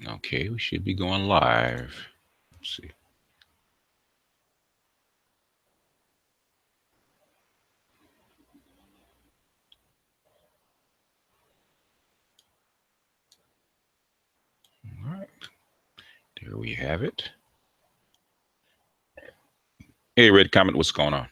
Okay, we should be going live. Let's see. All right, there we have it. Hey, Red Comment, what's going on?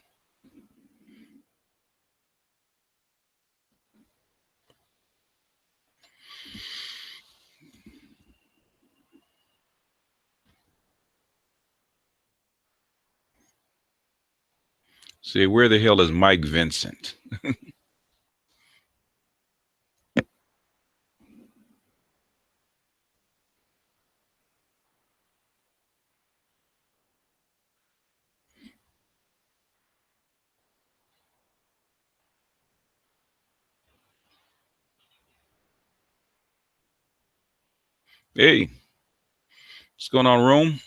See, where the hell is Mike Vincent? Hey, what's going on, room?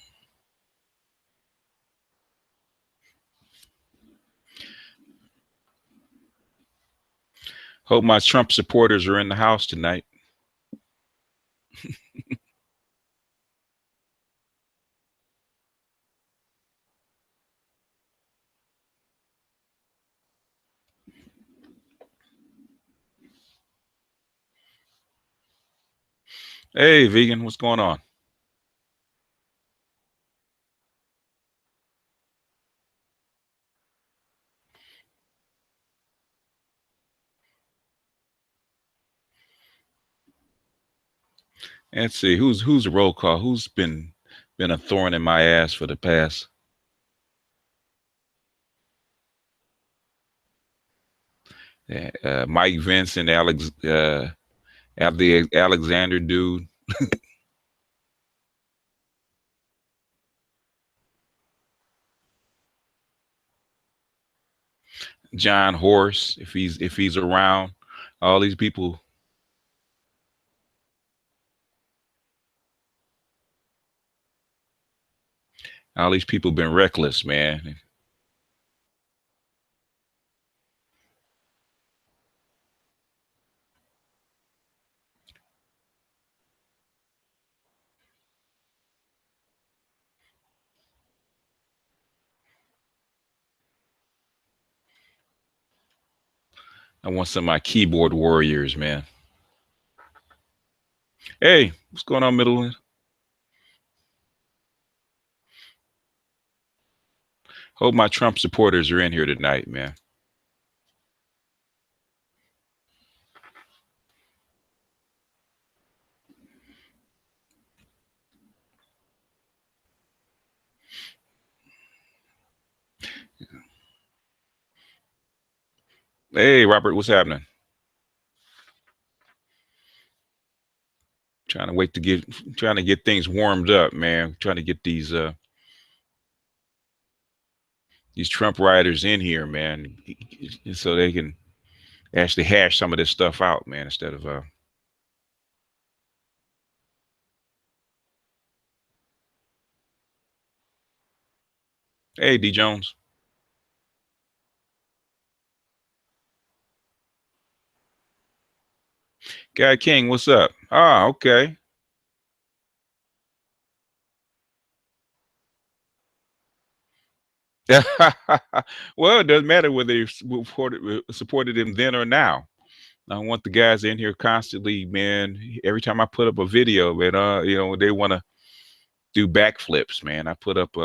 Hope my Trump supporters are in the house tonight. Hey, vegan, what's going on? Let's see, who's the roll call? Who's been a thorn in my ass for the past? Mike Vincent, the Alexander dude, John Horse, if he's around, all these people, been reckless, man. I want some of my keyboard warriors, man. Hey, what's going on, Middle? Hope my Trump supporters are in here tonight, man. Hey, Robert, what's happening? Trying to get things warmed up, man. Trying to get these Trump rioters in here, man, so they can actually hash some of this stuff out, man, instead of hey, D Jones. Guy King, what's up? Ah, okay. Well, it doesn't matter whether they supported him then or now. I want the guys in here constantly, man. Every time I put up a video, man, they want to do backflips, man. I put up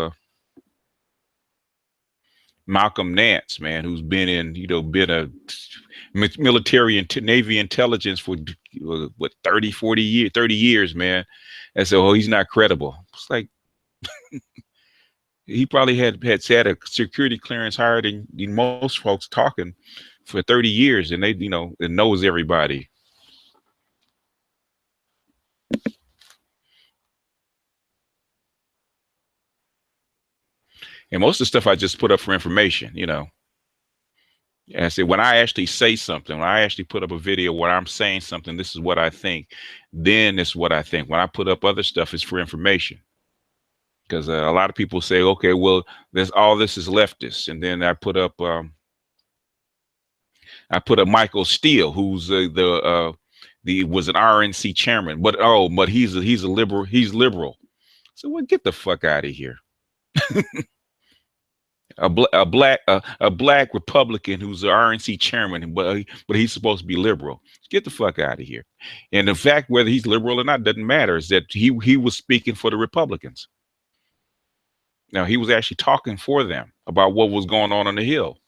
Malcolm Nance, man, who's been a military and Navy intelligence for what 30, 40 years, 30 years, man. And so, oh, he's not credible. It's like he probably had a security clearance higher than most folks talking for 30 years, and it knows everybody. And most of the stuff I just put up for information, And I said, when I actually say something, when I actually put up a video where I'm saying something, this is what I think, then it's what I think. When I put up other stuff, it's for information. Because a lot of people say, okay, well, this is leftist. And then I put up Michael Steele, who's the The was an RNC chairman, but but he's a liberal. He's liberal. So well, get the fuck out of here. A black Republican who's the RNC chairman, but he's supposed to be liberal. Get the fuck out of here. And the fact whether he's liberal or not doesn't matter. Is that he was speaking for the Republicans. Now he was actually talking for them about what was going on the Hill.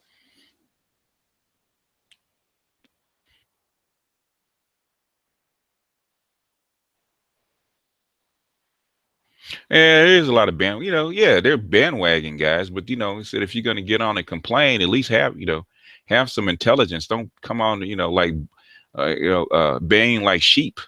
And there's a lot of yeah, they're bandwagon guys, but he said if you're going to get on and complain, at least have some intelligence. Don't come on, like, baying like sheep.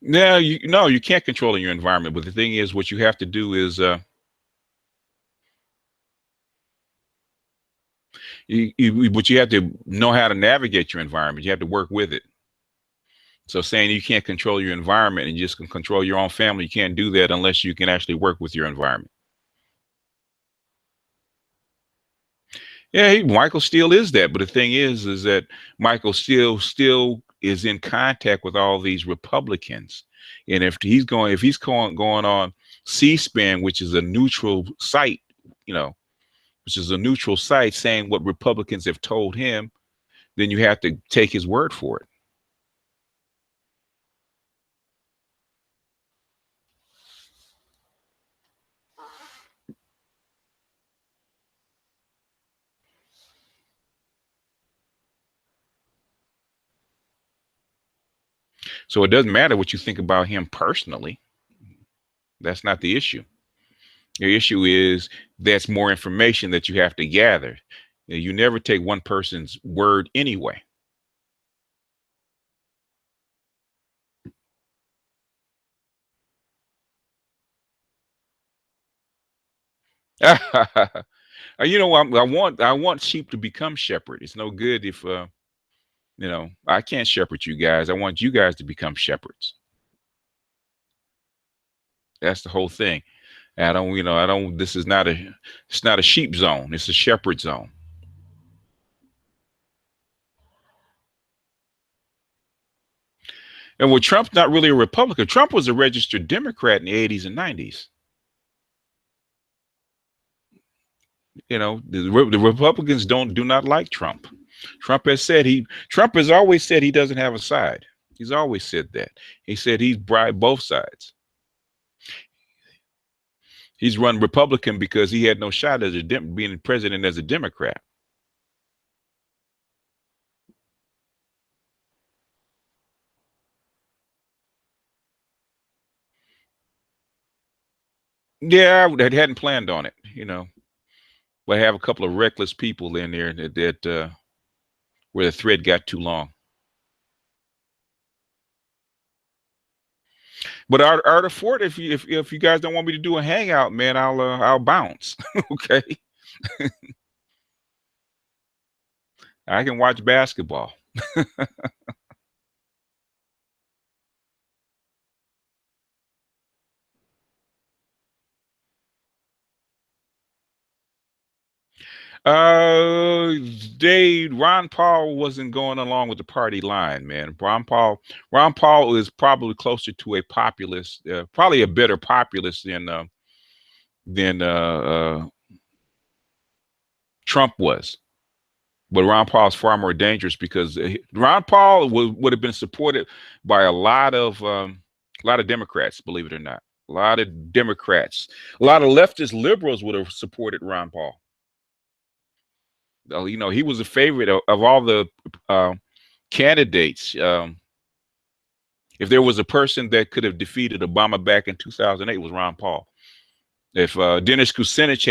No, you can't control your environment. But the thing is, what you have to do is, but you have to know how to navigate your environment. You have to work with it. So saying you can't control your environment and you just can control your own family, you can't do that unless you can actually work with your environment. Yeah, Michael still is that. But the thing is that Michael still is in contact with all these Republicans. And if he's going on C-SPAN, which is a neutral site, which is a neutral site saying what Republicans have told him, then you have to take his word for it. So it doesn't matter what you think about him personally. That's not the issue. The issue is that's more information that you have to gather. You never take one person's word anyway. I want sheep to become shepherd. It's no good if I can't shepherd you guys. I want you guys to become shepherds. That's the whole thing. I don't. This is not a. It's not a sheep zone. It's a shepherd zone. And well, Trump's not really a Republican. Trump was a registered Democrat in the 80s and 90s. The Republicans do not like Trump. Trump has always said he doesn't have a side. He's always said that. He said he's bribed both sides. He's run Republican because he had no shot as being president as a Democrat. Yeah, I hadn't planned on it, but I have a couple of reckless people in there that where the thread got too long. But Art Fort, if you guys don't want me to do a hangout, man, I'll bounce. Okay, I can watch basketball. Uh, Ron Paul wasn't going along with the party line, man. Ron Paul is probably closer to a populist, probably a better populist than Trump was. But Ron Paul is far more dangerous because Ron Paul would have been supported by a lot of Democrats, believe it or not. A lot of Democrats, a lot of leftist liberals would have supported Ron Paul. He was a favorite of all the candidates. If there was a person that could have defeated Obama back in 2008, it was Ron Paul. If Dennis Kucinich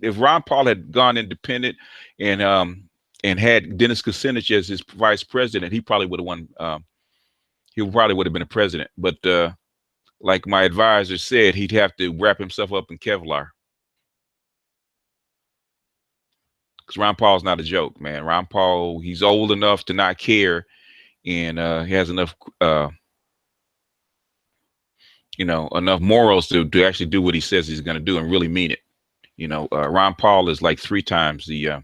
if Ron Paul had gone independent and had Dennis Kucinich as his vice president, he probably would have won. He probably would have been a president. But like my advisor said, he'd have to wrap himself up in Kevlar. Because Ron Paul's not a joke, man. Ron Paul, he's old enough to not care, and he has enough enough morals to actually do what he says he's going to do and really mean it. Ron Paul is like 3 times the.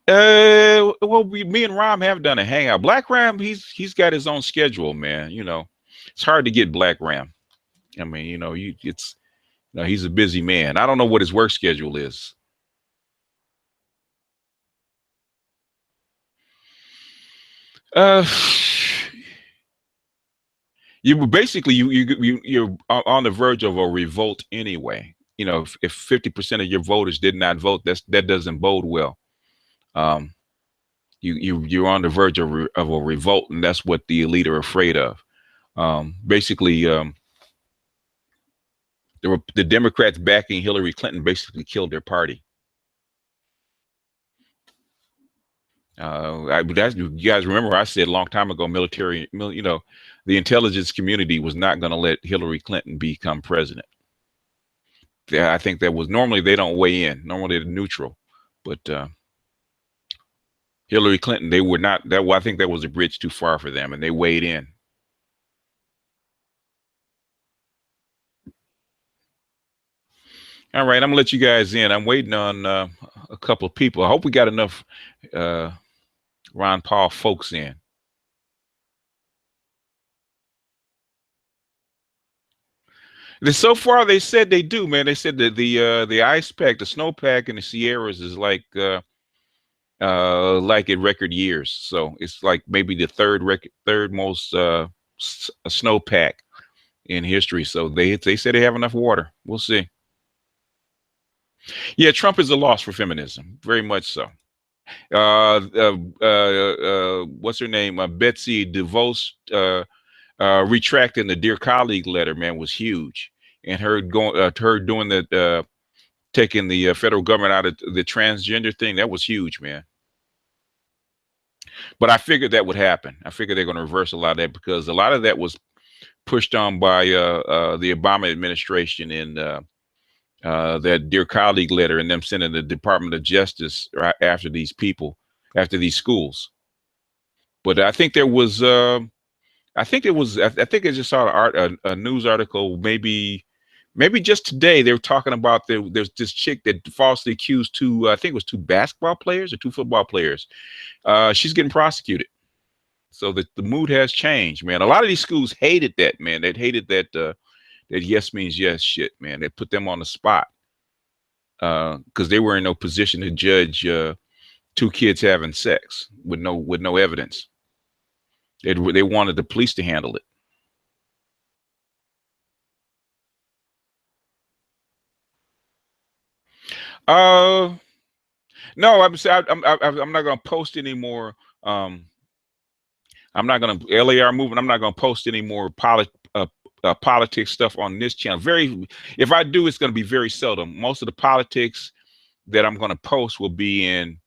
Well, me and Ram have done a hangout. Black Ram, he's got his own schedule, man. It's hard to get Black Ram. I mean, he's a busy man. I don't know what his work schedule is. Uh, you basically you're on the verge of a revolt anyway. If 50% of your voters did not vote, that doesn't bode well. Um, you're on the verge of a revolt, and that's what the elite are afraid of. Basically, the Democrats backing Hillary Clinton basically killed their party. You guys remember I said a long time ago, the intelligence community was not going to let Hillary Clinton become president. Yeah, I think that was normally they don't weigh in. Normally they're neutral, but Hillary Clinton, they were not. I think that was a bridge too far for them, and they weighed in. All right, I'm gonna let you guys in. I'm waiting on a couple of people. I hope we got enough Ron Paul folks in. So far, they said they do, man. They said that the ice pack, the snowpack in the Sierras is like at record years. So it's like maybe the third most snowpack in history. So they say they have enough water. We'll see. Yeah, Trump is a loss for feminism, very much so. What's her name? Betsy DeVos retracting the Dear Colleague letter, man, was huge. And her doing that, taking the federal government out of the transgender thing, that was huge, man. But I figured that would happen. I figured they're going to reverse a lot of that because a lot of that was pushed on by the Obama administration and that Dear Colleague letter and them sending the Department of Justice after these people, after these schools. But I think there was, I think I just saw a news article, maybe just today. They were talking about there's this chick that falsely accused I think it was 2 basketball players or 2 football players. She's getting prosecuted. So the mood has changed, man. A lot of these schools hated that, man. They hated that that yes means yes shit, man. They put them on the spot because they were in no position to judge 2 kids having sex with no evidence. They wanted the police to handle it. No, I'm not gonna post anymore. I'm not gonna LAR movement. I'm not gonna post any more politics stuff on this channel. If I do, it's gonna be very seldom. Most of the politics that I'm gonna post will be in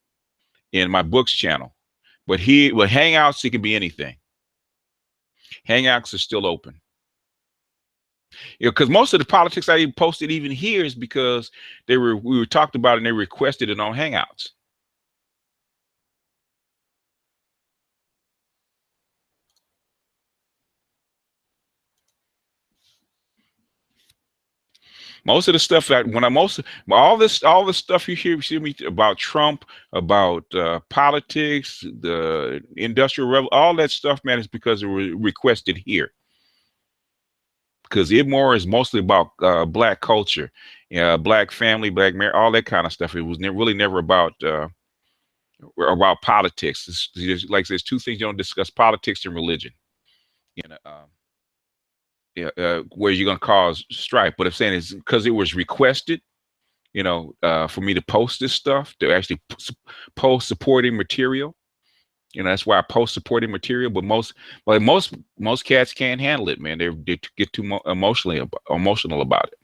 my books channel. But Hangouts, it can be anything. Hangouts are still open. Because most of the politics I even posted even here is because we were talked about and they requested it on Hangouts. Most of the stuff that all the stuff you see me about Trump, about politics, the industrial revolution, all that stuff, man, is because it was requested here. Because IBMOR is mostly about black culture, black family, black marriage, all that kind of stuff. It was really never about politics. It's like there's 2 things you don't discuss: politics and religion. You know, where you're gonna cause strife. But I'm saying it's because it was requested, for me to post this stuff, to actually post supporting material. That's why I post supporting material. But most cats can't handle it, man. They get too emotional about it.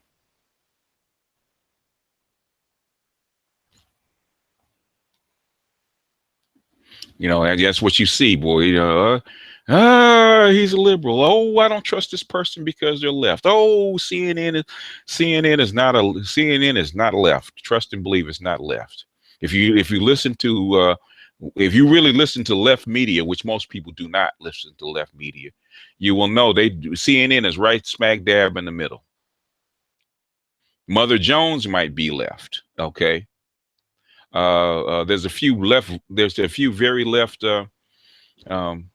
And that's what you see, boy. He's a liberal. Oh, I don't trust this person because they're left. Oh, CNN is not left. Trust and believe it's not left. If you listen to If you really listen to left media, which most people do not listen to left media, you will know CNN is right smack dab in the middle. Mother Jones might be left. Okay. There's a few left. There's a few very left. Um,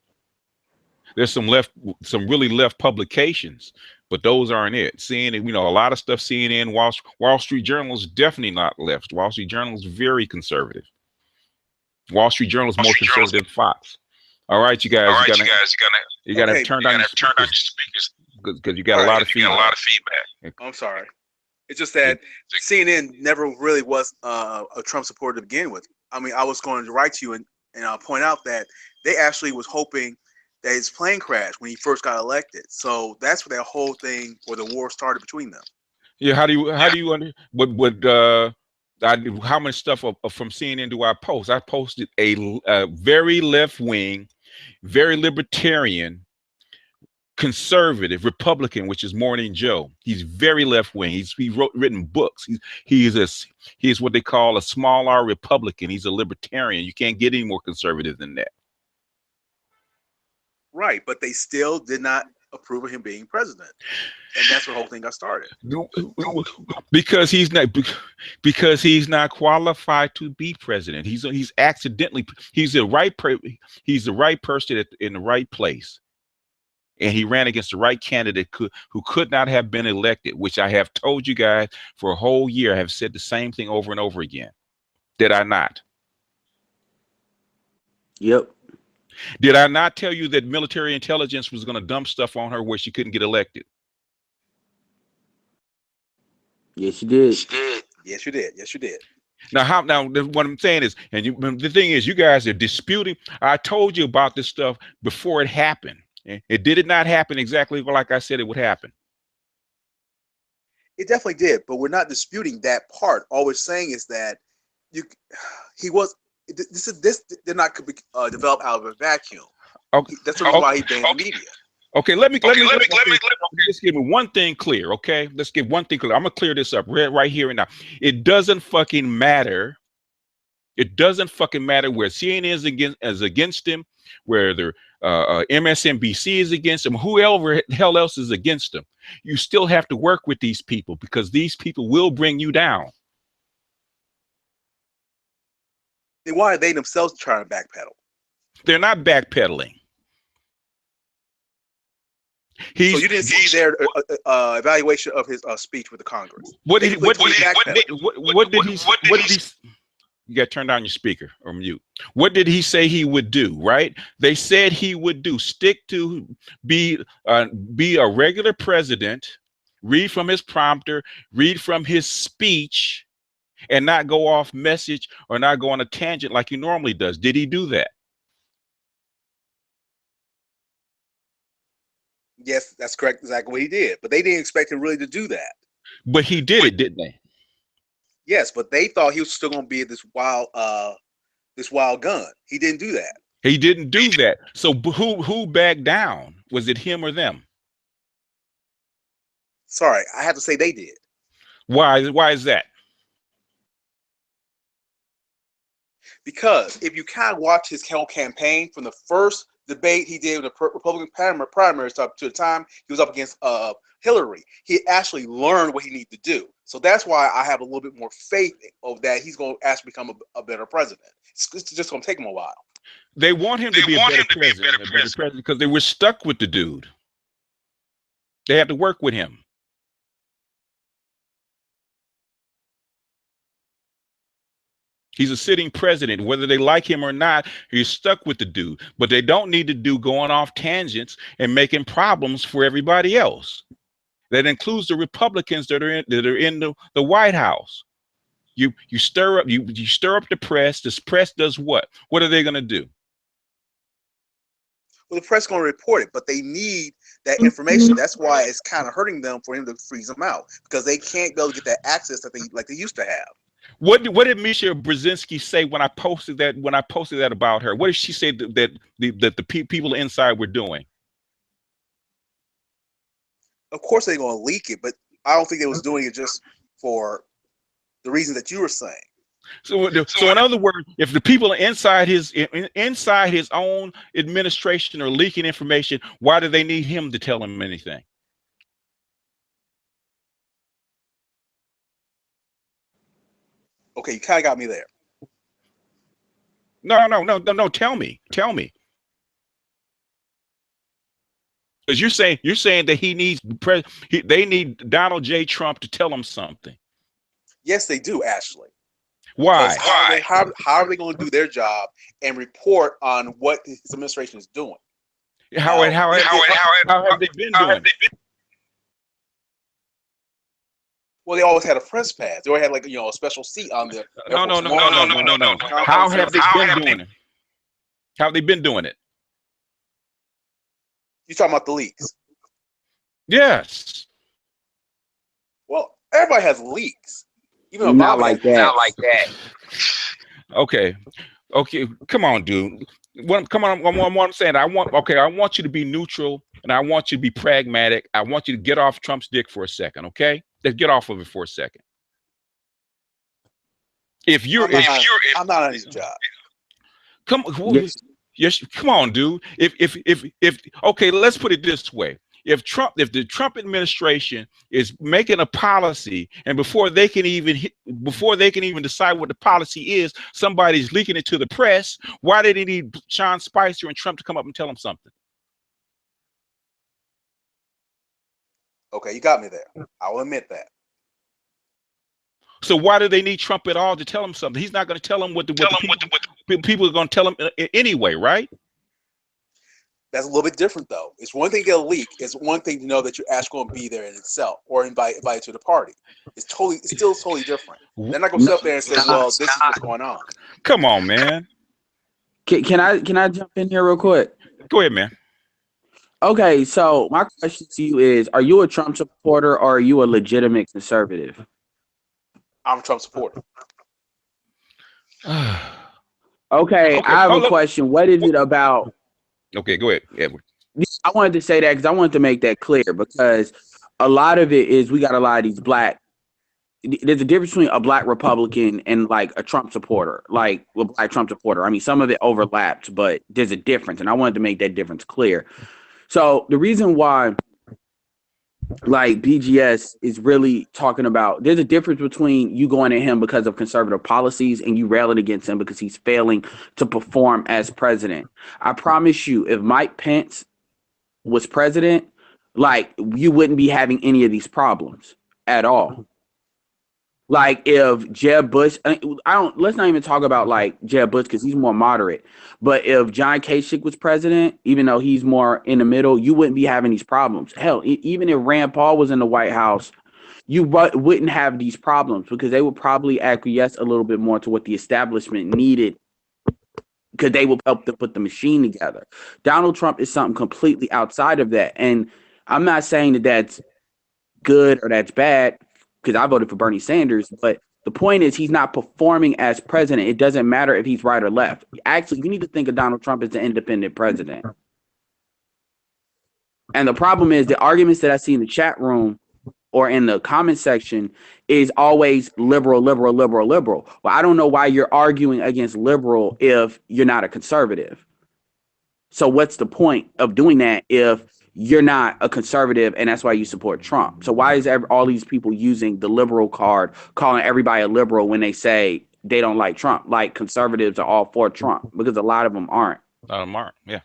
there's some really left publications, but those aren't it. CNN, a lot of stuff. CNN, Wall Street Journal is definitely not left. Wall Street Journal is very conservative. Wall Street Journal is more conservative than Fox. All right, you guys, you gotta turn down your speakers because you got a lot of feedback. I'm sorry. It's just that CNN never really was a Trump supporter to begin with. I mean, I was going to write to you and point out that they actually was hoping that his plane crashed when he first got elected. So that's where that whole thing or the war started between them. Yeah, how do you how much stuff from CNN do I post? I posted a very left wing, very libertarian, conservative Republican, which is Morning Joe. He's very left wing. He's written books. He is what they call a small R Republican. He's a libertarian. You can't get any more conservative than that. Right, but they still did not approve of him being president, and that's where the whole thing got started. Because he's not qualified to be president. He's the right person in the right place, and he ran against the right candidate who could not have been elected. Which I have told you guys for a whole year. I have said the same thing over and over again. Did I not? Yep. Did I not tell you that military intelligence was going to dump stuff on her where she couldn't get elected? Yes, you did. Yes, you did. Yes, you did. Now, what I'm saying is, the thing is, you guys are disputing. I told you about this stuff before it happened. It did not happen exactly like I said it would happen. It definitely did, but we're not disputing that part. All we're saying is that this did not develop out of a vacuum. Okay. That's the reason why he banned the media. Okay, let me just give me one thing clear. Okay, let's get one thing clear. I'm gonna clear this up right here and now. It doesn't fucking matter. It doesn't fucking matter where CNN is against him, where MSNBC is against him, whoever the hell else is against him. You still have to work with these people because these people will bring you down. Then why are they themselves trying to backpedal? They're not backpedaling. So you didn't see their evaluation of his speech with the Congress. What did he? You got to turn down your speaker or mute. What did he say he would do? Right? They said he would stick to be a regular president, read from his prompter, read from his speech, and not go off message or not go on a tangent like he normally does. Did he do that? Yes, that's correct. Exactly what he did. But they didn't expect him really to do that. But he did it, didn't they? Yes, but they thought he was still going to be this wild gun. He didn't do that. He didn't do that. So who backed down? Was it him or them? Sorry, I have to say they did. Why is that? Because if you kind of watch his whole campaign from the first debate he did with the Republican primaries up to the time he was up against Hillary, he actually learned what he needed to do. So that's why I have a little bit more faith of that he's going to actually become a better president. It's just going to take him a while. They want him to be a better president because they were stuck with the dude. They had to work with him. He's a sitting president. Whether they like him or not, he's stuck with the dude. But they don't need the dude going off tangents and making problems for everybody else. That includes the Republicans that are in the White House. You stir up the press. This press does what? What are they going to do? Well, the press is going to report it, but they need that information. That's why it's kind of hurting them for him to freeze them out because they can't go get that access that they used to have. What did Misha Brzezinski say when I posted that about her? What did she say that the people inside were doing? Of course they're going to leak it, but I don't think they was doing it just for the reason that you were saying. So in other words, if the people inside his own administration are leaking information, why do they need him to tell them anything? Okay, you kind of got me there. No. Tell me. Because you're saying that they need Donald J. Trump to tell them something. Yes, they do actually. Why? How are they going to do their job and report on what his administration is doing? How have they been doing it? Well, they always had a press pass. They always had a special seat on the No. How have they been doing it? How have they been doing it? You talking about the leaks? Yes. Well, everybody has leaks. Even not like that. Not like that. Okay. Come on, dude. What I'm saying, I want you to be neutral and I want you to be pragmatic. I want you to get off Trump's dick for a second, okay? Let's get off of it for a second. I'm not on his job. Come on, dude. Okay, let's put it this way. If the Trump administration is making a policy, and before they can even decide what the policy is, somebody's leaking it to the press, why did they need Sean Spicer and Trump to come up and tell them something? Okay, you got me there. I'll admit that. So why do they need Trump at all to tell them something? He's not going to tell them what the people are going to tell him anyway, right? That's a little bit different, though. It's one thing to get a leak. It's one thing to know that you're actually going to be there in itself or invited to the party. It's still totally different. They're not going to sit up there and say, "Well, this is what's going on." Come on, man. Can I jump in here real quick? Go ahead, man. Okay, so my question to you is: are you a Trump supporter or are you a legitimate conservative? I'm a Trump supporter. Okay, I have a question. What is it about? Okay, go ahead, Edward. I wanted to say that because I wanted to make that clear because a lot of it is we got a lot of these there's a difference between a black Republican and like a Trump supporter, like a black Trump supporter. I mean, some of it overlaps, but there's a difference. And I wanted to make that difference clear. So the reason why like BGS is really talking about there's a difference between you going at him because of conservative policies and you railing against him because he's failing to perform as president. I promise you, if Mike Pence was president, like you wouldn't be having any of these problems at all. Like if Jeb Bush, let's not even talk about like Jeb Bush because he's more moderate. But if John Kasich was president, even though he's more in the middle, you wouldn't be having these problems. Hell, even if Rand Paul was in the White House, you wouldn't have these problems because they would probably acquiesce a little bit more to what the establishment needed because they will help to put the machine together. Donald Trump is something completely outside of that. And I'm not saying that that's good or that's bad because I voted for Bernie Sanders, but the point is he's not performing as president. It doesn't matter if he's right or left. Actually, you need to think of Donald Trump as an independent president. And the problem is the arguments that I see in the chat room or in the comment section is always liberal. Well, I don't know why you're arguing against liberal if you're not a conservative. So what's the point of doing that if you're not a conservative and that's why you support Trump? So why is all these people using the liberal card, calling everybody a liberal when they say they don't like Trump? Like conservatives are all for Trump because a lot of them aren't. A lot of them aren't, yeah.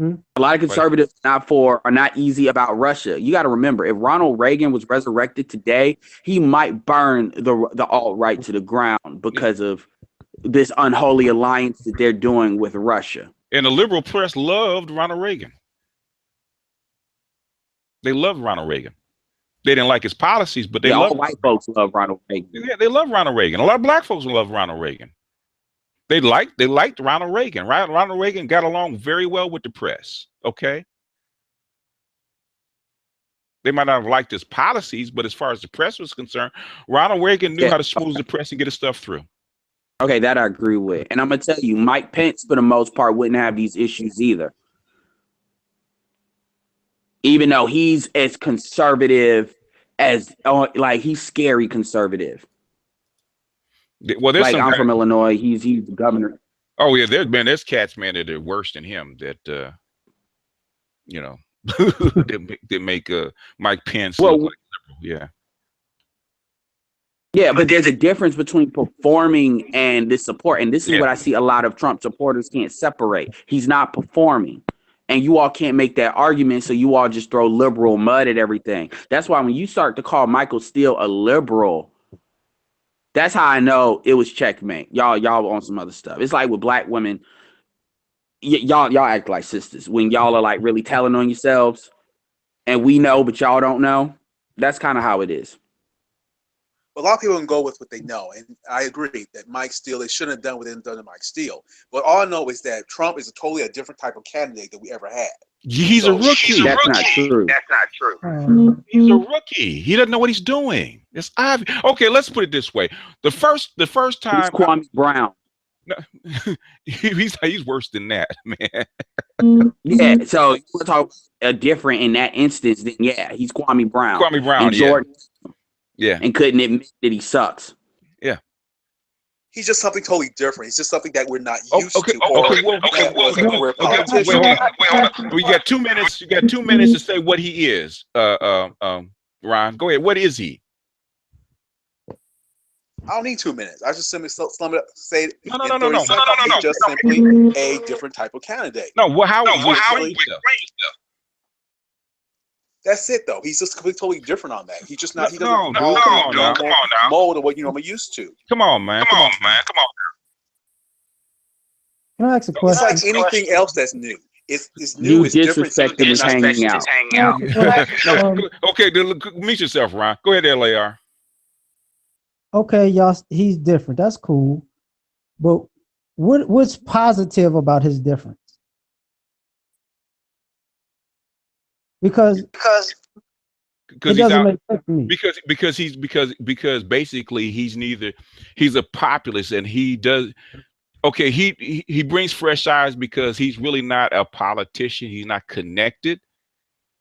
A lot of conservatives are not easy about Russia. You got to remember, if Ronald Reagan was resurrected today, he might burn the alt-right to the ground because of this unholy alliance that they're doing with Russia. And the liberal press loved Ronald Reagan. They loved Ronald Reagan. They didn't like his policies, but all white folks love Ronald Reagan. Yeah, they love Ronald Reagan. A lot of black folks love Ronald Reagan. They liked Ronald Reagan, right? Ronald Reagan got along very well with the press. Okay. They might not have liked his policies, but as far as the press was concerned, Ronald Reagan knew how to smooth the press and get his stuff through. Okay, that I agree with. And I'm going to tell you, Mike Pence, for the most part, wouldn't have these issues either. Even though he's as conservative as, like, he's scary conservative. Well, there's Like some I'm guys. from Illinois. He's the governor. Oh yeah, there's cats, man, that are worse than him. That you know, that make Mike Pence look Well, like liberal. Yeah. yeah, but there's a difference between performing and the support. And this is Yeah. what I see a lot of Trump supporters can't separate. He's not performing. And you all can't make that argument, so you all just throw liberal mud at everything. That's why when you start to call Michael Steele a liberal, that's how I know it was checkmate. Y'all on some other stuff. It's like with black women, y'all act like sisters when y'all are like really telling on yourselves, and we know, but y'all don't know. That's kind of how it is. A lot of people can go with what they know, and I agree that Mike Steele, they shouldn't have done what they done to Mike Steele. But all I know is that Trump is a different type of candidate than we ever had. He's a rookie. That's not true. That's not true. He's a rookie. He doesn't know what he's doing. It's obvious. Okay, let's put it this way: the first He's time, Kwame Brown. no, he's worse than that, man. Yeah, so you want to talk different in that instance, then yeah, he's Kwame Brown. Kwame Brown, and yeah. Jordan, Yeah. and couldn't admit that he sucks. Yeah. He's just something totally different. He's just something that we're not used to. Okay. Wait, hold on. We got 2 minutes. You got 2 minutes to say what he is. Ron, go ahead. What is he? I don't need 2 minutes. I just simply sum it up, say it. No. He's just simply a different type of candidate. No. How No, you how explain you stuff? That's it, though. He's just totally different on that. He's just not. He No, doesn't dude, come on now. mold of what you know I'm used to. Come on, man. Come on. Can I ask a It's question? like anything else that's new. It's new. You It's different. disrespecting his hanging out. No, okay, then meet yourself, Ron. Go ahead, LAR. Okay, y'all, he's different. That's cool. But what's positive about his difference? Because it Because doesn't make sense to me. because basically he's a populist and he does okay, he brings fresh eyes because he's really not a politician. He's not connected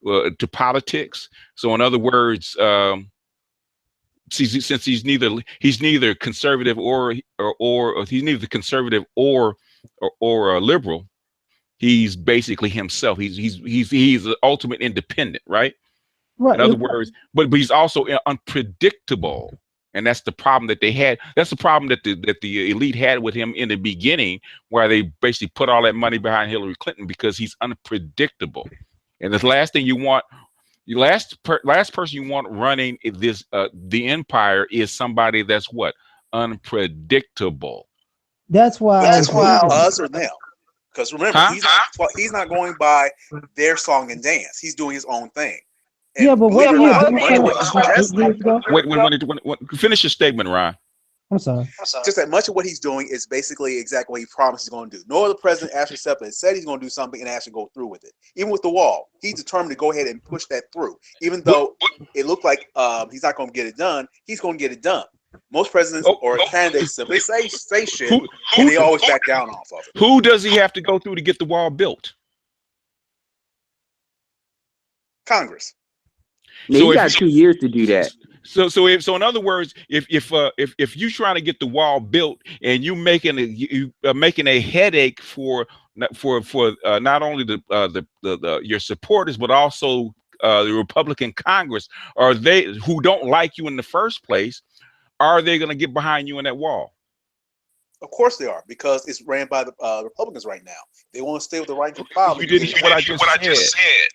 to politics. So in other words, since he's neither conservative or he's neither conservative or a liberal, he's basically himself. He's an ultimate independent, right? Right. In other words, but he's also unpredictable, and that's the problem that they had. That's the problem that the elite had with him in the beginning, where they basically put all that money behind Hillary Clinton because he's unpredictable. And the last thing you want, the last person you want running this the empire is somebody that's what? Unpredictable. That's why Us or them. Because remember, he's not going by their song and dance. He's doing his own thing. And yeah, but what do Wait, finish your statement, Ron. I'm sorry. Just that much of what he's doing is basically exactly what he promised he's going to do. No other president actually said he's going to do something and actually go through with it. Even with the wall, he's determined to go ahead and push that through. Even though it looked like he's not going to get it done, he's going to get it done. Most presidents or candidates simply say shit, and they always back down off of it. Who does he have to go through to get the wall built? Congress. So you got 2 years to do that. So in other words, if you're trying to get the wall built and you making a headache for not only your supporters but also the Republican Congress, are they who don't like you in the first place? Are they going to get behind you in that wall? Of course they are, because it's ran by the Republicans right now. They want to stay with the right to power. You didn't hear what I just said.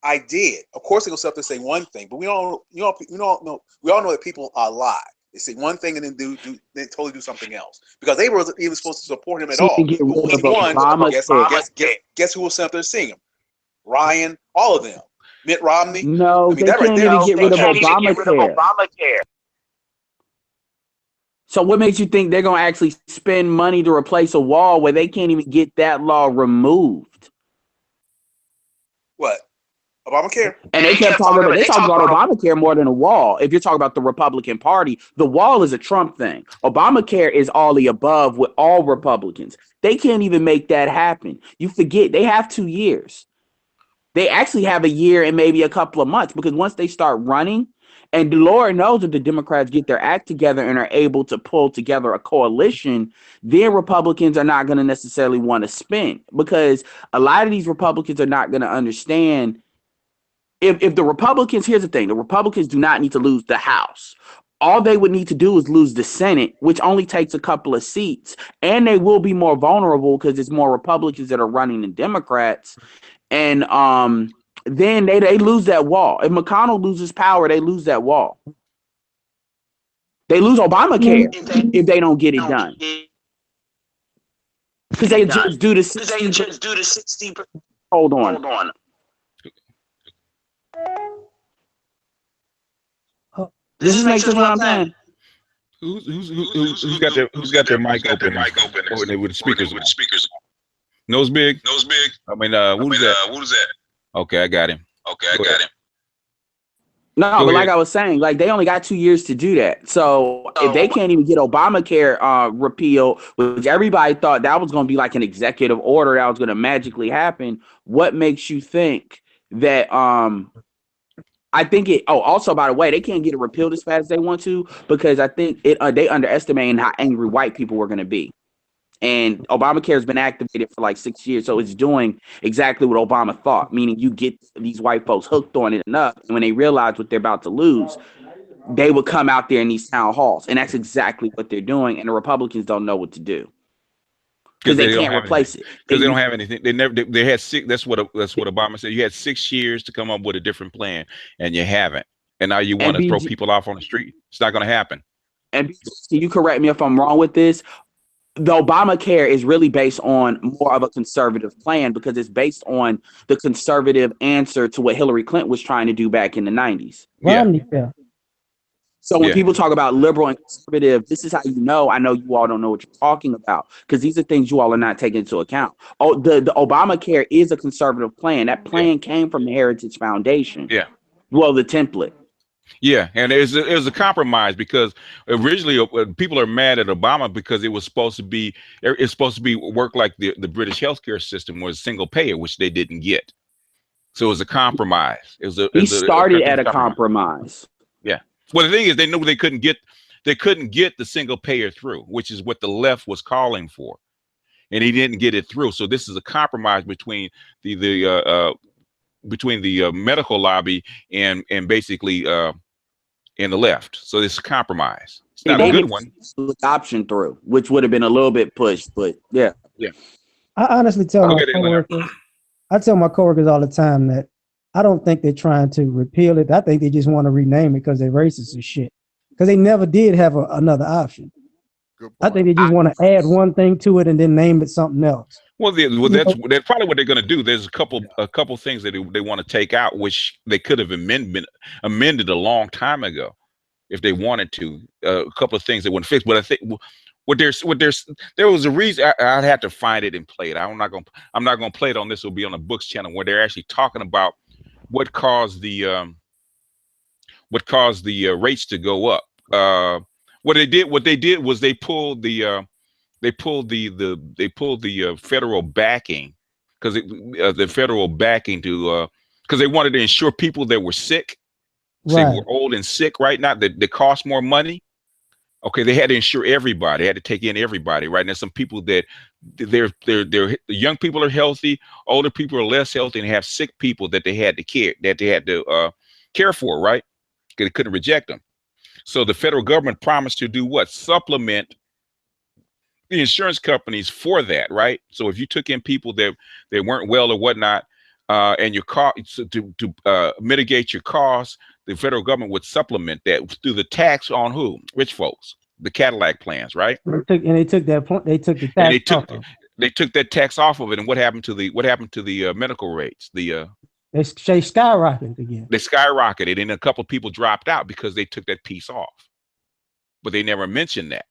I did. Of course, they're gonna sit up and say one thing, but we all know. We all know that people lie. They say one thing and then they totally do something else, because they were even supposed to support him at all. Guess who was up there seeing him? Ryan, all of them. Mitt Romney. No, they can't even get rid of Obamacare. So what makes you think they're gonna actually spend money to replace a wall where they can't even get that law removed? What? Obamacare? And they kept talking about Obamacare more than a wall. If you're talking about the Republican Party, the wall is a Trump thing. Obamacare is all the above with all Republicans. They can't even make that happen. You forget they have 2 years. They actually have a year and maybe a couple of months, because once they start running And the Lord knows if the Democrats get their act together and are able to pull together a coalition, then Republicans are not going to necessarily want to spend, because a lot of these Republicans are not going to understand. If the Republicans, here's the thing, the Republicans do not need to lose the House. All they would need to do is lose the Senate, which only takes a couple of seats, and they will be more vulnerable because it's more Republicans that are running than Democrats. And then they lose that wall. If McConnell loses power, they lose that wall. They lose Obamacare if they don't get it done. Because they just do the 60. Hold on. Does this make sense what I'm saying? Who's got their mic open? With the speakers. Nose big. I mean, who's that? Okay, I got him. No, but like I was saying, like they only got 2 years to do that. So if they can't even get Obamacare repealed, which everybody thought that was going to be like an executive order that was going to magically happen, what makes you think that? I think it. Oh, also by the way, they can't get it repealed as fast as they want to, because I think they underestimating how angry white people were going to be. And Obamacare has been activated for like 6 years, so it's doing exactly what Obama thought, meaning you get these white folks hooked on it enough, and when they realize what they're about to lose, they would come out there in these town halls, and that's exactly what they're doing. And the Republicans don't know what to do because they can't replace it because they don't have anything. They had six. That's what Obama said. You had 6 years to come up with a different plan, and you haven't. And now you want to throw people off on the street. It's not going to happen. And can you correct me if I'm wrong with this? The Obamacare is really based on more of a conservative plan, because it's based on the conservative answer to what Hillary Clinton was trying to do back in the 90s. Yeah. So when people talk about liberal and conservative, this is how you know. I know you all don't know what you're talking about, because these are things you all are not taking into account. Oh, the Obamacare is a conservative plan. That plan came from the Heritage Foundation. Yeah. Well, the template. Yeah, and it was a compromise, because originally people are mad at Obama because it's supposed to be work like the British healthcare system was single payer, which they didn't get. So it was a compromise. He started at a compromise. Yeah. Well, the thing is, they knew they couldn't get the single payer through, which is what the left was calling for, and he didn't get it through. So this is a compromise between the medical lobby and basically in the left. So it's a compromise. It's not a good one. Option through, which would have been a little bit pushed, but yeah. I honestly tell my coworkers, all the time that I don't think they're trying to repeal it. I think they just want to rename it because they're racist as shit. Because they never did have another option. I think they just want to add one thing to it and then name it something else. Well, that's probably what they're going to do. There's a couple things that they want to take out, which they could have amended a long time ago if they wanted to. A couple of things they wouldn't fix, but I think there was a reason. I'd have to find it and play it. I'm not gonna play it on this. It'll be on the Books channel, where they're actually talking about what caused the rates to go up. What they did was they pulled the federal backing, because the federal backing to because they wanted to insure people that were sick, say were old and sick right now, that cost more money. Okay, they had to insure everybody. They had to take in everybody, right? And there's some people that they're young people are healthy, older people are less healthy, and have sick people that they had to care for, right? Because they couldn't reject them. So the federal government promised to do what? Supplement the insurance companies for that, right? So if you took in people that weren't well or whatnot, and your cost to mitigate your costs, the federal government would supplement that through the tax on who? Rich folks, the Cadillac plans, right? They took the tax. They took that tax off of it, and what happened to the medical rates? They skyrocketed again. They skyrocketed, and a couple of people dropped out because they took that piece off, but they never mentioned that.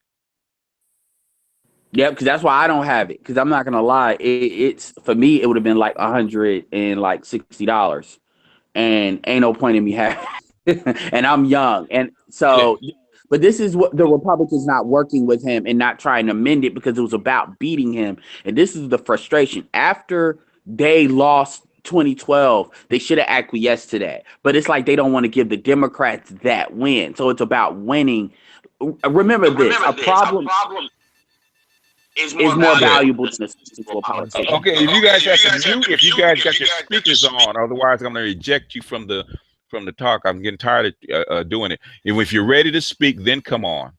Yep, because that's why I don't have it. Because I'm not gonna lie, it's for me it would have been like $160, and ain't no point in me having. And I'm young, and so. Yeah. But this is what the Republicans not working with him and not trying to amend it, because it was about beating him, and this is the frustration after they lost 2012, they should have acquiesced to that. But it's like they don't want to give the Democrats that win. So it's about winning. Remember this: a problem is more valuable than a solution to a politician. Okay, if you guys have to mute, if you guys got your speakers on, otherwise I'm going to eject you from the talk. I'm getting tired of doing it. If you're ready to speak, then come on.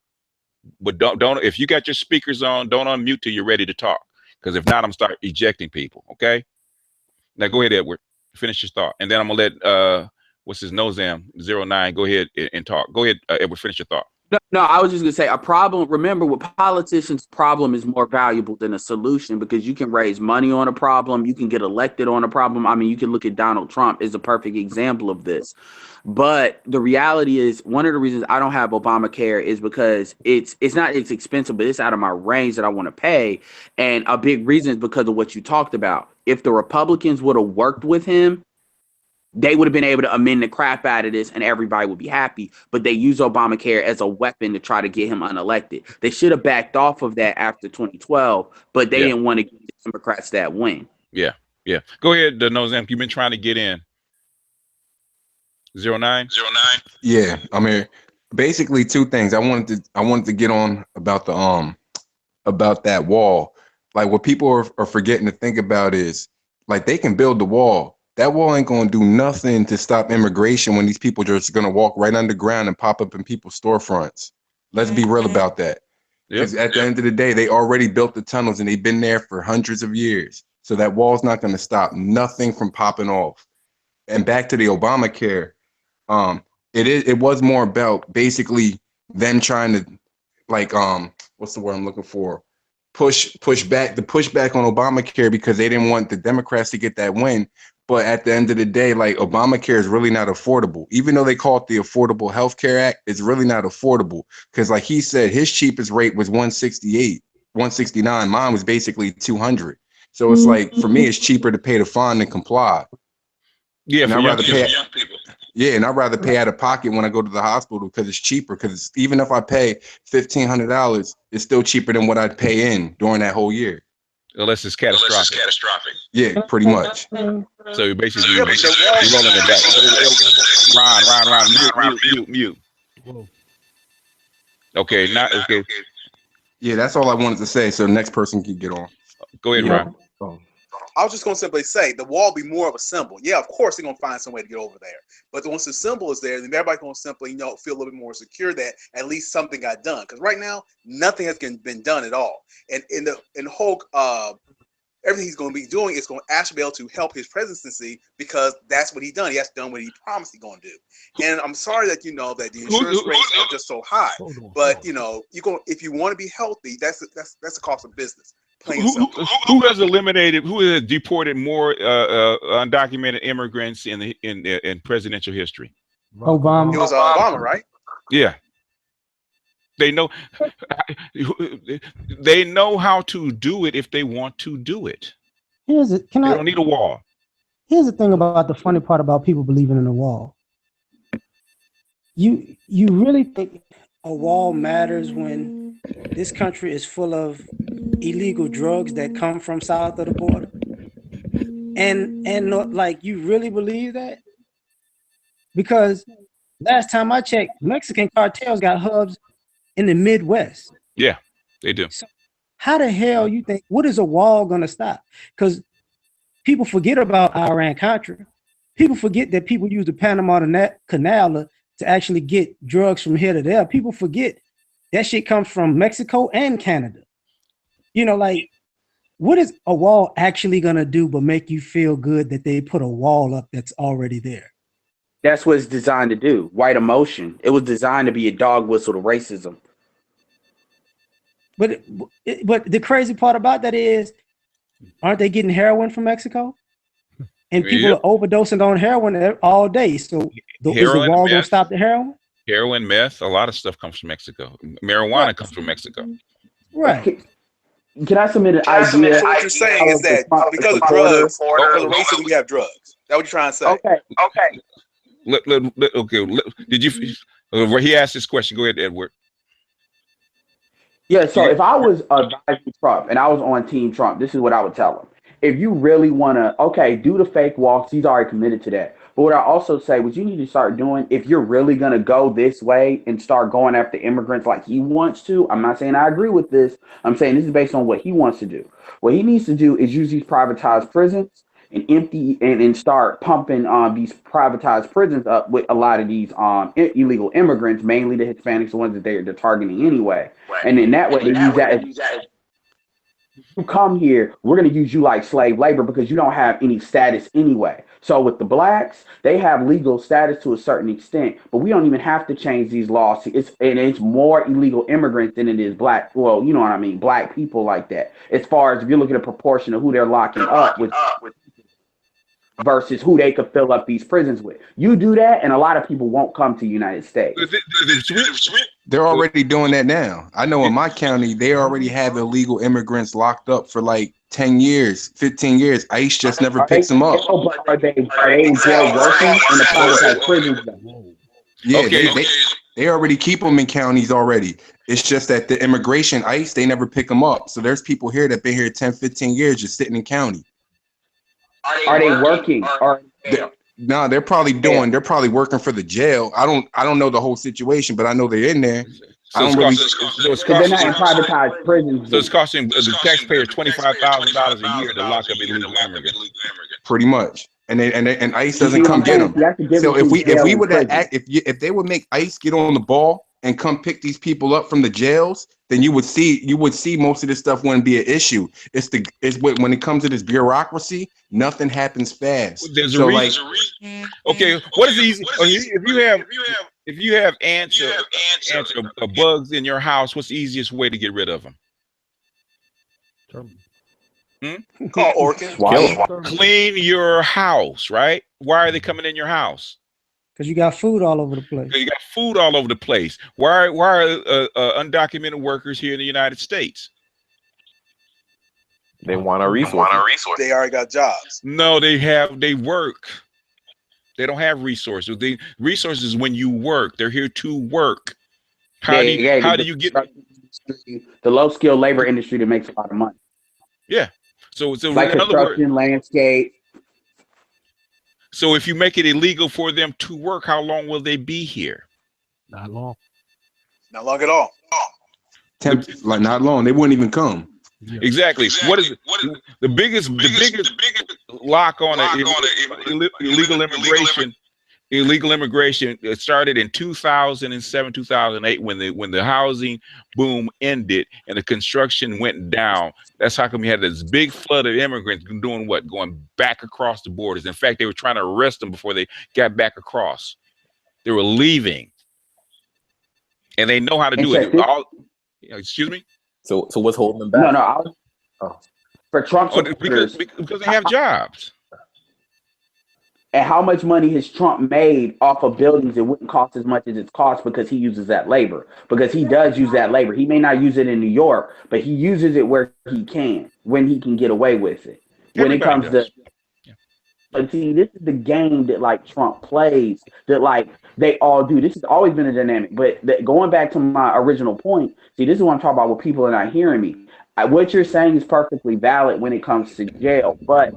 But don't if you got your speakers on, don't unmute till you're ready to talk. Because if not, I'm gonna start ejecting people. Okay. Now go ahead, Edward. Finish your thought, and then I'm gonna let what's his Nozam 09 go ahead and talk. Go ahead, Edward. Finish your thought. No, I was just gonna say a problem. Remember, with politicians, problem is more valuable than a solution because you can raise money on a problem, you can get elected on a problem. I mean, you can look at Donald Trump as a perfect example of this. But the reality is, one of the reasons I don't have Obamacare is because it's expensive, but it's out of my range that I want to pay. And a big reason is because of what you talked about. If the Republicans would have worked with him, they would have been able to amend the crap out of this and everybody would be happy. But they use Obamacare as a weapon to try to get him unelected. They should have backed off of that after 2012, but they didn't want to give the Democrats that win. Yeah. Go ahead, Nozam. You've been trying to get in. 09? Yeah, I mean, basically two things. I wanted to get on about the about that wall. Like what people are forgetting to think about is like they can build the wall. That wall ain't gonna do nothing to stop immigration when these people are just gonna walk right underground and pop up in people's storefronts. Let's be real about that. Because at the end of the day, they already built the tunnels and they've been there for hundreds of years. So that wall's not gonna stop nothing from popping off. And back to the Obamacare, it was more about basically them trying to like what's the word I'm looking for? Push back on Obamacare because they didn't want the Democrats to get that win. But at the end of the day, like Obamacare is really not affordable. Even though they call it the Affordable Health Care Act, it's really not affordable. Because like he said, his cheapest rate was 168, 169. Mine was basically 200. So it's like for me, it's cheaper to pay the fine than comply. Yeah, and for young people. Yeah, and I'd rather pay out of pocket when I go to the hospital because it's cheaper. Because even if I pay $1,500, it's still cheaper than what I'd pay in during that whole year. Unless it's catastrophic. Yeah, pretty much. So you're basically rolling it back. Ron, mute. Okay, not okay. Yeah, that's all I wanted to say. So the next person can get on. Go ahead, Ron. I was just going to simply say the wall be more of a symbol. Yeah, of course they're going to find some way to get over there. But once the symbol is there, then everybody's going to simply, feel a little bit more secure that at least something got done. Because right now, nothing has been done at all. And in the whole everything he's going to be doing is going to actually be able to help his presidency because that's what he done. He has done what he promised he's going to do. And I'm sorry that that the insurance rates are just so high. But if you want to be healthy, that's the cost of business. Who has eliminated? Who has deported more undocumented immigrants in presidential history? Obama. It was Obama, right? Yeah. They know how to do it if they want to do it. They don't need a wall. Here's the thing about the funny part about people believing in a wall. You really think a wall matters when this country is full of illegal drugs that come from south of the border? And like you really believe that? Because last time I checked, Mexican cartels got hubs in the Midwest. Yeah, they do. So how the hell you think, what is a wall gonna stop? Because people forget about Iran-Contra. People forget that people use the Panama Canal to actually get drugs from here to there. People forget that shit comes from Mexico and Canada. Like, what is a wall actually gonna do but make you feel good that they put a wall up that's already there? That's what it's designed to do. White emotion. It was designed to be a dog whistle to racism. But the crazy part about that is, aren't they getting heroin from Mexico? And people are overdosing on heroin all day. So is the wall gonna stop the heroin? Heroin, meth, a lot of stuff comes from Mexico. Marijuana comes from Mexico. Right. Can I submit an idea? So what you're saying is that because of drugs, because of racism, we have drugs. That's what you're trying to say. Okay. Did you? He asked this question. Go ahead, Edward. Yeah. So if I was advising Trump and I was on Team Trump, this is what I would tell him. if you really want to, okay, do the fake walks. He's already committed to that. But what I also say, what you need to start doing, if you're really going to go this way and start going after immigrants like he wants to, I'm not saying I agree with this. I'm saying this is based on what he wants to do. What he needs to do is use these privatized prisons and empty and start pumping these privatized prisons up with a lot of these illegal immigrants, mainly the Hispanics, the ones that they're targeting anyway. And then that way they use that as you come here, we're going to use you like slave labor because you don't have any status anyway. So with the blacks, they have legal status to a certain extent, but we don't even have to change these laws. It's more illegal immigrants than it is black. Well, you know what I mean, black people like that. As far as if you look at a proportion of who they're locking up with versus who they could fill up these prisons with. You do that, and a lot of people won't come to the United States. They're already doing that now. I know in my county, they already have illegal immigrants locked up for like 10 years, 15 years. ICE just never picks them up. Are they in jail working in the privatized prisons? Yeah, okay, they already keep them in counties already. It's just that the immigration ICE, they never pick them up. So there's people here that been here 10, 15 years just sitting in county. Are they working? No, they're probably working for the jail. I don't know the whole situation, but I know they're in there. So they're not in privatized prisons. So it's costing the taxpayer $25,000 a year to lock up illegal immigrants. Pretty much. And ICE doesn't come get them. So if we would act, if they would make ICE get on the ball and come pick these people up from the jails, then you would see most of this stuff wouldn't be an issue. When it comes to this bureaucracy, nothing happens fast. There's a reason. Okay, what is easy? If you have ants or bugs in your house, what's the easiest way to get rid of them? Call orchids. Clean your house, right? Why are they coming in your house? Because you got food all over the place. You got food all over the place. Why are undocumented workers here in the United States? They want our resources. They already got jobs. No, they work. They don't have resources. The resources when you work. They're here to work. How do you get the low skilled labor industry that makes a lot of money? Yeah. So like construction, landscape. So if you make it illegal for them to work, how long will they be here? Not long. Not long at all. Not long. They wouldn't even come. Exactly. What is the biggest lock on illegal immigration? Illegal immigration, it started in 2007, 2008 when the housing boom ended and the construction went down. That's how come you had this big flood of immigrants doing what? Going back across the borders. In fact, they were trying to arrest them before they got back across. They were leaving. And they know how to do it. Excuse me? So what's holding them back? For Trump because they have jobs. And how much money has Trump made off of buildings? It wouldn't cost as much as it's cost because he uses that labor. Because he does use that labor. He may not use it in New York, but he uses it where he can, when he can get away with it. When it comes to, but see, this is the game that like Trump plays. That like they all do. This has always been a dynamic. But going back to my original point, see, this is what I'm talking about. What people are not hearing me. What you're saying is perfectly valid when it comes to jail, but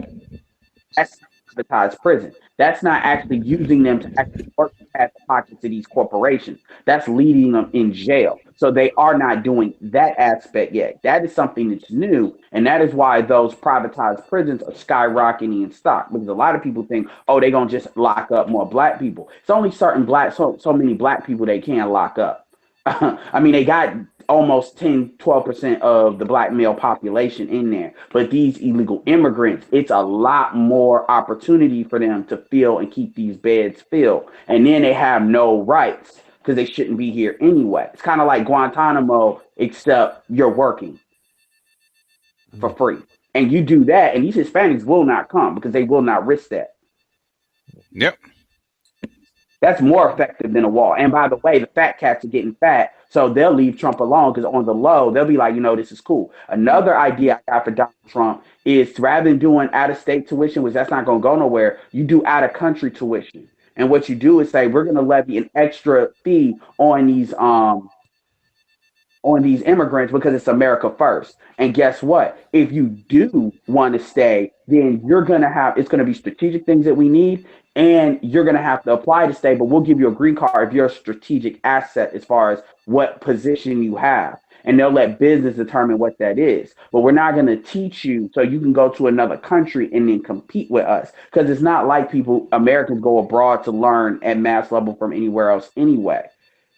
that's privatized prison. That's not actually using them to actually work at the pockets of these corporations. That's leading them in jail. So they are not doing that aspect yet. That is something that's new. And that is why those privatized prisons are skyrocketing in stock. Because a lot of people think, oh, they're going to just lock up more black people. It's only certain so many black people they can lock up. I mean, they got almost 10-12% of the black male population in there, but these illegal immigrants, it's a lot more opportunity for them to fill and keep these beds filled, and then they have no rights because they shouldn't be here anyway. It's kind of like Guantanamo, except you're working for free, and you do that, and these Hispanics will not come because they will not risk that. Yep. That's more effective than a wall. And by the way, the fat cats are getting fat, so they'll leave Trump alone because on the low, they'll be like, this is cool. Another idea I got for Donald Trump is rather than doing out-of-state tuition, which that's not going to go nowhere, you do out-of-country tuition. And what you do is say, we're going to levy an extra fee on these on these immigrants because it's America first. And guess what? If you do want to stay, then it's going to be strategic things that we need, and you're going to have to apply to stay, but we'll give you a green card if you're a strategic asset as far as what position you have. And they'll let business determine what that is. But we're not going to teach you so you can go to another country and then compete with us. Because it's not like Americans go abroad to learn at mass level from anywhere else anyway.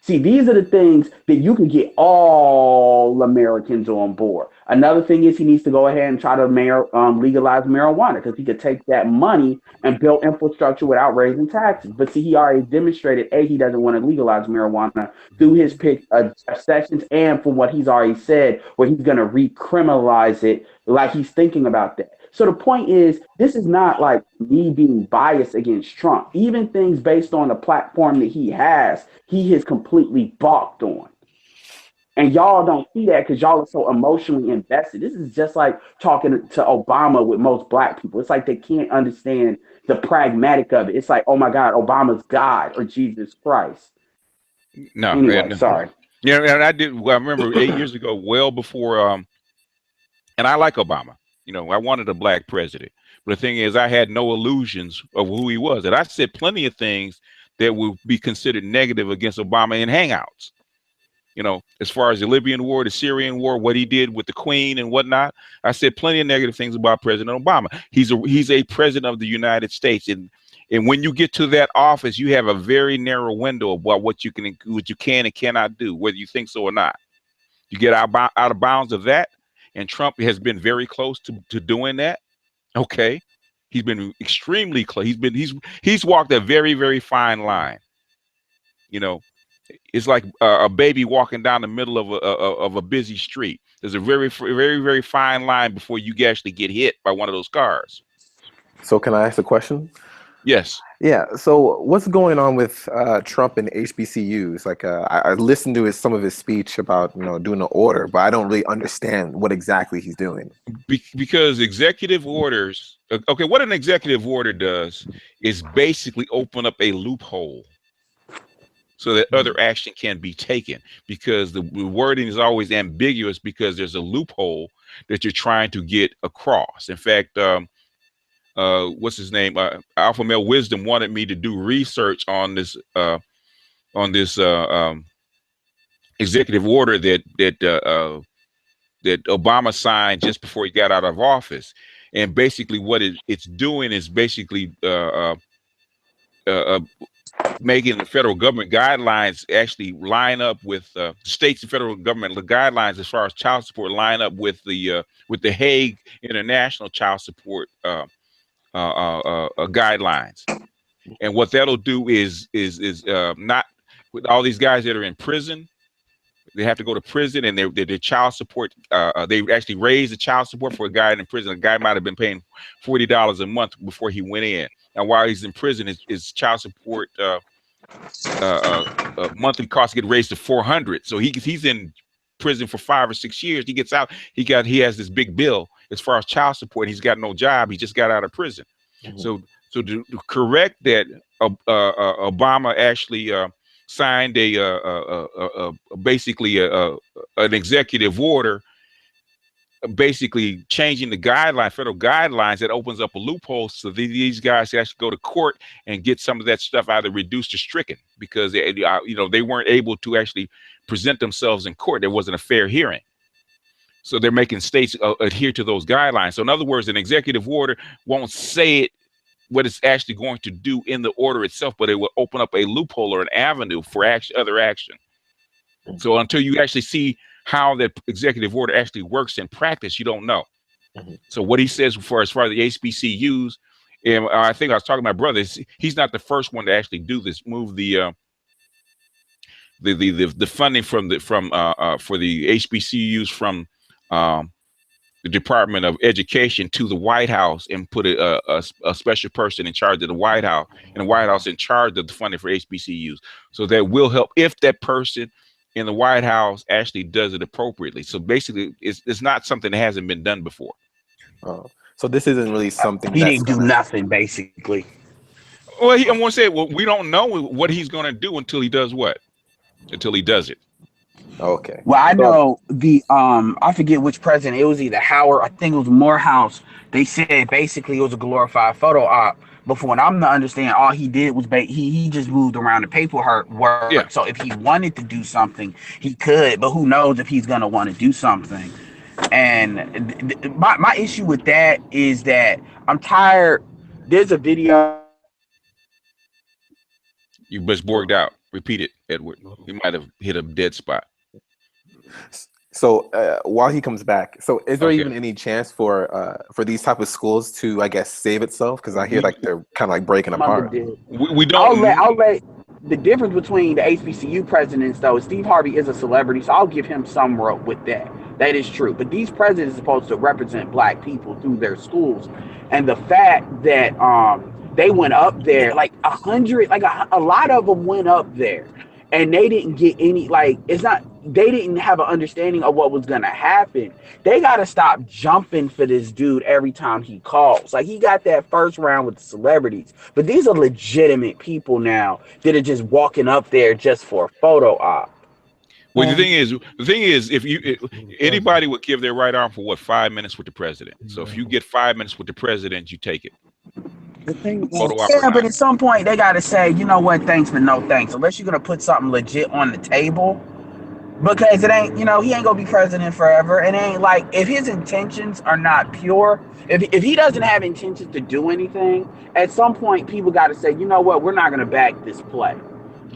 See, these are the things that you can get all Americans on board. Another thing is he needs to go ahead and try to legalize marijuana because he could take that money and build infrastructure without raising taxes. But see, he already demonstrated, he doesn't want to legalize marijuana through his pick of Sessions and from what he's already said, where he's going to recriminalize it like he's thinking about that. So the point is, this is not like me being biased against Trump. Even things based on the platform that he has completely balked on. And y'all don't see that because y'all are so emotionally invested. This is just like talking to Obama with most black people. It's like they can't understand the pragmatic of it. It's like, oh my God, Obama's God or Jesus Christ. No. Anyway, sorry. Yeah, and I did. Well, I remember 8 years ago, well before, and I like Obama. You know, I wanted a black president. But the thing is, I had no illusions of who he was. And I said plenty of things that would be considered negative against Obama in hangouts. You know, as far as the Libyan war, the Syrian war, what he did with the Queen and whatnot, I said plenty of negative things about President Obama. He's a president of the United States, and when you get to that office, you have a very narrow window about what you can and cannot do, whether you think so or not. You get out of bounds of that, and Trump has been very close to doing that. Okay, he's been extremely close. He's walked a very, very fine line. You know. It's like a baby walking down the middle of a busy street. There's a very, very, very fine line before you actually get hit by one of those cars. So can I ask a question? Yes. Yeah. So what's going on with Trump and HBCUs? Like I listened to some of his speech about doing an order, but I don't really understand what exactly he's doing. Because executive orders. Okay, what an executive order does is basically open up a loophole so that other action can be taken, because the wording is always ambiguous because there's a loophole that you're trying to get across. In fact, what's his name? Alpha Male Wisdom wanted me to do research on this executive order that Obama signed just before he got out of office, and basically what it's doing is basically making the federal government guidelines actually line up with states and federal government guidelines as far as child support line up with the Hague International Child Support guidelines. And what that'll do is not with all these guys that are in prison. They have to go to prison, and their child support. They actually raise the child support for a guy in prison. A guy might have been paying $40 a month before he went in. And while he's in prison, his child support monthly costs get raised to $400. So he's in prison for 5 or 6 years. He gets out. He has this big bill as far as child support. He's got no job. He just got out of prison. Mm-hmm. So to correct that, Obama actually signed basically an executive order, basically changing the federal guidelines that opens up a loophole so these guys actually go to court and get some of that stuff either reduced or stricken, because they weren't able to actually present themselves in court. There wasn't a fair hearing. So they're making states adhere to those guidelines. So in other words, an executive order won't say what it's actually going to do in the order itself, but it will open up a loophole or an avenue for other action. Mm-hmm. So until you actually see how that executive order actually works in practice, you don't know. Mm-hmm. So what he says as far as the HBCUs, and I think I was talking to my brother, he's not the first one to actually do this, move the funding for the HBCUs from the Department of Education to the White House, and put a special person in charge of the White House, and the White House in charge of the funding for HBCUs. So that will help if that person in the White House actually does it appropriately. So basically, it's not something that hasn't been done before. So this isn't really something he didn't do nothing, basically. Well, I want to say, we don't know what he's going to do until he does what? Until he does it. Okay. Well, I So know I forget which president. It was either Howard, I think it was Morehouse. They said basically it was a glorified photo op. But from what I'm to understand, all he did was he just moved around the paperwork. Yeah. So if he wanted to do something, he could. But who knows if he's gonna want to do something? And my issue with that is that I'm tired. There's a video You just borged out. Repeat it, Edward. You might have hit a dead spot. So while he comes back, so is there Okay. even any chance for these type of schools to, I guess, save itself? Because I hear like they're kind of like breaking apart. We don't. I'll let the difference between the HBCU presidents though. Steve Harvey is a celebrity, so I'll give him some rope with that. That is true. But these presidents are supposed to represent black people through their schools, and the fact that they went up there like 100, like a lot of them went up there, and they didn't get any. Like it's not. They didn't have an understanding of what was gonna happen. They got to stop jumping for this dude every time he calls. Like he got that first round with the celebrities, but these are legitimate people now that are just walking up there just for a photo op. Well, the thing is, if anybody would give their right arm for what 5 minutes with the president. So if you get 5 minutes with the president, you take it. The thing Photo about, op or Yeah, but not. at some point they got to say, you know what, thanks but no thanks. Unless you're gonna put something legit on the table, because it ain't, he ain't gonna be president forever. It ain't like if his intentions are not pure, if he doesn't have intentions to do anything, at some point people got to say, you know what, we're not gonna back this play.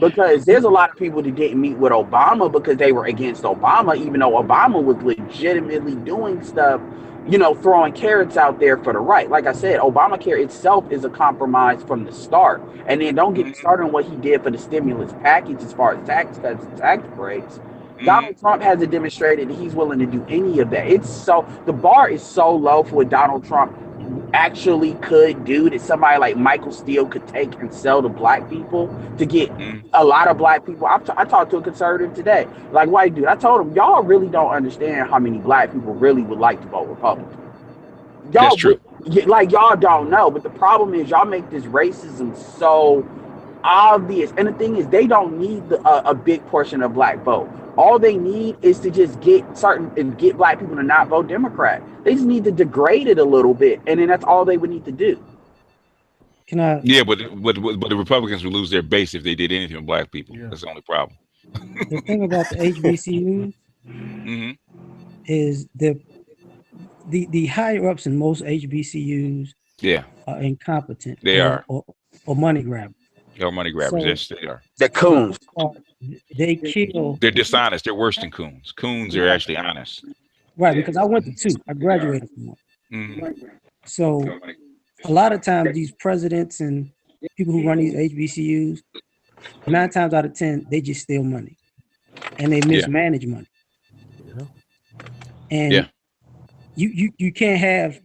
Because there's a lot of people that didn't meet with Obama because they were against Obama, even though Obama was legitimately doing stuff, throwing carrots out there for the right. Like I said, Obamacare itself is a compromise from the start. And then don't get me started on what he did for the stimulus package as far as tax cuts and tax breaks. Donald Trump hasn't demonstrated that he's willing to do any of that. The bar is so low for what Donald Trump actually could do that somebody like Michael Steele could take and sell to black people to get a lot of black people. I talked to a conservative today, like white dude. I told him, y'all really don't understand how many black people really would like to vote Republican. That's true. Like y'all don't know, but the problem is y'all make this racism so obvious. And the thing is, they don't need a big portion of black vote. All they need is to just get black people to not vote Democrat. They just need to degrade it a little bit, and then that's all they would need to do. can I? Yeah, but the Republicans would lose their base if they did anything with black people. Yeah. That's the only problem. The thing about the HBCUs is the higher ups in most HBCUs are incompetent. They are. Or money grabbers. They're money grabbers. Yes, they are. They're coons. They kill. They're dishonest. They're worse than coons. Coons are actually honest. Right, because I went to two. I graduated from one. So a lot of times these presidents and people who run these HBCUs, 9 times out of 10, they just steal money and they mismanage money. And you can't have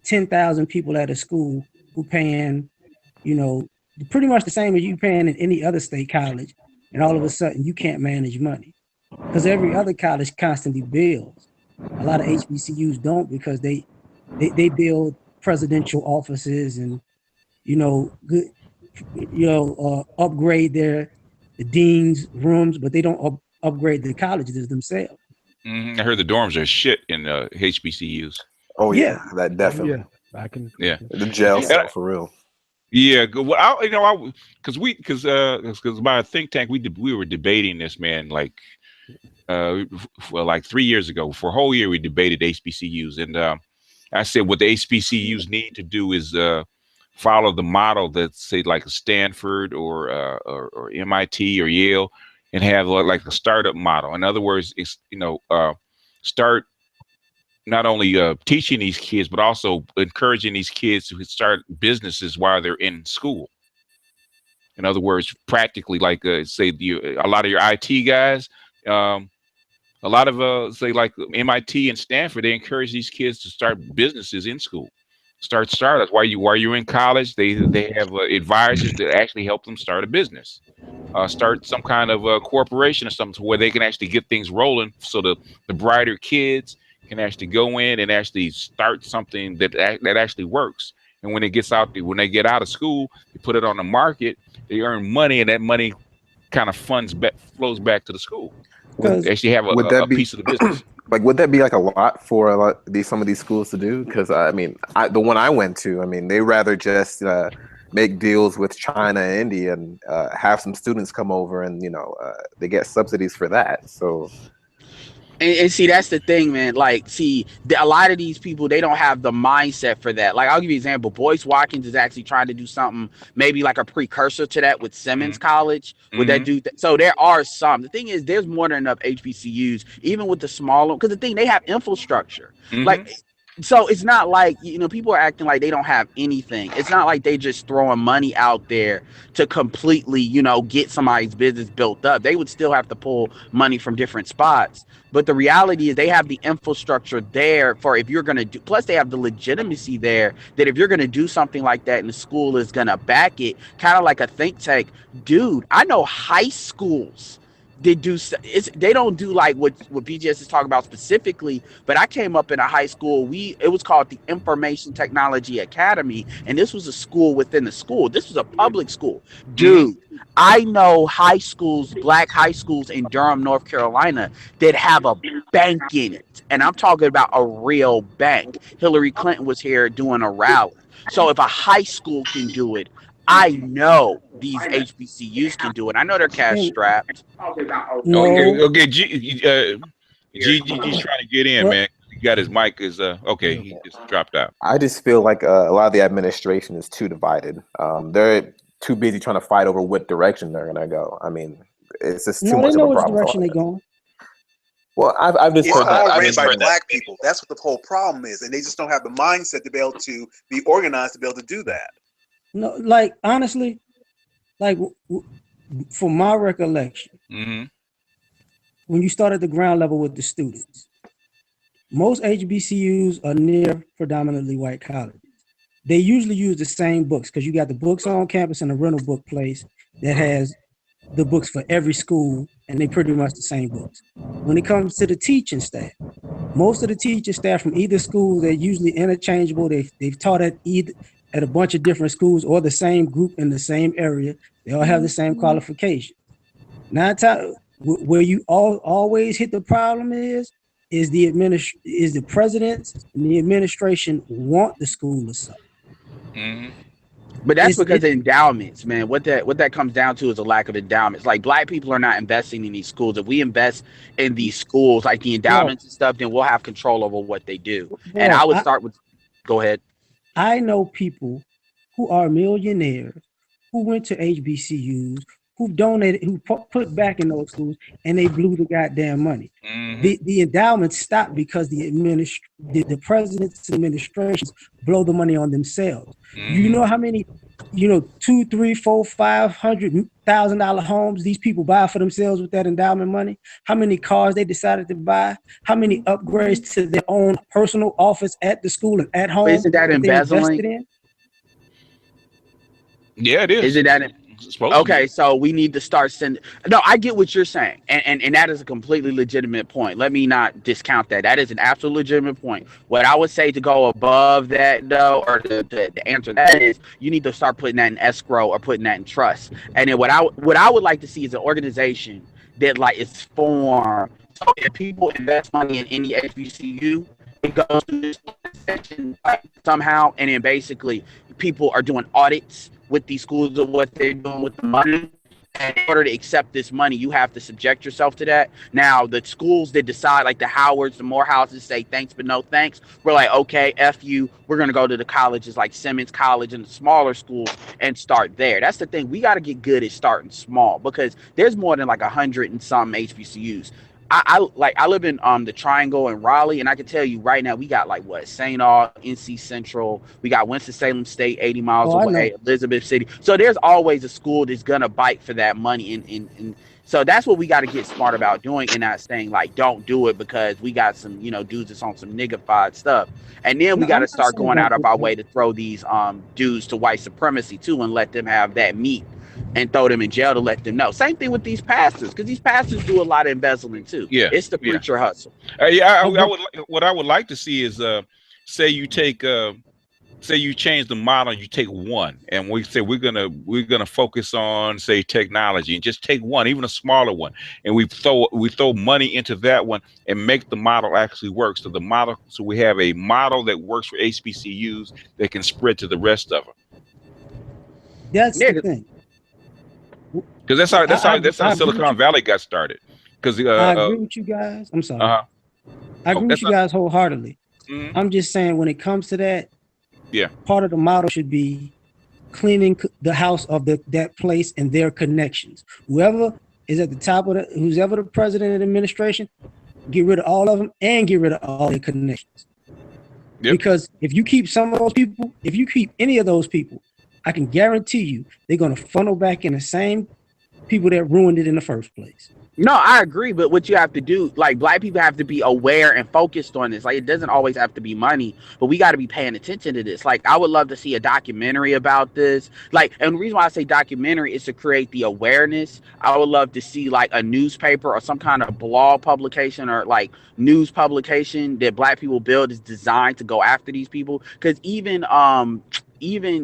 10,000 people at a school who paying, pretty much the same as you paying in any other state college, and all of a sudden you can't manage money because every other college constantly builds. A lot of HBCUs don't because they build presidential offices and good upgrade the dean's rooms, but they don't upgrade the colleges themselves. I heard the dorms are shit in HBCUs. Oh yeah, that definitely. The jail cell for real. Yeah, well, because my think tank we were debating this, man, like for like 3 years ago. For a whole year we debated HBCUs, and I said what the HBCUs need to do is follow the model that say like a Stanford or MIT or Yale, and have like a startup model. In other words, it's start not only teaching these kids, but also encouraging these kids to start businesses while they're in school. In other words, practically, like say a lot of your IT guys, a lot of say like MIT and Stanford, they encourage these kids to start businesses in school, start startups. While you're in college, they have advisors that actually help them start a business, start some kind of corporation or something where they can actually get things rolling. So the brighter kids can actually go in and actually start something that actually works. And when it gets out, when they get out of school, they put it on the market, they earn money, and that money kind of flows back to the school. They actually have a piece of the business. Like, would that be like a lot for some of these schools to do? Because I mean, the one I went to, I mean, they rather just make deals with China and India and have some students come over, and they get subsidies for that. So. And see, that's the thing, man. Like, see, a lot of these people, they don't have the mindset for that. Like, I'll give you an example. Boyce Watkins is actually trying to do something, maybe like a precursor to that with Simmons College. Would that do so there are some. The thing is, there's more than enough HBCUs, even with the smaller, because the thing, they have infrastructure. Like, so it's not like, people are acting like they don't have anything. It's not like they just throwing money out there to completely, get somebody's business built up. They would still have to pull money from different spots. But the reality is they have the infrastructure there for if you're going to do, plus they have the legitimacy there that if you're going to do something like that and the school is going to back it, kind of like a think tank. Dude, I know high schools they don't do like what BGS is talking about specifically, but I came up in a high school. It was called the Information Technology Academy, and this was a school within the school. This was a public school. Dude, I know high schools, black high schools in Durham, North Carolina, that have a bank in it. And I'm talking about a real bank. Hillary Clinton was here doing a rally. So if a high school can do it, I know these HBCUs can do it. I know they're cash strapped. No. Okay. G's trying to get in, man. He got his mic okay. He just dropped out. I just feel like a lot of the administration is too divided. They're too busy trying to fight over what direction they're gonna go. I mean, it's just too much of a problem. They know which direction they're going. Well, I've just heard that. It's all ran by black people. That's what the whole problem is, and they just don't have the mindset to be able to be organized to be able to do that. No, like honestly, like from my recollection, when you start at the ground level with the students, most HBCUs are near predominantly white colleges. They usually use the same books because you got the books on campus and a rental book place that has the books for every school, and they pretty much the same books. When it comes to the teaching staff, most of the teaching staff from either school, they're usually interchangeable. They've taught at a bunch of different schools or the same group in the same area. They all have the same qualification. Now, where you always hit the problem is the presidents and the administration want the school to suck. But that's because of endowments, man. What that comes down to is a lack of endowments. Like, black people are not investing in these schools. If we invest in these schools, like the endowments and stuff, then we'll have control over what they do. And I would start with, go ahead. I know people who are millionaires who went to HBCUs, who donated, who put back in those schools, and they blew the goddamn money. The endowments stopped because the president's administrations blow the money on themselves. You know how many, $200,000, $300,000, $400,000, $500,000 homes these people buy for themselves with that endowment money? How many cars they decided to buy? How many upgrades to their own personal office at the school and at home? But isn't that embezzling? Yeah, it is. Is it that? Okay, so we need to start sending. No, I get what you're saying, and that is a completely legitimate point. Let me not discount that. That is an absolute legitimate point. What I would say to go above that, though, or to answer that is, you need to start putting that in escrow or putting that in trust. And then what I would like to see is an organization that like is formed. So if people invest money in any HBCU, it goes to this organization somehow, and then basically people are doing audits with these schools of what they're doing with the money. And in order to accept this money, you have to subject yourself to that. Now, the schools that decide, like the Howards, the Morehouses, say thanks but no thanks. We're like, okay, F you. We're going to go to the colleges like Simmons College and the smaller schools and start there. That's the thing. We got to get good at starting small because there's more than like 100 and some HBCUs. I live in the Triangle in Raleigh, and I can tell you right now we got like St. Aug, NC Central, we got Winston-Salem State 80 miles away, Elizabeth City. So there's always a school that's gonna bite for that money, and so that's what we got to get smart about doing, and not saying like don't do it because we got some dudes that's on some niggified stuff, and then we got to start going out of our way to throw these dudes to white supremacy too, and let them have that meat. And throw them in jail to let them know. Same thing with these pastors, because these pastors do a lot of embezzling too. Yeah, it's the preacher hustle. I would. What I would like to see is, say you take say you change the model, you take one, and we say we're gonna focus on, say, technology, and just take one, even a smaller one, and we throw money into that one and make the model actually work. So we have a model that works for HBCUs that can spread to the rest of them. That's the thing. Because that's how Silicon Valley got started. Because I agree with you guys. I'm sorry. I agree with you guys wholeheartedly. I'm just saying, when it comes to that, part of the model should be cleaning the house of that place and their connections. Whoever is at the top of who's ever the president of the administration, get rid of all of them and get rid of all their connections. Because if you keep some of those people, if you keep any of those people, I can guarantee you they're going to funnel back in the same people that ruined it in the first place. No, I agree, but what you have to do, like, black people have to be aware and focused on this. Like, it doesn't always have to be money, but we got to be paying attention to this. Like, I would love to see a documentary about this. Like, and the reason why I say documentary is to create the awareness. I would love to see, like, a newspaper or some kind of blog publication or, like, news publication that black people build is designed to go after these people. Because even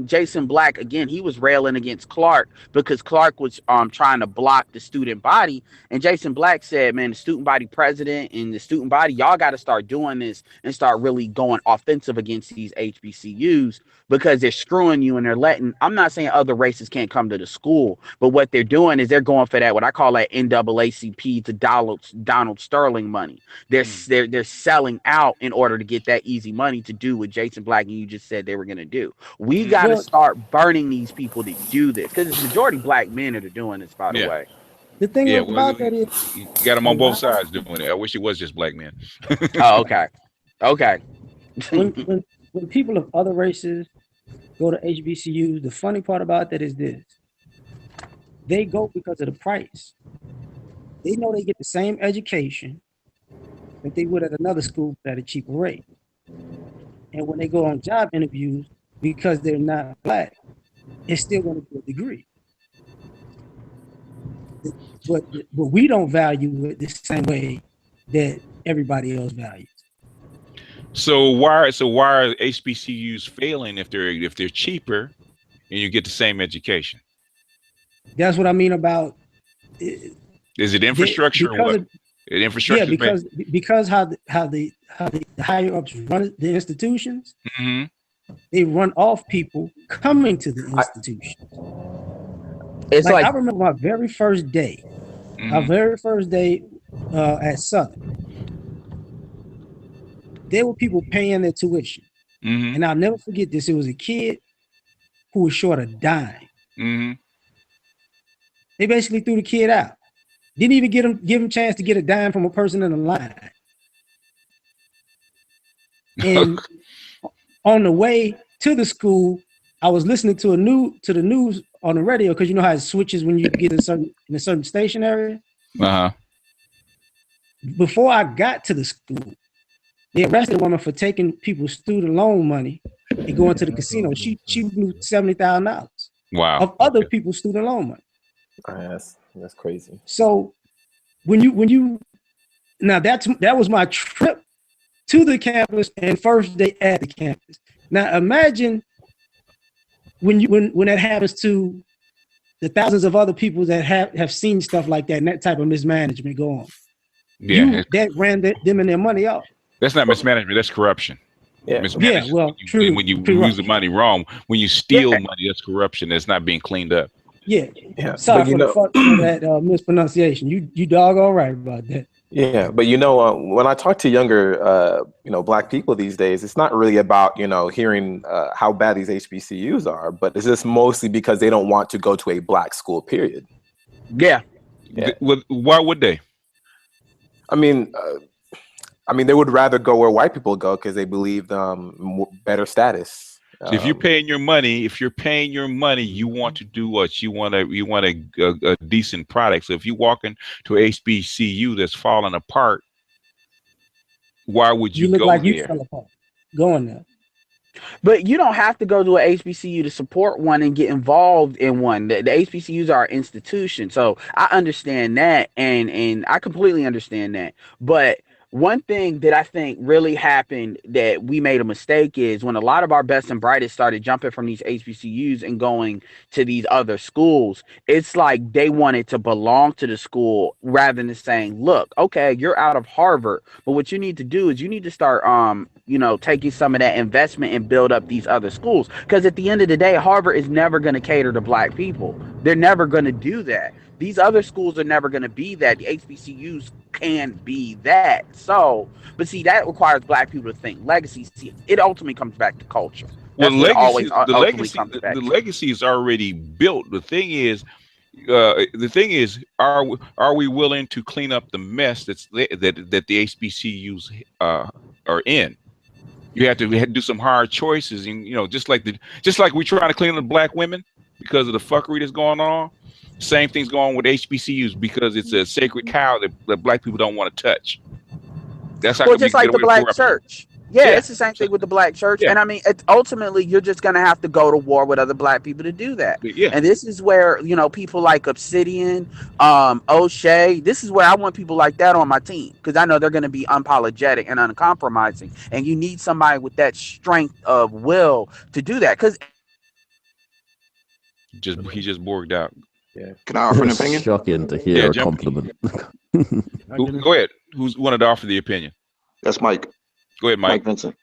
Jason Black, again, he was railing against Clark because Clark was trying to block the student body. And Jason Black said, man, the student body president and the student body, y'all got to start doing this and start really going offensive against these HBCUs because they're screwing you and they're letting, I'm not saying other races can't come to the school, but what they're doing is they're going for that, what I call that NAACP to Donald Sterling money. They're selling out in order to get that easy money to do what Jason Black and you just said they were going to do. We got to start burning these people that do this because it's majority black men that are doing this, by the way. The thing about that is you got them on both sides doing it. I wish it was just black men. Oh, okay. when people of other races go to HBCUs, the funny part about that is this: they go because of the price. They know they get the same education that they would at another school at a cheaper rate. And when they go on job interviews, because they're not black, it's still going to be a degree. But we don't value it the same way that everybody else values. So why are HBCUs failing if they're cheaper and you get the same education? That's what I mean about. Is it infrastructure or what? Infrastructure. Yeah, because how the higher ups run the institutions, they run off people coming to the institution. It's like I remember my very first day. Our very first day at Southern, there were people paying their tuition, and I'll never forget this. It was a kid who was short a dime. They basically threw the kid out. Didn't even give him a chance to get a dime from a person in the line. And on the way to the school, I was listening to the news on the radio because you know how it switches when you get in a certain station area. Before I got to the school, they arrested a woman for taking people's student loan money and going to the casino. She blew $70,000. Wow. Of other people's student loan money. That's crazy. So when you now that was my trip to the campus and first day at the campus. Now imagine when that happens to the thousands of other people that have seen stuff like that and that type of mismanagement go on. Yeah, that ran them and their money off. That's not mismanagement. That's corruption. Yeah, well, true. When you use the money wrong, when you steal money, that's corruption. That's not being cleaned up. Yeah. Sorry for that mispronunciation. You dog all right about that. Yeah, but when I talk to younger, black people these days, it's not really about hearing how bad these HBCUs are, but it's just mostly because they don't want to go to a black school. Period. Yeah. Why would they? I mean, they would rather go where white people go because they believe better status. So if you're paying your money, you want to do what you want a decent product. So if you walk into a HBCU that's falling apart, why would you look go like there? You fell apart going there. But you don't have to go to an HBCU to support one and get involved in one. The HBCUs are an institution, so I understand that, and I completely understand that. But one thing that I think really happened that we made a mistake is when a lot of our best and brightest started jumping from these HBCUs and going to these other schools, it's like they wanted to belong to the school rather than saying, look, okay, you're out of Harvard, but what you need to do is you need to start taking some of that investment and build up these other schools. Because at the end of the day, Harvard is never going to cater to black people. They're never going to do that. These other schools are never going to be that. The HBCUs can be that. So, but see, that requires black people to think legacy. See, it ultimately comes back to culture. Well, That's what it always the ultimately legacy, comes back the to. legacy is already built. The thing is, are we willing to clean up the mess that the HBCUs are in? You have to do some hard choices, and just like we're trying to clean up black women because of the fuckery that's going on. Same thing's going on with HBCUs because it's a sacred cow that black people don't want to touch. That's how Well, we just can like get the away black with church. Yeah, it's the same thing with the black church. Yeah. And I mean, ultimately, you're just going to have to go to war with other black people to do that. Yeah. And this is where, people like Obsidian, O'Shea, this is where I want people like that on my team because I know they're going to be unapologetic and uncompromising. And you need somebody with that strength of will to do that. Because he just borged out. Yeah. Can I offer an opinion? Shocking to hear a compliment. Go ahead. Who's wanted to offer the opinion? That's Mike. Go ahead, Mike. Mike Vincent.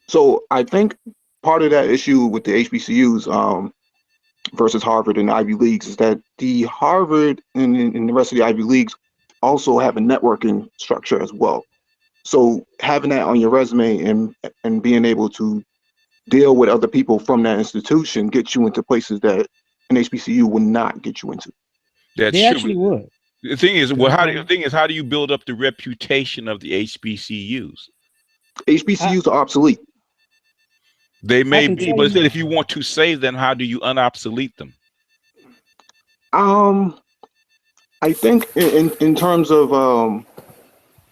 So I think part of that issue with the HBCUs versus Harvard and Ivy Leagues is that the Harvard and the rest of the Ivy Leagues also have a networking structure as well. So having that on your resume and being able to deal with other people from that institution gets you into places that an HBCU would not get you into. That's They true. actually would. The thing is, how do you build up the reputation of the HBCUs? HBCUs are obsolete. They may can be, tell but you- if you want to save them, how do you unobsolete them? I think in terms of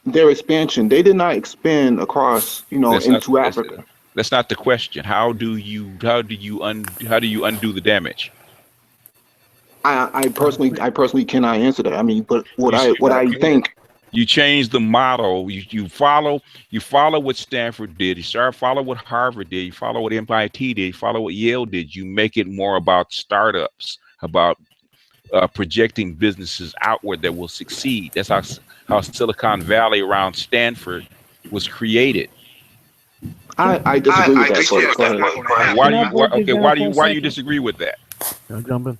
their expansion, they did not expand across, into Africa. That's not the question. How do you undo the damage? I personally cannot answer that. I mean, but what I think. You change the model. You follow what Stanford did. You start follow what Harvard did. You follow what MIT did. You follow what Yale did. You make it more about startups, about projecting businesses outward that will succeed. That's how Silicon Valley around Stanford was created. I disagree with that. Why do you disagree with that? Can I jump in?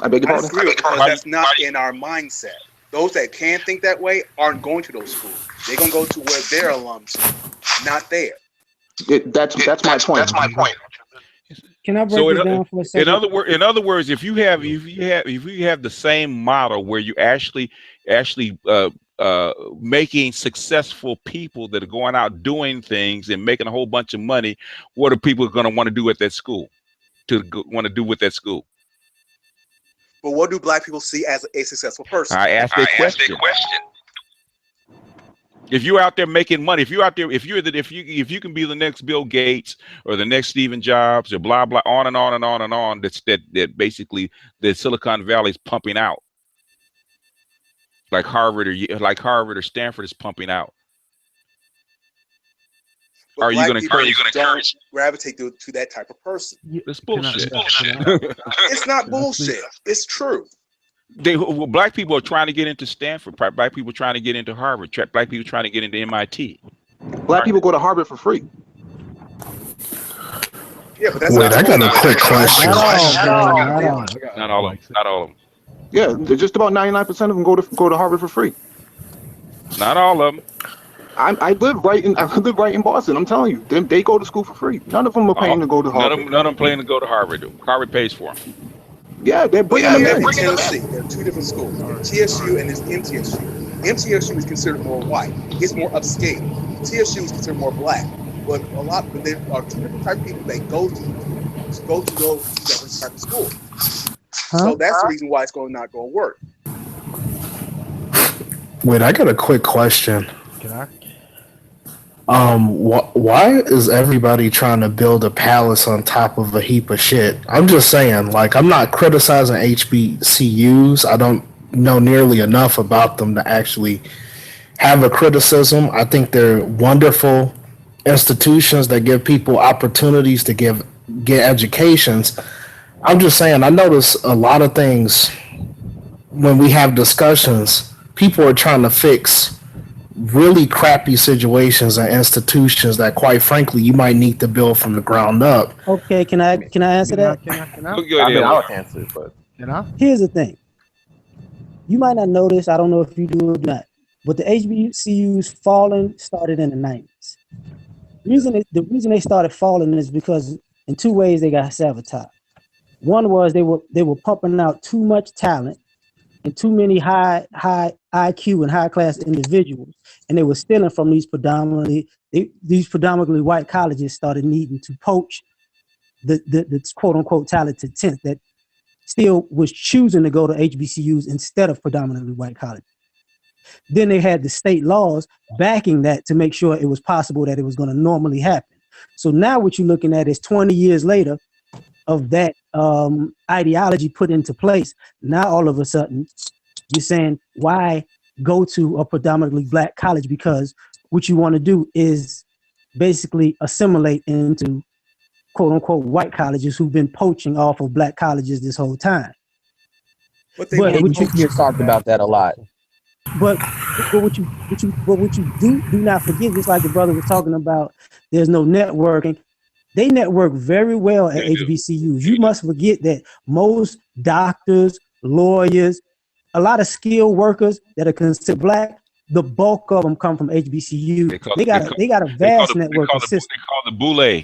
I beg your I pardon? disagree with it because that's not in our mindset. Those that can think that way aren't going to those schools. They're gonna go to where their alums are, not there. That's my point. That's my point. Can I break this down for a second? In other words, if you have the same model where you actually making successful people that are going out doing things and making a whole bunch of money, what are people going to want to do at that school? With that school? But what do black people see as a successful person? I asked a question. If you're out there making money, if you can be the next Bill Gates or the next Stephen Jobs or blah blah on and on and on and on, that basically the Silicon Valley is pumping out, like Harvard or Stanford is pumping out. But are you going to encourage? Gravitate to that type of person. It's bullshit. It's not bullshit. It's true. Black people are trying to get into Stanford. Black people are trying to get into Harvard. Black people are trying to get into MIT. Black people go to Harvard for free. Yeah, but that's Wait, I got a quick question. Not all of them. Yeah, just about 99% of them go to Harvard for free. Not all of them. I live right in Boston. I'm telling you, they go to school for free. None of them are paying to go to Harvard. None of them paying to go to Harvard. Harvard pays for them. Yeah, they're bringing them in. In Tennessee, there are two different schools: TSU and there's MTSU. MTSU is considered more white. It's more upscale. TSU is considered more black. But there are two different types of people that go to those different types of schools. So that's the reason why it's not going to work. Wait, I got a quick question. Can I? Why is everybody trying to build a palace on top of a heap of shit? I'm just saying, like, I'm not criticizing HBCUs. I don't know nearly enough about them to actually have a criticism. I think they're wonderful institutions that give people opportunities to get educations. I'm just saying, I notice a lot of things when we have discussions. People are trying to fix really crappy situations and institutions that, quite frankly, you might need to build from the ground up. Okay, can I answer that? I mean, I'll answer, but Here's the thing. You might not notice, I don't know if you do or not, but the HBCUs falling started in the 90s. The reason they started falling is because in two ways they got sabotaged. One was they were pumping out too much talent and too many high IQ and high class individuals, and they were stealing from these predominantly white colleges. Started needing to poach the quote unquote talented tenth that still was choosing to go to HBCUs instead of predominantly white colleges. Then they had the state laws backing that to make sure it was possible that it was going to normally happen. So now what you're looking at is 20 years later of that ideology put into place. Now all of a sudden you're saying, why go to a predominantly black college? Because what you want to do is basically assimilate into quote unquote white colleges who've been poaching off of black colleges this whole time. But you talked about that a lot. But what you do not forget, just like the brother was talking about, there's no networking. They network very well at HBCUs. You must forget that most doctors, lawyers, a lot of skilled workers that are considered black, the bulk of them come from HBCU. They got a vast network system. They call the boule.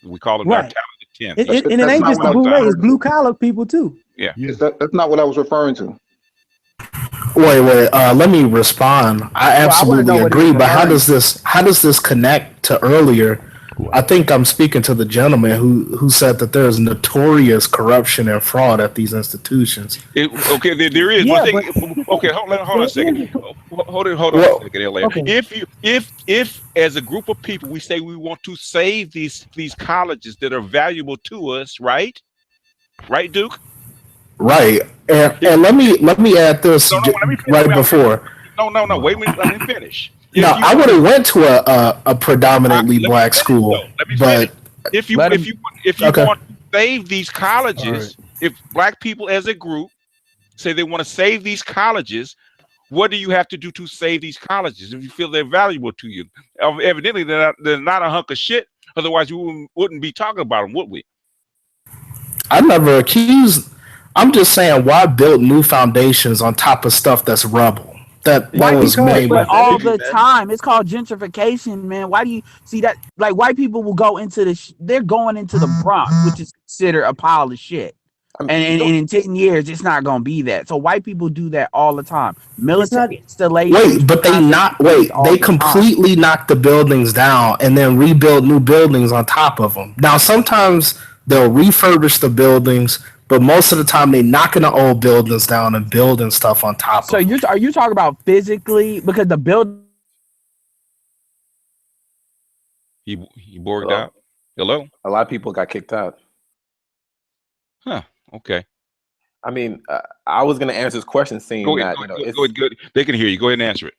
We call them right. Talented 10th. And it ain't just the boule, it's blue collar people too. Yeah. That's not what I was referring to. Wait. Let me respond. I absolutely agree. But how does this connect to earlier? I think I'm speaking to the gentleman who said that there is notorious corruption and fraud at these institutions. There is. Yeah, okay, hold on a second. Hold on a second, LA. Okay. If as a group of people we say we want to save these colleges that are valuable to us, right, Duke? Right. And let me add this before. No. Wait a minute. Let me finish. I would have went to a predominantly black school, but if you want to save these colleges, if black people as a group say they want to save these colleges, what do you have to do to save these colleges if you feel they're valuable to you? Evidently, they're not a hunk of shit. Otherwise, we wouldn't be talking about them, would we? I never accused. I'm just saying, why build new foundations on top of stuff that's rubble? That was made all the time. It's called gentrification, man. Why do you see that? Like, white people will go into they're going into the Bronx, which is considered a pile of shit. And in 10 years, it's not going to be that. So white people do that all the time. Military installations. Wait, but they completely knock the buildings down and then rebuild new buildings on top of them. Now, sometimes they'll refurbish the buildings, but most of the time they knocking the old buildings down and building stuff on top of them. So are you talking about physically? Because the building... He borged out. Hello? A lot of people got kicked out. Huh. Okay. I mean, I was going to answer this question saying that... Go ahead. They can hear you. Go ahead and answer it.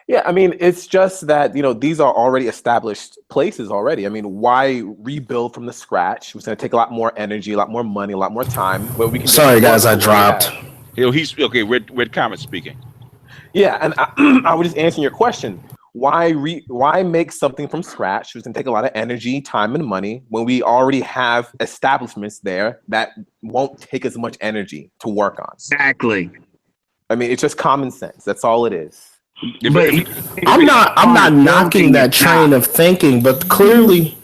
Yeah, I mean, it's just that, these are already established places already. I mean, why rebuild from the scratch? It's going to take a lot more energy, a lot more money, a lot more time. But we can. Sorry, guys, I dropped. He's okay. Red Comet speaking. Yeah, and I was just answering your question. Why make something from scratch? It's going to take a lot of energy, time, and money when we already have establishments there that won't take as much energy to work on. Exactly. I mean, it's just common sense. That's all it is. I'm not knocking that train of thinking, but clearly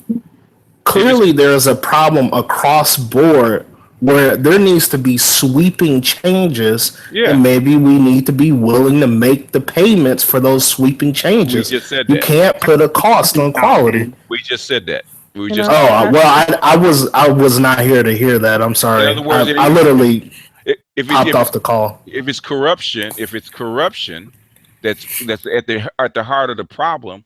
there is a problem across board where there needs to be sweeping changes, and maybe we need to be willing to make the payments for those sweeping changes. We just said you can't put a cost on quality. We just said that. I was not here to hear that. I'm sorry. In other words, I literally popped off the call. If it's corruption, that's at the heart of the problem,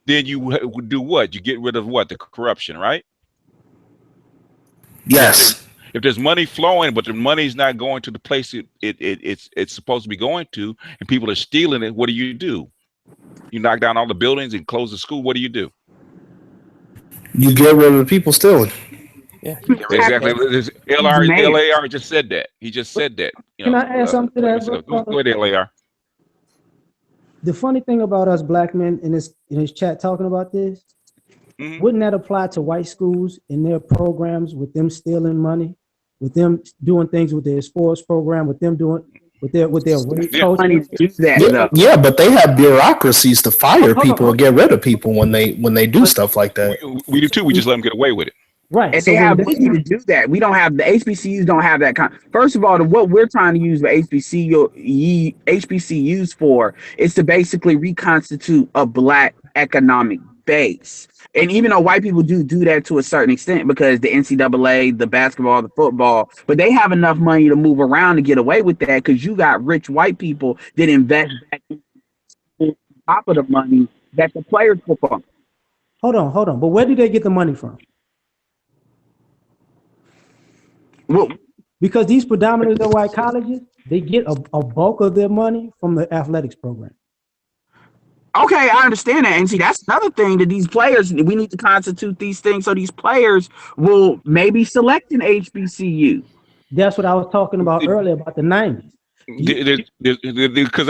then you would do what? You get rid of what? The corruption, right? Yes. If there's money flowing, but the money's not going to the place it's supposed to be going to, and people are stealing it, what do? You knock down all the buildings and close the school. What do? You get rid of the people stealing. Yeah, Exactly. LAR just said that. He just said that. Can I add something to that? Go ahead, LAR. The funny thing about us black men in this chat talking about this, wouldn't that apply to white schools in their programs with them stealing money, with them doing things with their sports program, with them doing with their money to do that. Yeah, but they have bureaucracies to fire people or get rid of people when they do stuff like that. We do too. We just let them get away with it. Right. And so they have money to do that. We don't have the HBCUs don't have that kind. First of all, what we're trying to use the HBCUs for is to basically reconstitute a black economic base. And even though white people do that to a certain extent because the NCAA, the basketball, the football, but they have enough money to move around to get away with that because you got rich white people that invest back on top of the money that the players put on. Hold on. But where do they get the money from? Well, because these predominantly white colleges, they get a bulk of their money from the athletics program. Okay, I understand that. And see, that's another thing that these players, we need to constitute these things so these players will maybe select an HBCU. That's what I was talking about earlier about the 90s.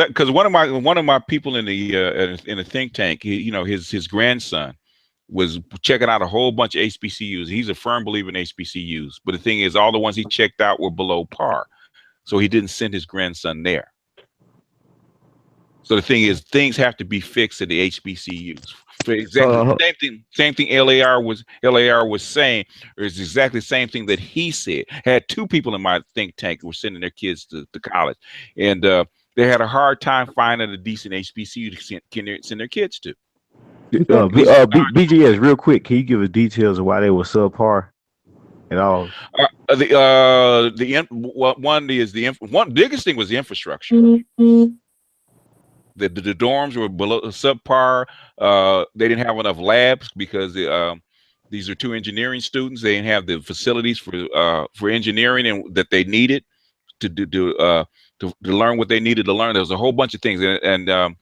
Because one of my people in the think tank, his grandson was checking out a whole bunch of HBCUs. He's a firm believer in HBCUs, but the thing is, all the ones he checked out were below par, so he didn't send his grandson there. So the thing is, things have to be fixed at the HBCUs. For exactly same thing LAR was saying, or it's exactly the same thing that he said. Had two people in my think tank who were sending their kids to college, and they had a hard time finding a decent HBCU to send their kids to. BGS, real quick, can you give us details of why they were subpar and all? One biggest thing was the infrastructure. Mm-hmm. The dorms were below subpar. They didn't have enough labs because these are two engineering students. They didn't have the facilities for engineering and that they needed to learn what they needed to learn. There was a whole bunch of things, and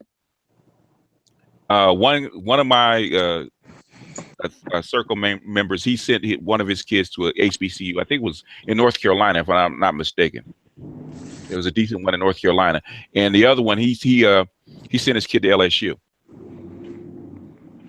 one of my circle members, he sent one of his kids to a HBCU. I think it was in North Carolina, if I'm not mistaken. There was a decent one in North Carolina, and the other one he sent his kid to LSU.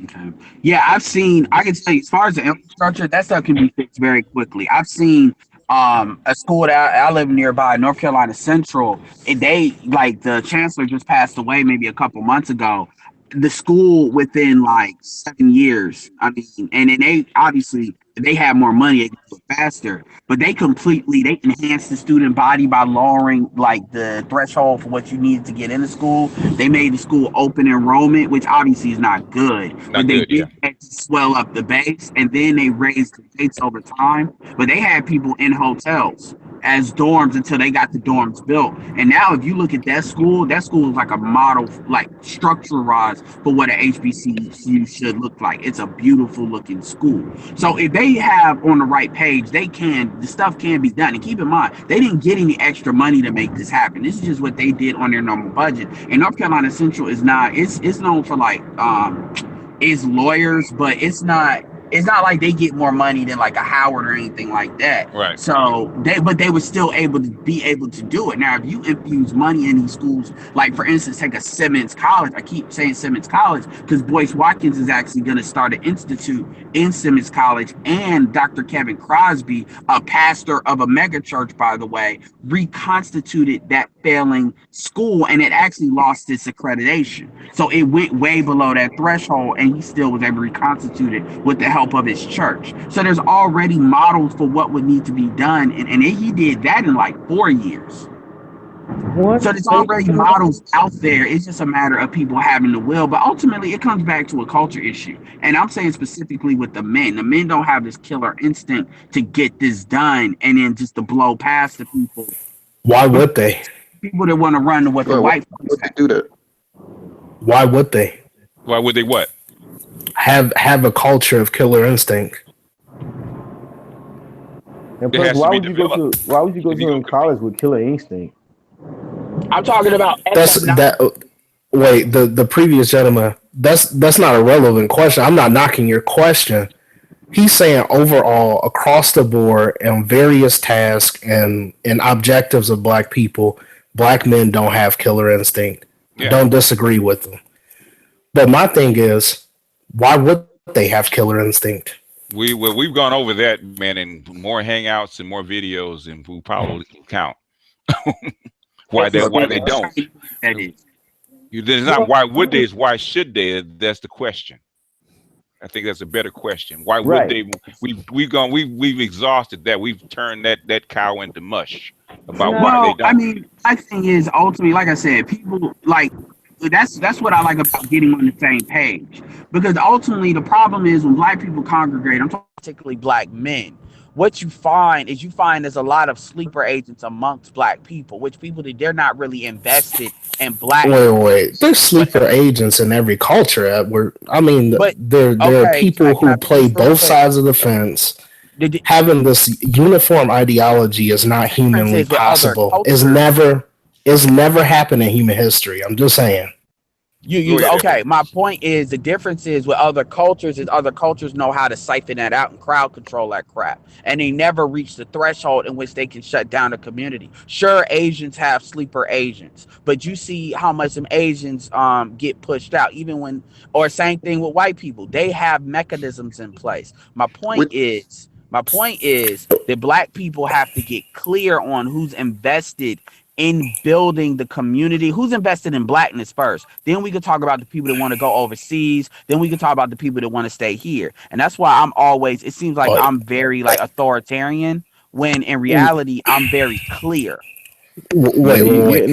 Okay. Yeah, I can tell you as far as the infrastructure, that stuff can be fixed very quickly. I've seen a school that I live nearby, North Carolina Central, and the chancellor just passed away maybe a couple months ago. The school within 7 years, and then they obviously they have more money, they can do it faster, but they enhanced the student body by lowering the threshold for what you needed to get into school. They made the school open enrollment, which obviously is not good, but they did swell up the base, and then they raised the rates over time. But they had people in hotels as dorms until they got the dorms built. And now if you look at that school is like a model, structure-wise, for what an HBCU should look like. It's a beautiful looking school. So if they have on the right page, the stuff can be done. And keep in mind, they didn't get any extra money to make this happen. This is just what they did on their normal budget. And North Carolina Central is not, it's known for is lawyers, but it's not like they get more money than a Howard or anything like that. Right. So they were still able to do it. Now, if you infuse money in these schools, for instance, take a Simmons College. I keep saying Simmons College because Boyce Watkins is actually going to start an institute in Simmons College, and Dr. Kevin Crosby, a pastor of a mega church, by the way, reconstituted that failing school, and it actually lost its accreditation. So it went way below that threshold, and he still was able to reconstitute it with the help of his church. So there's already models for what would need to be done, and he did that in 4 years. So there's already models out there. It's just a matter of people having the will, but ultimately it comes back to a culture issue. And I'm saying specifically with the men don't have this killer instinct to get this done and then just to blow past the people. Why would they? People that want to run to what the white folks do that. Why would they? Why would they what? Have a culture of killer instinct. And plus, why would you go to college with killer instinct? I'm talking about Wait, the previous gentleman, that's not a relevant question. I'm not knocking your question. He's saying overall, across the board, and various tasks and objectives of black people, black men don't have killer instinct. I don't disagree with him. But my thing is, why would they have killer instinct? We've gone over that, man, in more hangouts and more videos, and we probably can count why they don't. There's not why would they, it's why should they? That's the question. I think that's a better question. Why would they? We've exhausted that. We've turned that cow into mush about why they don't. I mean, my thing is ultimately, like I said, people like that's what I like about getting on the same page, because ultimately the problem is when black people congregate, I'm talking particularly black men, what you find is there's a lot of sleeper agents amongst black people, which people that they're not really invested in black. Wait. There's sleeper agents in every culture. There are people who play both sides of the fence. Having this uniform ideology is not humanly possible. It's never happened in human history. I'm just saying. Okay, my point is the difference is with other cultures is other cultures know how to siphon that out and crowd control that crap, and they never reach the threshold in which they can shut down a community. Sure, Asians have sleeper agents, but you see how much some Asians get pushed out, or same thing with white people. They have mechanisms in place. My point is that black people have to get clear on who's invested in building the community, who's invested in blackness first. Then we can talk about the people that want to go overseas. Then we can talk about the people that want to stay here. And that's why it seems like I'm very authoritarian, when in reality I'm very clear. Wait.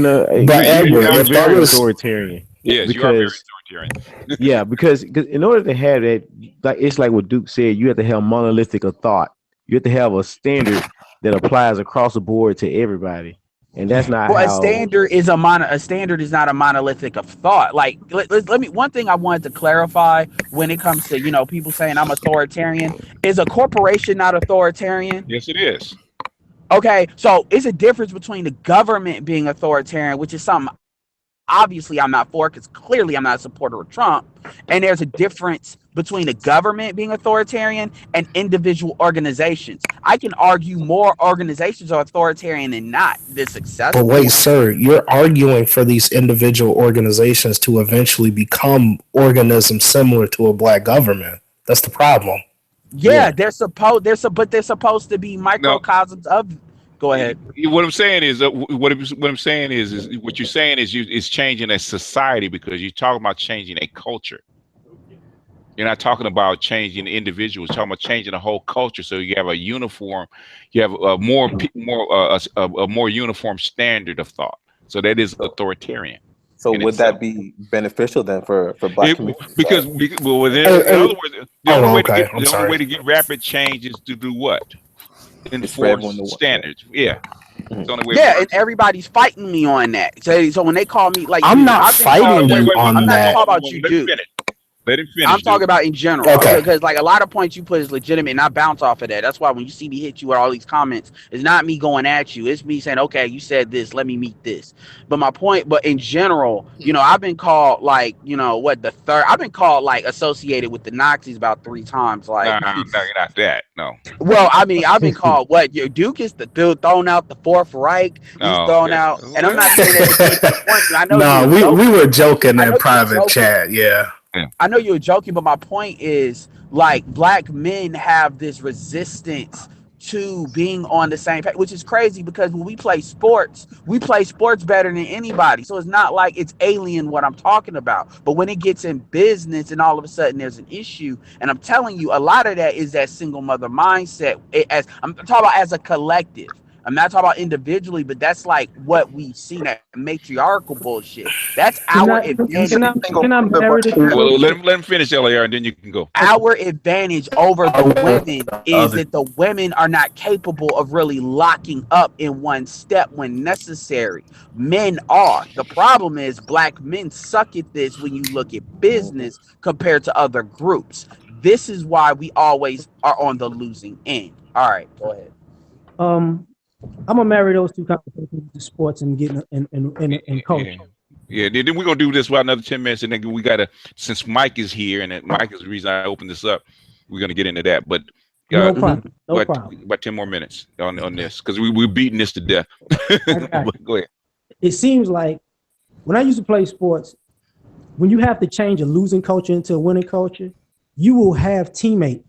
But Edward, if that was authoritarian. Yes, you are very authoritarian. Yeah, because in order to have that, it's like what Duke said, you have to have monolithic of thought. You have to have a standard that applies across the board to everybody. And that's not how. A standard is not a monolithic of thought. Like, let me. One thing I wanted to clarify when it comes to people saying I'm authoritarian, is a corporation not authoritarian? Yes, it is. Okay, so it's a difference between the government being authoritarian, which is something obviously I'm not for, because clearly I'm not a supporter of Trump, and there's a difference between the government being authoritarian and individual organizations. I can argue more organizations are authoritarian than not this successful. But wait, sir, you're arguing for these individual organizations to eventually become organisms similar to a black government. That's the problem. Yeah. they're supposed to be microcosms of. Go ahead. What I'm saying is what you're saying is changing a society, because you're talking about changing a culture. You're not talking about changing individuals. You're talking about changing the whole culture. So you have a uniform, you have a more uniform standard of thought. So that is authoritarian. So would that be beneficial then for black communities? Because in other words, the only way to get rapid change is to do what? Enforce standards. Yeah. And everybody's fighting me on that. So when they call me, like, I'm not fighting you on that. I'm not talking about you, dude. Let him finish. I'm talking about in general. Okay. Because like a lot of points you put is legitimate, and I bounce off of that. That's why when you see me hit you with all these comments, it's not me going at you. It's me saying, okay, you said this, let me meet this. But my point, but in general, I've been called I've been called associated with the Nazis about 3 times. Like, no, not that. No. Well, I mean, I've been called your Duke is the dude throwing out the Fourth Reich. He's thrown out, and I'm not saying that. I know. We were joking in private chat. Yeah. I know you're joking, but my point is, like, black men have this resistance to being on the same page, which is crazy, because when we play sports better than anybody. So it's not like it's alien what I'm talking about. But when it gets in business and all of a sudden there's an issue, and I'm telling you, a lot of that is that single mother mindset. I'm talking about as a collective. I'm not talking about individually, but that's like what we've seen, that matriarchal bullshit. That's our advantage. Well, let him finish, LAR, and then you can go. Our advantage over the women is that the women are not capable of really locking up in one step when necessary. Men are. The problem is black men suck at this when you look at business compared to other groups. This is why we always are on the losing end. All right, go ahead. I'm gonna marry those two conversations to sports and getting and culture. Yeah, then we're gonna do this for another 10 minutes, and then we gotta, since Mike is here, and Mike is the reason I opened this up. We're gonna get into that, but no problem. No problem. About 10 more minutes on this because we're beating this to death. Go ahead. It seems like when I used to play sports, when you have to change a losing culture into a winning culture, you will have teammates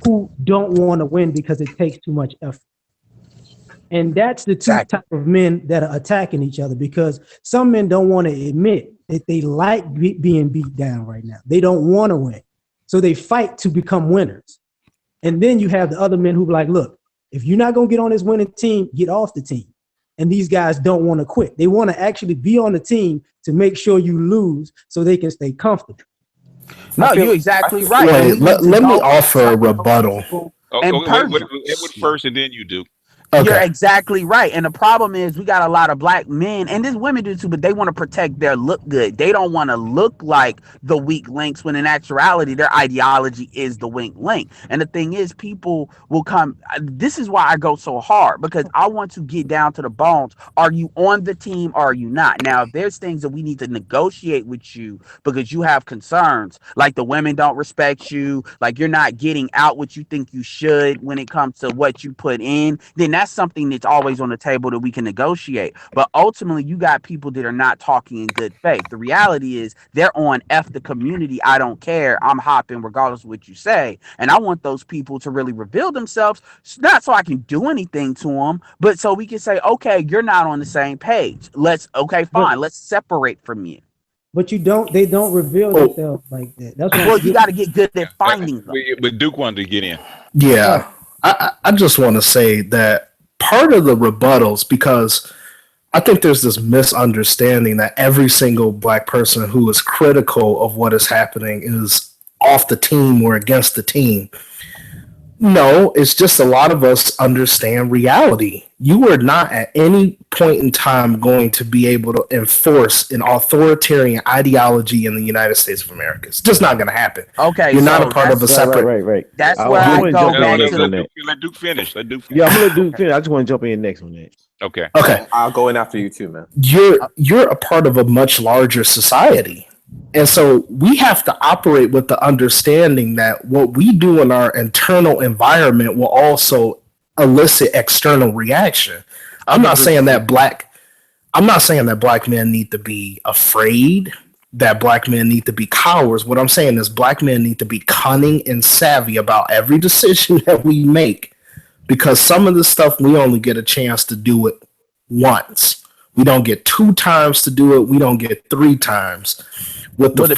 who don't want to win because it takes too much effort. And that's the two type of men that are attacking each other, because some men don't want to admit that they like being beat down right now. They don't want to win. So they fight to become winners. And then you have the other men who are like, look, if you're not going to get on this winning team, get off the team. And these guys don't want to quit. They want to actually be on the team to make sure you lose so they can stay comfortable. No, you're exactly right. Wait, let me offer a rebuttal. Edward first, and then you do. Okay. You're exactly right. And the problem is we got a lot of black men, and there's women do too, but they want to protect their look good. They don't want to look like the weak links when in actuality their ideology is the weak link. And the thing is, people will come. This is why I go so hard, because I want to get down to the bones. Are you on the team or are you not? Now, if there's things that we need to negotiate with you because you have concerns, like the women don't respect you, like you're not getting out what you think you should when it comes to what you put in, then that's something that's always on the table that we can negotiate. But ultimately, you got people that are not talking in good faith. The reality is they're on F the community. I don't care. I'm hopping regardless of what you say. And I want those people to really reveal themselves, not so I can do anything to them, but so we can say, okay, you're not on the same page. Let's separate from you. But they don't reveal themselves like that. That's what you got to get good at finding them. But Duke wanted to get in. Yeah. I just want to say that part of the rebuttals, because I think there's this misunderstanding that every single black person who is critical of what is happening is off the team or against the team. No, it's just a lot of us understand reality. You are not at any point in time going to be able to enforce an authoritarian ideology in the United States of America. It's just not going to happen. Okay, you're not a part of a separate. Right. That's where I go back to. Let Duke finish. Yeah, I'm gonna let Duke finish. I just want to jump in next on that. Okay. I'll go in after you too, man. You're a part of a much larger society. And so we have to operate with the understanding that what we do in our internal environment will also elicit external reaction. I'm not saying that black men need to be afraid, that black men need to be cowards. What I'm saying is black men need to be cunning and savvy about every decision that we make, because some of the stuff we only get a chance to do it once. We don't get 2 times to do it. We don't get 3 times. With the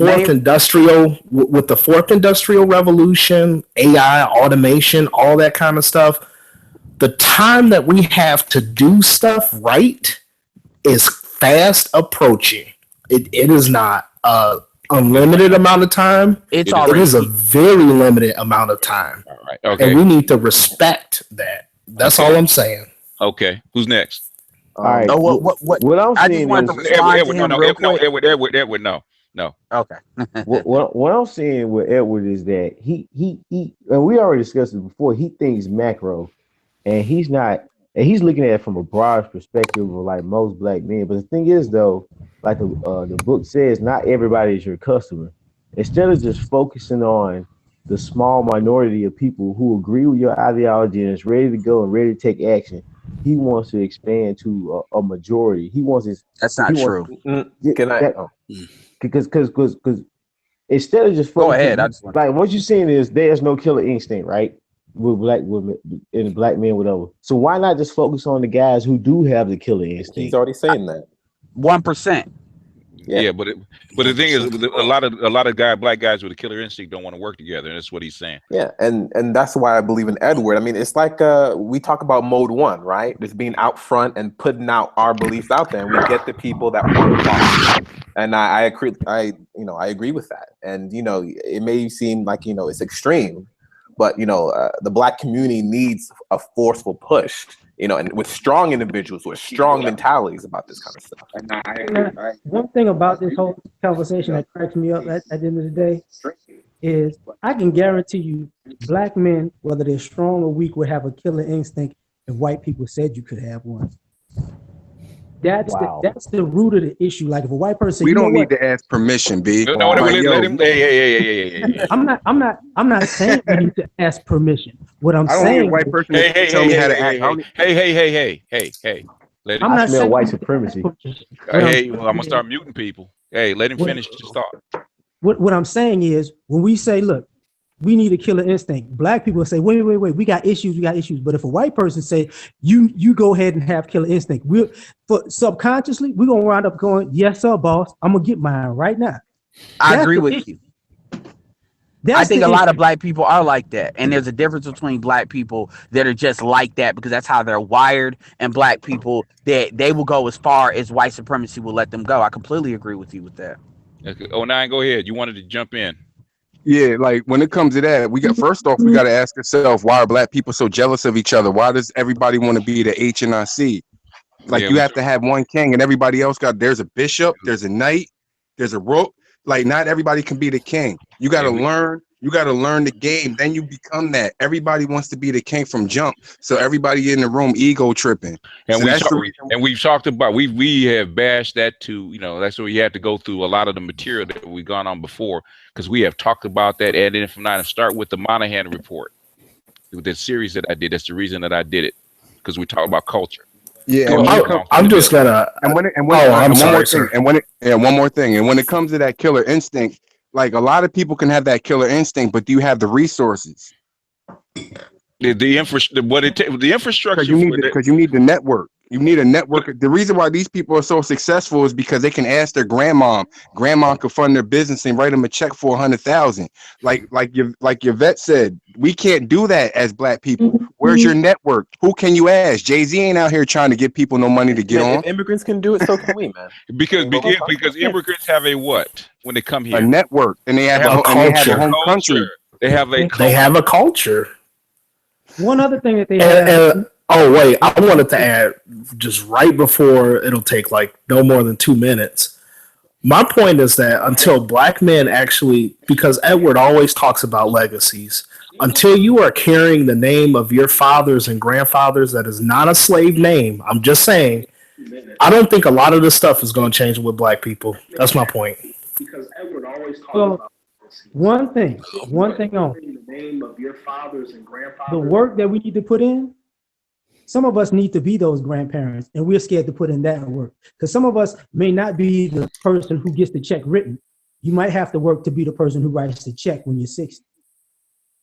fourth industrial revolution, AI, automation, all that kind of stuff, the time that we have to do stuff right is fast approaching. It is not an unlimited amount of time. It is a very limited amount of time. All right. Okay. And we need to respect that. That's all I'm saying. Okay. Who's next? All right. What I'm saying is Edward, no. Okay. what I'm saying with Edward is that he and we already discussed it before. He thinks macro, and he's not, and he's looking at it from a broad perspective of like most black men. But the thing is, though, like the book says, not everybody is your customer. Instead of just focusing on the small minority of people who agree with your ideology and is ready to go and ready to take action, he wants to expand to a majority. He wants his. That's not true. Because instead of just go ahead, I just like what you're saying is there's no killer instinct, right? With black women and black men, whatever. So why not just focus on the guys who do have the killer instinct? He's already saying that 1%. Yeah, but the thing is, a lot of black guys with a killer instinct don't want to work together, and that's what he's saying. Yeah, and that's why I believe in Edward. I mean, it's like we talk about mode 1, right? Just being out front and putting out our beliefs out there, and we get the people that want to follow. And I agree. I agree with that. And it may seem like it's extreme, but the black community needs a forceful push. And with strong individuals with strong mentalities about this kind of stuff. One thing about this whole conversation that cracks me up at the end of the day is I can guarantee you black men, whether they're strong or weak, would have a killer instinct if white people said you could have one. That's the root of the issue. Like if a white person, we don't need to ask permission, B. No, let him. Hey. I'm not saying we need to ask permission. What I'm saying, I don't need a white person to tell me how to act. Hey. I'm not saying white supremacy. Hey, well, I'm gonna start muting people. Hey, let him finish his thought. What I'm saying is, when we say, look, we need a killer instinct, black people say, wait, we got issues. But if a white person say, you go ahead and have killer instinct, subconsciously, we're gonna wind up going, yes, sir, boss, I'm gonna get mine right now. I agree with you. I think a lot of black people are like that. And there's a difference between black people that are just like that because that's how they're wired, and black people that they will go as far as white supremacy will let them go. I completely agree with you with that. Okay. 09, go ahead. You wanted to jump in. Yeah, like when it comes to that, we got to ask ourselves, why are black people so jealous of each other? Why does everybody want to be the H and I C? Like you have to have one king and everybody else there's a bishop, there's a knight, there's a rook. Like not everybody can be the king. You got to learn the game. Then you become that. Everybody wants to be the king from jump. So everybody in the room ego tripping. And so we've talked about, we have bashed that to, that's where you have to go through a lot of the material that we've gone on before, because we have talked about that ad infinitum and start with the Monahan report. With that series that I did, that's the reason that I did it, because we talked about culture. Yeah, I'm just gonna. One more thing. And when it comes to that killer instinct, like a lot of people can have that killer instinct, but do you have the resources? The infrastructure. Because you need the network. You need a network. The reason why these people are so successful is because they can ask their grandma. Grandma could fund their business and write them a check for $100,000. Like your vet said, we can't do that as black people. Where's your network? Who can you ask? Jay-Z ain't out here trying to give people no money to get on. If immigrants can do it, so can we, man. Because immigrants have a what when they come here? A network, and they have a home country. They have a culture. One other thing that they have. Oh wait, I wanted to add just right before it'll take like no more than 2 minutes. My point is that until black men actually, because Edward always talks about legacies, until you are carrying the name of your fathers and grandfathers that is not a slave name, I'm just saying, I don't think a lot of this stuff is going to change with black people. That's my point. Because Edward always talks about one thing on the name of your fathers and grandfathers. The work that we need to put in. Some of us need to be those grandparents, and we're scared to put in that work. Because some of us may not be the person who gets the check written. You might have to work to be the person who writes the check when you're 60.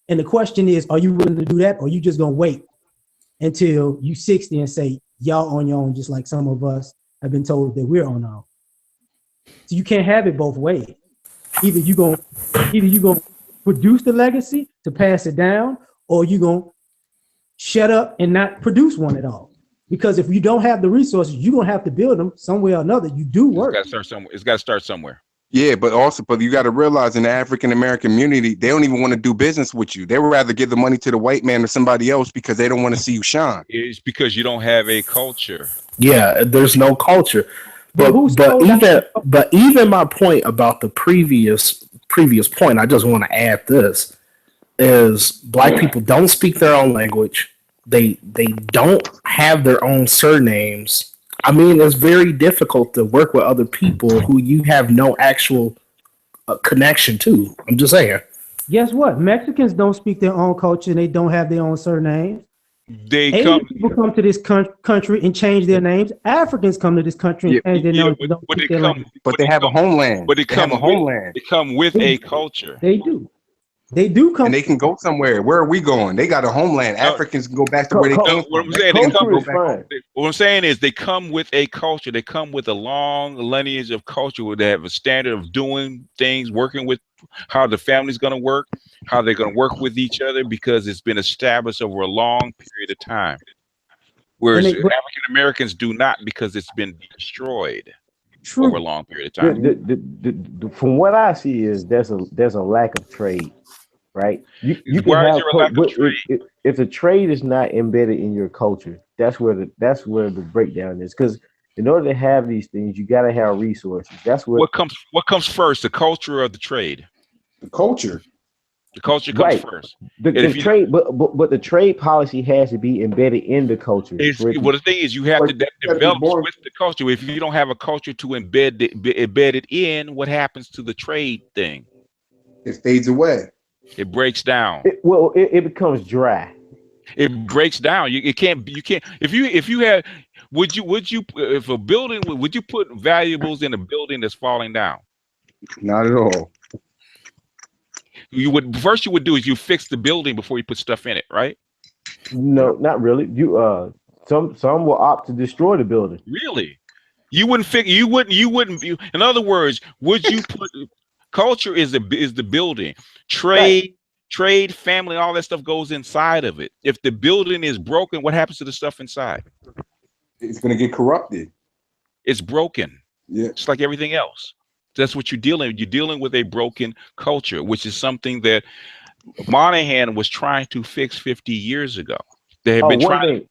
And the question is, are you willing to do that, or are you just going to wait until you're 60 and say, y'all on your own, just like some of us have been told that we're on our own? So you can't have it both ways. Either you're going to produce the legacy to pass it down, or you're going to shut up and not produce one at all. Because if you don't have the resources, you're going to have to build them some way or another. You do work. It's got to start somewhere. Yeah, but you got to realize in the African American community, they don't even want to do business with you. They would rather give the money to the white man or somebody else because they don't want to see you shine. It's because you don't have a culture. Yeah, there's no culture. But even my point about the previous point, I just want to add this. Is black people don't speak their own language. They don't have their own surnames. I mean, it's very difficult to work with other people who you have no actual connection to. I'm just saying. Guess what? Mexicans don't speak their own culture and they don't have their own surnames. Asian people come to this country and change their names. Africans come to this country and change their names. But they have a homeland. But they come with a culture. They do. They do come, and they can go somewhere. Where are we going? They got a homeland. Africans can go back to where they came from. What I'm saying is they come with a culture. They come with a long lineage of culture where they have a standard of doing things, working with how the family's going to work, how they're going to work with each other, because it's been established over a long period of time. Whereas African Americans do not, because it's been destroyed. Over a long period of time. From what I see is there's a lack of trade. Right? You can have if the trade is not embedded in your culture, that's where the breakdown is. Because in order to have these things, you got to have resources. That's what comes first, the culture or the trade? The culture. The culture comes Right. first. The trade, but the trade policy has to be embedded in the culture. Well, the thing is, you have to develop with the culture. If you don't have a culture to embed it in, what happens to the trade thing? It fades away. It breaks down. It becomes dry. It breaks down. You can't. If you had, would you if a building, would you put valuables in a building that's falling down? Not at all. You would do is you fix the building before you put stuff in it, right? No, not really. You some will opt to destroy the building. Really? You wouldn't fix. You wouldn't. In other words, would you put culture is the building, trade, family, all that stuff goes inside of it. If the building is broken, what happens to the stuff inside? It's going to get corrupted. It's broken. Yeah. It's like everything else. That's what you're dealing with. You're dealing with a broken culture, which is something that Monahan was trying to fix 50 years ago. They have been trying.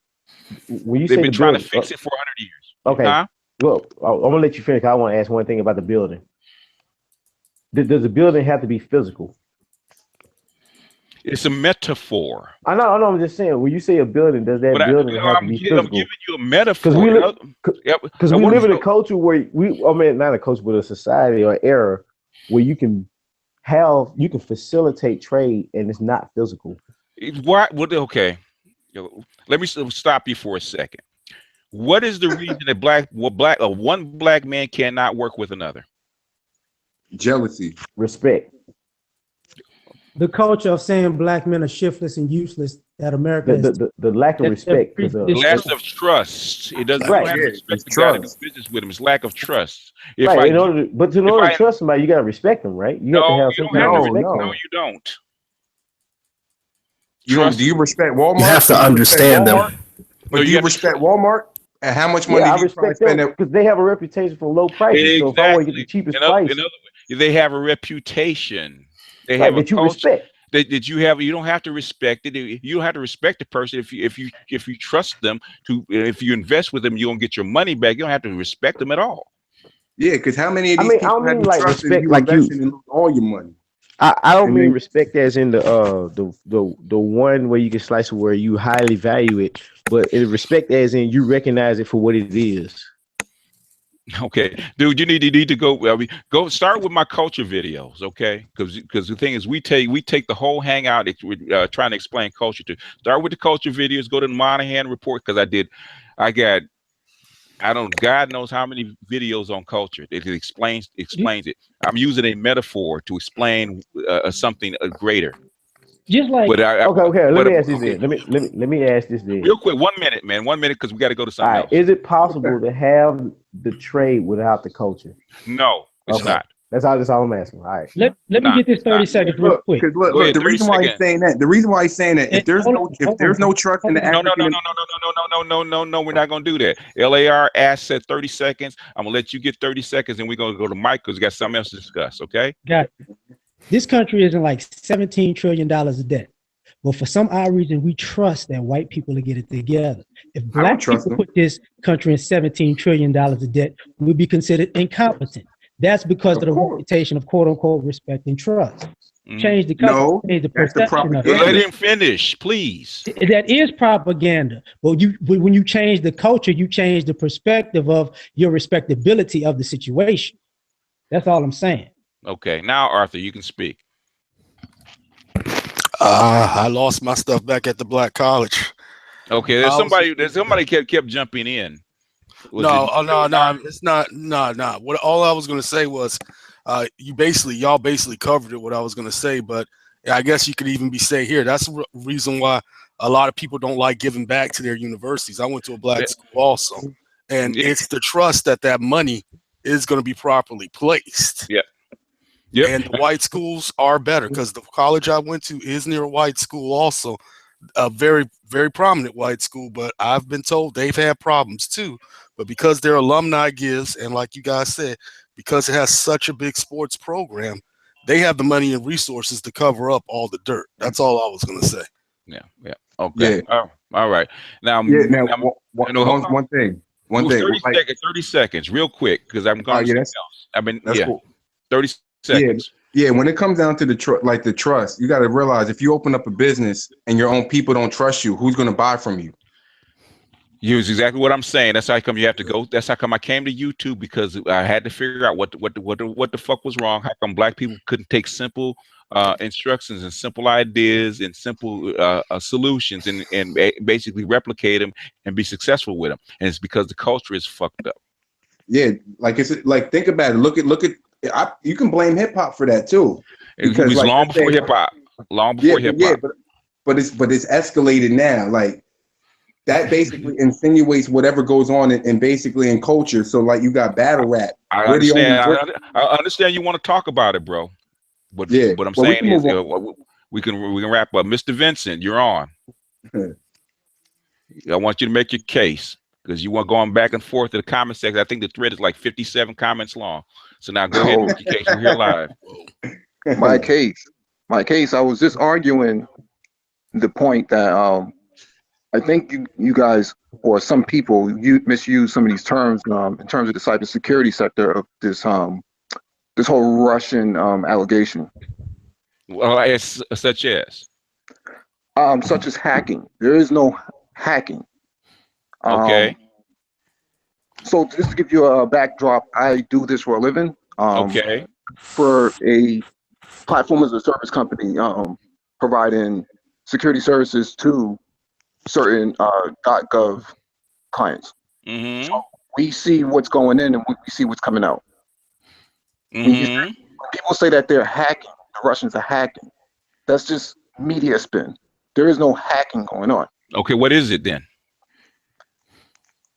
They've been trying to fix it for 100 years. Okay. Huh? Well, I'm gonna let you finish. I want to ask one thing about the building. Does the building have to be physical? It's a metaphor. I know. I'm just saying. When you say a building, does that building have to be physical? I'm giving you a metaphor. Because we live in a culture where not a culture, but a society or era where you can facilitate trade and it's not physical. What? Okay. Let me stop you for a second. What is the reason that one black man cannot work with another? Jealousy. Respect. The culture of saying black men are shiftless and useless that America is. The lack of respect. The lack of trust. It doesn't have to respect the guy to do business with him. It's lack of trust. Right. In order to trust somebody, you got to respect them, right? You have to have some kind of respect. No, you don't. Do you respect Walmart? You have to understand them. But do you respect Walmart? And how much money I do you respect them because they have a reputation for low prices. Exactly. So if I want to get the cheapest price, they have a reputation. They have a culture that you have. You don't have to respect it. You don't have to respect the person if you trust them. If you invest with them, you don't get your money back. You don't have to respect them at all. Yeah, because how many of these people have you trusted and you invested and lose all your money? I don't mean respect as in the one where you can slice it where you highly value it, but respect as in you recognize it for what it is. Okay, dude, you need to go. Go start with my culture videos, okay? Because the thing is, we take the whole hangout. We're trying to explain culture to. Start with the culture videos. Go to the Monahan report because God knows how many videos on culture. It explains it. I'm using a metaphor to explain something greater. Just like okay. Let me ask this then. Let me ask this then. Real quick, 1 minute, man. 1 minute because we got to go to something else. Is it possible to have the trade without the culture? No, it's not. That's all I'm asking. All right. Let me get this 30 seconds real quick. Look, the reason why he's saying that, if there's no trust in the African. No, we're not gonna do that. LAR said 30 seconds. I'm gonna let you get 30 seconds, and we're gonna go to Mike because we got something else to discuss. Okay. Got it. This country is in like $17 trillion of debt. But for some odd reason, we trust that white people to get it together. If black people put this country in $17 trillion of debt, we'd be considered incompetent. That's because of the reputation of quote unquote respect and trust. Change the culture, change the perception of it. Let him finish, please. That is propaganda. But when you change the culture, you change the perspective of your respectability of the situation. That's all I'm saying. Okay, now Arthur, you can speak. I lost my stuff back at the black college. Okay, there's somebody kept jumping in. No, it's not. No. What all I was gonna say was, y'all basically covered it. What I was gonna say, but I guess you could even say here. That's the reason why a lot of people don't like giving back to their universities. I went to a black school also, and it's the trust that money is going to be properly placed. Yeah. Yep. And the white schools are better because the college I went to is near a white school also, a very, very prominent white school, but I've been told they've had problems too. But because their alumni gives, and like you guys said, because it has such a big sports program, they have the money and resources to cover up all the dirt. That's all I was going to say. Yeah. Okay. Yeah. All right. Now, one thing. 30 seconds, real quick, because I'm going to something else. 30 seconds. Yeah, when it comes down to the trust, you got to realize if you open up a business and your own people don't trust you, who's going to buy from you? Use exactly what I'm saying. That's how come you have to go. That's how come I came to YouTube, because I had to figure out what the fuck was wrong. How come black people couldn't take simple instructions and simple ideas and simple solutions and basically replicate them and be successful with them? And it's because the culture is fucked up. Yeah, like it's like, think about it. Look at. You can blame hip hop for that too. Because it was like, long before hip hop. Long before hip hop. Yeah, but it's escalated now. Like that basically insinuates whatever goes on in basically in culture. So like you got battle rap. I understand. I understand you want to talk about it, bro. But yeah, what I'm saying is we can wrap up. Mr. Vincent, you're on. I want you to make your case, because you want going back and forth to the comment section. I think the thread is like 57 comments long. So now go ahead and make your case. We're here live. My case. I was just arguing the point that I think you guys, or some people, misuse some of these terms in terms of the cybersecurity sector of this whole Russian allegation. Well, such as hacking. There is no hacking. Okay. So just to give you a backdrop, I do this for a living. Okay. For a platform as a service company, providing security services to certain .gov clients. Mm-hmm. So we see what's going in and we see what's coming out. Mm-hmm. When people say that they're hacking, the Russians are hacking, that's just media spin. There is no hacking going on. Okay, what is it then?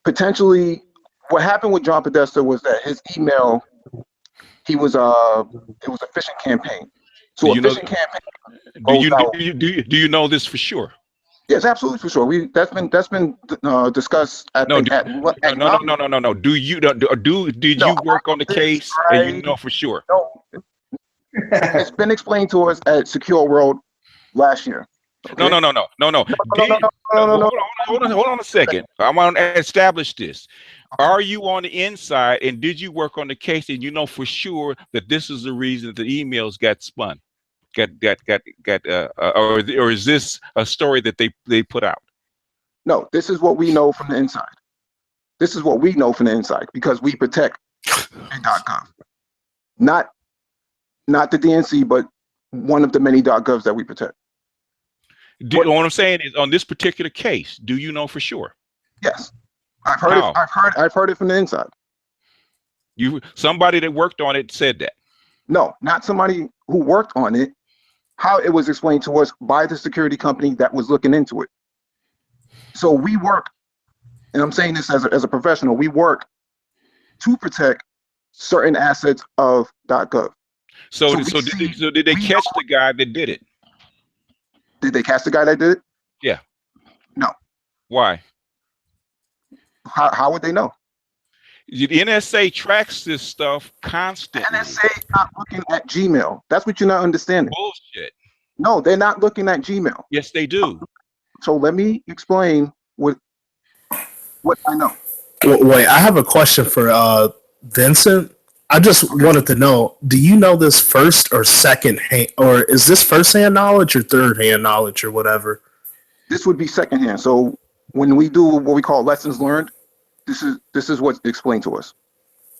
Potentially, what happened with John Podesta was that his email, it was a phishing campaign. So a phishing campaign. Do you know this for sure? Yes, absolutely for sure. That's been discussed at no. Did you work on the case and you know for sure? No. It's been explained to us at Secure World last year. Okay? No. Hold on a second. I want to establish this. Are you on the inside, and did you work on the case, and you know for sure that this is the reason that the emails got spun, or is this a story that they put out? No, this is what we know from the inside. This is what we know from the inside, because we protect .gov, not the DNC, but one of the many .govs that we protect. What I'm saying is, on this particular case, do you know for sure? Yes, I've heard it. I've heard it from the inside. Somebody that worked on it said that. No, not somebody who worked on it. How it was explained to us by the security company that was looking into it. So we work, and I'm saying this as a professional, we work to protect certain assets of .gov. So did they catch the guy that did it? Did they catch the guy that did it? Yeah. No. Why? How would they know? The NSA tracks this stuff constantly. The NSA is not looking at Gmail. That's what you're not understanding. Bullshit. No, they're not looking at Gmail. Yes, they do. So let me explain what I know. Wait, I have a question for Vincent. I just wanted to know, do you know this first or second hand, or is this first hand knowledge or third hand knowledge or whatever? This would be second hand. So when we do what we call lessons learned, this is what's explained to us.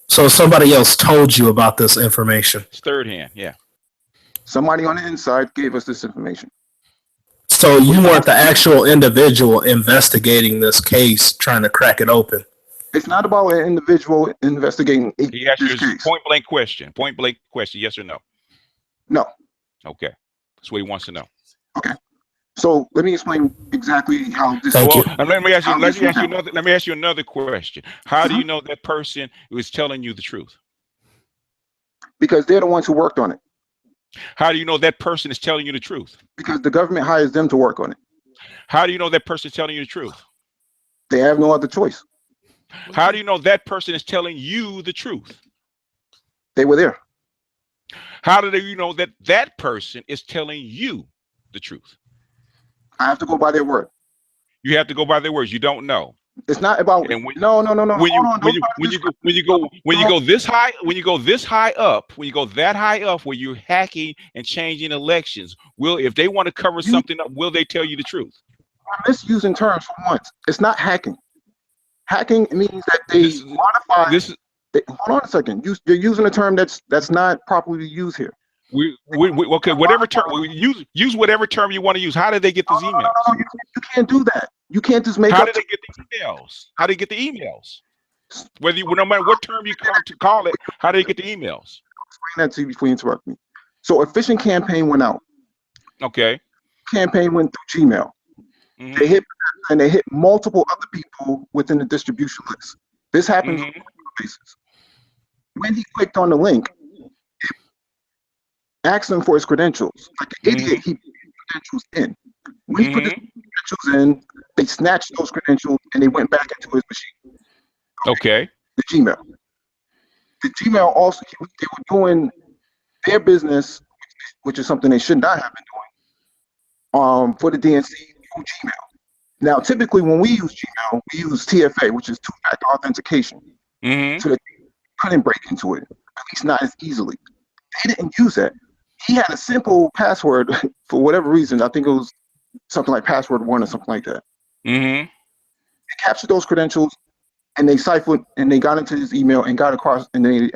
So somebody else told you about this information? It's third hand, yeah. Somebody on the inside gave us this information. So you weren't the actual individual investigating this case, trying to crack it open? It's not about an individual investigating he asked you a point blank question, yes or no? No. Okay, that's what he wants to know. Okay, so let me explain exactly how this. Thank you. And let me ask you another question. How do you know that person was telling you the truth? Because they're the ones who worked on it. How do you know that person is telling you the truth? Because the government hires them to work on it. How do you know that person is telling you the truth? They have no other choice. How do you know that person is telling you the truth? They were there. How do you know that that person is telling you the truth? I have to go by their word. You have to go by their words. You don't know. It's not about and when, no. when you go this high, when you go that high up, where you're hacking and changing elections, if they want to cover something up, will they tell you the truth? I'm misusing terms for once. It's not hacking. Hacking means that they modify. Hold on a second. You're using a term that's not properly used here. Okay, whatever term use whatever term you want to use. How did they get these emails? No, you can't do that. You can't just make. How did they get these emails? How did they get the emails? No matter what term you call it, how did they get the emails? I'll explain that to you before you interrupt me. So, a phishing campaign went out. Okay. Campaign went through Gmail. Mm-hmm. They hit multiple other people within the distribution list. This happens on multiple basis. When he clicked on the link, it asked him for his credentials. Like an idiot, he put his credentials in. When he put his credentials in, they snatched those credentials and they went back into his machine. Okay. The Gmail. The Gmail also, they were doing their business, which is something they should not have been doing, for the DNC through Gmail. Now, typically when we use Gmail, we use TFA, which is two-factor authentication. So that they couldn't break into it, at least not as easily. They didn't use that. He had a simple password for whatever reason. I think it was something like password 1 or something like that. They captured those credentials and they ciphered and they got into his email and got across, and they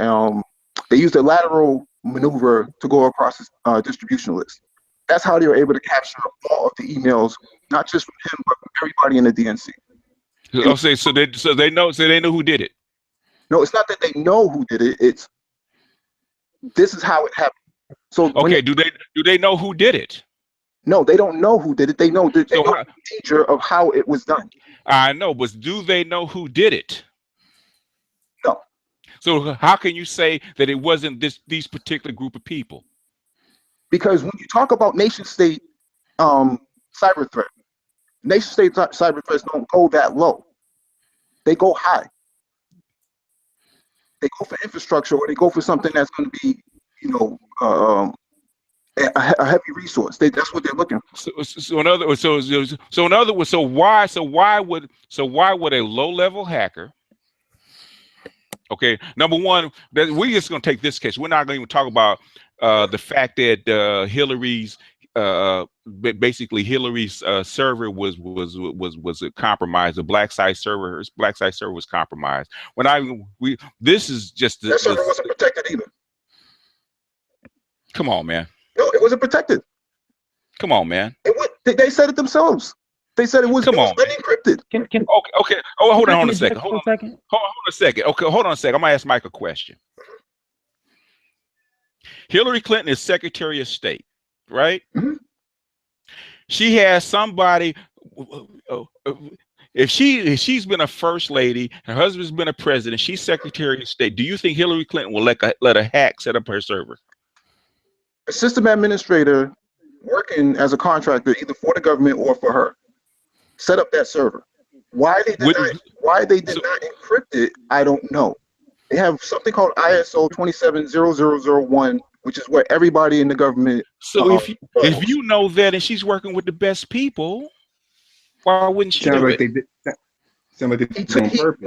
used a lateral maneuver to go across his distribution list. That's how they were able to capture all of the emails, not just from him, but from everybody in the DNC. So they know who did it. No, it's not that they know who did it. It's this is how it happened. So okay, do they know who did it? No, they don't know who did it. They know the procedure of how it was done. I know, but do they know who did it? No. So how can you say that it wasn't these particular group of people? Because when you talk about nation-state cyber threat, nation-state cyber threats don't go that low. They go high. They go for infrastructure, or they go for something that's going to be, a heavy resource. That's what they're looking for. So in other words, why would a low-level hacker? Okay, number one, we're just going to take this case. We're not going to even talk about the fact that Hillary's server was compromised. The black site server was compromised. This is just that server wasn't protected either. Come on, man. No, it wasn't protected. Come on, man. They said it themselves. They said it was unencrypted. Okay. Oh, hold on a second. Hold on a second. Okay, hold on a second. I'm gonna ask Mike a question. Hillary Clinton is Secretary of State, right? Mm-hmm. She has somebody. If she's been a first lady, her husband's been a president, she's Secretary of State. Do you think Hillary Clinton will let a hack set up her server? A system administrator working as a contractor, either for the government or for her, set up that server. Why they did not encrypt it, I don't know. They have something called ISO 27001, which is where everybody in the government. So if you know that, and she's working with the best people, why wouldn't she do it? They did that. Somebody did it on purpose.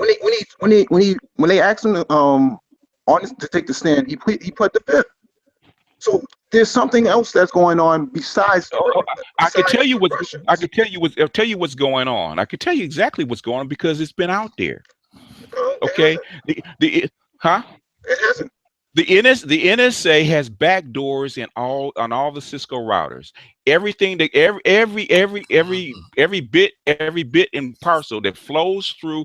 When they asked him to take the stand, he put the fifth. So there's something else that's going on besides. I can tell you what's going on. I can tell you exactly what's going on because it's been out there. Okay. It hasn't. The NSA has backdoors on all the Cisco routers. Everything that every bit and parcel that flows through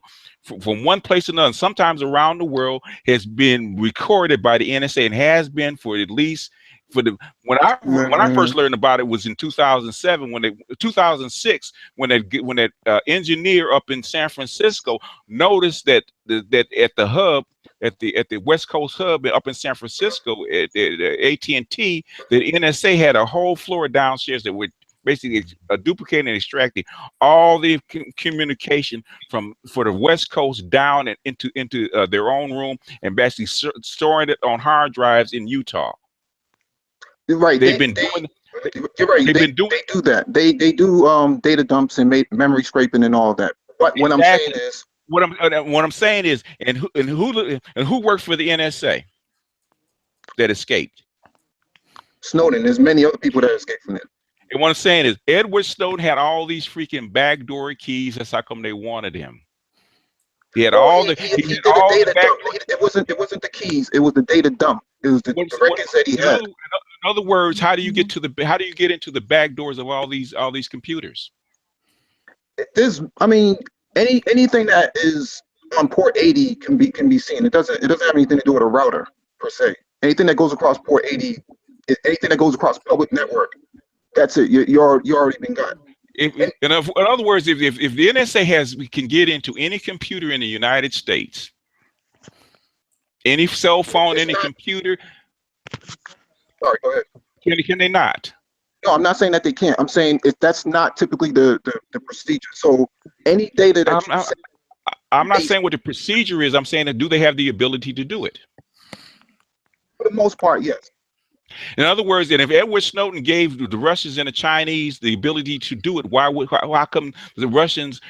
from one place to another, sometimes around the world, has been recorded by the NSA and has been for at least when I first learned about it was in 2007 2006 when that engineer up in San Francisco noticed that at the hub at the West Coast hub up in San Francisco at AT&T, the NSA had a whole floor downstairs that would basically duplicating and extracting all the communication for the West Coast down and into their own room and basically storing it on hard drives in Utah. Right. You're right. They do that. They do data dumps and memory scraping and all of that. What I'm saying is what I'm saying is, and who worked for the NSA that escaped? Snowden. There's many other people that escaped from it. And what I'm saying is, Edward Snowden had all these freaking backdoor keys. That's how come they wanted him. He had all the. He did all the data dump. It wasn't the keys. It was the data dump. It was the records that he had. In other words, how do you get into the back doors of all these computers? I mean, anything that is on port 80 can be seen. It doesn't have anything to do with a router per se. Anything that goes across port 80, anything that goes across public network, that's it. You already been got. In other words, if the NSA can get into any computer in the United States, any cell phone, any computer. Sorry, go ahead. Can they not? No, I'm not saying that they can't. I'm saying that's not typically the procedure. So any data that I'm not saying what the procedure is. I'm saying that do they have the ability to do it? For the most part, yes. In other words, and if Edward Snowden gave the Russians and the Chinese the ability to do it, why come the Russians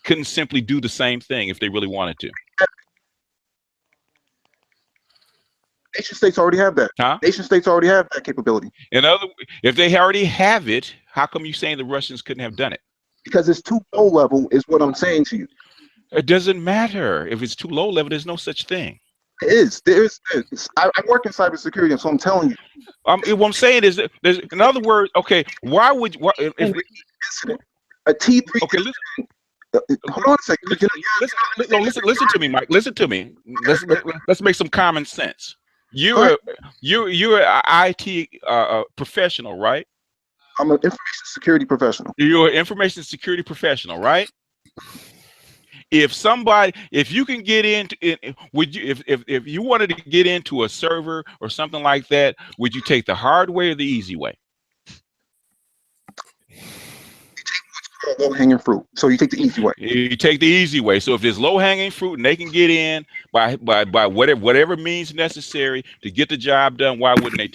couldn't simply do the same thing if they really wanted to? Nation states already have that. Huh? Nation states already have that capability. If they already have it, how come you saying the Russians couldn't have done it? Because it's too low level, is what I'm saying to you. It doesn't matter if it's too low level. There's no such thing. It is. I work in cybersecurity, so I'm telling you. What I'm saying is, in other words, okay, why would a T3? Okay, hold on a second. Listen to me, Mike. Listen to me. Let's make some common sense. You're an IT professional, right? I'm an information security professional. You're an information security professional, right? If you can get into it, would you, if you wanted to get into a server or something like that, would you take the hard way or the easy way? You take what's called low hanging fruit. So you take the easy way. You take the easy way. So if there's low hanging fruit and they can get in by whatever means necessary to get the job done, why wouldn't they?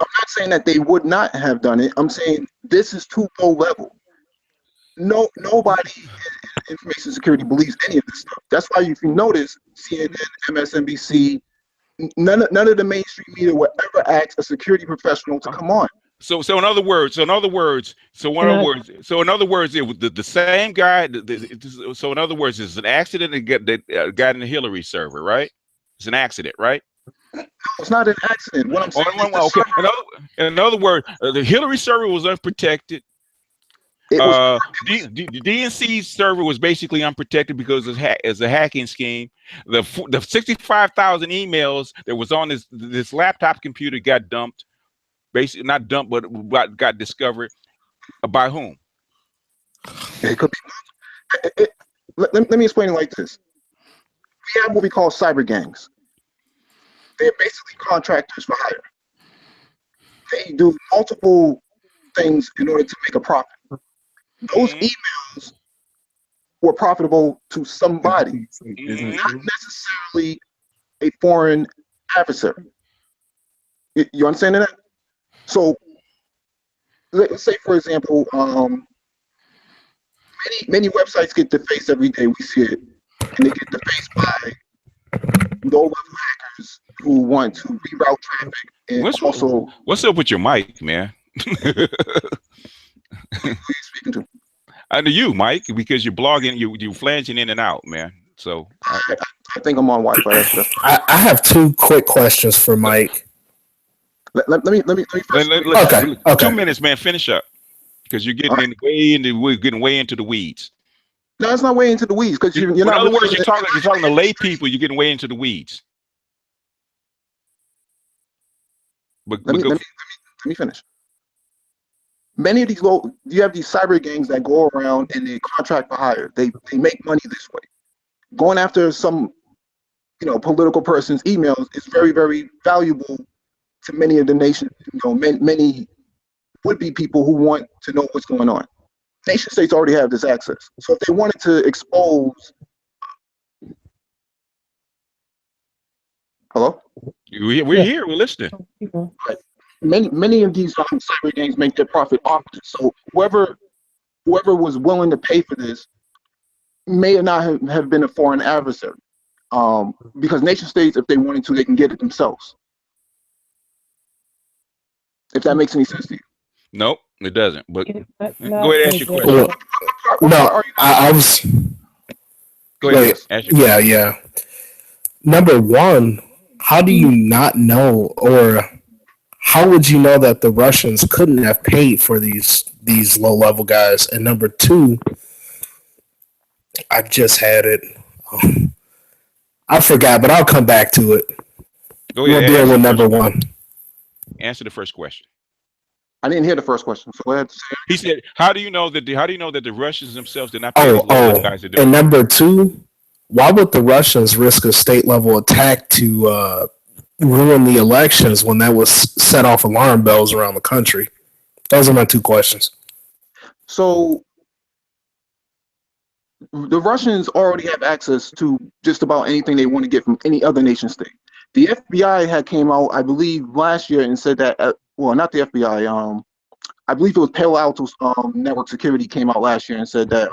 I'm not saying that they would not have done it. I'm saying this is too low level. Nobody in information security believes any of this stuff. That's why if you notice, CNN, MSNBC, none of the mainstream media will ever ask a security professional to come on. So in other words, it was the same guy. So in other words, it's an accident that got in the Hillary server, right? It's an accident, right? No, it's not an accident. What I'm saying okay. In other words, the Hillary server was unprotected. DNC's server was basically unprotected because it's a hacking scheme. The 65,000 emails that was on this laptop computer got dumped. Basically, not dumped, but got discovered. By whom? It could be. Let me explain it like this. We have what we call cyber gangs. They're basically contractors for hire. They do multiple things in order to make a profit. Those emails were profitable to somebody, not necessarily a foreign adversary. You understand that? So, let's say, for example, many websites get defaced every day. We see it, and they get defaced by low-level hackers who want to reroute traffic. And what's up with your mic, man? Who are you speaking to? I know you, Mike, because you're blogging, you're flanging in and out, man. So I think I'm on Wi-Fi. I have two quick questions for Mike. Let me Okay. 2 minutes, man. Finish up, because you're getting way into the weeds. No, it's not way into the weeds because you're in not. other words, you're talking to lay people. You're getting way into the weeds. But let me finish. Many of these you have these cyber gangs that go around and they contract for hire. They make money this way. Going after some, political person's emails is very, very valuable to many of the nation. Many would-be people who want to know what's going on. Nation states already have this access. So if they wanted to expose, hello? We're here. We're listening. Right. Many of these cyber gangs make their profit off. So whoever whoever was willing to pay for this may or not have been a foreign adversary. Because nation states, if they wanted to, they can get it themselves. If that makes any sense to you. Nope, it doesn't. But Can go ahead and ask your Well, question. no, I was. Go ahead. Ask your Yeah, question. yeah. Number one, how do you not know, or how would you know that the Russians couldn't have paid for these low level guys? And number two, I just had it. I forgot, but I'll come back to it. Go ahead. We'll deal with number one. Answer the first question. I didn't hear the first question, so go ahead. He said, "How do you know that the Russians themselves did not pay these low guys to do it?" And number two, why would the Russians risk a state level attack to ruin the elections when that was set off alarm bells around the country? Those are my two questions. So the Russians already have access to just about anything they want to get from any other nation state. The FBI had came out, I believe, last year and said that, well, not the FBI, I believe it was Palo Alto's network security came out last year and said that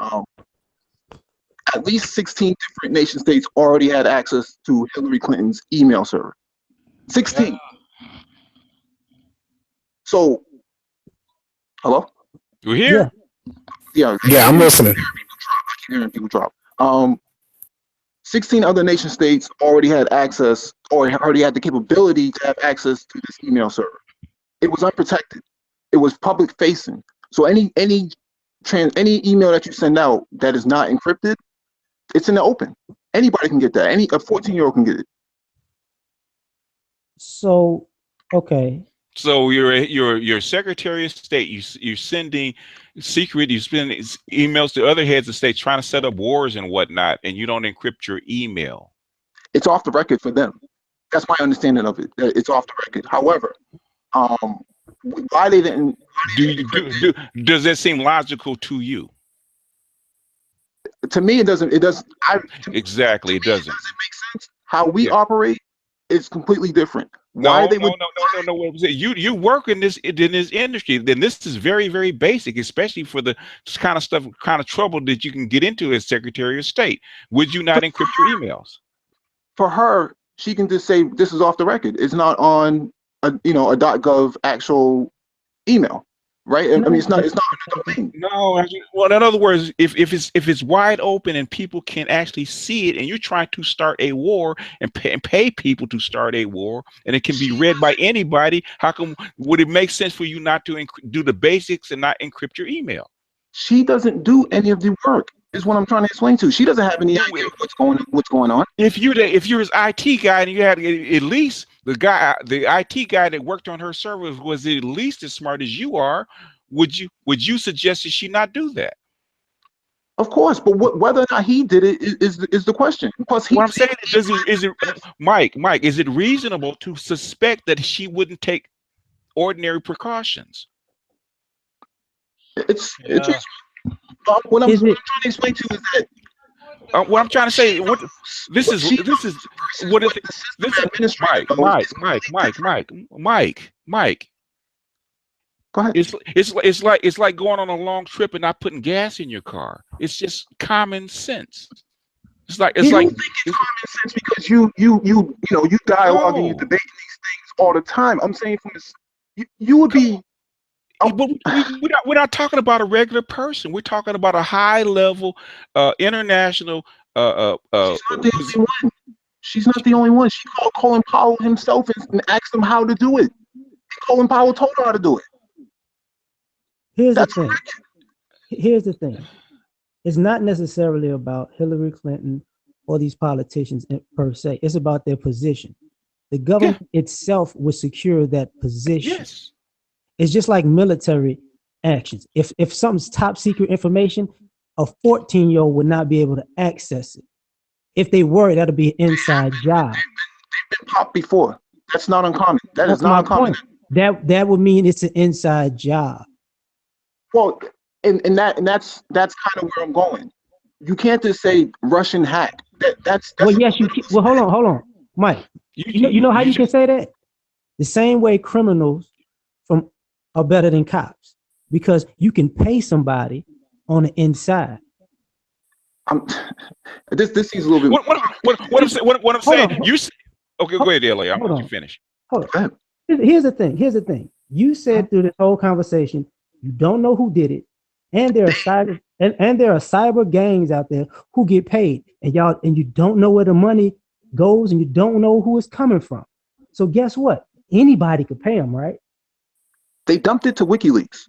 at least 16 different nation states already had access to Hillary Clinton's email server. 16. Yeah. So, hello? We're here. Yeah, I'm listening. I keep hearing people drop. 16 other nation states already had access or already had the capability to have access to this email server. It was unprotected. It was public facing. So any email that you send out that is not encrypted, it's in the open. Anybody can get that. A 14-year-old can get it. So, okay. So your Secretary of State, you're sending secret, you send emails to other heads of state trying to set up wars and whatnot, and you don't encrypt your email. It's off the record for them. That's my understanding of it. It's off the record. However, why they didn't? Does that seem logical to you? To me, it doesn't. It doesn't. Exactly, it doesn't. It doesn't make sense. How we operate is completely different. No. You work in this industry. Then this is very, very basic, especially for the kind of trouble that you can get into as Secretary of State. Would you not encrypt your emails? For her, she can just say this is off the record. It's not on a .gov actual email, right? I mean, it's not in the domain. No. Well, in other words, if it's wide open and people can actually see it, and you're trying to start a war and pay people to start a war, and it can be read by anybody, would it make sense for you not to do the basics and not encrypt your email? She doesn't do any of the work. Is what I'm trying to explain to you. She doesn't have any idea what's going on. If you're his IT guy and you had at least the IT guy that worked on her server was at least as smart as you are, would you suggest that she not do that? Of course, but whether or not he did it is the question. Plus, what I'm saying is it Mike, is it reasonable to suspect that she wouldn't take ordinary precautions? It's what I'm trying to explain to you is that what I'm trying to say, Mike. Go ahead. It's like going on a long trip and not putting gas in your car. It's just common sense. It's like common sense because you dialogue and you debate these things all the time. I'm saying from this, you would be. But we're not talking about a regular person. We're talking about a high level international. She's not the only one. She called Colin Powell himself and asked him how to do it. Colin Powell told her how to do it. Here's the thing. It's not necessarily about Hillary Clinton or these politicians per se. It's about their position. The government itself would secure that position. Yes. It's just like military actions. If something's top secret information, a 14-year-old would not be able to access it. If they were, that'll be an inside job. They've been popped before. That's not uncommon. That's not uncommon. That would mean it's an inside job. Well, and that's kind of where I'm going. You can't just say Russian hack. That's well, yes, you can. Well, hold on, Mike. You know how you can say that? The same way criminals are better than cops, because you can pay somebody on the inside. This seems a little bit. What I'm saying. You okay? Go ahead, LA. I'm going to finish. Hold on. Here's the thing. You said through this whole conversation, you don't know who did it, and there are cyber gangs out there who get paid, and you don't know where the money goes, and you don't know who it's coming from. So guess what? Anybody could pay them, right? They dumped it to WikiLeaks.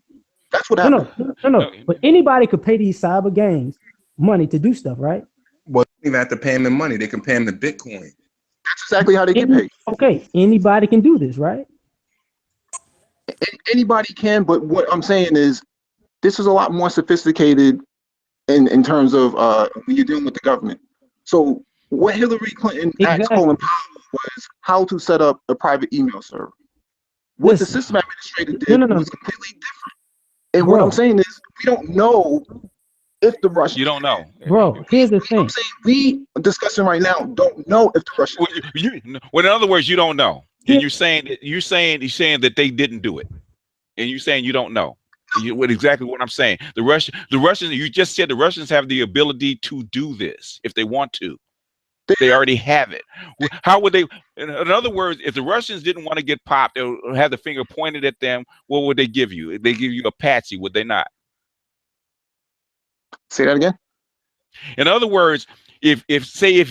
That's what happened. No. But anybody could pay these cyber gangs money to do stuff, right? Well, they even have to pay them in money. They can pay them in Bitcoin. That's exactly how they get paid. Okay, anybody can do this, right? Anybody can, but what I'm saying is this is a lot more sophisticated in terms of when you're dealing with the government. So what Hillary Clinton asked Colin Powell was how to set up a private email server. What the system administrator did was completely different. And what I'm saying is we don't know if the Russians. You don't know, bro. Here's the thing. I'm saying we discussing right now don't know if the Russians. Well, in other words, you don't know. And you're saying that they didn't do it, and you're saying you don't know. Exactly what I'm saying. The Russians. You just said the Russians have the ability to do this if they want to. They already have it. How would they? In other words, if the Russians didn't want to get popped or have the finger pointed at them, what would they give you? They give you a patsy, would they not? Say that again. In other words, if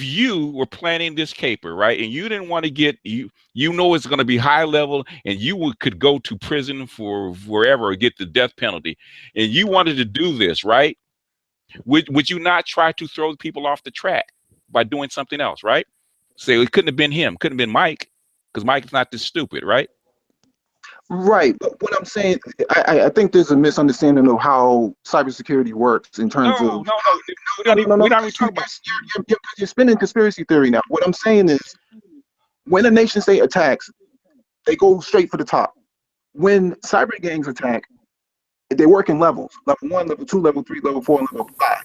you were planning this caper, right, and you didn't want to get you know it's going to be high level, and you could go to prison for wherever or get the death penalty, and you wanted to do this, right? Would you not try to throw people off the track by doing something else, right? Say it couldn't have been him, couldn't have been Mike, because Mike's not this stupid, right? Right, but what I'm saying, I think there's a misunderstanding of how cybersecurity works in terms of. You're spinning conspiracy theory now. What I'm saying is, when a nation state attacks, they go straight for the top. When cyber gangs attack, they work in levels: level 1, level 2, level 3, level 4, and level 5.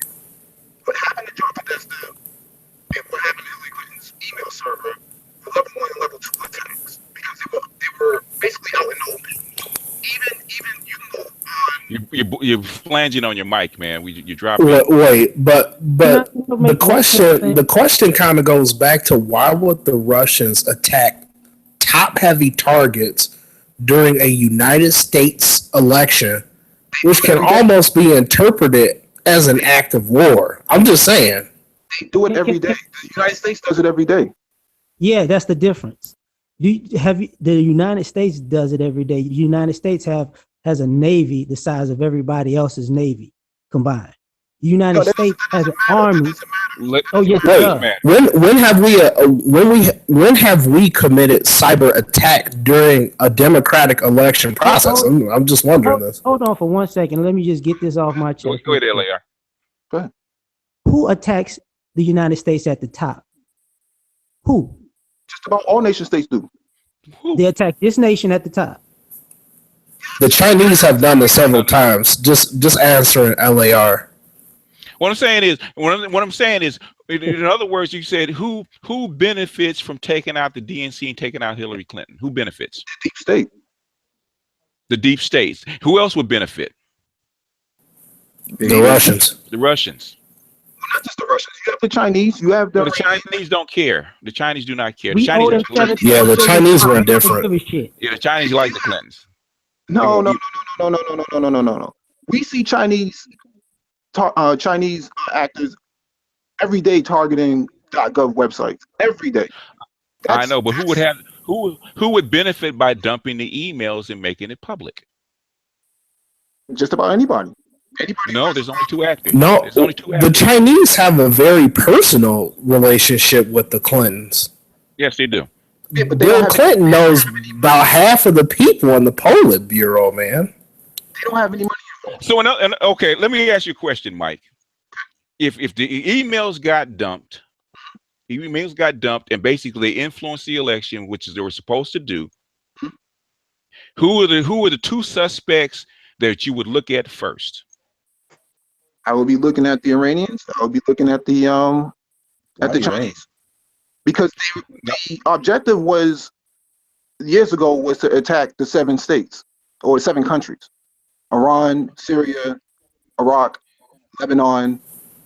What happened to John Podesta and what happened to Hillary Clinton's email server for level 1 and level 2 attacks? Because they were basically out in the open. Even you can go on. You're flanging on your mic, man. You dropped. Wait, but the question kind of goes back to why would the Russians attack top-heavy targets during a United States election, which can almost be interpreted as an act of war? I'm just saying. They do it every day. The United States does it every day. Yeah, that's the difference. The United States does it every day. The United States has a navy the size of everybody else's navy combined. The United States has an army. When have we committed cyber attack during a democratic election process? I'm just wondering this. Hold on for 1 second. Let me just get this off my chest. Go ahead, LAR. Go ahead. Who attacks the United States at the top? Who? Just about all nation states do. They attack this nation at the top. The Chinese have done this several times. Just answering LAR. What I'm saying is, in other words, you said who benefits from taking out the DNC and taking out Hillary Clinton? Who benefits? The deep state. The deep states. Who else would benefit? The Russians. The Russians. Well, not just the Russians. You have the Chinese. You have the Chinese don't care. The Chinese do not care. The Chinese were indifferent. Yeah, the Chinese like the Clintons. No. We see Chinese actors every day targeting .gov websites every day. I know, but who would benefit by dumping the emails and making it public? Just about anybody. No, there's only two actors. No, the Chinese have a very personal relationship with the Clintons. Yes, they do. Yeah, but Bill Clinton knows about half of the people in the Politburo, man. They don't have any money. So, okay, let me ask you a question, Mike. If the emails got dumped, and basically influenced the election, which is they were supposed to do, who are the two suspects that you would look at first? I would be looking at the Iranians. I would be looking at the Chinese, because the objective was years ago was to attack the 7 states or 7 countries: Iran, Syria, Iraq, Lebanon,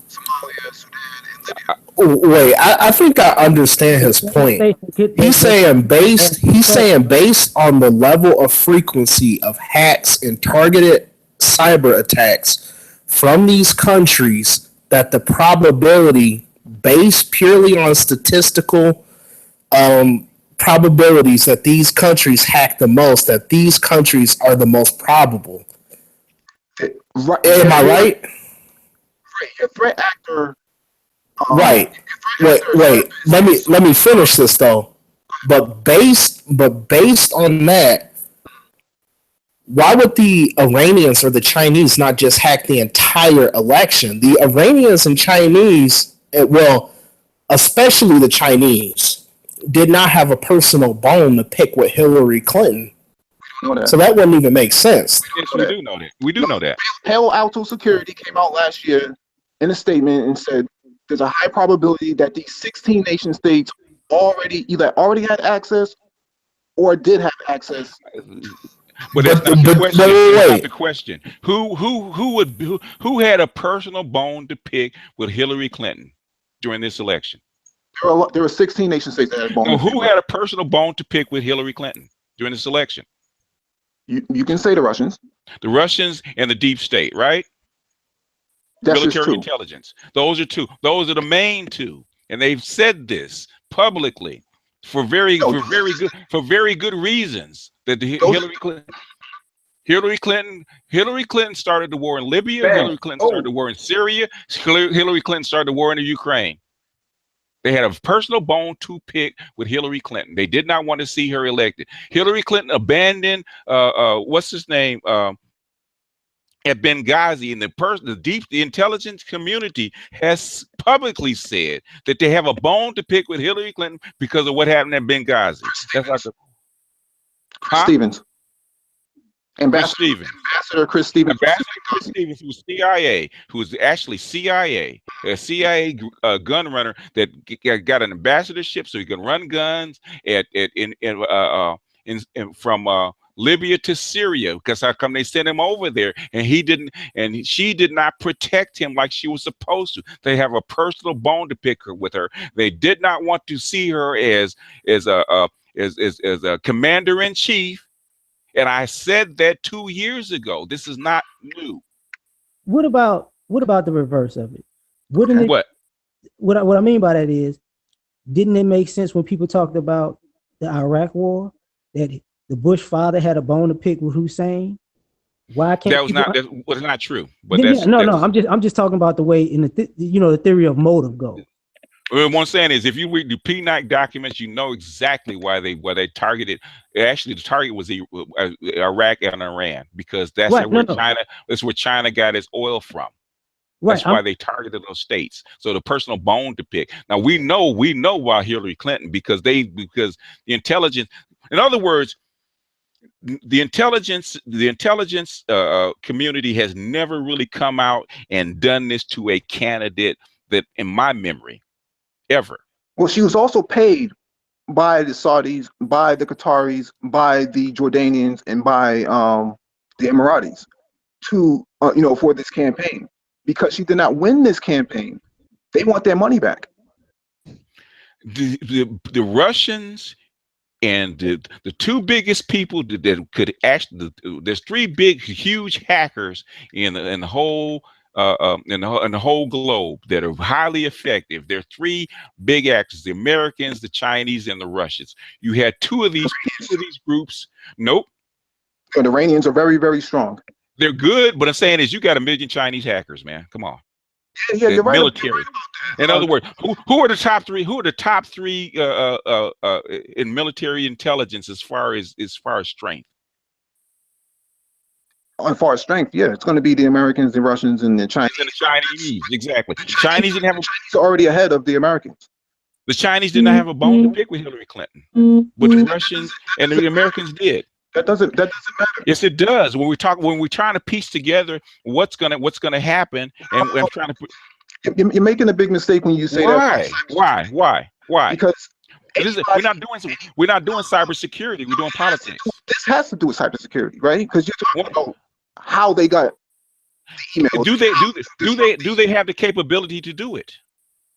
Somalia, Sudan, and Libya. Wait, I think I understand his point. He's saying based on the level of frequency of hacks and targeted cyber attacks from these countries, that the probability based purely on statistical probabilities that these countries hack the most, that these countries are the most probable. Am I right? Right, your threat actor. Right. Wait. Let me finish this though. But based on that, why would the Iranians or the Chinese not just hack the entire election? The Iranians and Chinese, well, especially the Chinese, did not have a personal bone to pick with Hillary Clinton. So that wouldn't even make sense. Yes, we do know that. We do know that. Palo Alto Security came out last year in a statement and said there's a high probability that these 16 nation states either already had access or did have access. But that's not the question. That's not the question. Who had a personal bone to pick with Hillary Clinton during this election? There were 16 nation states that had a bone. No, who had a personal bone to pick with Hillary Clinton during this election? You can say the Russians. The Russians and the deep state, right? That's military intelligence. Those are two. Those are the main two, and they've said this publicly for very good reasons. That Hillary Clinton started the war in Libya. Bam. Hillary Clinton started the war in Syria. Hillary Clinton started the war in the Ukraine. They had a personal bone to pick with Hillary Clinton. They did not want to see her elected. Hillary Clinton abandoned what's his name at Benghazi, and the intelligence community has publicly said that they have a bone to pick with Hillary Clinton because of what happened at Benghazi. That's like Stevens. Ambassador Chris Stevens. Ambassador Chris Stevens, who's CIA, who's actually CIA, a CIA gun runner that got an ambassadorship so he can run guns from Libya to Syria, because how come they sent him over there and he didn't, and she did not protect him like she was supposed to. They have a personal bone to pick with her. They did not want to see her as a commander in chief. And I said that 2 years ago. This is not new. What about the reverse of it? Wouldn't it? What I mean by that is, didn't it make sense when people talked about the Iraq War that the Bush father had a bone to pick with Hussein? Why can't that was not true? But I'm just talking about the way in the theory of motive goes. What I'm saying is, if you read the P9 documents, you know exactly why they targeted. Actually, the target was Iraq and Iran, because that's where China got its oil from. That's why they targeted those states. So the personal bone to pick. Now we know why Hillary Clinton, because the intelligence. In other words, the intelligence community has never really come out and done this to a candidate that, in my memory, ever. Well, she was also paid by the Saudis, by the Qataris, by the Jordanians, and by the Emiratis to for this campaign, because she did not win this campaign. They want their money back. The Russians and the two biggest people that could actually, there's three big, huge hackers in the whole in the whole globe that are highly effective. There are three big actors: the Americans, the Chinese, and the Russians. You had two of these groups. Nope. The Iranians are very, very strong. They're good, but I'm saying is, you got 1 million Chinese hackers, man. Come on. Yeah, you're right. Military. In other words, who are the top three? Who are the top three in military intelligence as far as strength? As far as strength, yeah, it's going to be the Americans, the Russians, and the Chinese. And the Chinese, exactly. Chinese didn't have Chinese are already ahead of the Americans. The Chinese did not have a bone to pick with Hillary Clinton, but the Russians and the Americans did. That doesn't matter. Yes, it does. When we're trying to piece together what's gonna happen, and I'm trying to put. You're making a big mistake when you say that. Why? Because we're not doing cybersecurity. We're doing politics. This has to do with cybersecurity, right? Because you're talking about how they got emails. Do they have the capability to do it?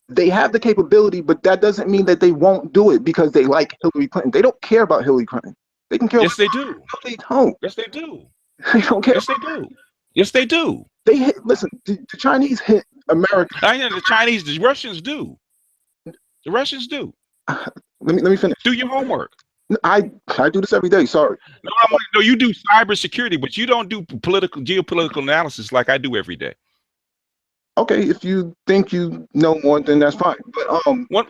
They have the capability, but that doesn't mean that they won't do it because they like Hillary Clinton. They don't care about Hillary Clinton. They can care. Yes, they do. No, they don't. Yes, they do. They don't care. Yes, they do. Yes, they do. They hit. Listen, the Chinese hit America. I know the Chinese, the Russians do. The Russians do. Let me finish. Do your homework. I do this every day. Sorry. No, you do cybersecurity, but you don't do geopolitical analysis like I do every day. Okay, if you think you know more, then that's fine. But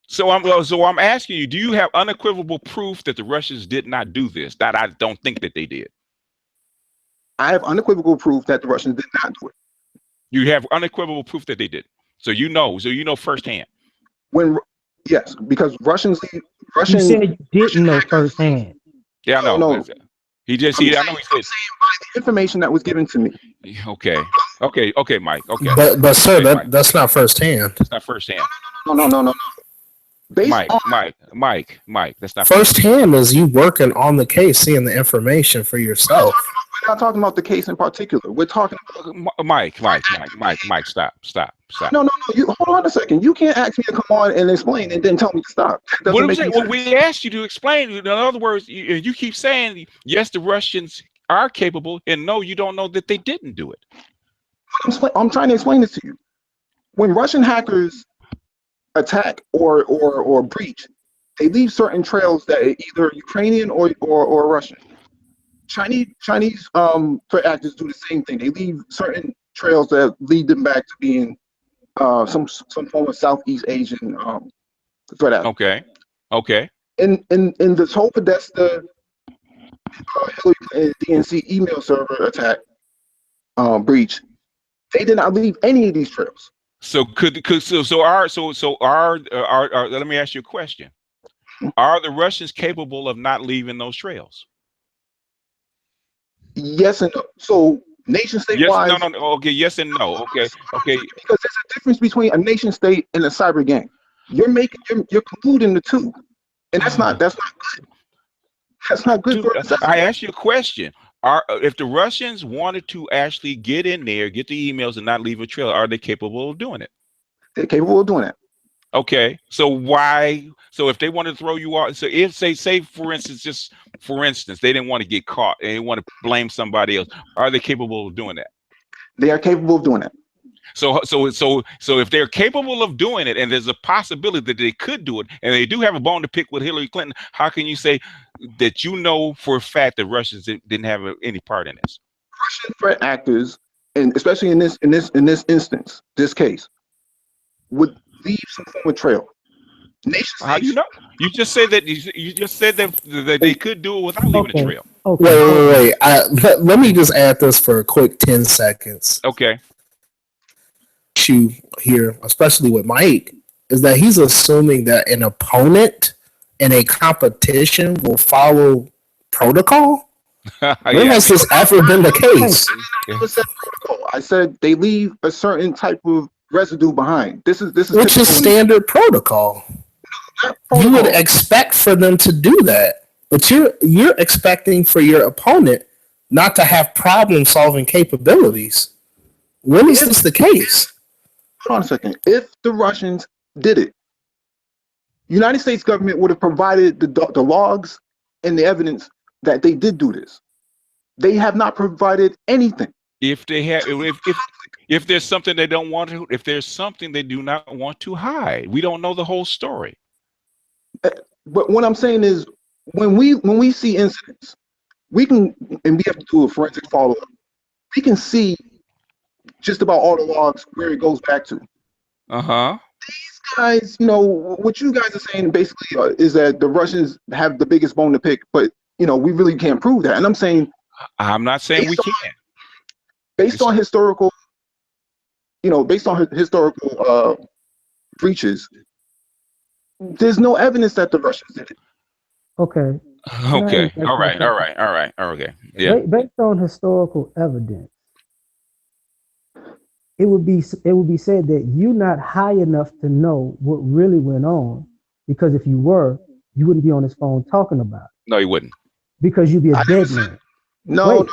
so I'm asking you: do you have unequivocal proof that the Russians did not do this? That I don't think that they did. I have unequivocal proof that the Russians did not do it. You have unequivocal proof that they did. So you know firsthand. Yes, because Russians. You said you didn't know firsthand. Yeah, I know. No. I know he said. By the information that was given to me. Okay, Mike. Okay. But sir, that's not firsthand. That's not firsthand. No. Mike. That's not firsthand. Is you working on the case, seeing the information for yourself. We're not talking about the case in particular. We're talking about Mike. Stop. No. You hold on a second. You can't ask me to come on and explain and then tell me to stop. Well, we asked you to explain. In other words, you keep saying yes, the Russians are capable, and no, you don't know that they didn't do it. I'm trying to explain this to you. When Russian hackers attack or breach, they leave certain trails that are either Ukrainian or Russian. Chinese threat actors do the same thing. They leave certain trails that lead them back to being some form of Southeast Asian threat actor. Okay. In this whole Podesta Hillary Clinton DNC email server attack breach, they did not leave any of these trails. So let me ask you a question. Are the Russians capable of not leaving those trails? Yes and no. So nation state wise. No. Okay, yes and no. Okay. Because there's a difference between a nation state and a cyber gang. You're concluding the two, and that's not good. That's not good. I asked you a question. If the Russians wanted to actually get in there, get the emails, and not leave a trail, are they capable of doing it? They're capable of doing it. Okay, so why? So if they want to throw you off, so if say for instance, they didn't want to get caught, and they want to blame somebody else, are they capable of doing that? They are capable of doing it. So if they're capable of doing it, and there's a possibility that they could do it, and they do have a bone to pick with Hillary Clinton, how can you say that you know for a fact that Russians didn't have any part in this? Russian threat actors, and especially in this instance, this case, would leave some form of trail. How do you know? You just said that that they could do it without leaving a trail. Okay. Wait. Let me just add this for a quick 10 seconds. Okay. Issue here, especially with Mike, is that he's assuming that an opponent in a competition will follow protocol. When has this ever been the case? I said they leave a certain type of residue behind. This is which is standard protocol. You would expect for them to do that, but you're expecting for your opponent not to have problem-solving capabilities. When is this the case? Hold on a second. If the Russians did it, United States government would have provided the logs and the evidence that they did do this. They have not provided anything. If they have, if there's something they don't want to, if there's something they do not want to hide, we don't know the whole story. But what I'm saying is, when we see incidents, we can, and we have to do a forensic follow-up. We can see just about all the logs where it goes back to. These guys, what you guys are saying basically is that the Russians have the biggest bone to pick, but we really can't prove that. And I'm saying, I'm not saying we can't. Based on historical breaches, there's no evidence that the Russians did it. Okay. Okay. All right. Okay. Yeah. Based on historical evidence, it would be said that you're not high enough to know what really went on, because if you were, you wouldn't be on this phone talking about it. No, you wouldn't. Because you'd be a dead man. No.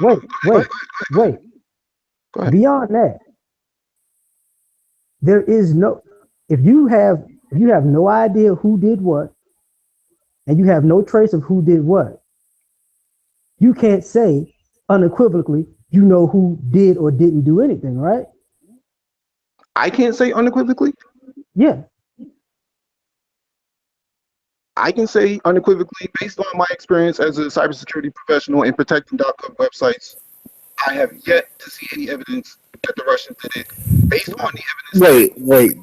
Wait. Beyond that, there is no. If you have no idea who did what, and you have no trace of who did what, you can't say unequivocally you know who did or didn't do anything, right? I can't say unequivocally. Yeah. I can say unequivocally, based on my experience as a cybersecurity professional in protecting .gov websites, I have yet to see any evidence that the Russians did it. Based on the evidence. Wait.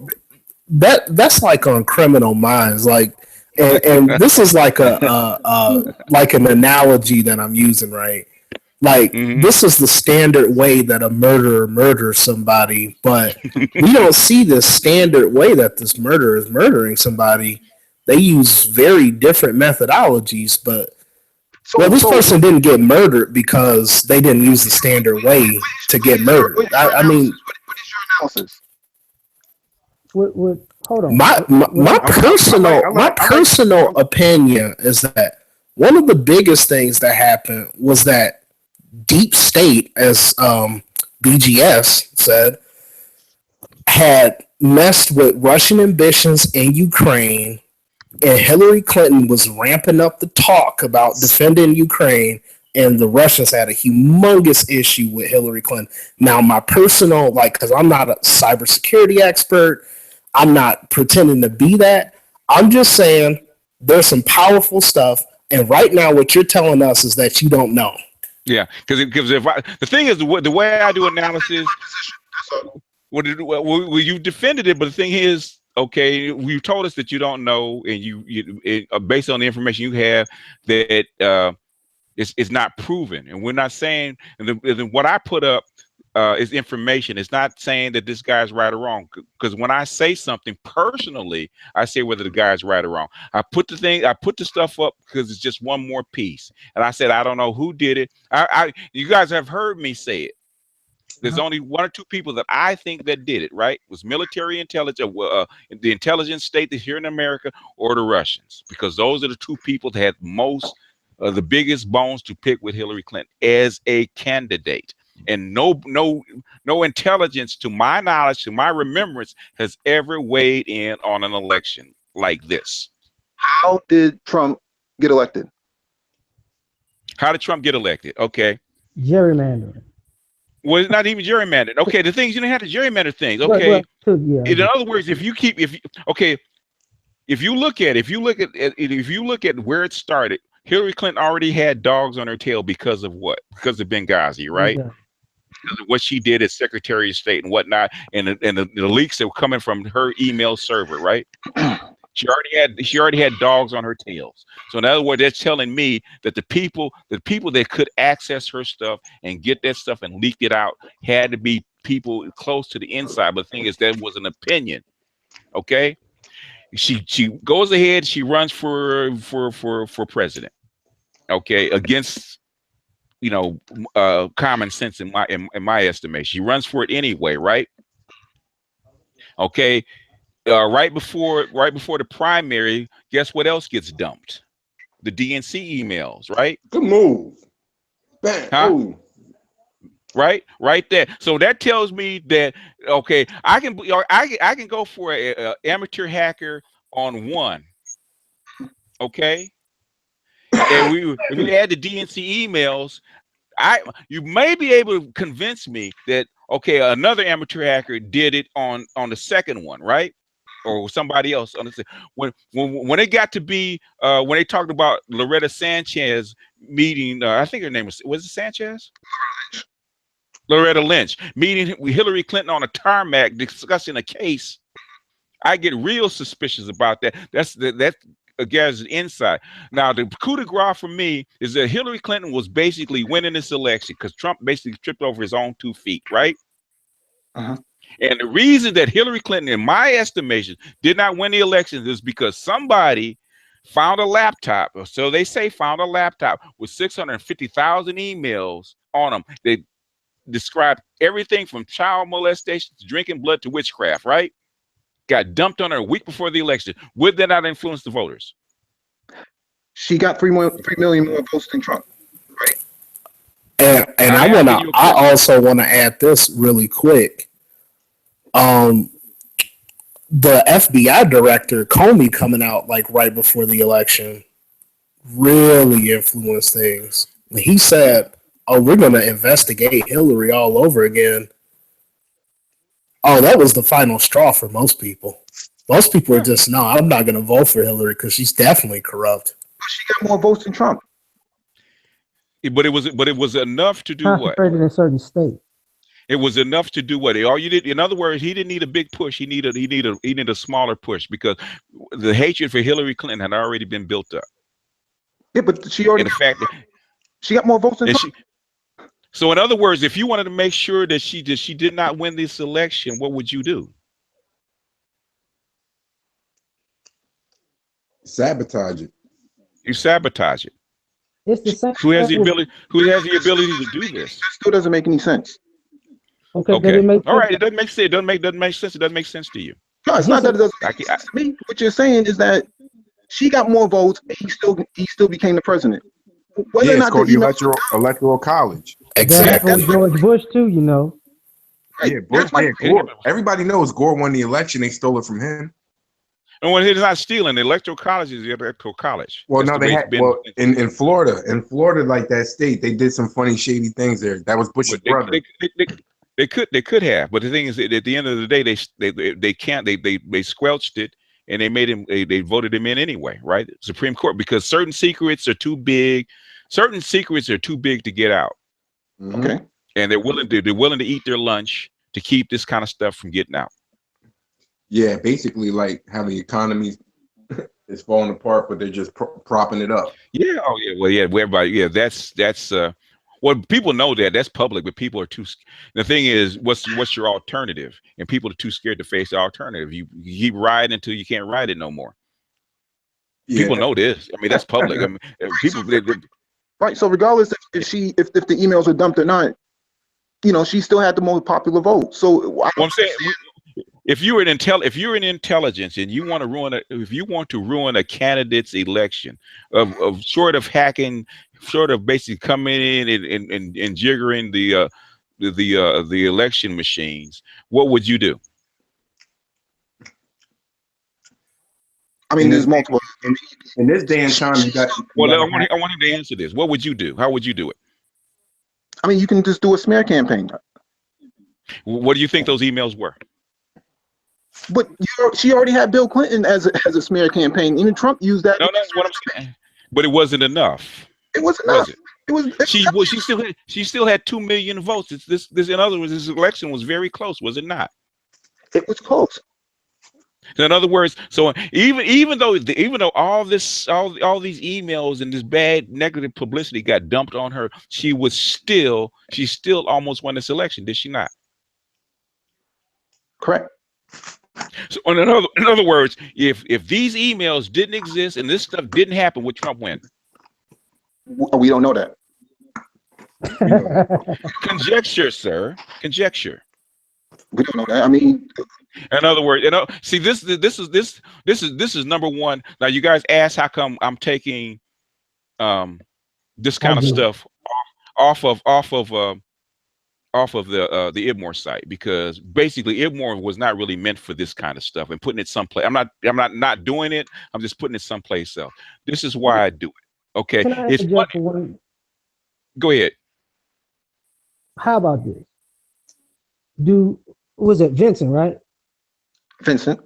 That's like on Criminal Minds, like, and this is like like an analogy that I'm using, right? Like, this is the standard way that a murderer murders somebody, but we don't see this standard way that this murderer is murdering somebody. They use very different methodologies, but this person didn't get murdered because they didn't use the standard way to get murdered. I mean, what is your analysis? Hold on. My personal opinion is that one of the biggest things that happened was that Deep State, as BGS said, had messed with Russian ambitions in Ukraine, and Hillary Clinton was ramping up the talk about defending Ukraine, and the Russians had a humongous issue with Hillary Clinton. Now, my personal, because I'm not a cybersecurity expert, I'm not pretending to be that. I'm just saying there's some powerful stuff, and right now what you're telling us is that you don't know. Yeah, because the thing is, the way I do analysis, well, you defended it, but the thing is, okay, you told us that you don't know, and you based on the information you have, that it's not proven, and we're not saying. And then what I put up is information. It's not saying that this guy's right or wrong. Because when I say something personally, I say whether the guy's right or wrong. I put the stuff up because it's just one more piece, and I said I don't know who did it. You guys have heard me say it. There's only one or two people that I think that did it, right? It was military intelligence, the intelligence state that's here in America, or the Russians, because those are the two people that had most, the biggest bones to pick with Hillary Clinton as a candidate. And no intelligence, to my knowledge, to my remembrance, has ever weighed in on an election like this. How did Trump get elected? How did Trump get elected? Okay. Gerrymandering. Well, it's not even gerrymandered. Okay, the things you didn't have to gerrymander things. Okay. In other words, if you look at where it started, Hillary Clinton already had dogs on her tail because of what? Because of Benghazi, right? Yeah. Because of what she did as Secretary of State and whatnot, and the leaks that were coming from her email server, right? She already had dogs on her tails. So in other words, that's telling me that the people that could access her stuff and get that stuff and leak it out had to be people close to the inside. But the thing is, that was an opinion. Okay. She goes ahead, she runs for president. Okay, against common sense in my estimation. She runs for it anyway, right? Okay. Right before the primary, guess what else gets dumped? The DNC emails, right? Good move. Bang. Huh? Right there. So that tells me that okay, I can go for a amateur hacker on one. Okay, and if we add the DNC emails, you may be able to convince me that okay, another amateur hacker did it on the second one, right? Or somebody else on the when it got to be when they talked about Loretta Sanchez meeting, I think her name was it Sanchez? Loretta Lynch meeting with Hillary Clinton on a tarmac discussing a case. I get real suspicious about that. That's again an insight. Now the coup de grace for me is that Hillary Clinton was basically winning this election because Trump basically tripped over his own 2 feet, right? Uh-huh. And the reason that Hillary Clinton, in my estimation, did not win the elections is because somebody found a laptop, or so they say, found a laptop with 650,000 emails on them. They described everything from child molestation to drinking blood to witchcraft, right? Got dumped on her a week before the election. Would that not influence the voters? She got 3 million more votes than Trump, right? And I also want to add this really quick. The FBI director Comey coming out like right before the election really influenced things. He said, "Oh, we're going to investigate Hillary all over again." Oh, that was the final straw for most people. Most people are just, no, I'm not going to vote for Hillary because she's definitely corrupt. She got more votes than Trump. But it was enough to do what? Concentrated in certain states. It was enough to do what? All you did, in other words, he didn't need a big push. He needed a smaller push because the hatred for Hillary Clinton had already been built up. Yeah, but she already she got more votes than Trump. So in other words, if you wanted to make sure that she did not win this election, what would you do? Sabotage it. You sabotage it. It's the same. Who has the ability to do this? That still doesn't make any sense. Okay. All right. It doesn't make sense. It doesn't make sense. It doesn't make sense to you. No, it's not that it doesn't make sense to me. What you're saying is that she got more votes and he still became the president. Whether it's called the electoral college. Exactly. That George Bush too, you know. Yeah, Bush. Gore. Everybody knows Gore won the election. They stole it from him. And when he's not stealing, the electoral college is the electoral college. Well, no, they had in Florida, like that state, they did some funny, shady things there. That was Bush's brother. They could have, but the thing is, at the end of the day, they can't. They squelched it, and they made him. They voted him in anyway, right? Supreme Court, because certain secrets are too big. Certain secrets are too big to get out. Okay. And they're willing to eat their lunch to keep this kind of stuff from getting out. Yeah, basically like how the economy is falling apart, but they're just propping it up. Yeah. Oh, yeah. Well, yeah. Everybody. Yeah. That's. Well, people know that's public, but people are too. The thing is, what's your alternative? And people are too scared to face the alternative. You keep riding until you can't ride it no more. Yeah. People know this. I mean, that's public. I mean, people. Right. So regardless if the emails are dumped or not, she still had the most popular vote. So I'm saying. If you're in intelligence and you want to ruin a candidate's election of short of hacking, sort of basically coming in and jiggering the election machines, what would you do? I mean, there's multiple. In this day and time, you got. Well, I want him to answer this. What would you do? How would you do it? I mean, you can just do a smear campaign. What do you think those emails were? But she already had Bill Clinton as a smear campaign. Even Trump used that. No, that's what I'm saying. But it wasn't enough. It wasn't enough. She still had 2 million votes. In other words, this election was very close, was it not? It was close. In other words, so even though all these emails and this bad negative publicity got dumped on her, she still almost won this election, did she not? Correct. So in other words, if these emails didn't exist and this stuff didn't happen, would Trump win? We don't know that. Conjecture, sir. Conjecture. We don't know that. I mean, in other words, see, this is number one. Now, you guys ask how come I'm taking this kind of stuff off of the IBMOR site, because basically IBMOR was not really meant for this kind of stuff and putting it someplace. I'm not doing it. I'm just putting it someplace else. This is why I do it. Okay. It's funny. Go ahead. How about this? Was it Vincent, right? Vincent.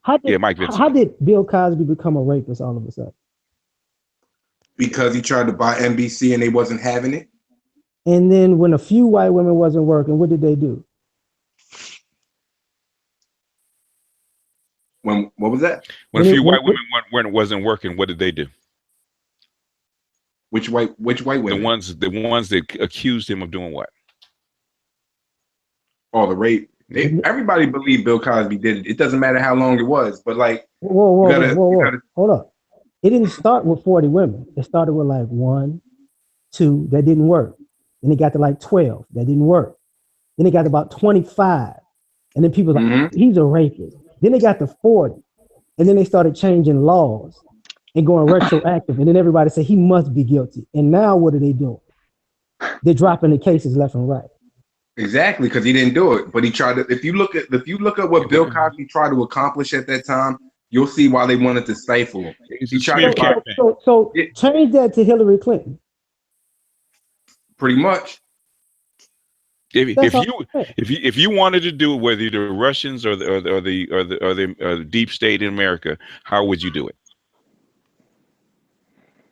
Mike Vincent. How did Bill Cosby become a rapist all of a sudden? Because he tried to buy NBC and they wasn't having it. And then when a few white women wasn't working, what did they do? What was that? When a few white women wasn't working, what did they do? Which white women? The ones that accused him of doing what? Oh, the rape. Everybody believed Bill Cosby did it. It doesn't matter how long it was, but like, whoa. Hold up. It didn't start with 40 women. It started with like 1, 2 that didn't work. Then it got to like 12 that didn't work. Then it got to about 25. And then people were like, he's a rapist. Then it got to 40. And then they started changing laws and going retroactive. And then everybody said he must be guilty. And now what are they doing? they're dropping the cases left and right. Exactly, because he didn't do it, but he tried to. If you look at what Bill Cosby tried to accomplish at that time, you'll see why they wanted to stifle him. He tried to fight. So change that to Hillary Clinton. Pretty much. If you wanted to do it, whether the Russians or the deep state in America, how would you do it?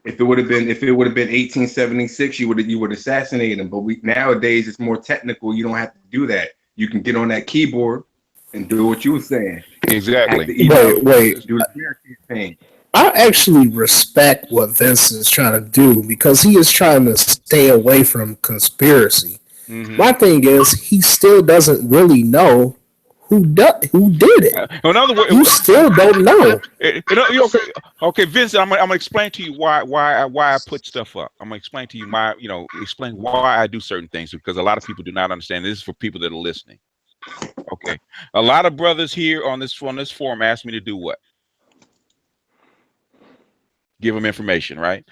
If it would have been 1876, you would assassinate him. But nowadays it's more technical. You don't have to do that. You can get on that keyboard and do what you were saying. Exactly. Wait. Do the smear campaign. I actually respect what Vince is trying to do because he is trying to stay away from conspiracy. Mm-hmm. My thing is, he still doesn't really know who did it. In other words, you still don't know. Okay, Vince, I'm gonna explain to you why I put stuff up. I'm gonna explain to you explain why I do certain things, because a lot of people do not understand. This is for people that are listening. Okay, a lot of brothers here on this forum asked me to do what? Give them information, right?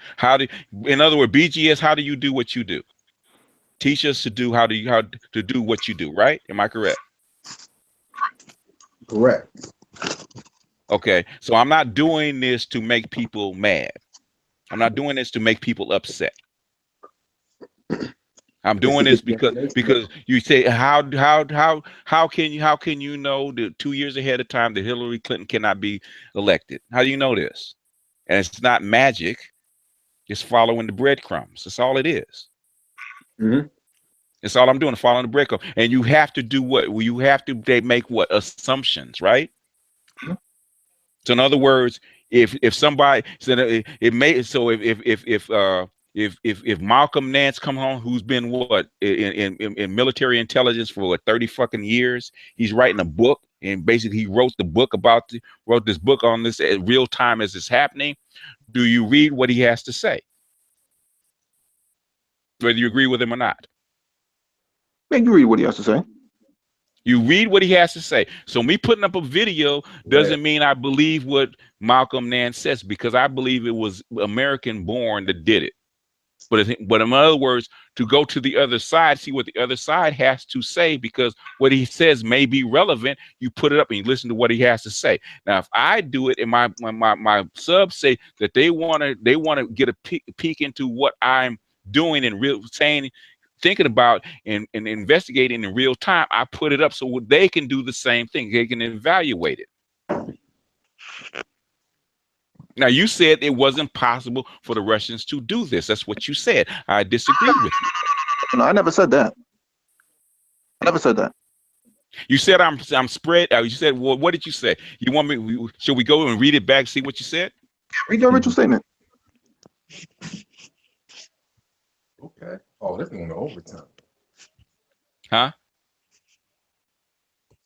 In other words, BGS, how do you do what you do? Teach us to do how to do what you do, right? Am I correct? Correct. Okay, so I'm not doing this to make people mad. I'm not doing this to make people upset. I'm doing this because you say how can you know that 2 years ahead of time that Hillary Clinton cannot be elected? How do you know this? And it's not magic. It's following the breadcrumbs. That's all it is. Mm-hmm. That's all I'm doing, following the breadcrumbs. And you have to do what? Well, you have to make what? Assumptions, right? Mm-hmm. So in other words, if somebody said it may, so if Malcolm Nance come home, who's been what in military intelligence for 30 fucking years, he's writing a book, and basically he wrote this book on this at real time as it's happening. Do you read what he has to say, whether you agree with him or not? I agree with what he has to say. You read what he has to say. So me putting up a video doesn't mean I believe what Malcolm Nance says, because I believe it was American born that did it. But in other words, to go to the other side, see what the other side has to say, because what he says may be relevant. You put it up and you listen to what he has to say. Now, if I do it and my subs say that they want to get a peek into what I'm doing and thinking about and investigating in real time, I put it up so they can do the same thing. They can evaluate it. Now, you said it wasn't possible for the Russians to do this. That's what you said. I disagree with you. No, I never said that. I never said that. You said I'm spread. You said, well, what did you say? You want me? Should we go and read it back? See what you said. Read your original statement. Okay. Oh, this is going to overtime. Huh?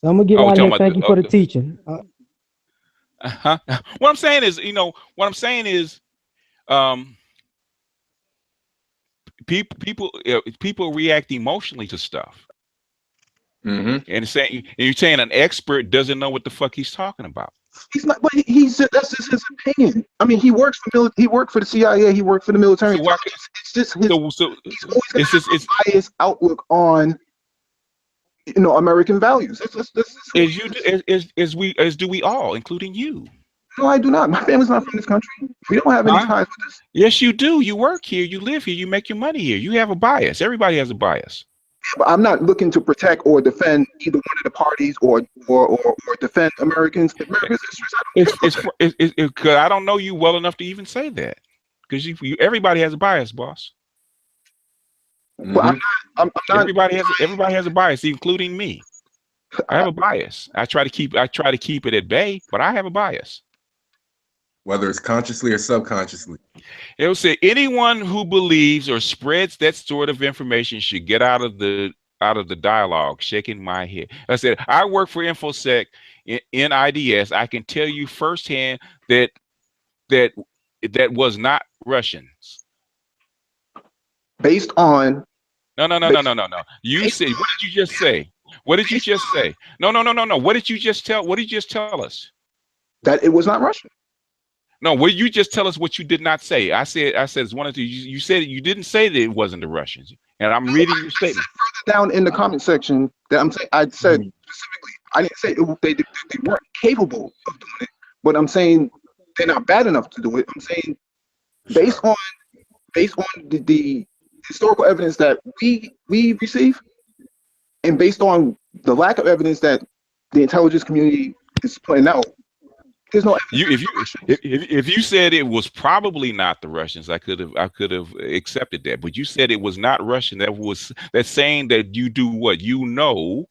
So I'm gonna get out of here. Thank you for the teaching. What I'm saying is, people react emotionally to stuff. Mm-hmm. And you're saying an expert doesn't know what the fuck he's talking about. He's not, but that's just his opinion. I mean, he worked for the CIA, he worked for the military. So it's just his. He's always going to have a biased outlook on, American values. As do we all, including you. No, I do not. My family's not from this country. We don't have any ties with this. Yes, you do. You work here. You live here. You make your money here. You have a bias. Everybody has a bias. But I'm not looking to protect or defend either one of the parties or defend Americans' interests. Because I don't know you well enough to even say that. Because everybody has a bias, boss. Well, I'm not. Everybody has a bias, including me. I have a bias. I try to keep it at bay, but I have a bias. Whether it's consciously or subconsciously. It will say anyone who believes or spreads that sort of information should get out of the dialogue. Shaking my head. I said, I work for InfoSec in IDS. I can tell you firsthand that was not Russians. Based on No. You said, what did you just say? What did you just say? No. What did you just tell us? That it was not Russian. No, will you just tell us what you did not say? I said it's one of the. You said you didn't say that it wasn't the Russians, and I'm reading your statement. Further down in the comment section, that I'm saying, I said specifically, I didn't say they weren't capable of doing it, but I'm saying they're not bad enough to do it. I'm saying based on the historical evidence that we receive, and based on the lack of evidence that the intelligence community is pointing out. There's no if you said it was probably not the Russians, I could have accepted that. But you said it was not Russian. That's saying that you do what you know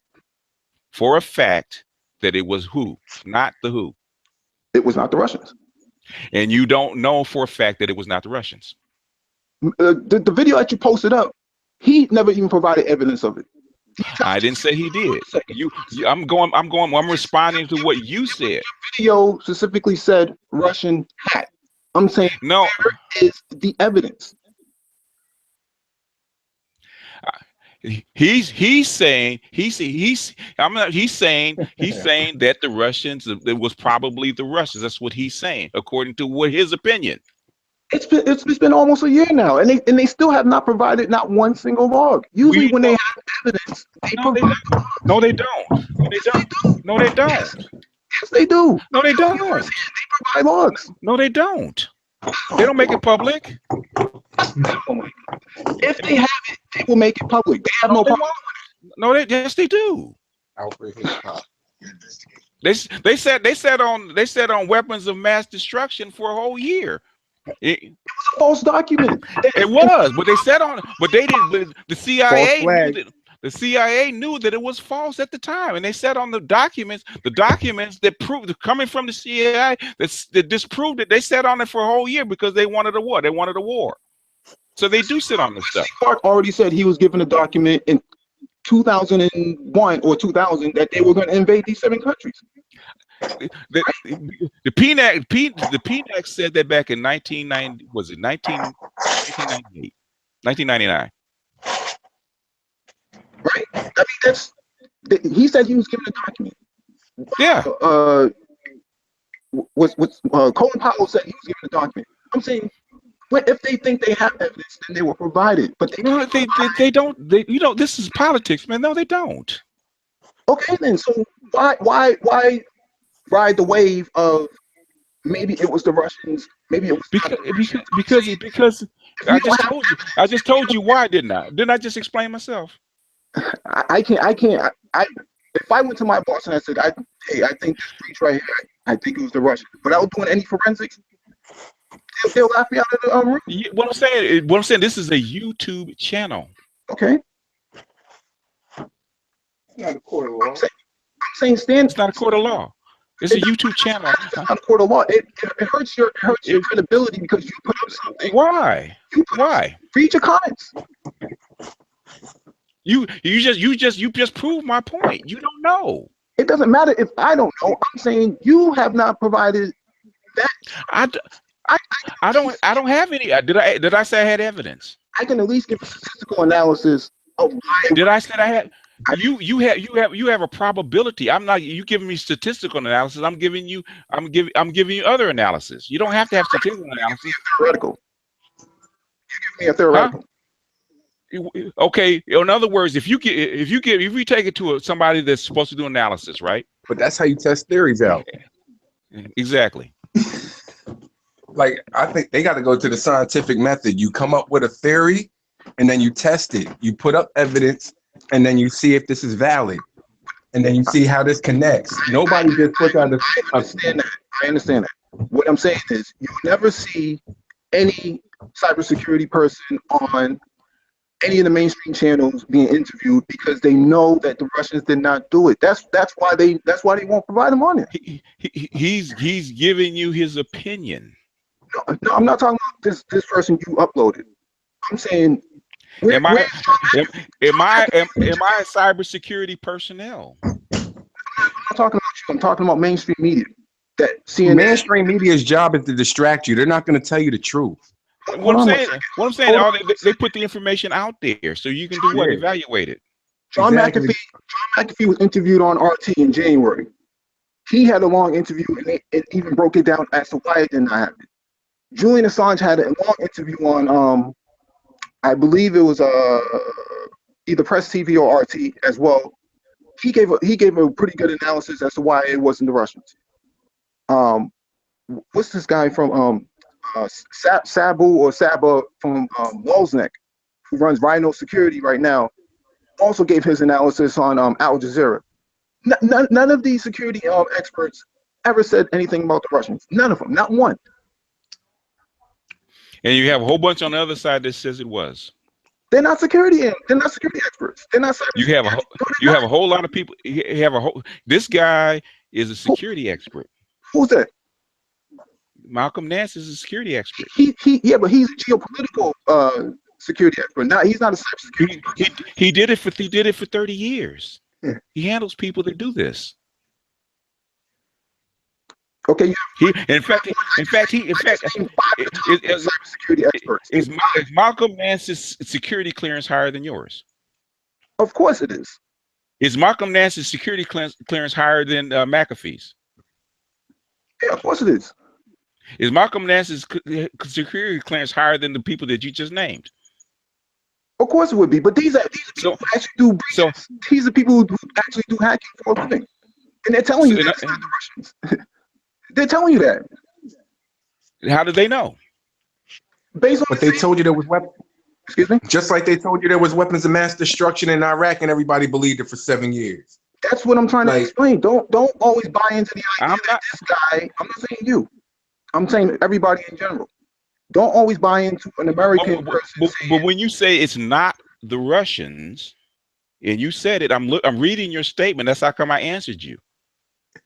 for a fact that it was who, not the who. It was not the Russians. And you don't know for a fact that it was not the Russians. The video that you posted up, he never even provided evidence of it. I didn't say he did. I'm responding to what you said. Video specifically said Russian hat. I'm saying no. Where is the evidence? He's saying that the Russians, it was probably the Russians. That's what he's saying, according to his opinion. It's been almost a year now, and they still have not provided not one single log. Usually, when they have evidence, No, they don't. No, they don't. Yes, they do. No, they don't. They provide logs. No, they don't. They don't make it public. If they have it, they will make it public. They have no problem. No, yes, they do. They said on weapons of mass destruction for a whole year. It was a false document. It was, but they said on, but they didn't. The CIA knew that it was false at the time, and they said on the documents that proved coming from the CIA that disproved it. They said on it for a whole year because they wanted a war. They wanted a war, so they do sit on this stuff. Clark already said he was given a document in 2001 or 2000 that they were going to invade these 7 countries. The PNAC said that back in 1990. Was it 1998? 1999. Right. I mean, he said he was given a document. Yeah. Colin Powell said he was given a document. I'm saying, what if they think they have evidence, then they will provide it. But they don't. This is politics, man. No, they don't. Okay, then. So why ride the wave of maybe it was the Russians, maybe it was because I just told you why, didn't I? Didn't I just explain myself? I can't. If I went to my boss and I said, hey, I think this breach right here, I think it was the Russians, without doing any forensics, they'll laugh me out of the room. What I'm saying, this is a YouTube channel. Okay. It's not a court of law. I'm saying stand. It's not a court of law. It's a YouTube channel. It's not a court of law. It hurts your credibility because you put up something. Why? Why? Read your comments. You just proved my point. You don't know. It doesn't matter if I don't know. I'm saying you have not provided that. I don't have any. Did I say I had evidence? I can at least give a statistical analysis of why. Did I say I had? You have a probability. I'm not. You giving me statistical analysis. I'm giving you other analysis. You don't have to have statistical analysis. Theoretical. You give me a theoretical. Huh? Okay. In other words, if you take it to somebody that's supposed to do analysis, right? But that's how you test theories out. Exactly. Like, I think they got to go to the scientific method. You come up with a theory, and then you test it. You put up evidence, and then you see if this is valid, and then you see how this connects. Nobody just puts out I understand that. What I'm saying is, you never see any cybersecurity person on any of the mainstream channels being interviewed because they know that the Russians did not do it. That's why they won't provide them on it. He's giving you his opinion. No, I'm not talking about this person you uploaded. I'm saying, am I a cybersecurity personnel? I'm not talking about you. I'm talking about mainstream media. That CNN. Mainstream media's job is to distract you. They're not going to tell you the truth. What I'm saying, they put the information out there so you can do what? Evaluate it. John McAfee was interviewed on RT in January. he had a long interview, and it even broke it down as to why it did not happen. Julian Assange had a long interview on, I believe it was either Press TV or RT as well. He gave a pretty good analysis as to why it wasn't the Russians. What's this guy from Sabu or Saba from Wozniak, who runs Rhino Security right now, also gave his analysis on Al Jazeera. None of these security experts ever said anything about the Russians. None of them, not one. And you have a whole bunch on the other side that says it was. They're not security. They're not security experts. They're not. You have a whole lot of people. You have a whole. This guy is a security expert. Who's that? Malcolm Nance is a security expert. Yeah, but he's a geopolitical security expert. He's not a cybersecurity. He did it for 30 years. Yeah. He handles people that do this. Okay. In fact, cybersecurity experts. Is Malcolm Nance's security clearance higher than yours? Of course it is. Is Malcolm Nance's security clearance higher than McAfee's? Yeah, of course it is. Is Malcolm Nance's security clearance higher than the people that you just named? Of course it would be, but these are people who actually do breaches. These are people who actually do hacking for a living, and they're telling you that's not the Russians. They're telling you that. How did they know? Based on but they told you there was weapons. Excuse me? Just like they told you there was weapons of mass destruction in Iraq, and everybody believed it for 7 years. That's what I'm trying to explain. Don't always buy into the idea that this guy. I'm not saying you. I'm saying everybody in general. Don't always buy into an American person. But when you say it's not the Russians, and you said it, I'm reading your statement. That's how come I answered you.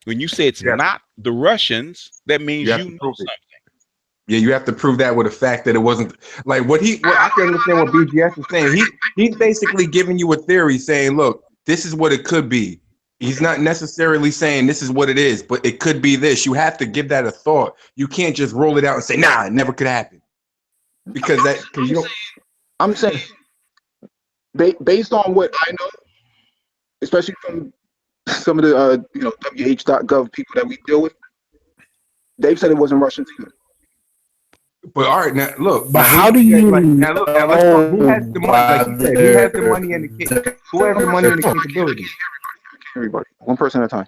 When you say it's not the Russians, that means you know something. Yeah, you have to prove that with a fact that it wasn't like what I can understand what BGS is saying. He's basically giving you a theory saying, look, this is what it could be. He's not necessarily saying this is what it is, but it could be this. You have to give that a thought. You can't just roll it out and say, nah, it never could happen. Because I'm saying based on what I know, especially from some of the WH.gov people that we deal with, they've said it wasn't Russians either. But all right, now look. But how do you now look? Now let's talk. Who has the money? Like you said, who has the money and the who has the money and the capability? Everybody, one person at a time.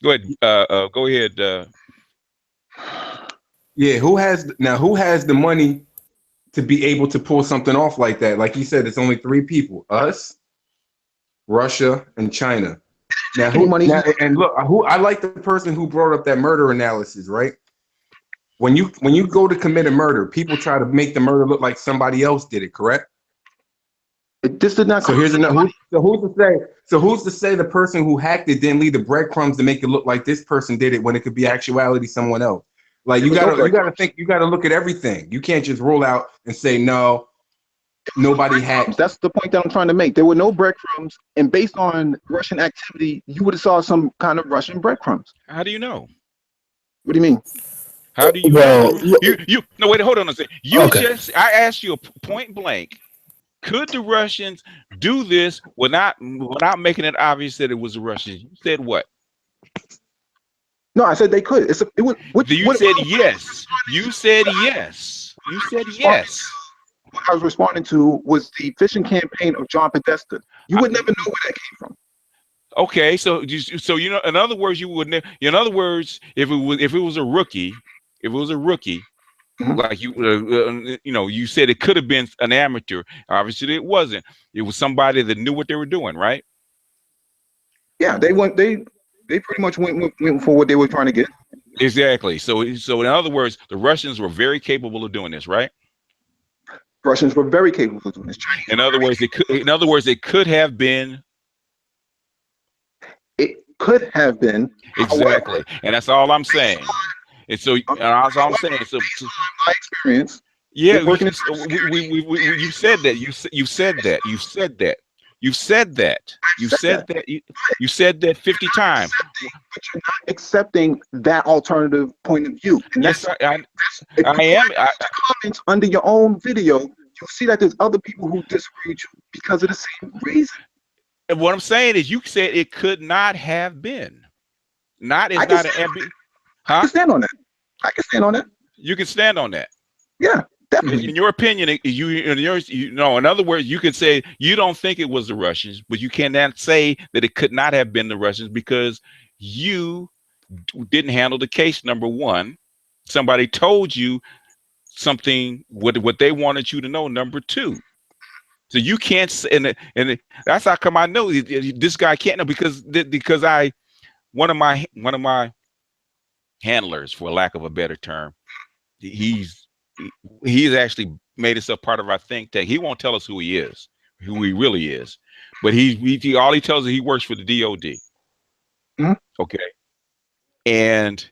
Go ahead. Go ahead. Yeah, who has the money to be able to pull something off like that? Like you said, it's only 3 people: us, Russia, and China. Now, and look, I like the person who brought up that murder analysis, right? When you go to commit a murder, people try to make the murder look like somebody else did it, correct? This did not. So here's another. Who's to say the person who hacked it didn't leave the breadcrumbs to make it look like this person did it when it could be actuality someone else? Like you gotta think. You gotta look at everything. You can't just roll out and say no. Nobody hacked. That's the point that I'm trying to make. There were no breadcrumbs, and based on Russian activity, you would have saw some kind of Russian breadcrumbs. How do you know? What do you mean? How do you know? You no wait, hold on a second. I asked you a point blank. Could the Russians do this without making it obvious that it was the Russians? You said what? No, I said they could. You said yes. You said yes. You said yes. What I was responding to was the phishing campaign of John Podesta. You would never know where that came from. Okay, so you know, in other words, you wouldn't. In other words, if it was a rookie, mm-hmm. Like you said it could have been an amateur. Obviously, it wasn't. It was somebody that knew what they were doing, right? Yeah, they pretty much went for what they were trying to get. Exactly. So in other words, the Russians were very capable of doing this, right? Russians were very capable of doing this. In other words, it could have been. It could have been. Exactly, and that's all I'm saying. And so that's all I'm saying. So my experience. Yeah, you said that. You said that. You said that. You said that. You said that. You said that 50 times. But you're not accepting that alternative point of view. And yes, I am. Comments under your own video, you'll see that there's other people who disagree with you because of the same reason. And what I'm saying is, you said it could not have been. Not is not an ambiguous. Huh? I can stand on that. I can stand on that. You can stand on that. Yeah, definitely. In your opinion, in other words, you can say you don't think it was the Russians, but you cannot say that it could not have been the Russians because you didn't handle the case. Number one, somebody told you something what they wanted you to know. Number two, so you can't, and that's how come I know this guy can't know because one of my handlers, for lack of a better term, he's actually made himself part of our think tank. He won't tell us who he really is, but he all he tells us he works for the DOD. Mm-hmm. Okay, and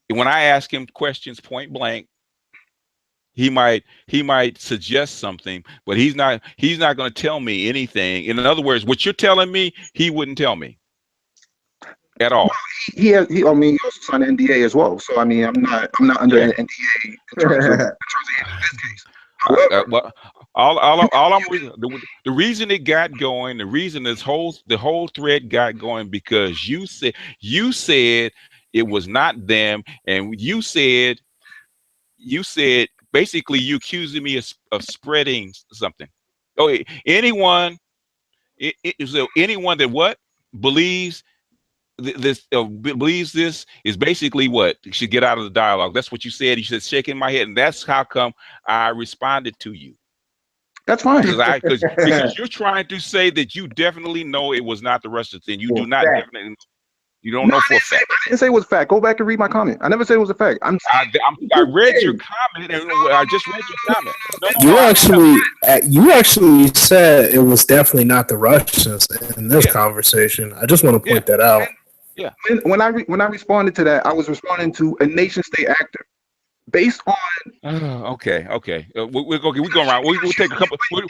when I ask him questions point blank, he might suggest something, but he's not going to tell me anything. In other words, what you're telling me, he wouldn't tell me at all. He also signed an NDA as well. So I mean, I'm not under an NDA in terms of this case. Well, the reason it got going, the reason the whole thread got going, because you said it was not them, and you said basically you accusing me of spreading something. Oh, anyone that what believes believes this is basically what should get out of the dialogue. That's what you said. You said shaking my head, and that's how come I responded to you. That's fine. Because you're trying to say that you definitely know it was not the Russians, and you do not definitely. You don't know for a fact. I didn't say it was a fact. Go back and read my comment. I never said it was a fact. I read your comment, and I just read your comment. You actually said it was definitely not the Russians in this conversation. I just want to point that out. Yeah. When I responded to that, I was responding to a nation state actor based on. Okay. We're going around. We'll take a couple. We'll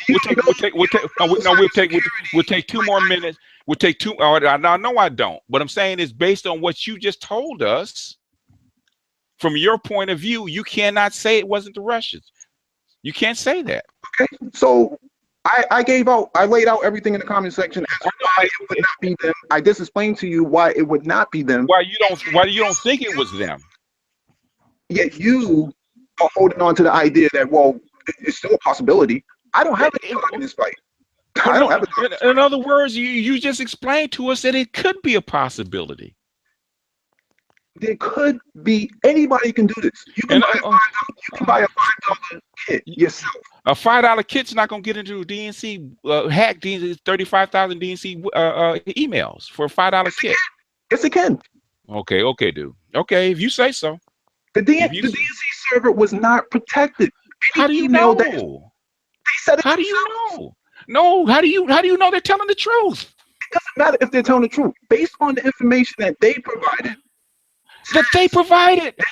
take 2 more minutes. We'll take 2. Now, no, I don't. But I'm saying is based on what you just told us. From your point of view, you cannot say it wasn't the Russians. You can't say that. Okay. So I laid out everything in the comment section as to why it would not be them. I just explained to you why it would not be them. Why you don't think it was them? Yet you are holding on to the idea that, well, it's still a possibility. I don't have a dog in this fight. I don't have a dog. In other words, you just explained to us that it could be a possibility. There could be. Anybody can do this. You can buy a $5 kit yourself. A $5 kit's not going to get into DNC hack 35,000 DNC emails for a $5 kit. Yes, it can. Okay, dude. Okay, if you say so. The DNC server was not protected. How do you know? They said it. How do you know? No, how do you know they're telling the truth? It doesn't matter if they're telling the truth. Based on the information that they provided.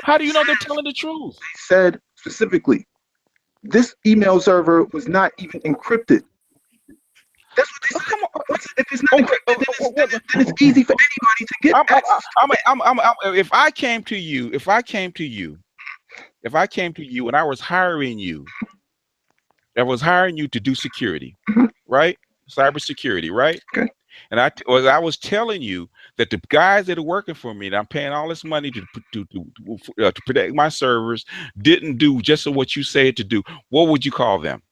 How do you know they're telling the truth? They said specifically, this email server was not even encrypted. That's what they said. Come on. If it's not encrypted, then it's easy for anybody to get access. If I came to you and I was hiring you to do security, right? Cybersecurity, right? Okay. And I was telling you that the guys that are working for me, that I'm paying all this money to protect my servers, didn't do just what you said to do. What would you call them?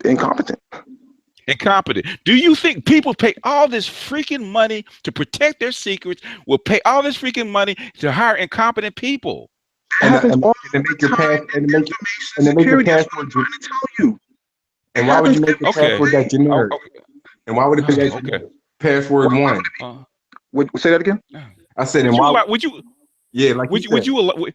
Incompetent. Do you think people pay all this freaking money to protect their secrets? Will pay all this freaking money to hire incompetent people? And make your password. And why would you make a password that generic? And why would it be that password one? Say that again. I said, and why would you? Yeah, like would you allow?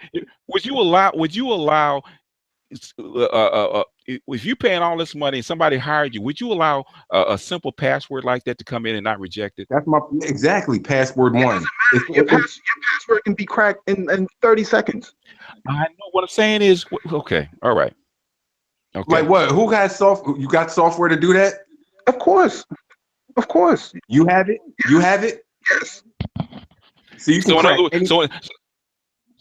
If you're paying all this money and somebody hired you, would you allow a simple password like that to come in and not reject it? That's exactly password one. Your password can be cracked in 30 seconds. I know. What I'm saying is, okay, all right. Okay. Like what? Who got You got software to do that? Of course. You have it. You have it. Yes. So you can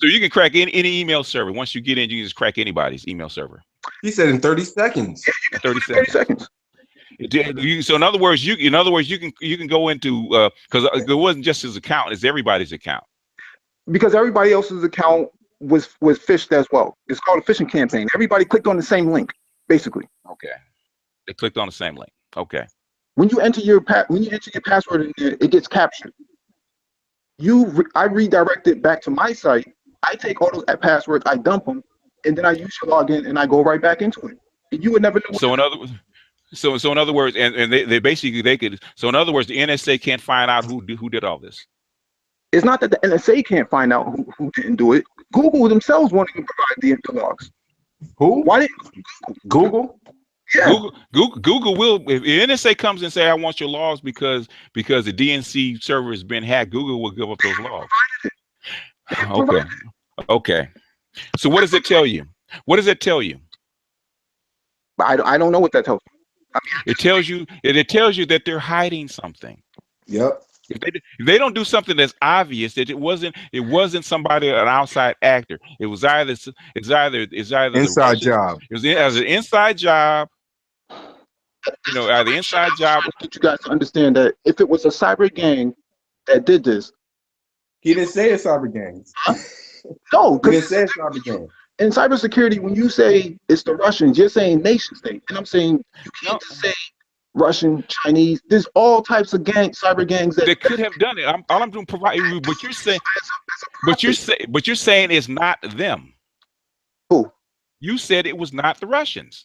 so you can crack any email server. Once you get in, you can just crack anybody's email server. He said in 30 seconds. Yeah, 30 seconds. So in other words, you can go into because it wasn't just his account; it's everybody's account. Because everybody else's account was phished as well. It's called a phishing campaign. Everybody clicked on the same link, basically. Okay, they clicked on the same link. Okay. When you enter your password in there, it gets captured. I redirect it back to my site. I take all those passwords, I dump them, and then I use your login and I go right back into it. And you would never know. So in other words, and they basically could. So in other words, the NSA can't find out who did all this. It's not that the NSA can't find out who didn't do it. Google themselves won't even provide the logs. Who? Why did Google? Yeah. Google will, if the NSA comes and say I want your logs because the DNC server has been hacked, Google will give up those logs. Okay. So what does it tell you? What does it tell you? I don't know what that tells you. It tells you that they're hiding something. Yep. If they don't do something that's obvious, that it wasn't somebody, an outside actor. It was either inside job. It was as an inside job. Either inside job. I want you guys to understand that if it was a cyber gang that did this, he didn't say it's cyber gangs. No, he didn't say it's cyber gangs. In cybersecurity, when you say it's the Russians, you're saying nation state, and I'm saying you can't say Russian, Chinese. There's all types of cyber gangs that could have done it. All I'm doing provide. But you're saying it's not them. Who? You said it was not the Russians.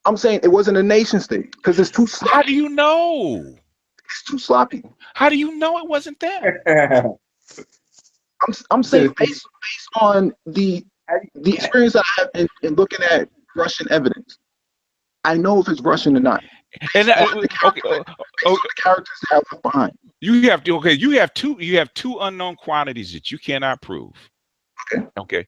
I'm saying it wasn't a nation state because it's too sloppy. How do you know? It's too sloppy. How do you know it wasn't them? I'm saying based on the experience I have in looking at Russian evidence, I know if it's Russian or not. And the characters that I left behind. You have two unknown quantities that you cannot prove. Okay.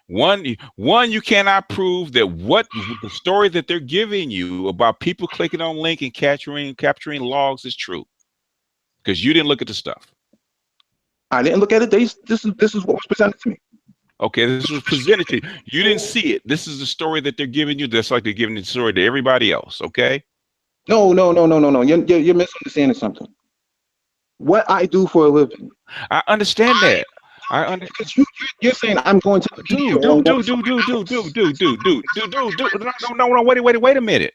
One, you cannot prove that what the story that they're giving you about people clicking on link and capturing logs is true, because you didn't look at the stuff. I didn't look at it. This is what was presented to me. Okay, this was presented to you. You didn't see it. This is the story that they're giving you. That's like they're giving the story to everybody else. Okay. No. You're misunderstanding something. What I do for a living. I understand that. Because you're saying I'm going to dude. No. Wait a minute.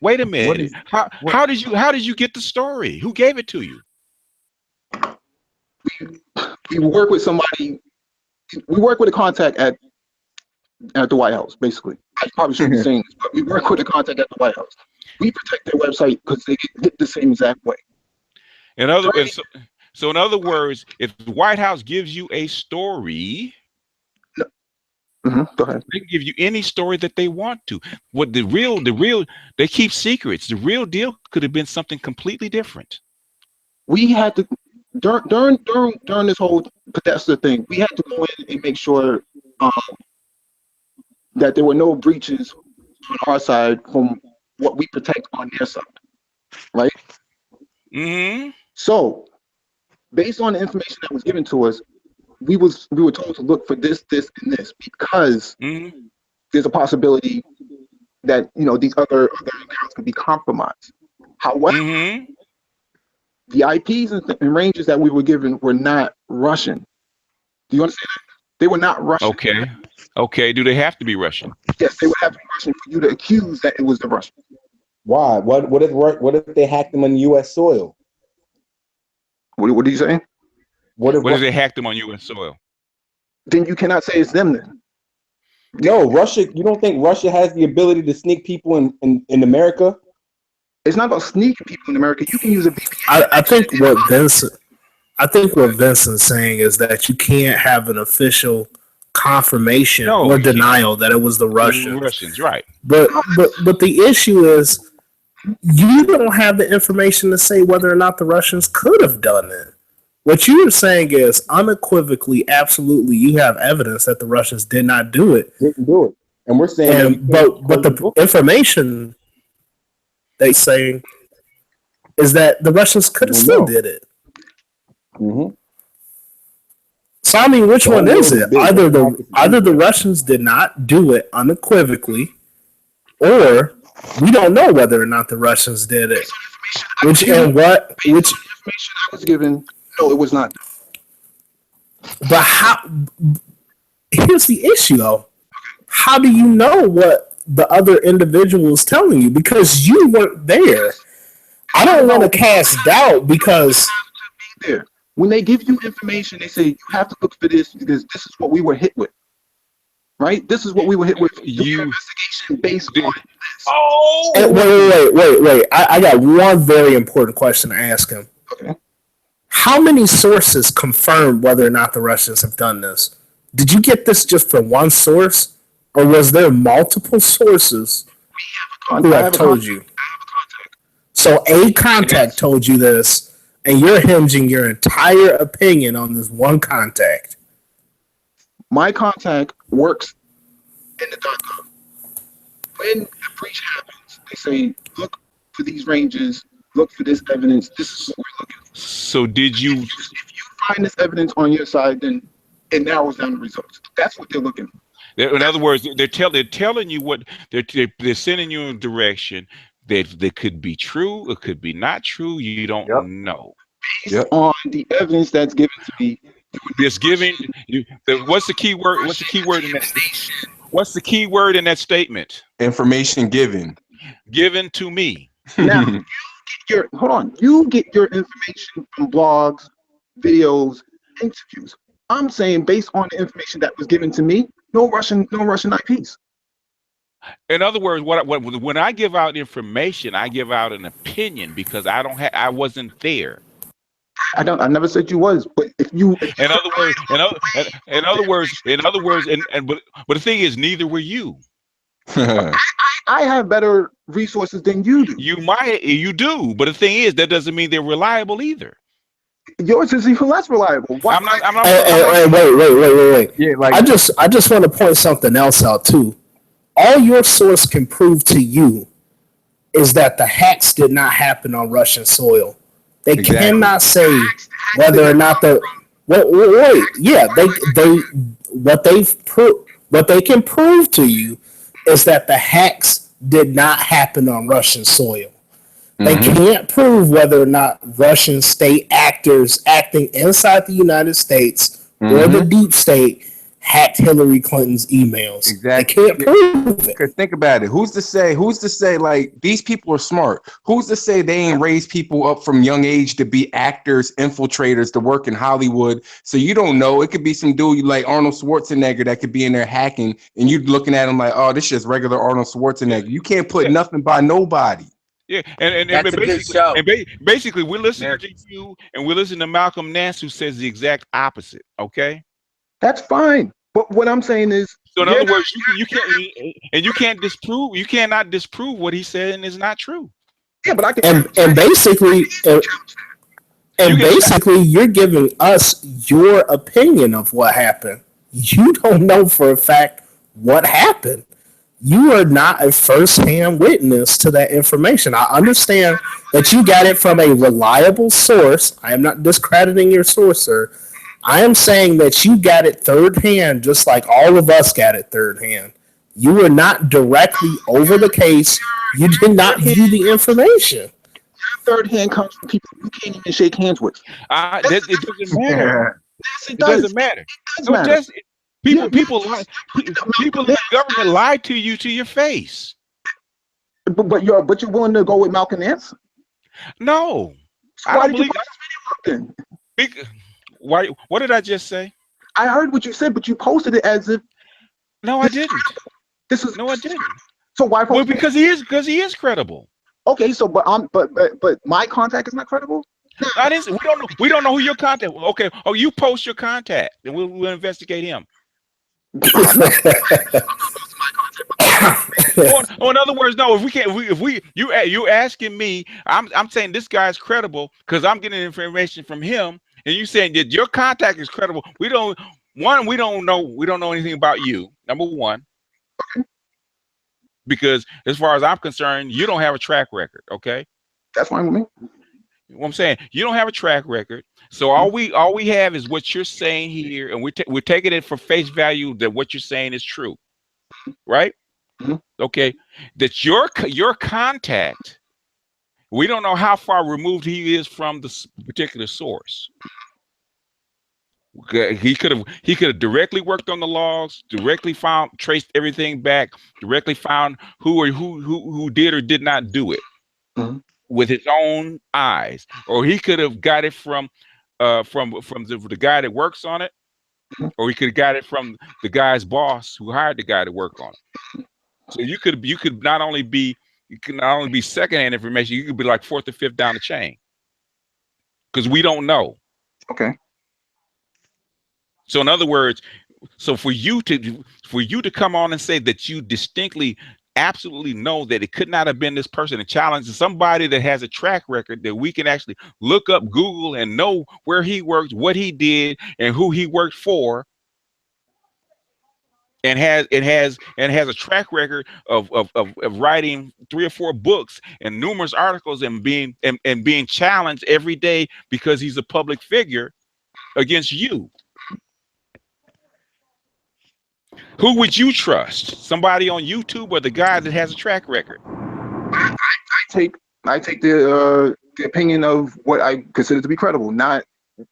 How did you get the story? Who gave it to you? We work with somebody. We work with a contact at the White House. Basically, I probably shouldn't be saying this, but we work with a contact at the White House. We protect their website because they get the same exact way. So in other words, if the White House gives you a story, go ahead. They can give you any story that they want to. What the real, they keep secrets. The real deal could have been something completely different. We had to during this whole Podesta thing, we had to go in and make sure that there were no breaches on our side from what we protect on their side, right? Mm-hmm. So, based on the information that was given to us, we were told to look for this, and this because there's a possibility that these other accounts could be compromised. However, the IPs and ranges that we were given were not Russian. Do you understand that? They were not Russian. Okay. Do they have to be Russian? Yes, they would have to be Russian for you to accuse that it was the Russians. Why? What if they hacked them on U.S. soil? What are you saying? What if they hacked them on U.S. soil? Then you cannot say it's them then. No, Russia. You don't think Russia has the ability to sneak people in America? It's not about sneaking people in America. You can use a VPN. I think what Vincent's saying is that you can't have an official confirmation or denial that it was the Russians. Russians, right? But the issue is you don't have the information to say whether or not the Russians could have done it. What you were saying is unequivocally, absolutely, you have evidence that the Russians did not do it. Didn't do it, and we're saying, but the information they saying is that the Russians could have still did it. Mm-hmm. So I mean, which one is it? Either the Russians did not do it unequivocally, or We don't know whether or not the Russians did it. Which information I was given, no, it was not. But how? Here's the issue, though. How do you know what the other individual is telling you? Because you weren't there. I don't want to cast doubt because there. When they give you information, they say you have to look for this because this is what we were hit with. Right? This is what we were hit with. You investigation based on this. Oh, wait. I got one very important question to ask him. Okay. How many sources confirm whether or not the Russians have done this? Did you get this just from one source, or was there multiple sources who have told you? So a contact told you this, and you're hinging your entire opinion on this one contact. My contact works in the .com. When a breach happens, they say, look for these ranges, look for this evidence. This is what we're looking for. So did you? If you find this evidence on your side, then it narrows down the results. That's what they're looking for. In other words, they're telling you what they're sending you in a direction that could be true, it could be not true. You don't know. Based on the evidence that's given to me. It's giving you. What's the key word? What's the key word in that? What's the key word in that statement? Information given. Given to me. Now, you get your information from blogs, videos, interviews. I'm saying based on the information that was given to me, no Russian IPs. In other words, when I give out information, I give out an opinion because I wasn't there. I never said you was, but if you. In other words, but the thing is, neither were you. I have better resources than you do. You do, but the thing is, that doesn't mean they're reliable either. Yours is even less reliable. I'm not. Wait. Yeah, like I just want to point something else out too. All your source can prove to you is that the hacks did not happen on Russian soil. They cannot say whether or not the what they can prove to you is that the hacks did not happen on Russian soil. They can't prove whether or not Russian state actors acting inside the United States or the deep state hacked Hillary Clinton's emails. Exactly. They can't prove it. Because think about it. Who's to say like these people are smart? Who's to say they ain't raised people up from young age to be actors, infiltrators, to work in Hollywood? So you don't know. It could be some dude like Arnold Schwarzenegger that could be in there hacking, and you looking at him like, oh, this is just regular Arnold Schwarzenegger. You can't put nothing by nobody. Yeah, and basically we're listening to you, and we're listening to Malcolm Nance, who says the exact opposite. Okay, that's fine. But what I'm saying is, so in other words, you cannot disprove what he said, and it's not true. Yeah, but I can. And basically, you're giving us your opinion of what happened. You don't know for a fact what happened. You are not a first-hand witness to that information. I understand that you got it from a reliable source. I am not discrediting your source, sir. I am saying that you got it third-hand, just like all of us got it third-hand. You were not directly over the case. You did not view the information. Third-hand comes from people you can't even shake hands with. It doesn't matter. Yes, it doesn't matter. People in the government lie to you to your face. But you're willing to go with Malcolm Nance? No, so I don't believe that. Why? What did I just say? I heard what you said, but you posted it as if. No, I didn't. I didn't. So why? Well, because he is credible. Okay, so but my contact is not credible. That is, we don't know who your contact. Okay, you post your contact, and we'll investigate him. In other words, no. You asking me, I'm saying this guy's credible because I'm getting information from him, and you saying that your contact is credible. We don't know anything about you. Number one, because as far as I'm concerned, you don't have a track record. Okay, that's fine with me. What I'm saying, you don't have a track record, so all we have is what you're saying here, and we're taking it for face value that what you're saying is true, right? Okay, that your contact. We don't know how far removed he is from the particular source. He could have directly worked on the logs, directly traced everything back, directly found who did or did not do it with his own eyes, or he could have got it from the guy that works on it, or he could have got it from the guy's boss who hired the guy to work on it. So you could not only be secondhand information, you could be like fourth or fifth down the chain, because we don't know. Okay. So in other words, so for you to come on and say that you distinctly, absolutely know that it could not have been this person, and challenge somebody that has a track record that we can actually look up, Google, and know where he worked, what he did, and who he worked for, and has a track record of writing 3 or 4 books and numerous articles, and being challenged every day because he's a public figure against you. Who would you trust? Somebody on YouTube or the guy that has a track record? I take the opinion of what I consider to be credible, not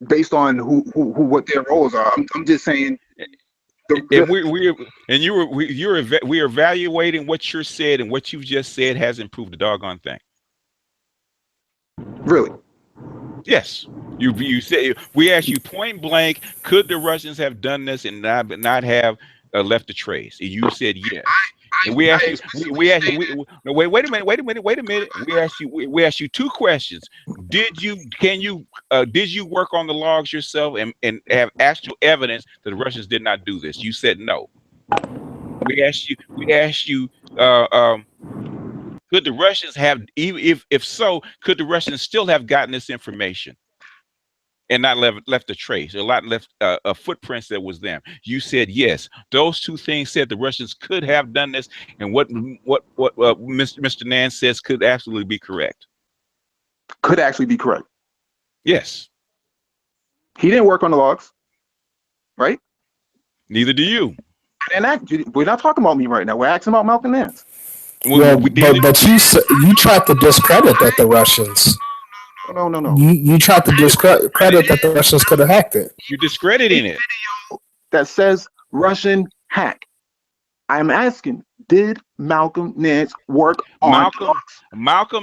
based on who what their roles are. I'm just saying. And we're evaluating what you're said, and what you've just said hasn't proved a doggone thing. Really? Yes. You say, we asked you point blank, could the Russians have done this and not have left a trace? And you said yes. And we asked you. Wait a minute. We asked you 2 questions. Did you work on the logs yourself and have actual evidence that the Russians did not do this? You said no. We asked you. Could the Russians have, if so, could the Russians still have gotten this information and not left a trace, or left a footprints that was them? You said yes. Those 2 things said the Russians could have done this, and what Mr. Nance says could absolutely be correct. Could actually be correct. Yes. He didn't work on the logs, right? Neither do you. And we're not talking about me right now. We're asking about Malcolm Nance. Well, but you tried to discredit that the Russians. No. You tried to discredit that the Russians could have hacked it. You're discrediting it. That says Russian hack. I'm asking, did Malcolm Nance work on Malcolm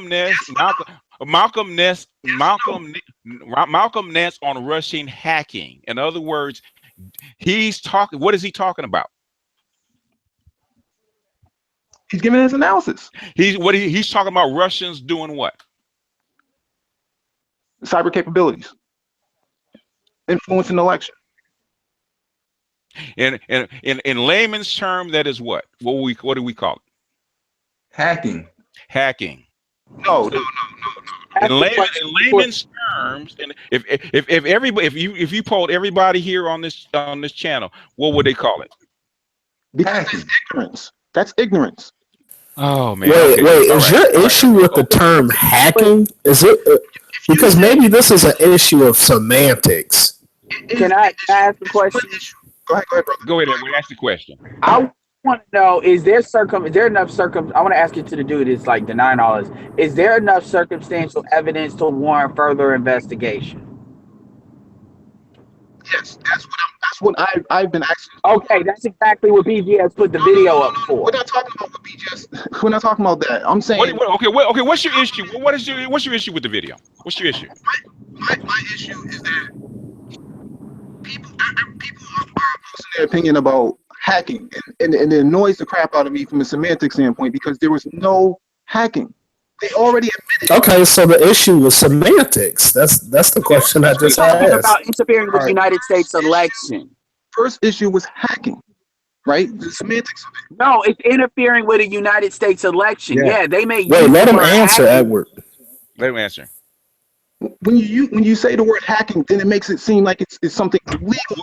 Nance on Russian hacking? In other words, he's talking. What is he talking about? He's giving his analysis. He's talking about Russians doing what? Cyber capabilities, influencing the election. In layman's term, that is what? What do we call it? Hacking. No. In layman's terms, and if you polled everybody here on this channel, what would they call it? Because that's ignorance. That's ignorance. Oh man! Wait, is your issue with the term hacking? Is it because maybe this is an issue of semantics? Can I ask a question? Go ahead, brother. Go ahead, Edward. Ask the question. I want to know: is there enough I want to ask you to the dude that's like denying all this. Is there enough circumstantial evidence to warrant further investigation? Yes, that's what I've been asking. Okay, that's exactly what BGS put the video up for. We're not talking about what BGS. We're not talking about that. I'm saying. Okay. What's your issue? What's your issue with the video? What's your issue? My issue is that people are posting their opinion about hacking, and it annoys the crap out of me from a semantic standpoint because there was no hacking. They already admitted. Okay, so the issue was semantics. That's the question I just asked. About interfering with the United States election. First issue was hacking, right? The semantics of it. No, it's interfering with the United States election. Yeah, they may. Wait, let him answer, Edward. Let him answer. When you say the word hacking, then it makes it seem like it's something illegal.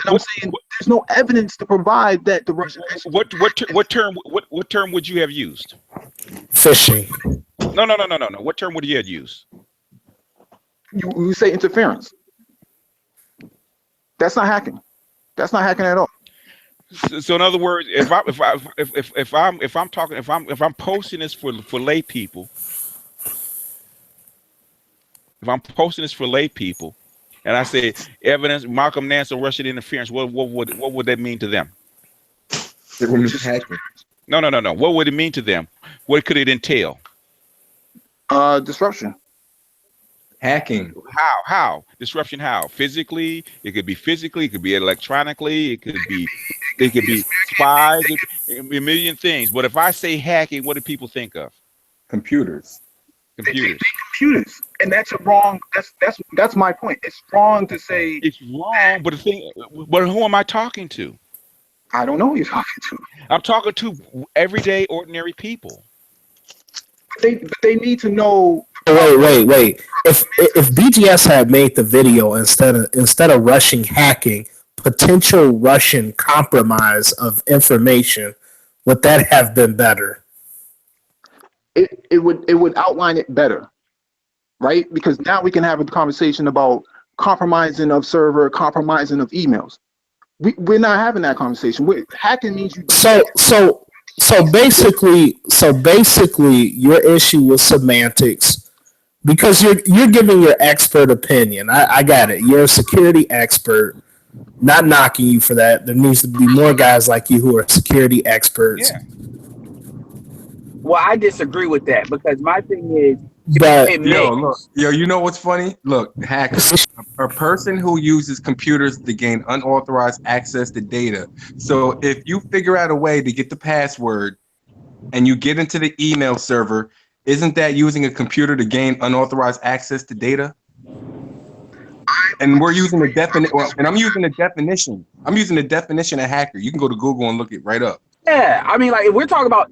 I'm saying there's no evidence to provide that the Russian. What term would you have used? Phishing. No. What term would you have used? You say interference. That's not hacking. That's not hacking at all. So in other words, if I'm posting this for lay people, if I'm posting this for lay people, and I say evidence Malcolm Nance or Russian interference, what would that mean to them? Hacking. No. What would it mean to them? What could it entail? Disruption. Hacking. How? Disruption how? Physically? It could be physically, it could be electronically, it could be spies, a million things. But if I say hacking, what do people think of? Computers. Computers. And that's a wrong. That's my point. It's wrong to say. It's wrong, but who am I talking to? I don't know who you're talking to. I'm talking to everyday, ordinary people. But they need to know. Wait. If BGS had made the video instead of Russian hacking, potential Russian compromise of information, would that have been better? It would outline it better, right? Because now we can have a conversation about compromising of server, compromising of emails. We're not having that conversation. Hacking means you. So basically, your issue with semantics, because you're giving your expert opinion. I got it. You're a security expert. Not knocking you for that. There needs to be more guys like you who are security experts. Yeah. Well, I disagree with that because my thing is, you know what's funny? Look, hackers, a person who uses computers to gain unauthorized access to data. So if you figure out a way to get the password and you get into the email server, isn't that using a computer to gain unauthorized access to data? And we're using the definition, and I'm using the definition. I'm using the definition of hacker. You can go to Google and look it right up. Yeah, I mean, like if we're talking about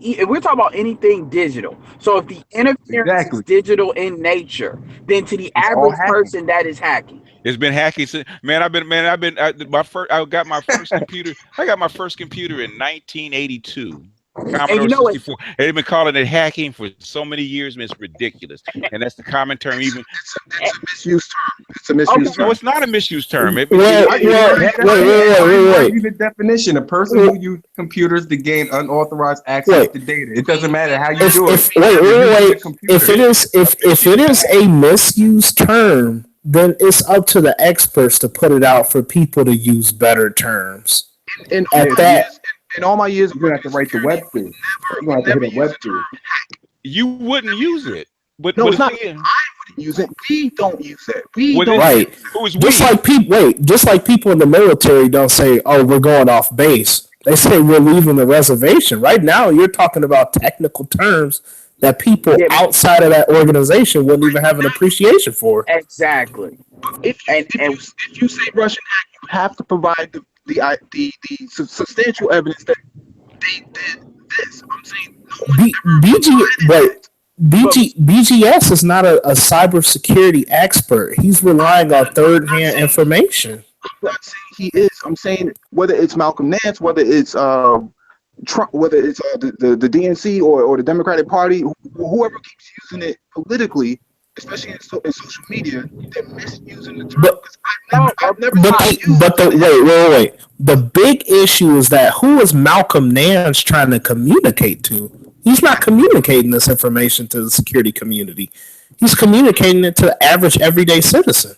anything digital, so if the interference is digital in nature, then to the average person that is hacking. It's been hacking since I got my first computer. I got my first computer in 1982. Commodore 64. They've been calling it hacking for so many years, man, it's ridiculous. And that's the common term. Even it's a misused term. It's a misused term. No, it's not a misused term. Wait. The definition: a person who uses computers to gain unauthorized access to data. It doesn't matter how you do it. If it is a misused term, then it's up to the experts to put it out for people to use better terms. In all my years, you're gonna have to write the Webster. You're gonna have to hit a Webster. You wouldn't use it, but no, it's not. I wouldn't use it. We don't use it. We don't. Right. Just like people in the military don't say, "Oh, we're going off base." They say we're leaving the reservation. Right now, you're talking about technical terms that people outside of that organization wouldn't even have an appreciation for. Exactly. If you say Russian hack, you have to provide the substantial evidence that they did this. I'm saying BGS is not a cybersecurity expert. He's relying on third-hand information. I'm not saying he is. I'm saying whether it's Malcolm Nance, whether it's Trump, whether it's the DNC or the Democratic Party, whoever keeps using it politically, especially in social media, they're misusing the term. Wait. The big issue is that who is Malcolm Nance trying to communicate to? He's not communicating this information to the security community. He's communicating it to the average everyday citizen.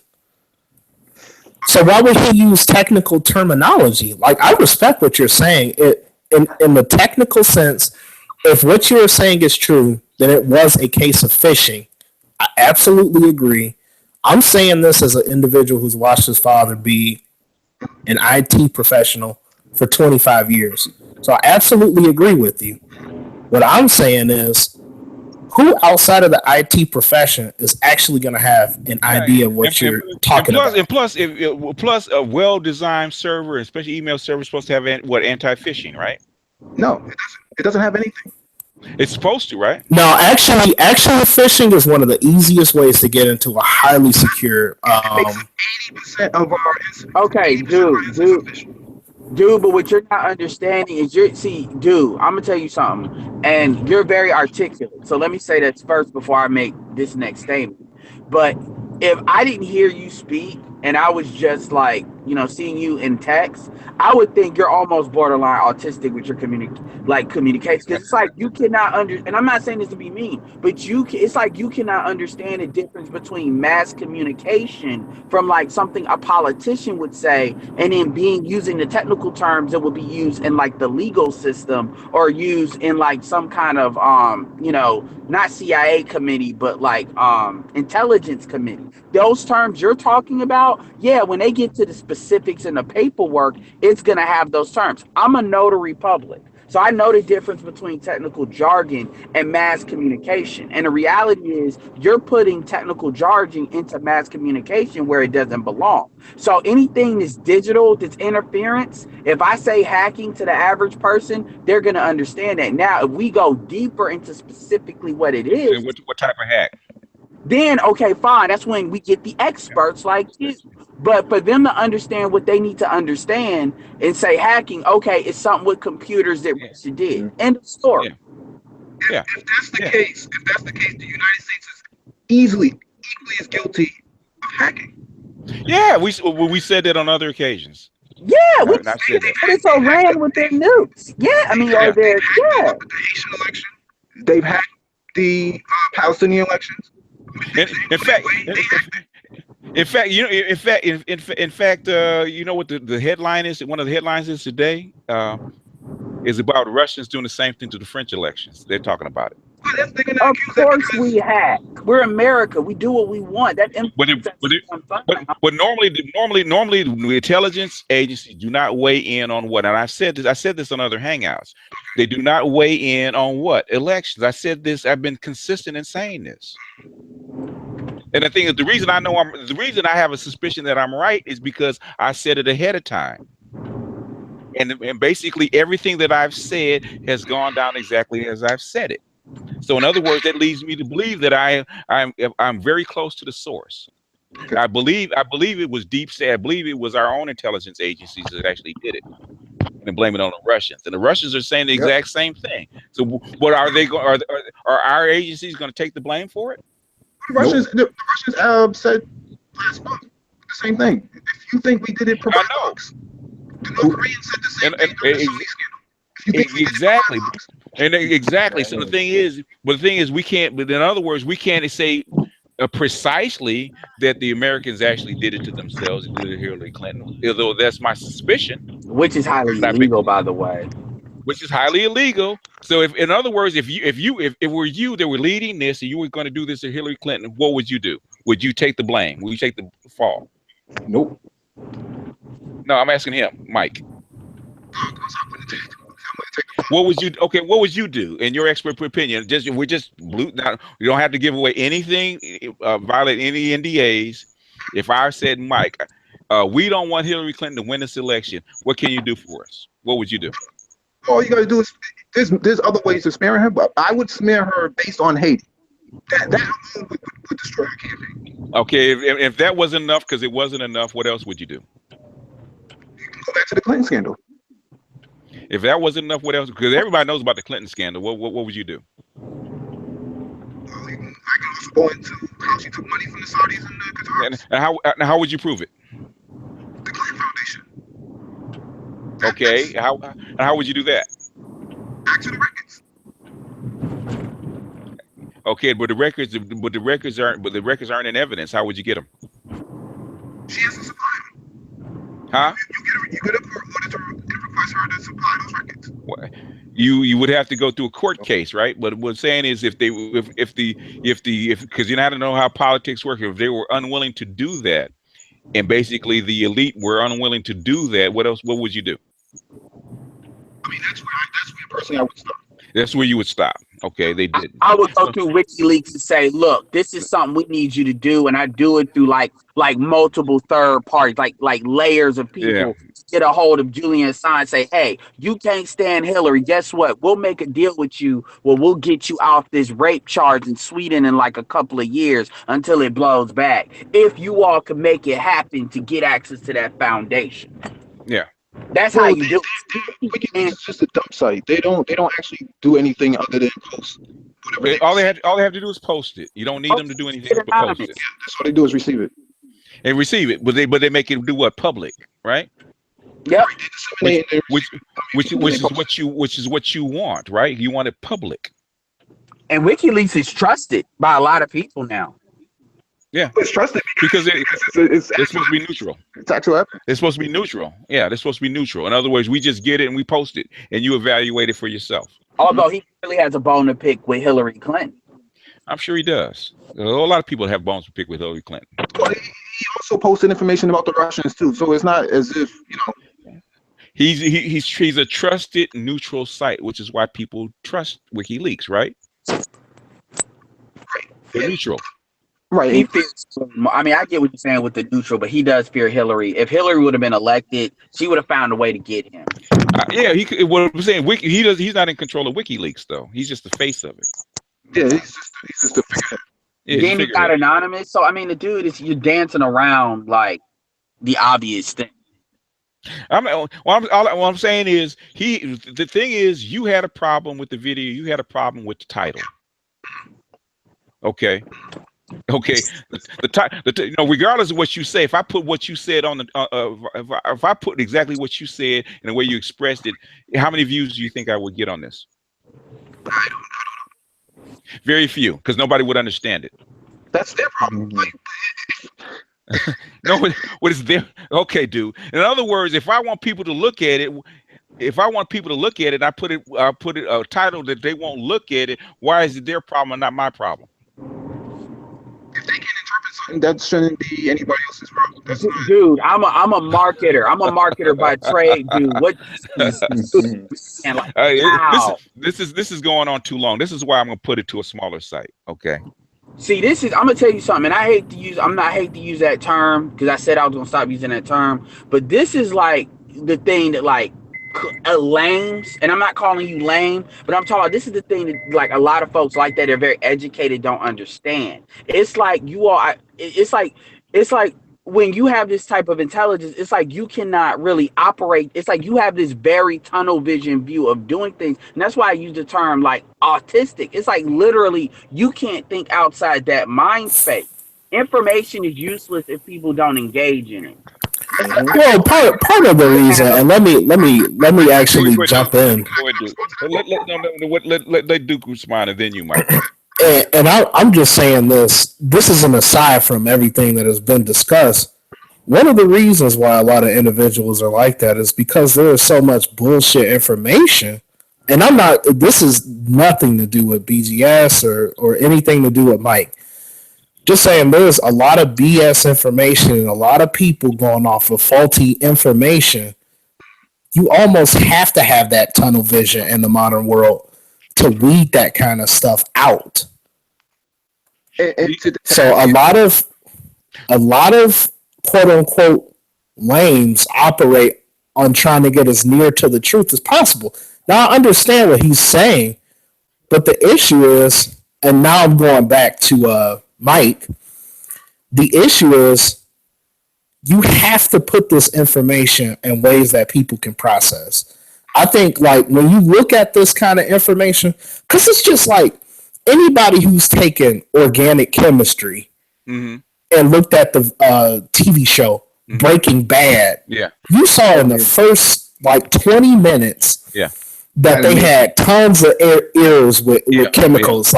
So why would he use technical terminology? Like, I respect what you're saying. In the technical sense, if what you're saying is true, then it was a case of phishing. I absolutely agree. I'm saying this as an individual who's watched his father be an IT professional for 25 years. So I absolutely agree with you. What I'm saying is, who outside of the IT profession is actually going to have an idea of what you're talking about? And plus, a well-designed server, especially email server, is supposed to have anti-phishing, right? No, it doesn't have anything. It's supposed to, right? No, actually, phishing is one of the easiest ways to get into a highly secure. 80% of our okay, dude, but what you're not understanding is I'm gonna tell you something, and you're very articulate. So let me say that first before I make this next statement. But if I didn't hear you speak and I was just like seeing you in text, I would think you're almost borderline autistic with your communication. Because it's like you cannot and I'm not saying this to be mean, but it's like you cannot understand the difference between mass communication from like something a politician would say, and then being using the technical terms that would be used in like the legal system or used in like some kind of not CIA committee, but like intelligence committee. Those terms you're talking about, yeah, when they get to the specifics in the paperwork, it's going to have those terms. I'm a notary public, so I know the difference between technical jargon and mass communication. And the reality is you're putting technical jargon into mass communication where it doesn't belong. So anything that's digital, that's interference, if I say hacking to the average person, they're going to understand that. Now, if we go deeper into specifically what it is, what type of hack? Then okay, fine. That's when we get the experts like you. But for them to understand what they need to understand and say hacking, okay, it's something with computers that Russia did. End of story. If that's the case, the United States is equally as guilty of hacking. Yeah, we said that on other occasions. Yeah, we said that. But it's Iran with their nukes. Yeah, I mean, the Haitian election. They've hacked the Palestinian elections. In fact, you know what the headline is? One of the headlines is today is about Russians doing the same thing to the French elections. They're talking about it. Of course we hack. We're America. We do what we want. But normally the intelligence agencies do not weigh in on what. And I said this on other hangouts. They do not weigh in on what elections. I said this. I've been consistent in saying this. And the thing is, the reason I have a suspicion that I'm right is because I said it ahead of time. And basically everything that I've said has gone down exactly as I've said it. So in other words, that leads me to believe that I'm very close to the source. I believe it was deep state. I believe it was our own intelligence agencies that actually did it, and blame it on the Russians. And the Russians are saying the exact same thing. So what are they going? Are our agencies going to take the blame for it? The Russians said last month the same thing. If you think we did it, provide box. The North Koreans said the same thing during the Sony scandal. Exactly. And exactly. So the thing is, we can't. But in other words, we can't say precisely that the Americans actually did it to themselves and did it to Hillary Clinton. Although that's my suspicion, which is highly illegal, by the way. Which is highly illegal. So, in other words, if it were you that were leading this and you were going to do this to Hillary Clinton, what would you do? Would you take the blame? Would you take the fall? Nope. No, I'm asking him, Mike. What would you? Okay, what would you do in your expert opinion? We don't have to give away anything, violate any NDAs. If I said, Mike, we don't want Hillary Clinton to win this election, what can you do for us? What would you do? All you got to do is there's other ways to smear her, but I would smear her based on Haiti. That alone would destroy her campaign. Okay, if that wasn't enough, because it wasn't enough, what else would you do? You can go back to the Clinton scandal. If that wasn't enough, what else? Because everybody knows about the Clinton scandal. What would you do? I can also go into how she took money from the Saudis and the Qataris. And how would you prove it? The Clinton Foundation. Okay, how would you do that? Back to the records. Okay, but the records aren't in evidence. How would you get them? She has to supply them. Huh? You get a court order to request her to supply those records. What? You would have to go through a court case, right? But what I'm saying is, because you don't know how politics work. If they were unwilling to do that, and basically the elite were unwilling to do that, what else? What would you do? I mean, that's where personally I would stop. That's where you would stop. Okay, they did. I would go through WikiLeaks and say, look, this is something we need you to do, and I do it through like multiple third parties, like layers of people. Yeah. Get a hold of Julian Assange and say, hey, you can't stand Hillary. Guess what? We'll make a deal with you. Well, we'll get you off this rape charge in Sweden in like a couple of years until it blows back. If you all can make it happen to get access to that foundation. Yeah. That's how you do it. WikiLeaks is just a dump site. They don't actually do anything other than post. All they have to do is post it. You don't need them to do anything but post it. Yeah, that's what they do is receive it. and receive it, but they make it do what? Public, right? Yep. Which is what you want, right? You want it public. And WikiLeaks is trusted by a lot of people now. Yeah, it's trusted because it's supposed to be neutral. It's actual evidence. It's supposed to be neutral. Yeah, they're supposed to be neutral. In other words, we just get it and we post it, and you evaluate it for yourself. Although he really has a bone to pick with Hillary Clinton. I'm sure he does. A lot of people have bones to pick with Hillary Clinton. Well, he also posted information about the Russians too, so it's not as if He's a trusted neutral site, which is why people trust WikiLeaks, right? They're neutral. Right. He fears, I mean, I get what you're saying with the neutral, but he does fear Hillary. If Hillary would have been elected, she would have found a way to get him. Yeah, he could. What I'm saying, he's not in control of WikiLeaks, though. He's just the face of it. Yeah, he's just a figurehead. Yeah, Then he got anonymous. So I mean, the dude is you're dancing around like the obvious thing. What I'm saying is the thing is you had a problem with the video. You had a problem with the title. Okay. Regardless of what you say, if I put what you said on the, if I put exactly what you said and the way you expressed it, how many views do you think I would get on this? I don't know. Very few, because nobody would understand it. That's their problem. No, what is there? Okay, dude. In other words, if I want people to look at it, I put it a title that they won't look at it. Why is it their problem and not my problem? If they can interpret something, that shouldn't be anybody else's problem. Dude, I'm a marketer. I'm a marketer by trade, dude. What? And like, wow. This is going on too long. This is why I'm gonna put it to a smaller site. Okay. See, I'm gonna tell you something, and I hate to use that term because I said I was gonna stop using that term. But this is like the thing that like lames, and I'm not calling you lame, but I'm talking about this is the thing that like a lot of folks like that are very educated don't understand. It's like it's like when you have this type of intelligence, it's like you cannot really operate. It's like you have this very tunnel vision view of doing things. And that's why I use the term like autistic. It's like literally you can't think outside that mind space. Information is useless if people don't engage in it. Well, part of the reason, and let me actually jump in. Let Duke respond, and then you might. And I'm just saying this is an aside from everything that has been discussed. One of the reasons why a lot of individuals are like that is because there is so much bullshit information. And this is nothing to do with BGS or anything to do with Mike. Just saying there's a lot of BS information and a lot of people going off of faulty information. You almost have to have that tunnel vision in the modern world to weed that kind of stuff out. So a lot of quote unquote lames operate on trying to get as near to the truth as possible. Now I understand what he's saying, but the issue is, and now I'm going back to Mike, the issue is you have to put this information in ways that people can process. I think like when you look at this kind of information, because it's just like anybody who's taken organic chemistry and looked at the TV show Breaking Bad, you saw in the first like 20 minutes that they had tons of errors with chemicals.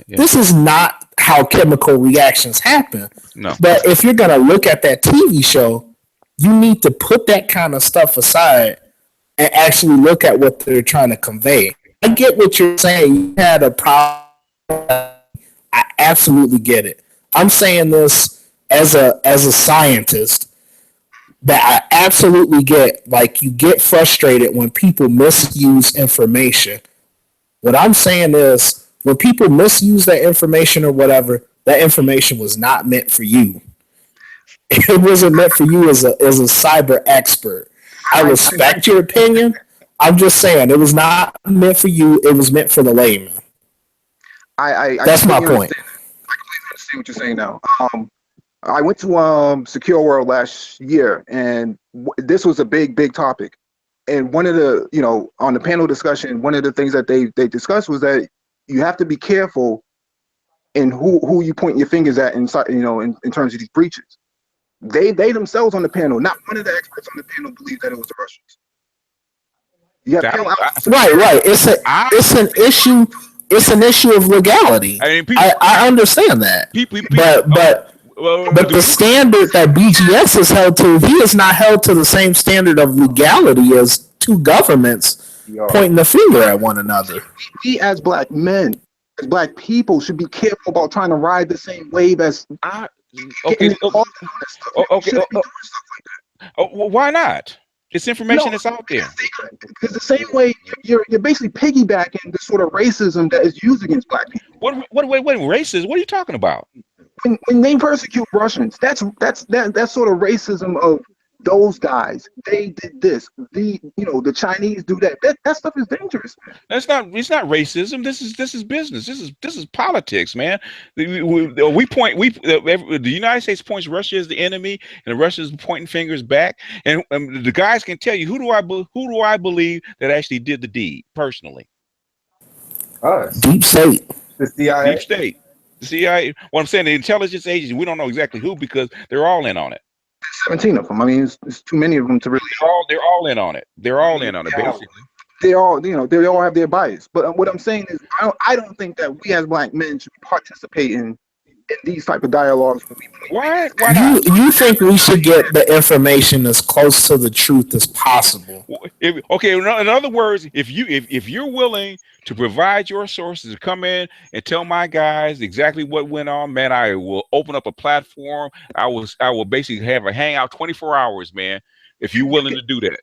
This is not how chemical reactions happen. No. But if you're going to look at that TV show, you need to put that kind of stuff aside and actually look at what they're trying to convey. I get what you're saying. You had a problem. I absolutely get it. I'm saying this as a scientist that I absolutely get. Like, you get frustrated when people misuse information. What I'm saying is when people misuse that information or whatever, that information was not meant for you. It wasn't meant for you as a cyber expert. I respect your opinion. I'm just saying it was not meant for you. It was meant for the layman. That's my point. I completely understand what you're saying now. I went to Secure World last year, and this was a big topic. And one of the, on the panel discussion, one of the things that they discussed was that you have to be careful in who you point your fingers at inside, in terms of these breaches. They themselves on the panel, not one of the experts on the panel believed that it was the Russians. You have right. It's an issue. It's an issue of legality. I mean, I understand that. But the standard that BGS is held to, he is not held to the same standard of legality as two governments pointing the finger at one another. We as black men, as black people, should be careful about trying to ride the same wave as. Why not? It's information that's out there. Because the same way you're basically piggybacking the sort of racism that is used against black people. Wait, racism? What are you talking about? When they persecute Russians, that's sort of racism of those guys. They did this. The Chinese do that. That stuff is dangerous. It's not racism. This is business. This is politics, man. The United States points Russia as the enemy, and Russia is pointing fingers back. And the guys can tell you who do I believe that actually did the deed personally? Us. Deep State. The CIA. Deep State. The CIA. What I'm saying, the intelligence agency. We don't know exactly who because they're all in on it. 17 of them. I mean, it's too many of them to really. They're all in on it. They're all in on it, basically. They all have their bias. But what I'm saying is, I don't think that we as black men should participate in these type of dialogues. Why not? You think we should get the information as close to the truth as possible? In other words, if you're willing to provide your sources to come in and tell my guys exactly what went on, man, I will open up a platform. I will basically have a hangout 24 hours, man. If you're willing to do that.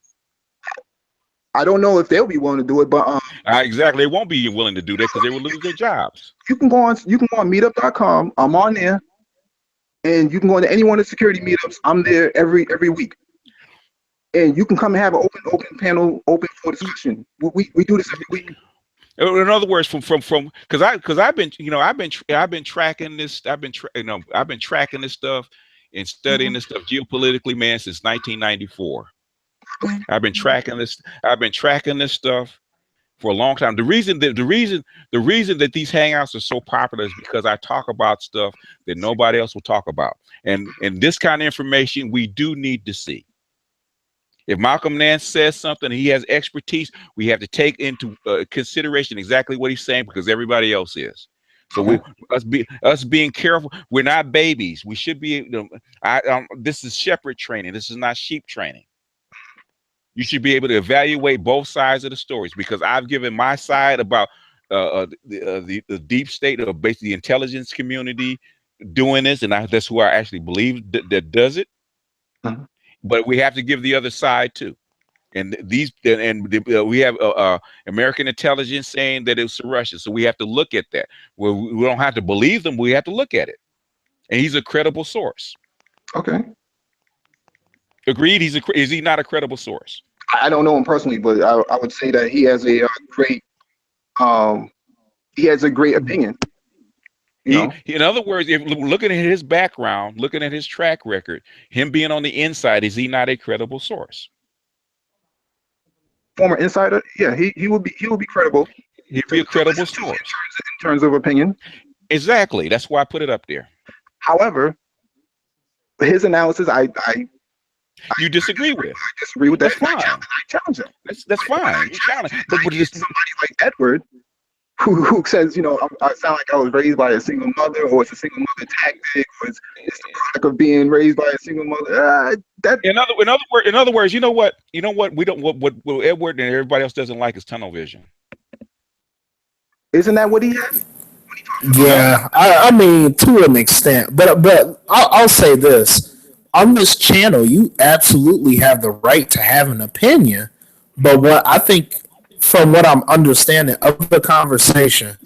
I don't know if they'll be willing to do it, but exactly, they won't be willing to do that because they will lose their jobs. You can go on meetup.com. I'm on there, and you can go into any one of the security meetups. I'm there every week, and you can come and have an open panel, open for discussion. We do this every week. In other words, from because I've been tracking this. I've been tracking this stuff and studying this stuff geopolitically, man, since 1994. I've been tracking this stuff for a long time. The reason that these hangouts are so popular is because I talk about stuff that nobody else will talk about. And this kind of information we do need to see. If Malcolm Nance says something, he has expertise, we have to take into consideration exactly what he's saying because everybody else is. So us being careful. We're not babies. We should be. This is shepherd training. This is not sheep training. You should be able to evaluate both sides of the stories because I've given my side about the deep state of basically the intelligence community doing this, and that's who I actually believe that does it. Mm-hmm. But we have to give the other side too. And we have American intelligence saying that it's the Russians, so we have to look at that. We don't have to believe them; we have to look at it. And he's a credible source. Okay. Agreed. Is he not a credible source? I don't know him personally, but I would say that he has a great opinion. In other words, if looking at his background, looking at his track record, him being on the inside, is he not a credible source? Former insider, yeah, he will be credible. He'd be a credible source in terms of opinion. Exactly. That's why I put it up there. However, his analysis, you disagree with. I disagree with that. That's fine. I challenge him. That's fine. You challenge. But somebody like Edward, who says, I sound like I was raised by a single mother, or it's a single mother tactic, or it's the product of being raised by a single mother. In other words, you know what? We don't. What Edward and everybody else doesn't like is tunnel vision. Isn't that what he has? Yeah, I mean, to an extent, but I'll say this. On this channel, you absolutely have the right to have an opinion, but what I think, from what I'm understanding of the conversation,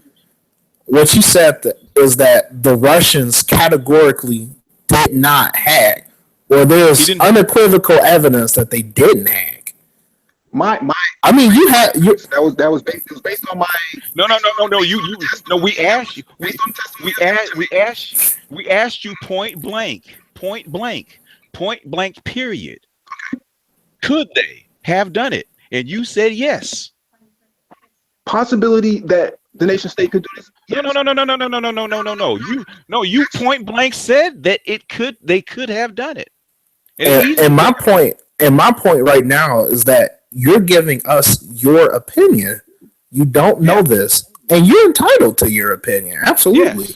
what you said is that the Russians categorically did not hack, or there's unequivocal evidence that they didn't hack. I mean, that was based on my. No. We asked you point blank, period. Could they have done it? And you said yes. Possibility that the nation state could do this? Yes. No. You point blank said that they could have done it. And my point right now is that you're giving us your opinion. You don't know this, and you're entitled to your opinion. Absolutely.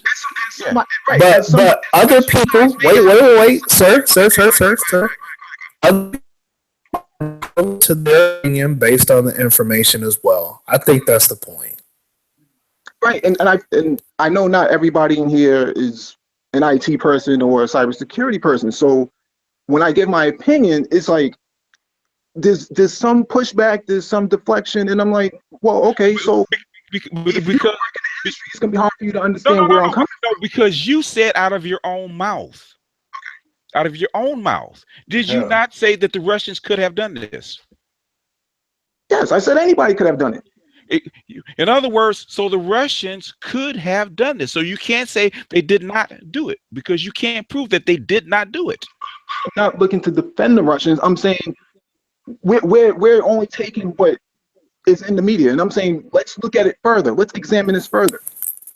Yeah. But other people, wait, sir. Other people to their opinion based on the information as well. I think that's the point. Right, and I know not everybody in here is an IT person or a cybersecurity person. So when I give my opinion, it's like there's some pushback, there's some deflection, and I'm like, well, okay, so because it's gonna be hard for you to understand where I'm coming from. No, because you said out of your own mouth. Out of your own mouth. Did you not say that the Russians could have done this? Yes, I said anybody could have done it. In other words, so the Russians could have done this. So you can't say they did not do it because you can't prove that they did not do it. I'm not looking to defend the Russians. I'm saying we're only taking what is in the media, and I'm saying let's look at it further. Let's examine this further.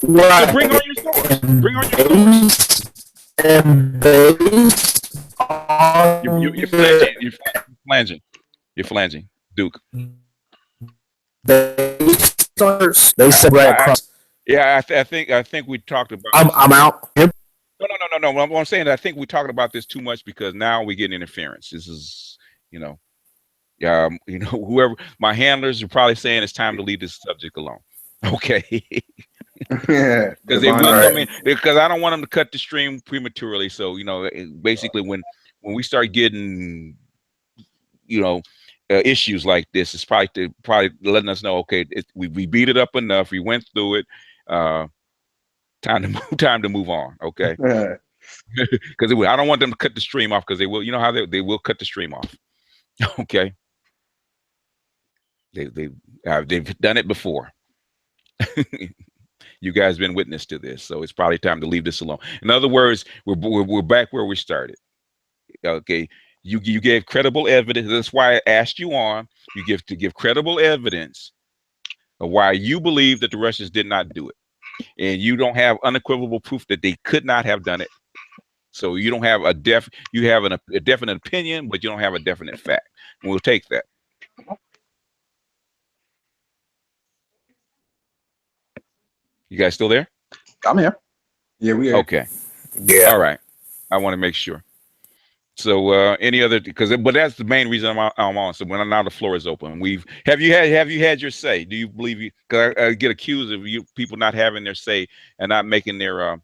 Right. So bring on your source. Bring on your source. And based on you're flanging, Duke. They said I think we talked about. I'm out. No. What I'm saying, I think we talked about this too much because now we get interference. This is, whoever my handlers are probably saying it's time to leave this subject alone. Okay. Yeah. Because they will come in because I don't want them to cut the stream prematurely. So basically when we start getting issues like this, it's probably letting us know, okay, we beat it up enough, we went through it, time to move on. Okay. Because I don't want them to cut the stream off because they will, how they will cut the stream off. Okay. They've done it before. You guys been witness to this, so it's probably time to leave this alone. In other words, we're back where we started. Okay, you gave credible evidence. That's why I asked you on. You give credible evidence of why you believe that the Russians did not do it, and you don't have unequivocal proof that they could not have done it. So you don't have a definite opinion, but you don't have a definite fact. And we'll take that. You guys still there? I'm here. Yeah, we are. Okay. Yeah. All right. I want to make sure. So any other but that's the main reason I'm on. So now the floor is open. Have you had your say? Do you believe you? Because I get accused of people not having their say and not making their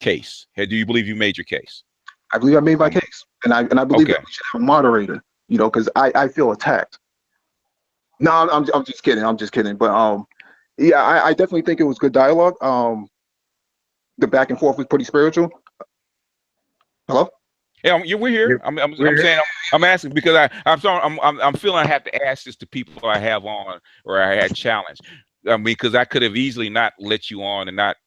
case. Do you believe you made your case? I believe I made my case, and I believe that we should have a moderator. Because I feel attacked. No, I'm just kidding. But yeah, I definitely think it was good dialogue. The back and forth was pretty spiritual. Hello? Yeah, we're here. I'm saying I'm asking because I'm feeling I have to ask this to people I have on or I had challenged. I mean, because I could have easily not let you on and not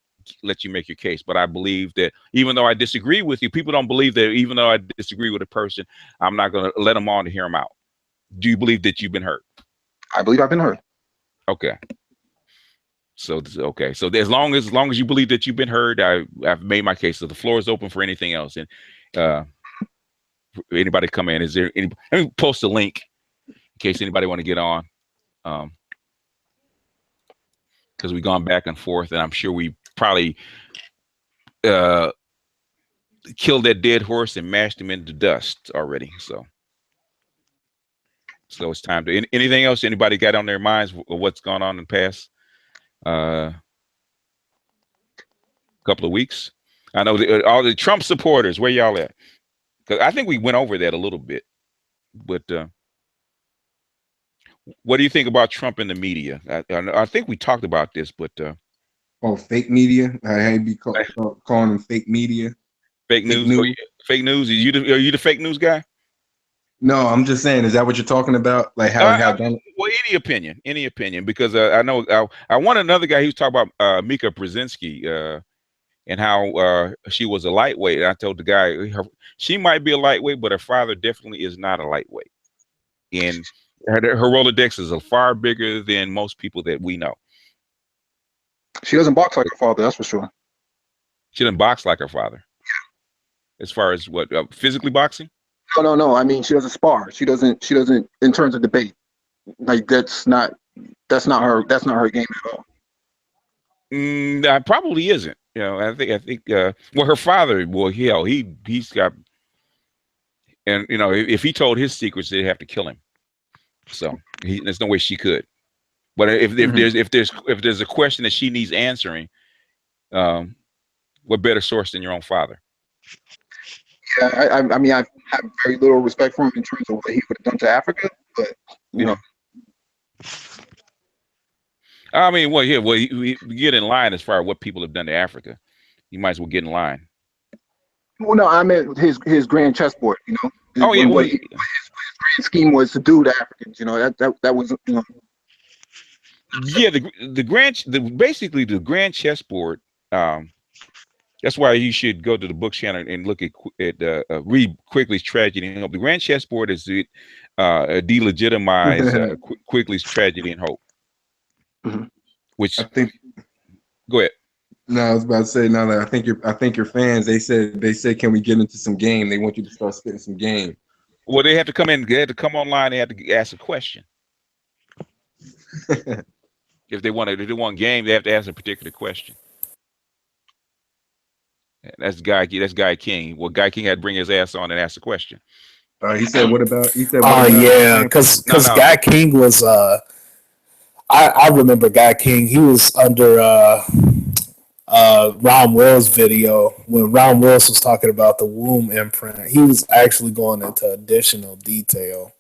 let you make your case. But I believe that even though I disagree with you, people don't believe that even though I disagree with a person, I'm not going to let them on to hear them out. Do you believe that you've been heard? I believe I've been heard. Okay. So as long as you believe that you've been heard, I've made my case. So the floor is open for anything else. And anybody come in? Is there any? Let me post a link in case anybody want to get on. Because we've gone back and forth, and I'm sure we probably killed that dead horse and mashed him into dust already. So it's time to. Anything else? Anybody got on their minds of what's gone on in the past? Couple of weeks. I know all the Trump supporters. Where y'all at? Because I think we went over that a little bit. But what do you think about Trump in the media? I think we talked about this, but fake media. I be calling them fake media. Fake news. Fake news. Are you the fake news guy? No, I'm just saying. Is that what you're talking about? Like how done? Well, any opinion, because I know I want another guy who's talking about Mika Brzezinski and how she was a lightweight. I told the guy she might be a lightweight, but her father definitely is not a lightweight, and her Rolodex is far bigger than most people that we know. She doesn't box like her father, that's for sure. She doesn't box like her father. As far as what physically boxing? No. I mean, she doesn't spar. She doesn't. In terms of debate, like that's not her. That's not her game at all. That probably isn't. You know, I think. Well, her father. Well, he's got. And you know, if he told his secrets, they'd have to kill him. So there's no way she could. But if there's a question that she needs answering, what better source than your own father? Yeah, I mean, I have very little respect for him in terms of what he would have done to Africa, but you know. I mean, well, yeah, well, we get in line as far as what people have done to Africa. You might as well get in line. Well, no, I meant his grand chessboard. You know. Oh yeah, what his grand scheme was to do to Africans. You know, that was, you know. Yeah, basically the grand chessboard. That's why you should go to the book channel and look at read Quigley's Tragedy and Hope. The grand chessboard is to delegitimize Quigley's Tragedy and Hope. Mm-hmm. Which I think. Go ahead. No, I was about to say. No, I think your fans. They said, can we get into some game? They want you to start spitting some game. Well, they have to come in. They have to come online. They have to ask a question. If they want game, they have to ask a particular question. That's Guy King. Well, Guy King had to bring his ass on and ask a question. He said, "What about?" He said, "Oh yeah," because Guy King was. I remember Guy King. He was under Ron Wells' video when Ron Wells was talking about the womb imprint. He was actually going into additional detail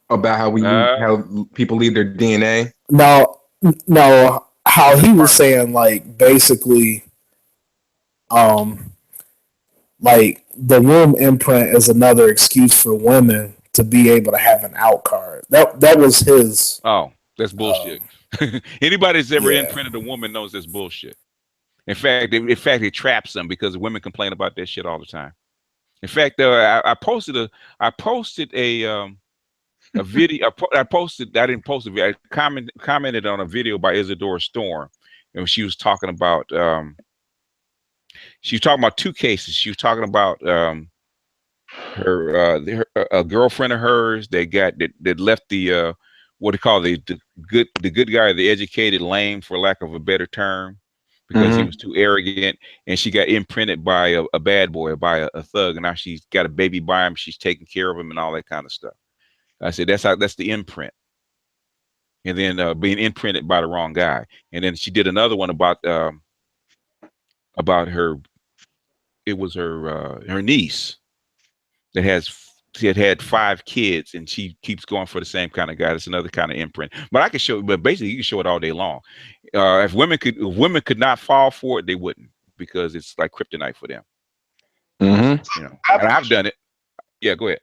about how people leave their DNA. No, how he was saying, like, basically, like the womb imprint is another excuse for women to be able to have an out card. That was his. Oh, that's bullshit. Anybody that's ever imprinted a woman knows that's bullshit. In fact, it traps them because women complain about that shit all the time. In fact, I posted a video. I didn't post a video. I commented on a video by Isadora Storm, and she was talking about two cases. She was talking about a girlfriend of hers that left the what do you call the good guy, the educated lame, for lack of a better term, because he was too arrogant, and she got imprinted by a bad boy, by a thug, and now she's got a baby by him. She's taking care of him and all that kind of stuff. I said that's the imprint, and then being imprinted by the wrong guy. And then she did another one about her. It was her niece that had 5 kids, and she keeps going for the same kind of guy. That's another kind of imprint. But I can show, but basically you can show it all day long. If women could not fall for it, they wouldn't, because it's like kryptonite for them. Mm-hmm. You know, and I've done it. Yeah, go ahead.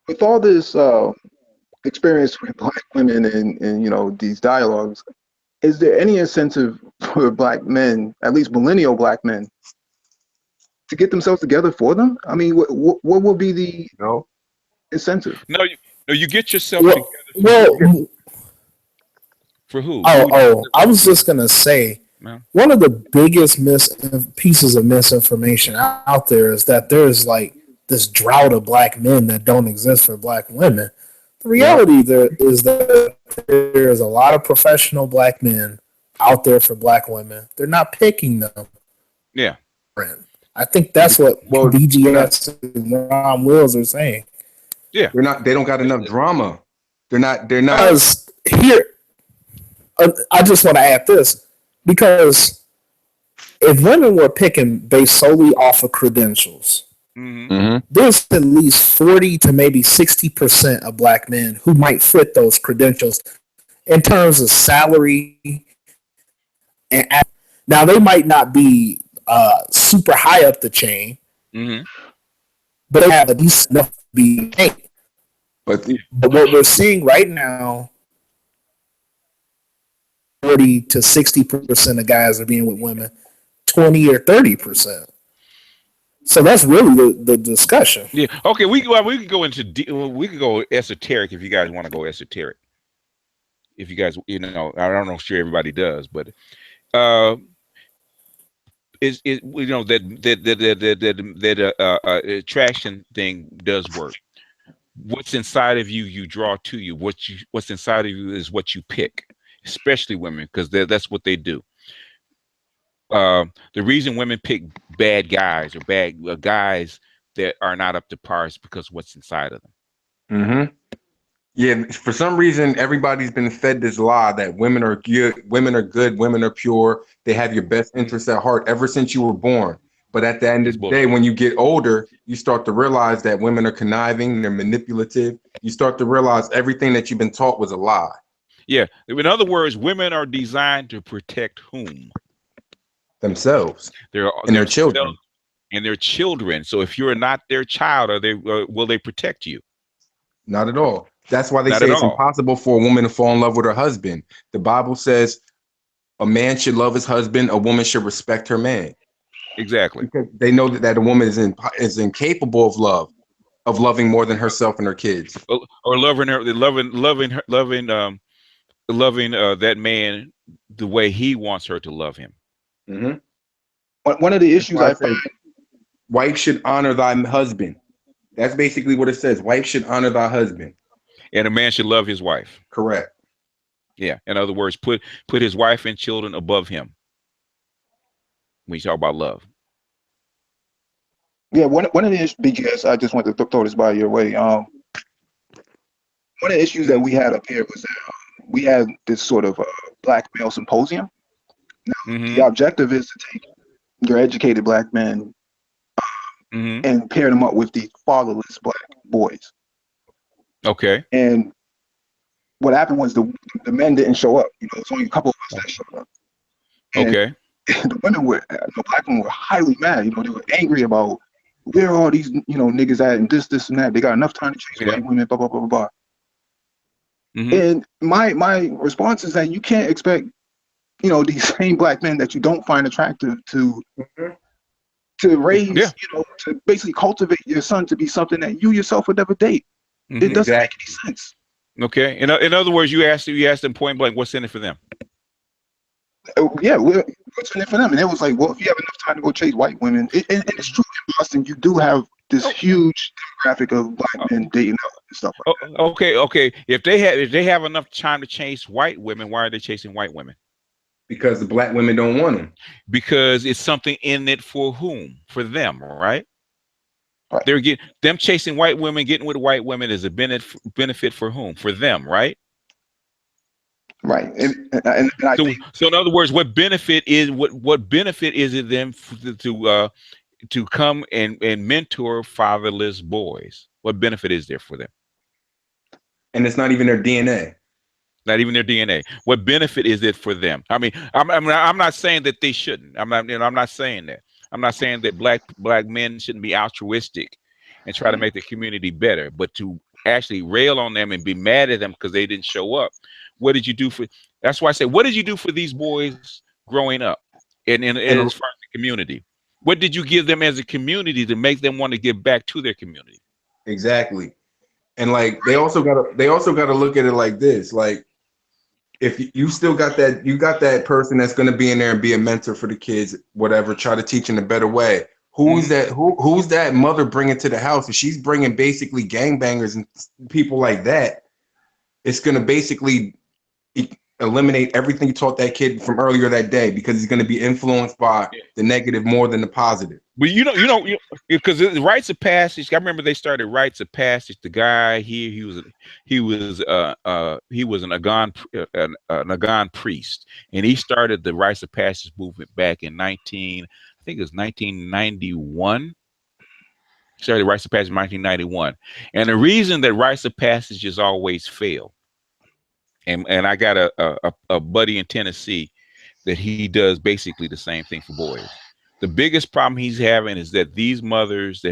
With all this experience with Black women and you know these dialogues, is there any incentive for Black men, at least millennial Black men, to get themselves together for them? I mean, what would be the incentive? No, you get yourself together. For who? I was just gonna say, one of the biggest pieces of misinformation out there is that there's like this drought of Black men that don't exist for Black women. The reality there is that there's a lot of professional Black men out there for Black women. They're not picking them. Yeah. I think that's what BGS and Ron Wills are saying. Yeah. They don't got enough drama. They're not. Because here, I just want to add this, because if women were picking based solely off of credentials, there's at least 40 to maybe 60% of Black men who might fit those credentials in terms of salary. And now they might not be super high up the chain, but they have at least enough to be paid. But what we're seeing right now, 40 to 60% of guys are being with women, 20 or 30%. So that's really the discussion. Yeah. Okay. We can go esoteric if you guys want to go esoteric. If you guys, I don't know, sure everybody does, but is you know that attraction thing does work. What's inside of you, you draw to you. What's inside of you is what you pick, especially women, because that's what they do. The reason women pick bad guys or bad guys that are not up to par is because what's inside of them. Mm-hmm. Yeah, for some reason, everybody's been fed this lie that women are good, women are pure. They have your best interests at heart ever since you were born. But at the end of the day, when you get older, you start to realize that women are conniving, they're manipulative. You start to realize everything that you've been taught was a lie. Yeah. In other words, women are designed to protect whom? Themselves. And their children. And their children. So if you're not their child, will they protect you? Not at all. That's why they say it's impossible for a woman to fall in love with her husband. The Bible says a man should love his husband, a woman should respect her man. Exactly. Because they know that a woman is incapable of loving more than herself and her kids. Or loving that man the way he wants her to love him. Mm-hmm. One of the issues I find, wife should honor thy husband. That's basically what it says. Wife should honor thy husband. And a man should love his wife. Correct. Yeah. In other words, put his wife and children above him. When you talk about love. Yeah, one of the issues, BGS, I just want to throw this by your way. One of the issues that we had up here was that we had this sort of black male symposium. Now, the objective is to take your educated black men and pair them up with these fatherless black boys. Okay. And what happened was the men didn't show up. You know, it's only a couple of us that showed up. And okay. The women were, the black women were highly mad. You know, they were angry about where are all these, you know, niggas at and this and that. They got enough time to chase white women, blah, blah, blah, blah, blah. And my response is that you can't expect, you know, these same black men that you don't find attractive to raise, you know, to basically cultivate your son to be something that you yourself would never date. It doesn't make any sense. Okay. In other words, you asked them point blank, what's in it for them? Yeah, what's in it for them? And it was like, well, if you have enough time to go chase white women, and it's true in Boston, you do have this huge demographic of black men dating out and stuff like that. Okay. If they have enough time to chase white women, why are they chasing white women? Because the black women don't want them. Because it's something in it for whom? For them, right? They're them chasing white women, getting with white women is a benefit for whom? For them, right? Right. And I think, so in other words, what benefit is it them to come and mentor fatherless boys? What benefit is there for them? And it's not even their DNA. Not even their DNA. What benefit is it for them? I mean, I'm not saying that they shouldn't. I'm not saying that. I'm not saying that black men shouldn't be altruistic and try to make the community better, but to actually rail on them and be mad at them because they didn't show up. What did you do for? That's why I say, what did you do for these boys growing up, and as far as the community? What did you give them as a community to make them want to give back to their community? Exactly, and like they also gotta look at it like this: like if you still got that, you got that person that's gonna be in there and be a mentor for the kids, whatever. Try to teach in a better way. Who's that? Who's that mother bringing to the house? If she's bringing basically gangbangers and people like that, it's gonna basically eliminate everything you taught that kid from earlier that day, because he's going to be influenced by the negative more than the positive. But because rites of passage, I remember they started rites of passage. The guy here, he was an Agon priest, and he started the rites of passage movement back in 1991. Started rites of passage in 1991, and the reason that rites of passages always fail. And I got a buddy in Tennessee that he does basically the same thing for boys. The biggest problem he's having is that these mothers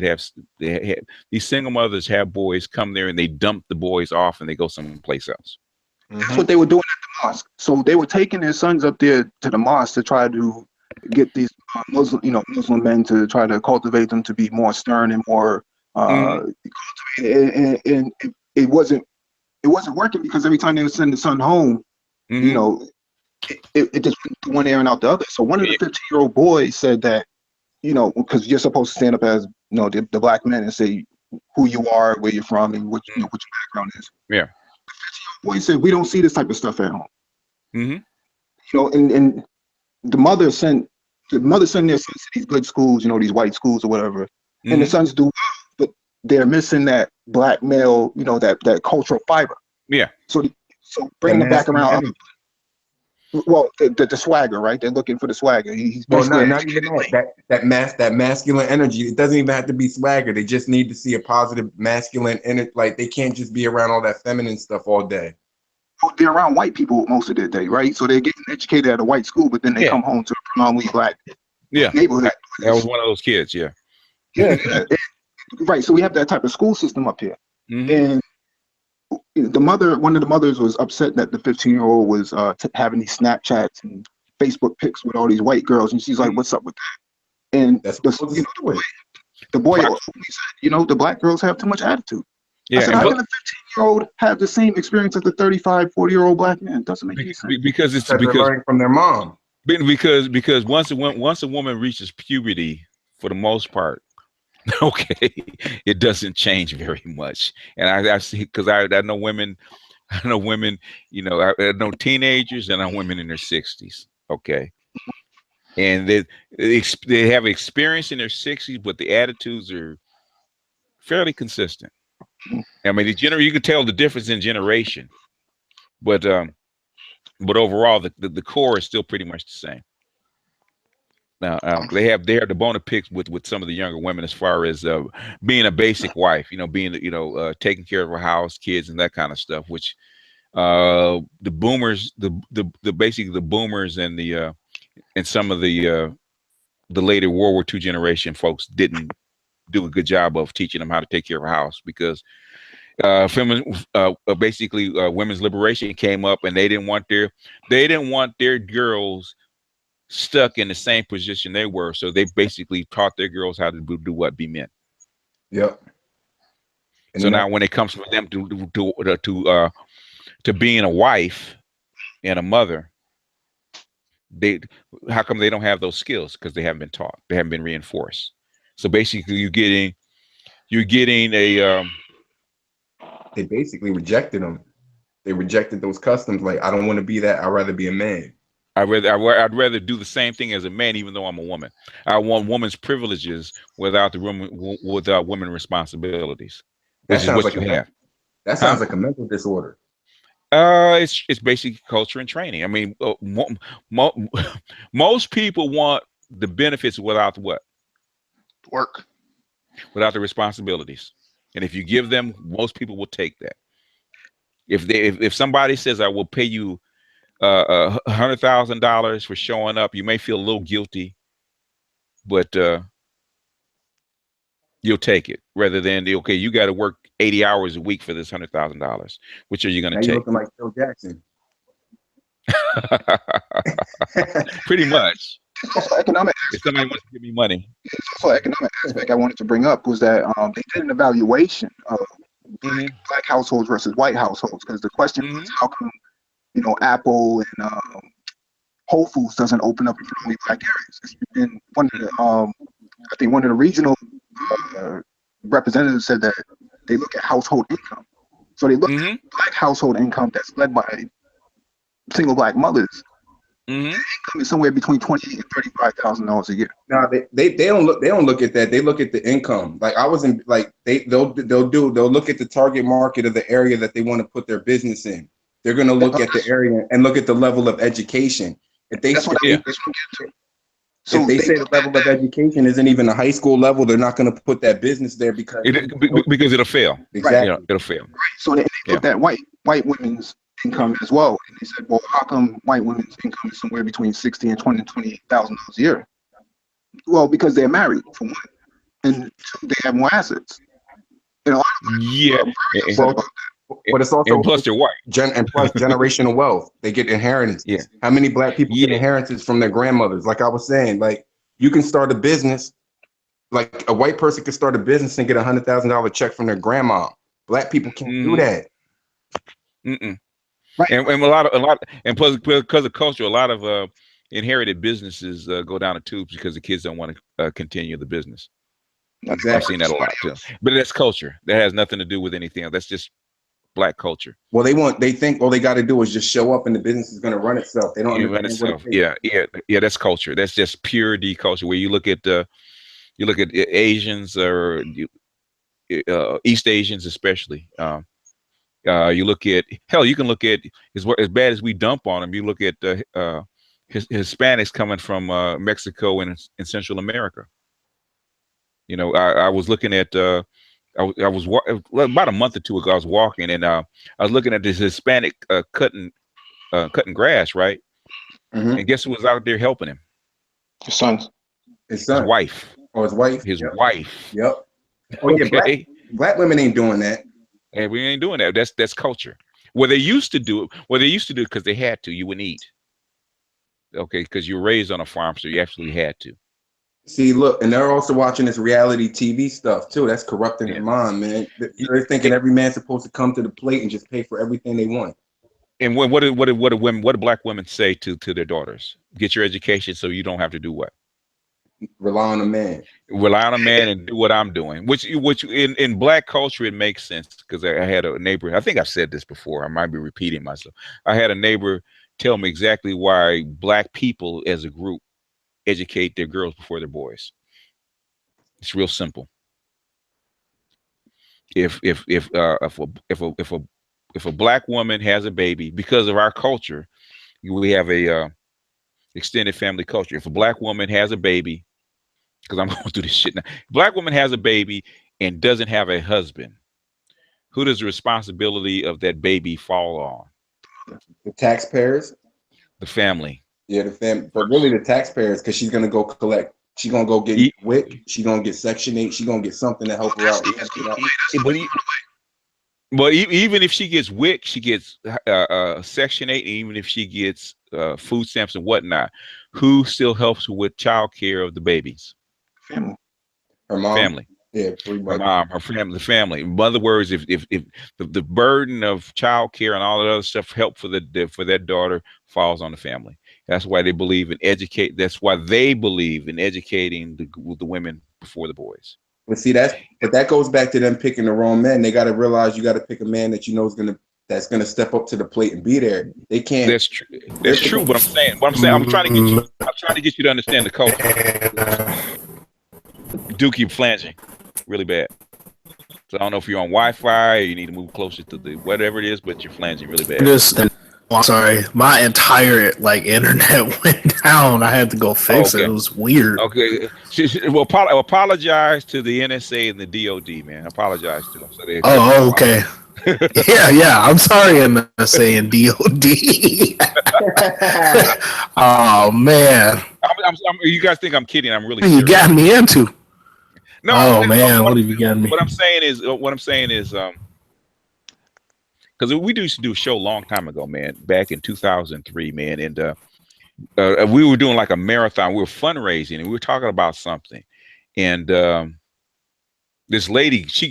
these single mothers have boys come there and they dump the boys off and they go someplace else. That's what they were doing at the mosque. So they were taking their sons up there to the mosque to try to get these Muslim men to try to cultivate them to be more stern and more cultivated. And it wasn't working, because every time they would send the son home, you know, it just went through one ear and out the other. So one of the 15-year-old boys said that, because you're supposed to stand up as the black men and say who you are, where you're from, and what your background is. Yeah. The boy said we don't see this type of stuff at home. Mm-hmm. And the mother sent their sons to these good schools, these white schools or whatever, and the sons do well, but they're missing that black male, that cultural fiber. Yeah. So bringing them back around. Well, the swagger, right? They're looking for the swagger. He's basically not even that masculine energy. It doesn't even have to be swagger. They just need to see a positive masculine energy. Like they can't just be around all that feminine stuff all day. They're around white people most of their day, right? So they're getting educated at a white school, but then they come home to a predominantly black neighborhood. That was one of those kids, yeah. Yeah. Right. So we have that type of school system up here. And one of the mothers was upset that the 15-year-old was having these Snapchats and Facebook pics with all these white girls, and she's like, "What's up with that?" And the boy said, the black girls have too much attitude. Yeah, I said, how can a 15-year-old have the same experience as a 35, 40-year-old black man? It doesn't make any sense. Because they're learning from their mom. Because once a woman reaches puberty, for the most part, okay, it doesn't change very much. And I see, because I know women, I know teenagers and I know women in their 60s. Okay. And they have experience in their 60s, but the attitudes are fairly consistent. I mean, you can tell the difference in generation, but overall, the core is still pretty much the same. Now they have the bone to pick with some of the younger women as far as being a basic wife, being taking care of her house, kids, and that kind of stuff. Which the boomers, basically the boomers and and some of the later World War II generation folks didn't do a good job of teaching them how to take care of a house, because basically women's liberation came up, and they didn't want their girls stuck in the same position they were, so they basically taught their girls how to do what? Be men. Yep. And so now when it comes for them to being a wife and a mother, how come they don't have those skills? Because they haven't been taught, they haven't been reinforced. So basically you're getting a they basically rejected them. They rejected those customs. Like, I don't want to be that. I'd rather be a man. I'd rather do the same thing as a man, even though I'm a woman. I want woman's privileges without women responsibilities. That sounds like that sounds like a mental disorder. It's basic culture and training. I mean, most people want the benefits without what? Work. Without the responsibilities. And if you give them, most people will take that. If somebody says, I will pay you $100,000 for showing up, you may feel a little guilty, but you'll take it, rather than okay, you got to work 80 hours a week for this $100,000. Which are you going to take? You're looking like Phil Jackson. Pretty much. Also, economic. If somebody wants to give me money. Also, economic aspect I wanted to bring up was that they did an evaluation of black households versus white households, because the question was, how come Apple and Whole Foods doesn't open up in predominantly black areas? And one of the I think one of the regional representatives said that they look at household income. So they look at black household income that's led by single black mothers. Their income is somewhere between $20,000 and $35,000 a year. No, they don't look at that. They look at the income. Like I was in, like they'll look at the target market of the area that they want to put their business in. They're going to look at the area and look at the level of education. If they say the level of education isn't even a high school level, they're not going to put that business there because it'll fail. Exactly, it'll fail. Right. So they put that white women's income as well, and they said, well, how come white women's income is somewhere between $60,000 and $28,000 a year? Well, because they're married, for one, and two, they have more assets. Yeah. But it's also, and plus they're white, and plus generational wealth. They get inheritances. Yeah. How many black people get inheritances from their grandmothers? Like I was saying, like you can start a business, like a white person can start a business and get $100,000 check from their grandma. Black people can't do that. Right. And a lot and plus because of culture, a lot of inherited businesses go down the tubes because the kids don't want to continue the business. Exactly. I've seen that a lot too. But that's culture. That has nothing to do with anything else. That's just black culture. Well, they think all they got to do is just show up and the business is going to run itself. They don't understand what it is. Yeah. That's culture. That's just pure D culture. Where you look at Asians or East Asians especially. You look at you can look at as bad as we dump on them. You look at Hispanics coming from Mexico and Central America. You know, I was looking at I was about a month or two ago. I was walking and I was looking at this Hispanic cutting grass, right? Mm-hmm. And guess who was out there helping him? His son. His wife. Oh, his wife. His wife. Yep. Oh yeah, okay. Black women ain't doing that. And we ain't doing that. That's culture. Well, they used to do it. Well, they used to do it because they had to. You wouldn't eat. Okay, because you were raised on a farm, so you actually had to. See, look, and they're also watching this reality TV stuff too. That's corrupting their mind, man. They're thinking every man's supposed to come to the plate and just pay for everything they want. And what do black women say to their daughters? Get your education so you don't have to do what? Rely on a man. Rely on a man and do what I'm doing. Which in black culture it makes sense because I had a neighbor. I think I've said this before. I might be repeating myself. I had a neighbor tell me exactly why black people as a group educate their girls before their boys. It's real simple. If a black woman has a baby, because of our culture, we have a extended family culture. If a black woman has a baby, because I'm going through this shit now, if a black woman has a baby and doesn't have a husband, who does the responsibility of that baby fall on? The taxpayers. The family. Yeah, the family, but really the taxpayers, because she's gonna go collect. She's gonna go get WIC. She's gonna get Section 8. She's gonna get something to help her out. But even if she gets WIC, she gets Section 8. Even if she gets food stamps and whatnot, who still helps with child care of the babies? Family. Her mom. Family. Yeah, pretty much. Her mom, her family, the family. In other words, if the burden of child care and all that other stuff help for that daughter falls on the family. That's why they believe in educate. That's why they believe in educating the women before the boys. But see, that goes back to them picking the wrong men. They got to realize you got to pick a man that you know that's gonna step up to the plate and be there. They can't. That's true. That's true. But I'm trying to get you to understand the culture. Do keep flanging really bad. So I don't know if you're on Wi-Fi or you need to move closer to the whatever it is, but you're flanging really bad. I'm sorry, my entire internet went down. I had to go fix it. It was weird. Okay, well, apologize to the NSA and the DOD, man. Apologize to them. So okay. yeah. I'm sorry, NSA and DOD. Oh man. You guys think I'm kidding? I'm really. You got me into. No. Oh man, what have you got me? What I'm saying is, because we used to do a show a long time ago, man, back in 2003, man, and we were doing like a marathon. We were fundraising, and we were talking about something, and this lady, she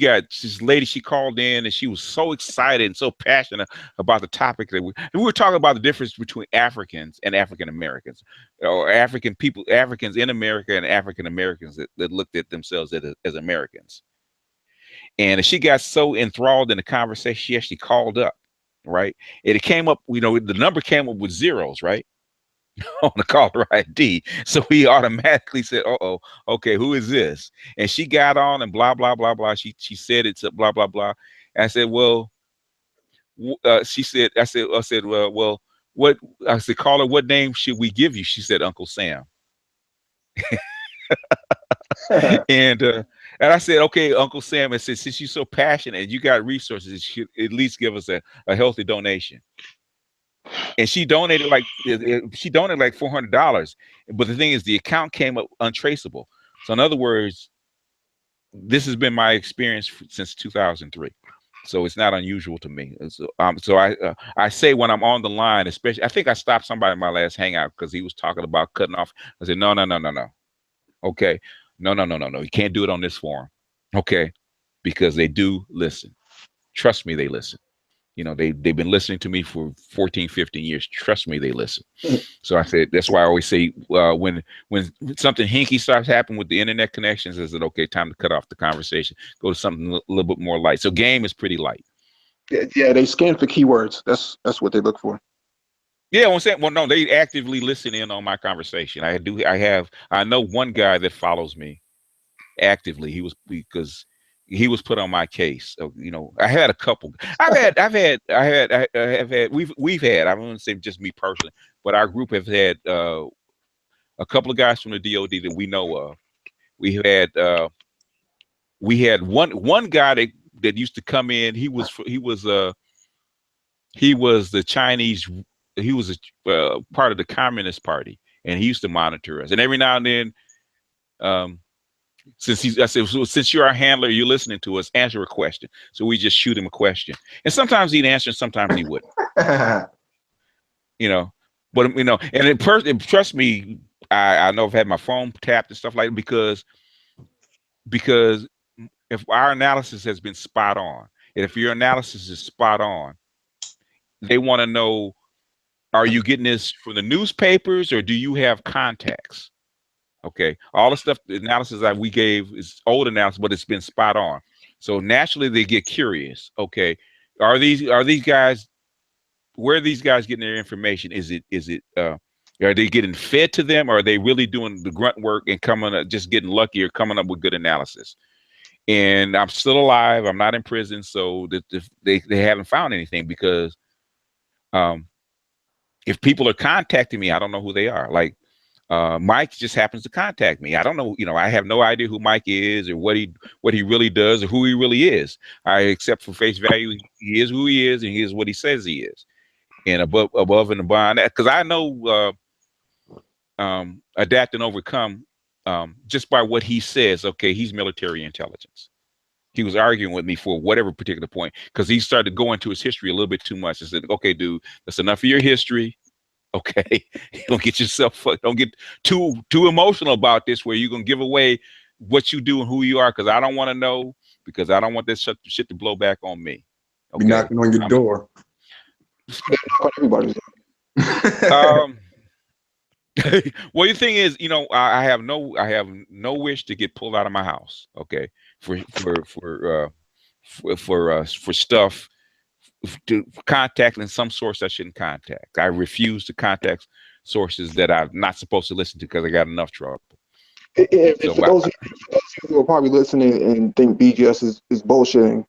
called in, and she was so excited and so passionate about the topic that we were talking about the difference between Africans and African Americans, or African people, Africans in America and African Americans that looked at themselves as Americans. And she got so enthralled in the conversation, she actually called up, right? And it came up, the number came up with zeros, right? On the caller ID. So we automatically said, okay, who is this? And she got on and blah, blah, blah, blah. She said it's a blah, blah, blah. And I said, well, she said, I said, well, what? I said, caller, what name should we give you? She said, Uncle Sam. And I said, okay, Uncle Sam. I said, since you're so passionate and you got resources, you should at least give us a healthy donation. And she donated like $400. But the thing is, the account came up untraceable. So in other words, this has been my experience since 2003. So it's not unusual to me. So I say when I'm on the line, especially, I think I stopped somebody in my last hangout because he was talking about cutting off. I said, no. Okay. No. You can't do it on this forum. Okay. Because they do listen. Trust me, they listen. You know, they've been listening to me for 14, 15 years. Trust me, they listen. So I said, that's why I always say, when something hinky starts happening with the internet connections, is it okay, time to cut off the conversation, go to something a little bit more light. So game is pretty light. Yeah, they scan for keywords. That's what they look for. Yeah, well, no, they actively listen in on my conversation. I know one guy that follows me actively. Because he was put on my case. So, you know, I had a couple. I have had. We've had. I wouldn't say just me personally, but our group have had a couple of guys from the DoD that we know of. We had one guy that used to come in. He was the Chinese. He was a part of the Communist Party, and he used to monitor us. And every now and then, I said, so since you're our handler, you're listening to us, answer a question. So we just shoot him a question, and sometimes he'd answer, and sometimes he wouldn't. You know, but you know, and trust me, I know I've had my phone tapped and stuff like that because if our analysis has been spot on, and if your analysis is spot on, they want to know, are you getting this from the newspapers or do you have contacts? Okay, all the stuff, the analysis that we gave is old analysis, but it's been spot on. So naturally, they get curious. Okay, are these guys? Where are these guys getting their information? Is it? Are they getting fed to them, or are they really doing the grunt work and just getting lucky or coming up with good analysis? And I'm still alive. I'm not in prison, so they haven't found anything because if people are contacting me, I don't know who they are. Like Mike just happens to contact me. I don't know, you know, I have no idea who Mike is or what he really does or who he really is. I accept for face value, he is who he is and he is what he says he is. And above and beyond that, because I know adapt and overcome just by what he says. Okay, he's military intelligence. He was arguing with me for whatever particular point because he started going to his history a little bit too much. I said, okay, dude, that's enough of your history. Okay, don't get too emotional about this where you're gonna give away what you do and who you are, because I don't want to know, because I don't want this shit to blow back on me. Okay? Be knocking on your door. Everybody's well, the thing is, you know, I have no wish to get pulled out of my house. Okay, for stuff, to contacting some source I shouldn't contact. I refuse to contact sources that I'm not supposed to listen to because I got enough trouble. For those of you who are probably listening and think BGS is bullshitting,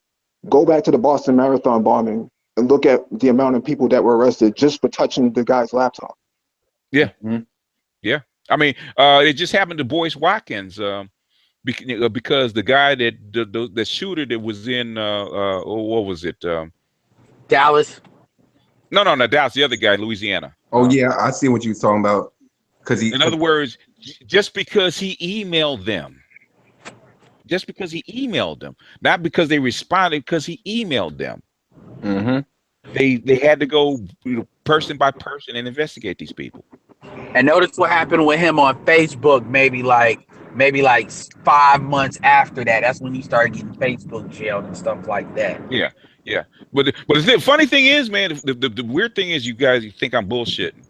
go back to the Boston Marathon bombing and look at the amount of people that were arrested just for touching the guy's laptop. Yeah. Mm-hmm. Yeah. I mean, it just happened to Boyce Watkins because the guy the shooter that was in, what was it? Dallas. No, Dallas. The other guy, Louisiana. Oh yeah, I see what you're talking about. In other words, just because he emailed them, not because they responded, because he emailed them. Mm-hmm. They had to go person by person and investigate these people. And notice what happened with him on Facebook. Maybe like 5 months after that, that's when he started getting Facebook jailed and stuff like that. Yeah. But the funny thing is, man, the weird thing is, you guys think I'm bullshitting.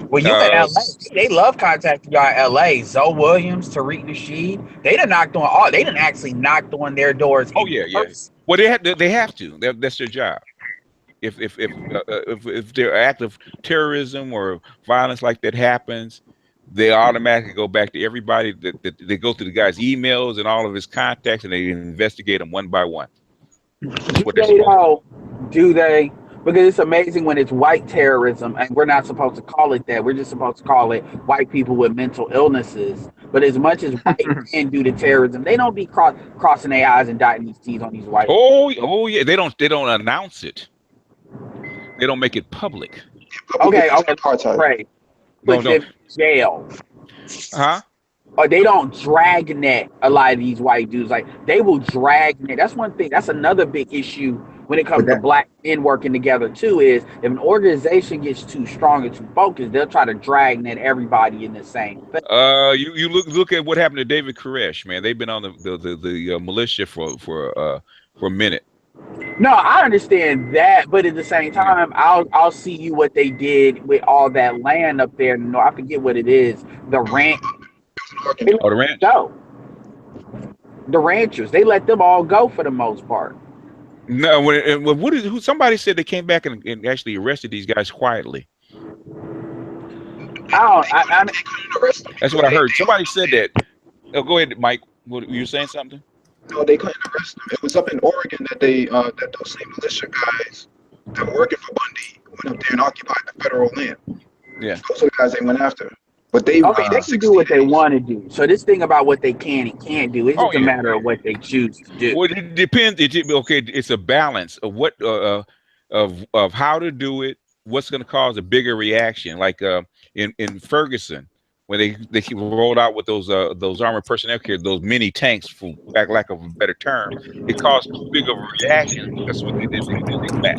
Well, you in LA, they love contacting y'all in LA. Zoe Williams, Tariq Nasheed, they done actually knocked on their doors. Oh yeah. Well, they have to. That's their job. If their act of terrorism or violence like that happens, they automatically go back to everybody that they go through the guy's emails and all of his contacts, and they investigate them one by one. Do they? Because it's amazing when it's white terrorism, and we're not supposed to call it that. We're just supposed to call it white people with mental illnesses. But as much as white men do the terrorism, they don't be crossing their I's and dotting these T's on these white. Oh yeah, they don't announce it. They don't make it public. Okay. Right. Put them in jail. Huh? Or they don't dragnet a lot of these white dudes. Like, they will dragnet. That's one thing. That's another big issue when it comes to black men working together too, is if an organization gets too strong or too focused, they'll try to dragnet everybody in the same thing. You look at what happened to David Koresh, man. They've been on the militia for a minute. No, I understand that, but at the same time, I'll see you what they did with all that land up there. No, I forget what it is. The ranch. They let Oh, the them ranch. go. The ranchers, they let them all go for the most part. No, what is who? Somebody said they came back and actually arrested these guys quietly. That's what I heard. Somebody said that. Oh, go ahead, Mike. What, were you saying something? No, they couldn't arrest them. It was up in Oregon that that those same militia guys that were working for Bundy went up there and occupied the federal land. Yeah. Those are the guys they went after. But they I mean, they can do what they want to do. So this thing about what they can and can't do, it's just a matter of what they choose to do. Well, it depends. Okay, it's a balance of what of how to do it. What's going to cause a bigger reaction? Like in Ferguson, when they rolled out with those armored personnel carriers, those mini tanks, for lack of a better term, it caused too big of a reaction. That's what they did. They pulled it back.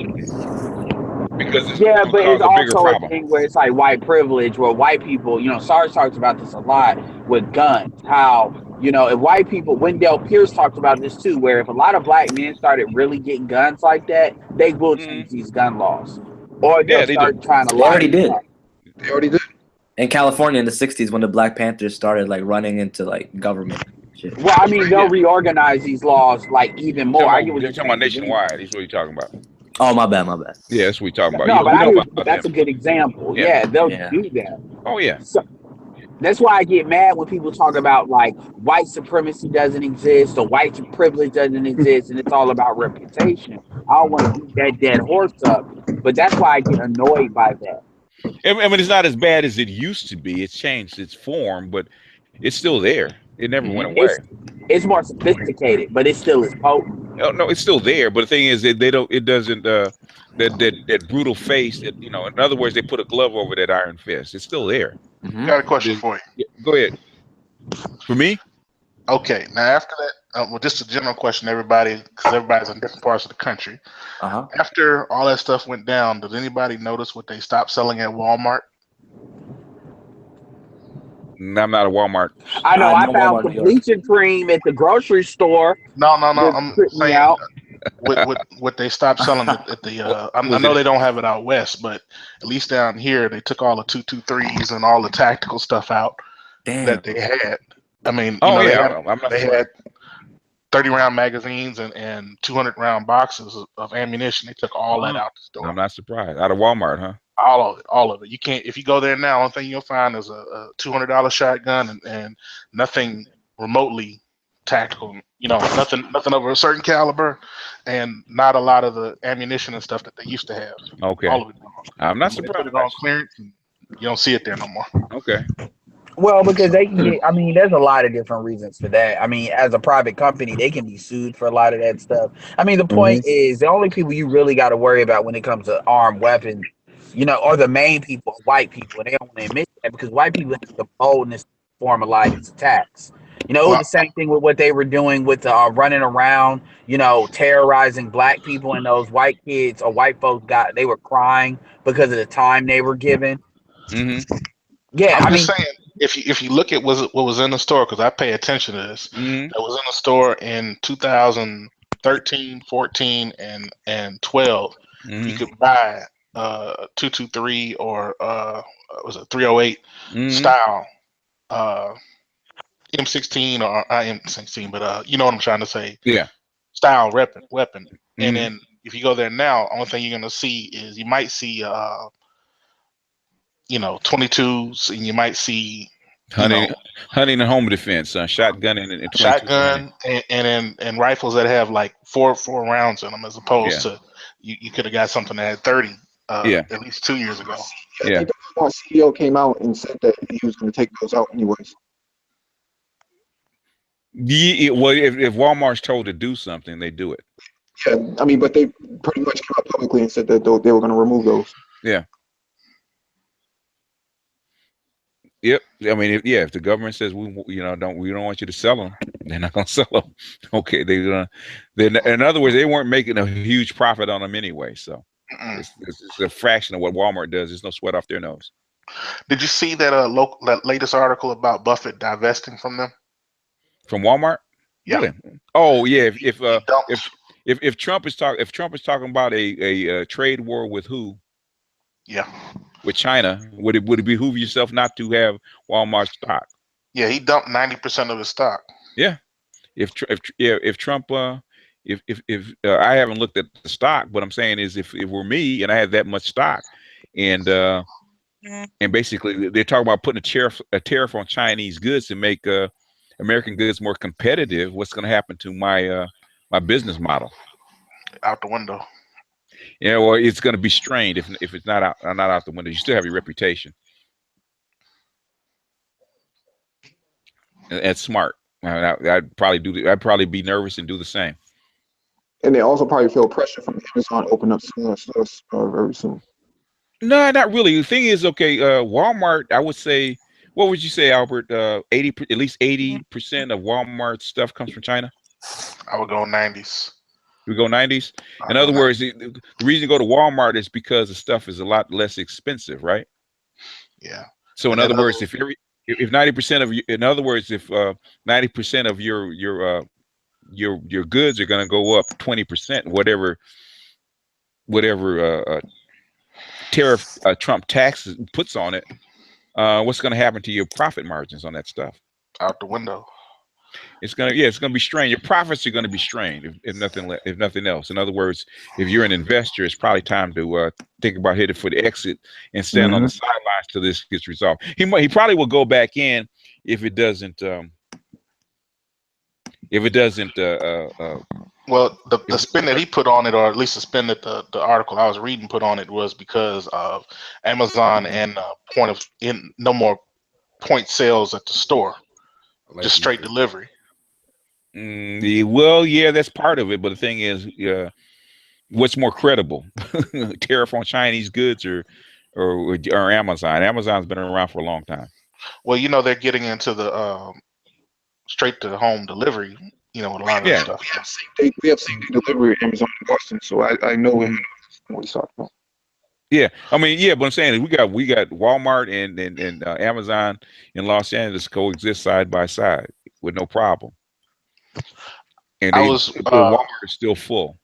Because it's Yeah, but it's a bigger also a problem. thing where it's like white privilege, where white people, Sarge talks about this a lot with guns. How, if white people, Wendell Pierce talked about this too, where if a lot of black men started really getting guns like that, they will change these gun laws. Or they'll start trying to They already did. They already did. In California in the 60s when the Black Panthers started like running into like government shit. Well, I mean, they'll reorganize these laws like even more. I get what you're talking about nationwide. Is what you're talking about. Oh, my bad. Yeah, that's what we're talking about. No, but that's a good example. Yeah, they'll do that. Oh yeah. So, that's why I get mad when people talk about like white supremacy doesn't exist or white privilege doesn't exist, and it's all about reputation. I don't want to beat that dead horse up, but that's why I get annoyed by that. I mean, it's not as bad as it used to be. It's changed its form, but it's still there. It never went away. It's more sophisticated, but it still is potent. No, it's still there. But the thing is, that they don't. It doesn't. That brutal face. That in other words, they put a glove over that iron fist. It's still there. Got a question for you. Go ahead. For me? Okay. Now after that, well, just a general question, everybody, because everybody's in different parts of the country. After all that stuff went down, did anybody notice what they stopped selling at Walmart? I'm not a Walmart. I know. I found some bleaching cream at the grocery store. No. I'm saying what they stopped selling at the. I know they don't have it out west, but at least down here they took all the 223s and all the tactical stuff out that they had. I mean, they had 30-round magazines and 200-round boxes of ammunition. They took all that out the store. I'm not surprised. Out of Walmart, huh? All of it. You can't. If you go there now, only thing you'll find is a $200 shotgun and nothing remotely tactical. Nothing over a certain caliber, and not a lot of the ammunition and stuff that they used to have. Okay. All of it. I'm not They surprised. put it on clearance, and you don't see it there no more. Okay. Well, because they can get, there's a lot of different reasons for that. I mean, as a private company, they can be sued for a lot of that stuff. I mean, the point is the only people you really got to worry about when it comes to armed weapons, are the main people, white people. And they don't want to admit that because white people have the boldness to formalize these attacks. It was the same thing with what they were doing with running around, terrorizing black people, and those white kids or white folks they were crying because of the time they were given. Yeah, I'm just saying, if you look at what was in the store, because I pay attention to this, that was in the store in 2013, 14, and 12. You could buy 223 or was it 308 style M16 or M16, but you know what I'm trying to say. Yeah. Style weapon. And then if you go there now, only thing you're gonna see is you might see 22s, and you might see hunting and home defense, shotgun and shotgun and rifles that have like four rounds in them, as opposed to you could have got something that had 30 at least 2 years ago. I think the CEO came out and said that he was going to take those out anyways. Well, if Walmart's told to do something, they do it. Yeah, I mean, but they pretty much came out publicly and said that they were going to remove those. Yeah. Yep. I mean, if the government says we don't want you to sell them, they're not going to sell them. Okay, in other words, they weren't making a huge profit on them anyway. So it's a fraction of what Walmart does. There's no sweat off their nose. Did you see that that latest article about Buffett divesting from them? From Walmart? Yeah. Really? Oh yeah. if Trump is talking about a trade war with who? Yeah. With China, would it behoove yourself not to have Walmart stock? Yeah, he dumped 90% of his stock. Yeah. If Trump if I haven't looked at the stock, but I'm saying is if it were me and I had that much stock, and basically they're talking about putting a tariff on Chinese goods to make American goods more competitive, what's going to happen to my my business model? Out the window. Yeah, well, it's going to be strained if it's not out the window. You still have your reputation. And that's smart. I'd probably be nervous and do the same. And they also probably feel pressure from Amazon to open up stores very soon. No, not really. The thing is, okay, Walmart, I would say, what would you say, Albert? At least 80% of Walmart stuff comes from China? I would go 90s. We go 90s? In other words, the reason you go to Walmart is because the stuff is a lot less expensive, right? Yeah. So in other words, if 90% of you, in other words, if 90% of your goods are going to go up 20%, whatever tariff Trump taxes puts on it, what's going to happen to your profit margins on that stuff? Out the window. It's gonna be strained. Your profits are going to be strained if nothing else. In other words, if you're an investor, it's probably time to think about headed for the exit and stand on the sidelines till this gets resolved. He probably will go back in if it doesn't. Well, the spin that he put on it, or at least the spin that the article I was reading put on it, was because of Amazon and no more point sales at the store, just straight delivery. Well, yeah, that's part of it. But the thing is, what's more credible, tariff on Chinese goods or Amazon? Amazon's been around for a long time. Well, they're getting into the straight to home delivery. With a lot of that stuff. We have same day delivery at Amazon in Boston, so I know what he's talking about. Yeah, I mean, yeah, but I'm saying we got Walmart and Amazon in Los Angeles coexist side by side with no problem. And Walmart is still full.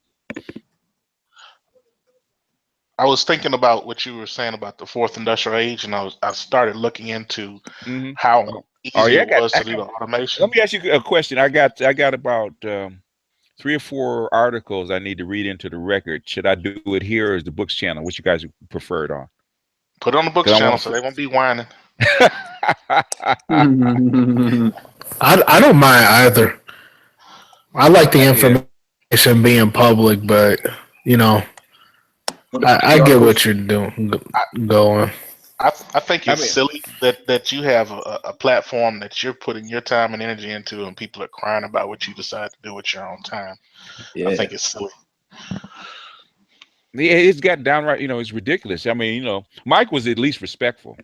I was thinking about what you were saying about the fourth industrial age, and I started looking into how easy it was to do the automation. Let me ask you a question. I got about 3 or 4 articles I need to read into the record. Should I do it here or is the Books channel? What you guys prefer it on? Put it on the Books channel so they won't be whining. I don't mind either. I like the information being public, but I get what you're doing. Going. I think it's silly that you have a platform that you're putting your time and energy into, and people are crying about what you decide to do with your own time. Yeah. I think it's silly. Yeah, it's got downright, it's ridiculous. I mean, Mike was at least respectful,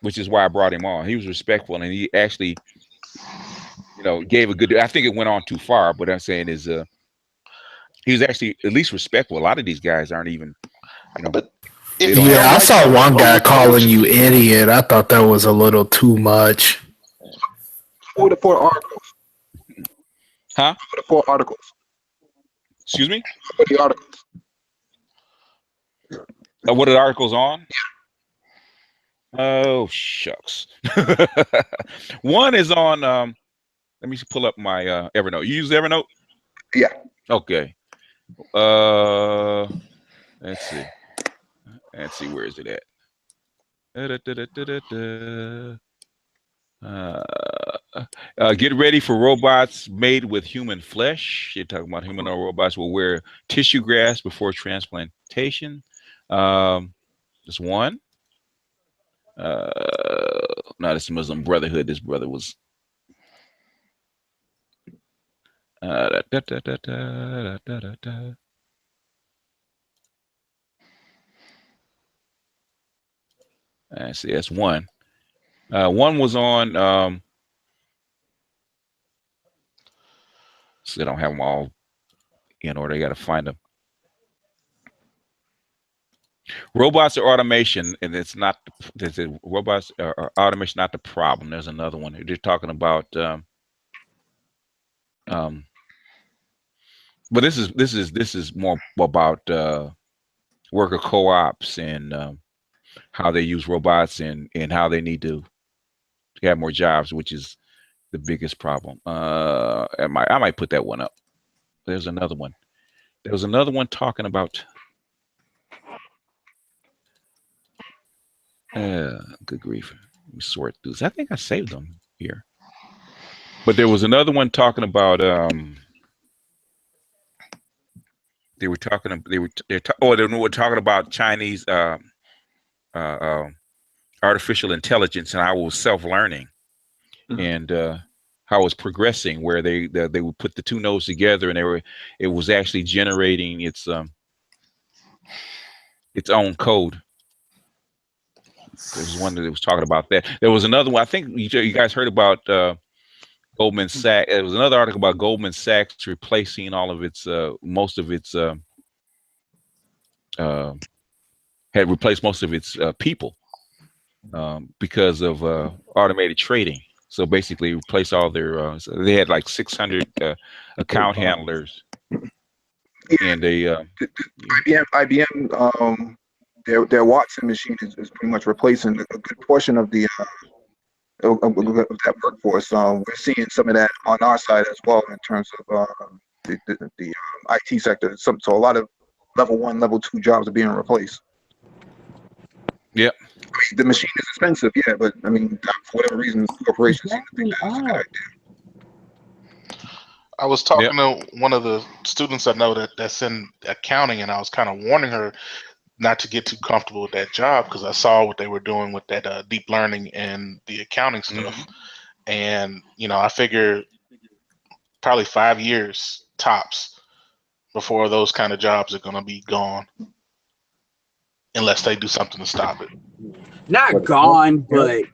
which is why I brought him on. He was respectful, and he actually, gave a good. I think it went on too far, but I'm saying is, he was actually at least respectful. A lot of these guys aren't even, But yeah, I saw one guy calling you idiot. I thought that was a little too much. What are the 4 articles? Huh? What are the 4 articles? Excuse me? What are the articles? What are the articles on? Oh, shucks. One is on, let me pull up my Evernote. You use Evernote? Yeah. Okay. Let's see, where is it at? Get ready for robots made with human flesh. You're talking about humanoid robots will wear tissue grafts before transplantation. That's one. No, this Muslim Brotherhood. This brother was. I see. That's one. One was on. So they don't have them all in order. You got to find them. Robots or automation, and it's not. Robots or automation, not the problem. There's another one. They're talking about. But this is more about worker co-ops and how they use robots and how they need to have more jobs, which is the biggest problem. I might put that one up. There's another one. There was another one talking about good grief. Let me sort through this. I think I saved them here. But there was another one talking about they were talking about Chinese artificial intelligence and how it was self-learning and how it's progressing, where they would put the two nodes together and it was actually generating its own code. There was one that was talking about that. There was another one. I think you guys heard about Goldman Sachs. There was another article about Goldman Sachs replacing all of its most of its had replaced most of its people because of automated trading. So basically, replace all their. So they had like 600 account handlers, and they IBM their Watson machine is pretty much replacing a good portion of the of that workforce. We're seeing some of that on our side as well in terms of the IT sector. So a lot of level 1, level 2 jobs are being replaced. Yep. The machine is expensive, yeah, but I mean, for whatever reason, corporations seem to think that's a good idea. I was talking to one of the students I know that's in accounting, and I was kind of warning her not to get too comfortable with that job because I saw what they were doing with that deep learning and the accounting stuff. And, I figure probably 5 years tops before those kind of jobs are going to be gone unless they do something to stop it. Not gone, but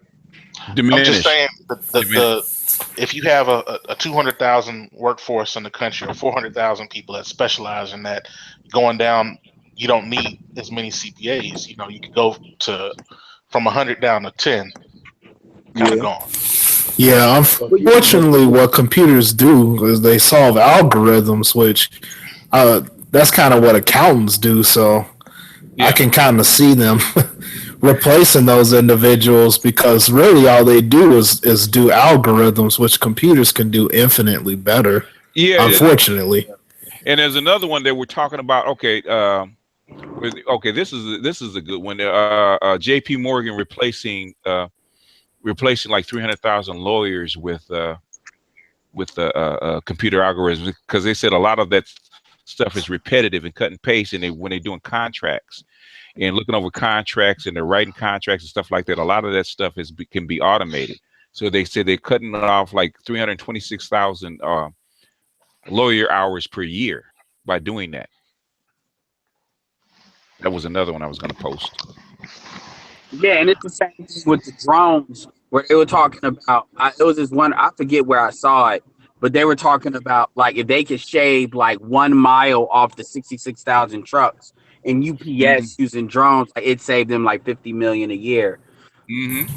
diminished. I'm just saying if you have a 200,000 workforce in the country or 400,000 people that specialize in that, going down, you don't need as many CPAs. You could go from 100 down to 10, kind of gone. Yeah, unfortunately, what computers do is they solve algorithms, which that's kind of what accountants do. So I can kind of see them replacing those individuals because really all they do is do algorithms, which computers can do infinitely better. Yeah, unfortunately. And there's another one that we're talking about. Okay, this is a good one. J.P. Morgan replacing like 300,000 lawyers with computer algorithms because they said a lot of that stuff is repetitive and cut and paste, and when they're doing contracts and looking over contracts and they're writing contracts and stuff like that, a lot of that stuff can be automated. So they said they're cutting off like 326,000 lawyer hours per year by doing that. That was another one I was going to post. Yeah, and it's the same thing with the drones where they were talking about. It was this one, I forget where I saw it, but they were talking about like if they could shave like 1 mile off the 66,000 trucks and UPS using drones, like, it saved them like $50 million a year. I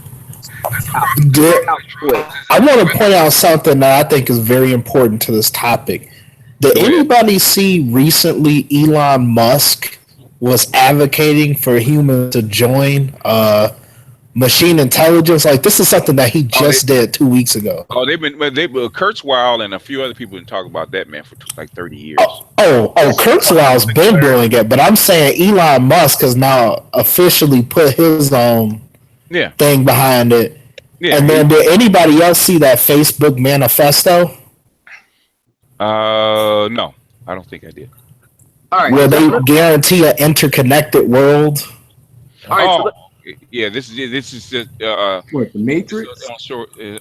want to point out something that I think is very important to this topic. Did anybody see recently Elon Musk was advocating for humans to join machine intelligence? Like, this is something that he just did 2 weeks ago. Oh, they've Kurzweil and a few other people been talking about that, man, for like 30 years. Kurzweil's been doing it, but I'm saying Elon Musk has now officially put his own thing behind it. Yeah. And then did anybody else see that Facebook manifesto? No, I don't think I did. All right, where they guarantee an interconnected world. All right, yeah, this is just what, the Matrix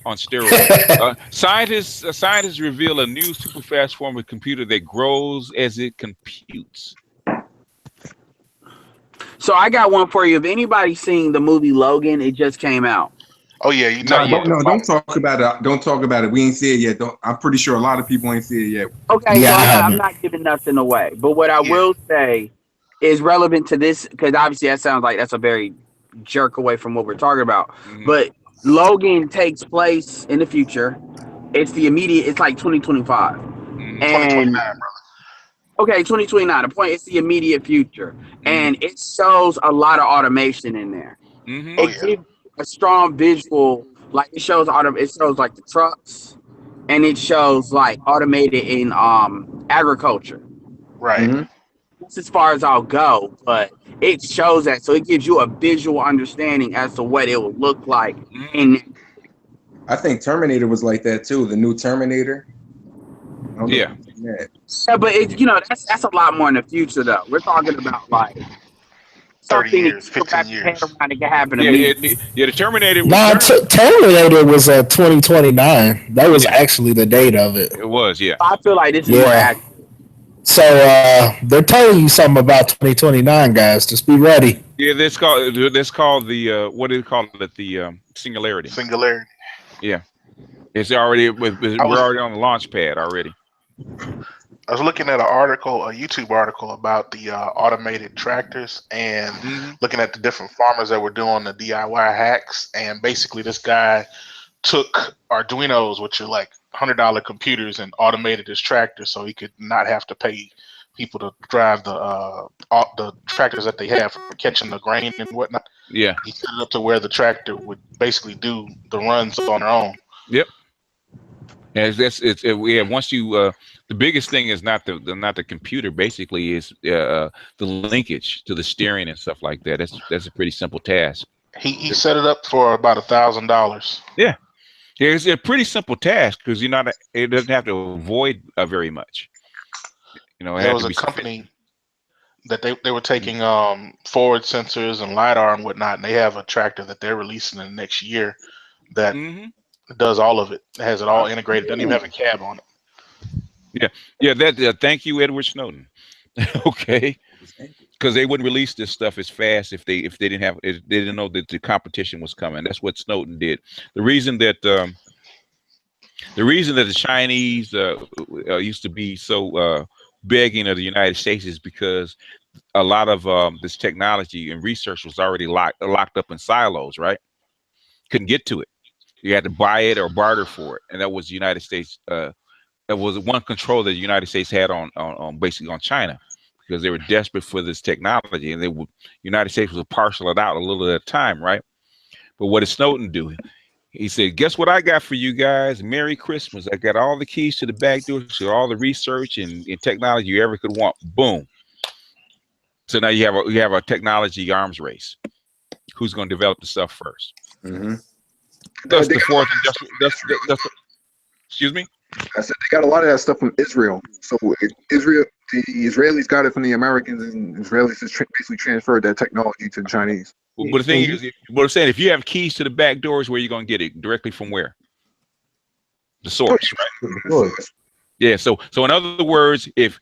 on steroids. Scientists reveal a new super fast form of computer that grows as it computes. So I got one for you. If anybody's seen the movie Logan, it just came out. Oh yeah, don't talk about it. Don't talk about it. We ain't see it yet. I'm pretty sure a lot of people ain't see it yet. Okay, so I'm not giving nothing away. But what I will say is relevant to this, because obviously that sounds like that's a very jerk away from what we're talking about. Mm-hmm. But Logan takes place in the future. It's like 2025. 2029, brother. Okay, 2029. The point is the immediate future, and it shows a lot of automation in there. It gives a strong visual, like it shows it shows like the trucks, and it shows like automated in agriculture. Right. That's as far as I'll go, but it shows that, so it gives you a visual understanding as to what it would look like in. I think Terminator was like that too. The new Terminator. Yeah, but it, that's a lot more in the future though. We're talking about like 30 years, 15 years. Around it can happen the Terminator. Terminator was 2029. That was actually the date of it. It was, yeah. I feel like this is more accurate. So they're telling you something about 2029, guys. Just be ready. Yeah, that's called the what do they call it? The singularity. Singularity. Yeah, it's already we're already on the launch pad already. I was looking at a YouTube article about the automated tractors, and looking at the different farmers that were doing the DIY hacks. And basically, this guy took Arduinos, which are like $100 computers, and automated his tractor so he could not have to pay people to drive the tractors that they have for catching the grain and whatnot. Yeah, he set it up to where the tractor would basically do the runs on their own. Yep. Once you the biggest thing is not the computer. Basically, is the linkage to the steering and stuff like that. That's a pretty simple task. He set it up for about $1,000. Yeah, it's a pretty simple task because it doesn't have to avoid very much. There was a company that they were taking forward sensors and LiDAR and whatnot, and they have a tractor that they're releasing in the next year that does all of it. It has it all integrated. Doesn't even have a cab on it. Yeah. Thank you, Edward Snowden. Okay, because they wouldn't release this stuff as fast if they didn't know that the competition was coming. That's what Snowden did. The reason that the Chinese used to be so begging of the United States is because a lot of this technology and research was already locked up in silos, right? Couldn't get to it. You had to buy it or barter for it, and that was the United States. That was one control that the United States had on basically on China, because they were desperate for this technology, and the United States was parcel it out a little at a time, right? But what did Snowden do? He said, "Guess what I got for you guys? Merry Christmas! I got all the keys to the back door, to all the research and technology you ever could want." Boom. So now you have a technology arms race. Who's going to develop the stuff first? That's the fourth industrial. That's excuse me. I said they got a lot of that stuff from Israel. So Israel, the Israelis got it from the Americans, and Israelis just basically transferred that technology to the Chinese. But the thing is, what I'm saying, if you have keys to the back doors, where are you going to get it? Directly from where? The source, right? Yeah. So in other words, if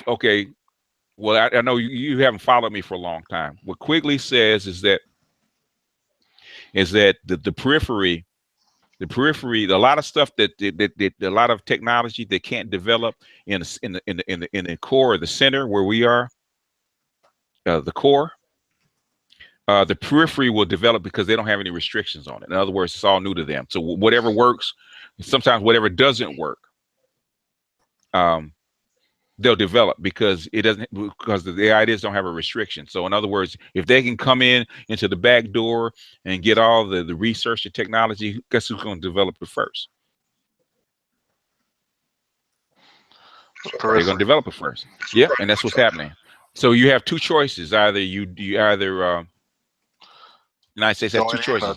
okay, well, I know you haven't followed me for a long time. What Quigley says is that the periphery, a lot of stuff that a lot of technology they can't develop in the core, the center where we are, the core. The periphery will develop because they don't have any restrictions on it. In other words, it's all new to them. So whatever works, sometimes whatever doesn't work, they'll develop because the ideas don't have a restriction. So in other words, if they can come into the back door and get all the research and technology, guess who's going to develop it first? They're going to develop it first. Yeah, and that's what's happening. So you have two choices. Either United States has two choices.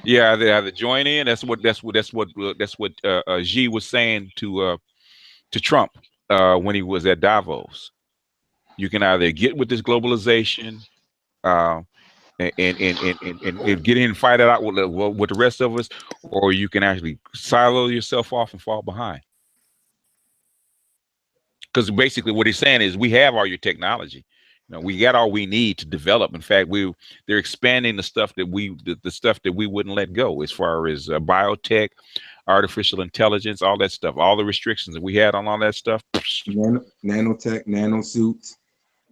Yeah, they either join in. That's what Xi was saying to Trump when he was at Davos. You can either get with this globalization and get in and fight it out with the rest of us, or you can actually silo yourself off and fall behind. Because basically what he's saying is we have all your technology. We got all we need to develop. In fact, they're expanding the stuff that the stuff that we wouldn't let go, as far as biotech, artificial intelligence, all that stuff, all the restrictions that we had on all that stuff. Nanotech, nanosuits.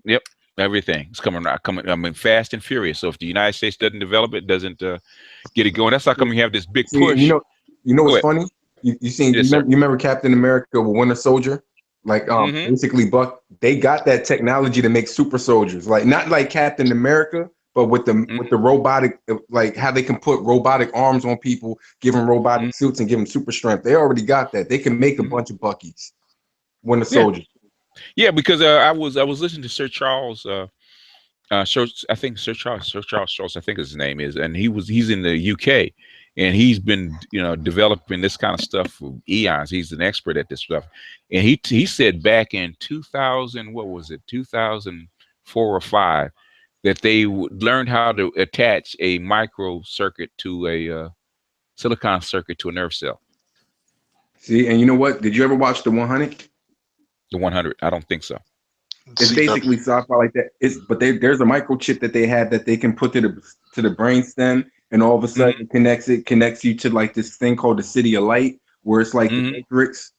Yep, everything. It's coming. I mean, fast and furious. So if the United States doesn't develop it, doesn't get it going, that's how come you have this big push. You know what's funny? You remember Captain America with Winter Soldier? Like basically Buck, they got that technology to make super soldiers. Like not like Captain America, but with the robotic, like how they can put robotic arms on people, give them robotic suits and give them super strength. They already got that. They can make a bunch of Buckies, Winter Soldiers. Yeah, because I was listening to Sir Charles I think Sir Charles Schultz, I think his name is, and he's in the UK, and he's been developing this kind of stuff for eons. He's an expert at this stuff, and he said back in 2000, what was it, 2004 or 5, that they learned how to attach a micro circuit to a silicon circuit to a nerve cell. See, and you know what? Did you ever watch the 100? The 100? I don't think so. It's basically sci-fi like that. But there's a microchip that they have that they can put to the brain stem, and all of a sudden it connects you to like this thing called the City of Light, where it's like the Matrix,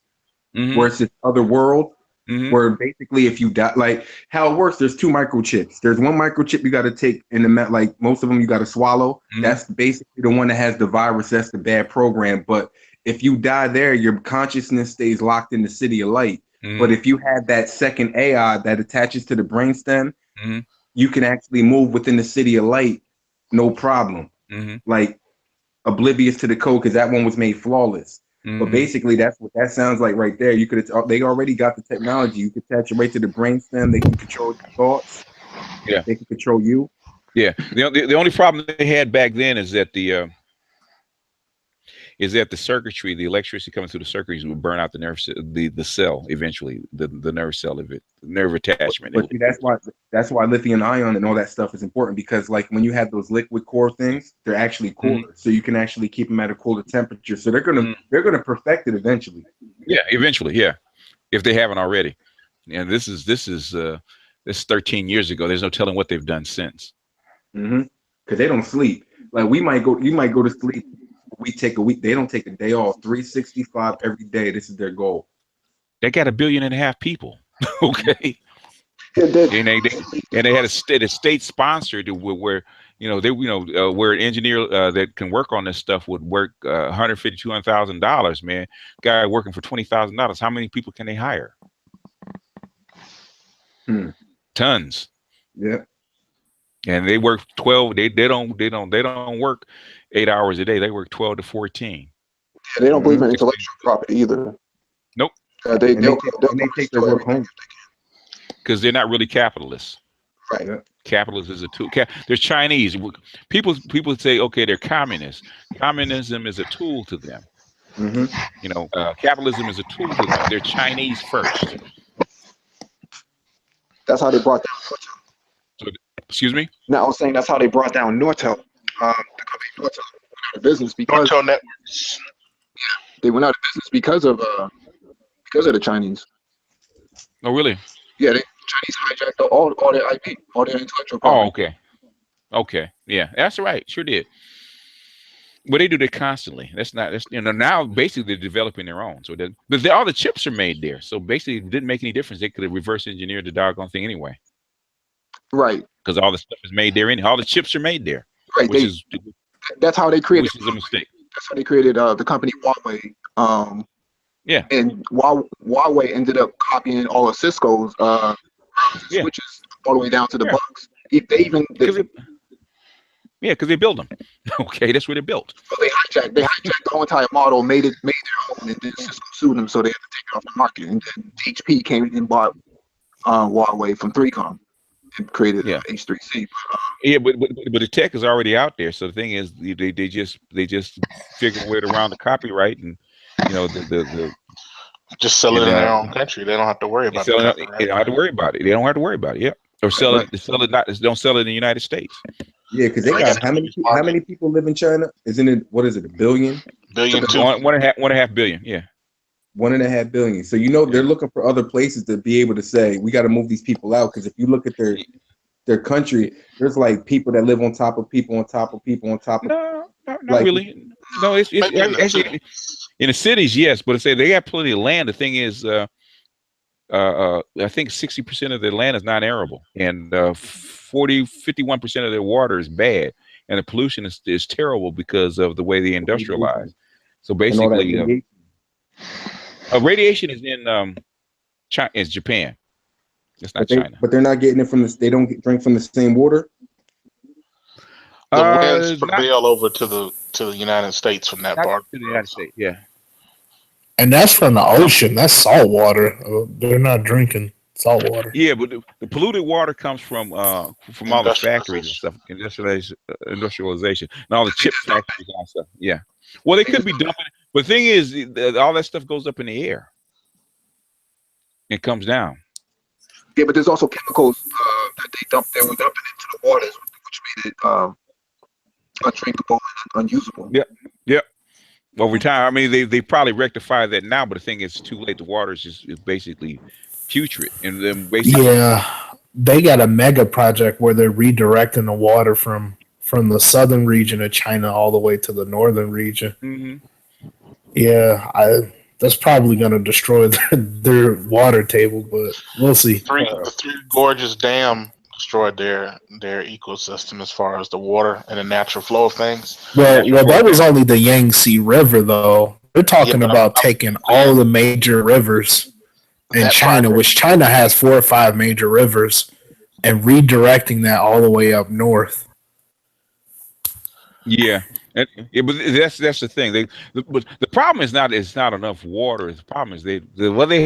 where it's this other world, where basically if you die, like how it works, there's 2 microchips. There's one microchip you got to take in the like most of them you got to swallow. That's basically the one that has the virus. That's the bad program. But if you die there, your consciousness stays locked in the City of Light. But if you have that second AI that attaches to the brainstem, you can actually move within the City of Light, no problem. Like oblivious to the code, because that one was made flawless. But basically, that's what that sounds like right there. You could they already got the technology. You could attach it right to the brainstem. They can control your thoughts. Yeah, they can control you. Yeah. The only problem they had back then is that the circuitry, the electricity coming through the circuitries would burn out the nerve, the cell eventually, the nerve cell of it, nerve attachment. But see, that's why lithium ion and all that stuff is important, because like when you have those liquid core things, they're actually cooler, so you can actually keep them at a cooler temperature. So they're gonna perfect it eventually. Yeah, eventually, yeah, if they haven't already. And this is 13 years ago. There's no telling what they've done since. Because they don't sleep. Like you might go to sleep. We take a week. They don't take a day off. 365 every day. This is their goal. They got 1.5 billion people. Okay. And they had a state sponsored where where an engineer that can work on this stuff would work $150,000 to $200,000. Man, guy working for $20,000. How many people can they hire? Tons. Yeah. And they work 12. They don't work 8 hours a day. They work 12 to 14. Yeah, they don't believe in intellectual property either. Nope. They take their work home because they're not really capitalists. Right. Yeah. Capitalism is a tool. They're Chinese. People say, okay, they're communists. Communism is a tool to them. Capitalism is a tool to them. They're Chinese first. That's how they brought down Nortel. So, excuse me? No, I was saying that's how they brought down Nortel. The company Nortel went out of business because Nortel Networks. Yeah, they went out of business because of the Chinese. Oh, really? Yeah, the Chinese hijacked all their IP, all their intellectual property. Oh, okay. Yeah, that's right. Sure did. But they do that constantly. Now basically they're developing their own. So but all the chips are made there. So basically it didn't make any difference. They could have reverse engineered the doggone thing anyway. Right. Because all the stuff is made there. All the chips are made there. Right. That's how they created. Which is a mistake. That's how they created the company Huawei. Yeah. And Huawei ended up copying all of Cisco's switches all the way down to the bugs. Because they build them. Okay, that's where they're built. So they hijacked the whole entire model, made their own, and then Cisco sued them, so they had to take it off the market. And then HP came in and bought Huawei from 3Com and created H3C. But the tech is already out there. So the thing is, they just figure a way around the copyright, and the just sell it in their own country. They don't have to worry about it. They don't have to worry about it. They don't have to worry about it. Yeah, or don't sell it in the United States. Yeah, because they got how many people live in China? Isn't it, what is it, 1 billion? Billion, two. 1.5 billion. Yeah. 1.5 billion. So they're looking for other places to be able to say we got to move these people out, because if you look at their country, there's like people that live on top of people on top of people on top of. No, not really. No, it's actually in the cities, yes, but they got plenty of land. The thing is, I think 60% of their land is non-arable, and 51% of their water is bad, and the pollution is terrible because of the way they industrialize. So basically, radiation is in China, it's Japan. It's not But China. But they're not getting it from this. They don't drink from the same water. The winds prevail over to the United States from that part. To the United States, yeah. And that's from the ocean. That's salt water. They're not drinking salt water. Yeah, but the polluted water comes from all the factories and stuff, industrialization, and all the chip factories and stuff. Yeah. Well, they could be dumping, but the thing is, all that stuff goes up in the air. It comes down. Yeah, but there's also chemicals that they were dumping into the waters, which made it undrinkable and unusable. Yeah. Over time, I mean, they probably rectified that now, but the thing is, it's too late. The water is just basically putrid, and then basically, they got a mega project where they're redirecting the water from the southern region of China all the way to the northern region. Mm-hmm. Yeah, that's probably going to destroy their water table, but we'll see. The Three Gorges Dam destroyed their ecosystem as far as the water and the natural flow of things. Well, that was only the Yangtze River, though. They're talking about taking all the major rivers in China, which China has 4 or 5 major rivers, and redirecting that all the way up north. Yeah. But that's the thing. But the problem is not enough water. The problem is they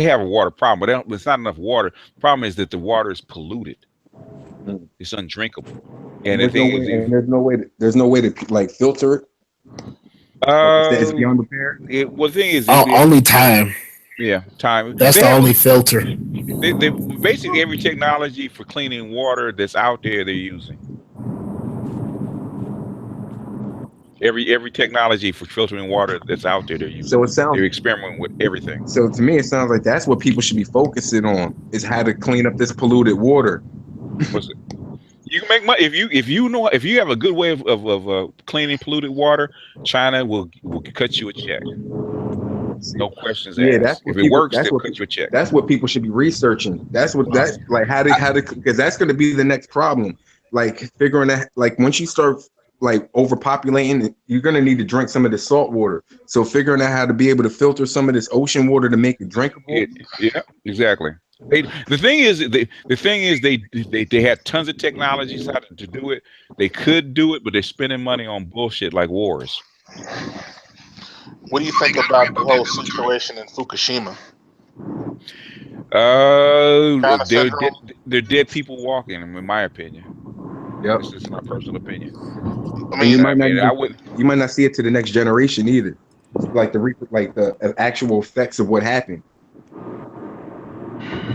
have a water problem, but it's not enough water. The problem is that the water is polluted. It's undrinkable, and there's no way to like filter it. It's beyond repair. The thing is, only time. Yeah, time. That's the only filter. They basically every technology for cleaning water that's out there they're using. Every technology for filtering water that's out there they're using. So they're experimenting with everything. So to me, it sounds like that's what people should be focusing on: is how to clean up this polluted water. You can make money if you have a good way of cleaning polluted water. China will cut you a check. No questions asked. Yeah, that's if it works, they'll cut you a check. That's what people should be researching. That's like how to because that's going to be the next problem. Like figuring out like once you start like overpopulating, you're going to need to drink some of the salt water. So figuring out how to be able to filter some of this ocean water to make it drinkable. Yeah, exactly. The thing is they had tons of technologies how to do it. They could do it, but they're spending money on bullshit like wars. What do you think about the whole situation in Fukushima? They're dead people walking, in my opinion. Yep. This is my personal opinion. I mean, you might not see it to the next generation either. Like the actual effects of what happened.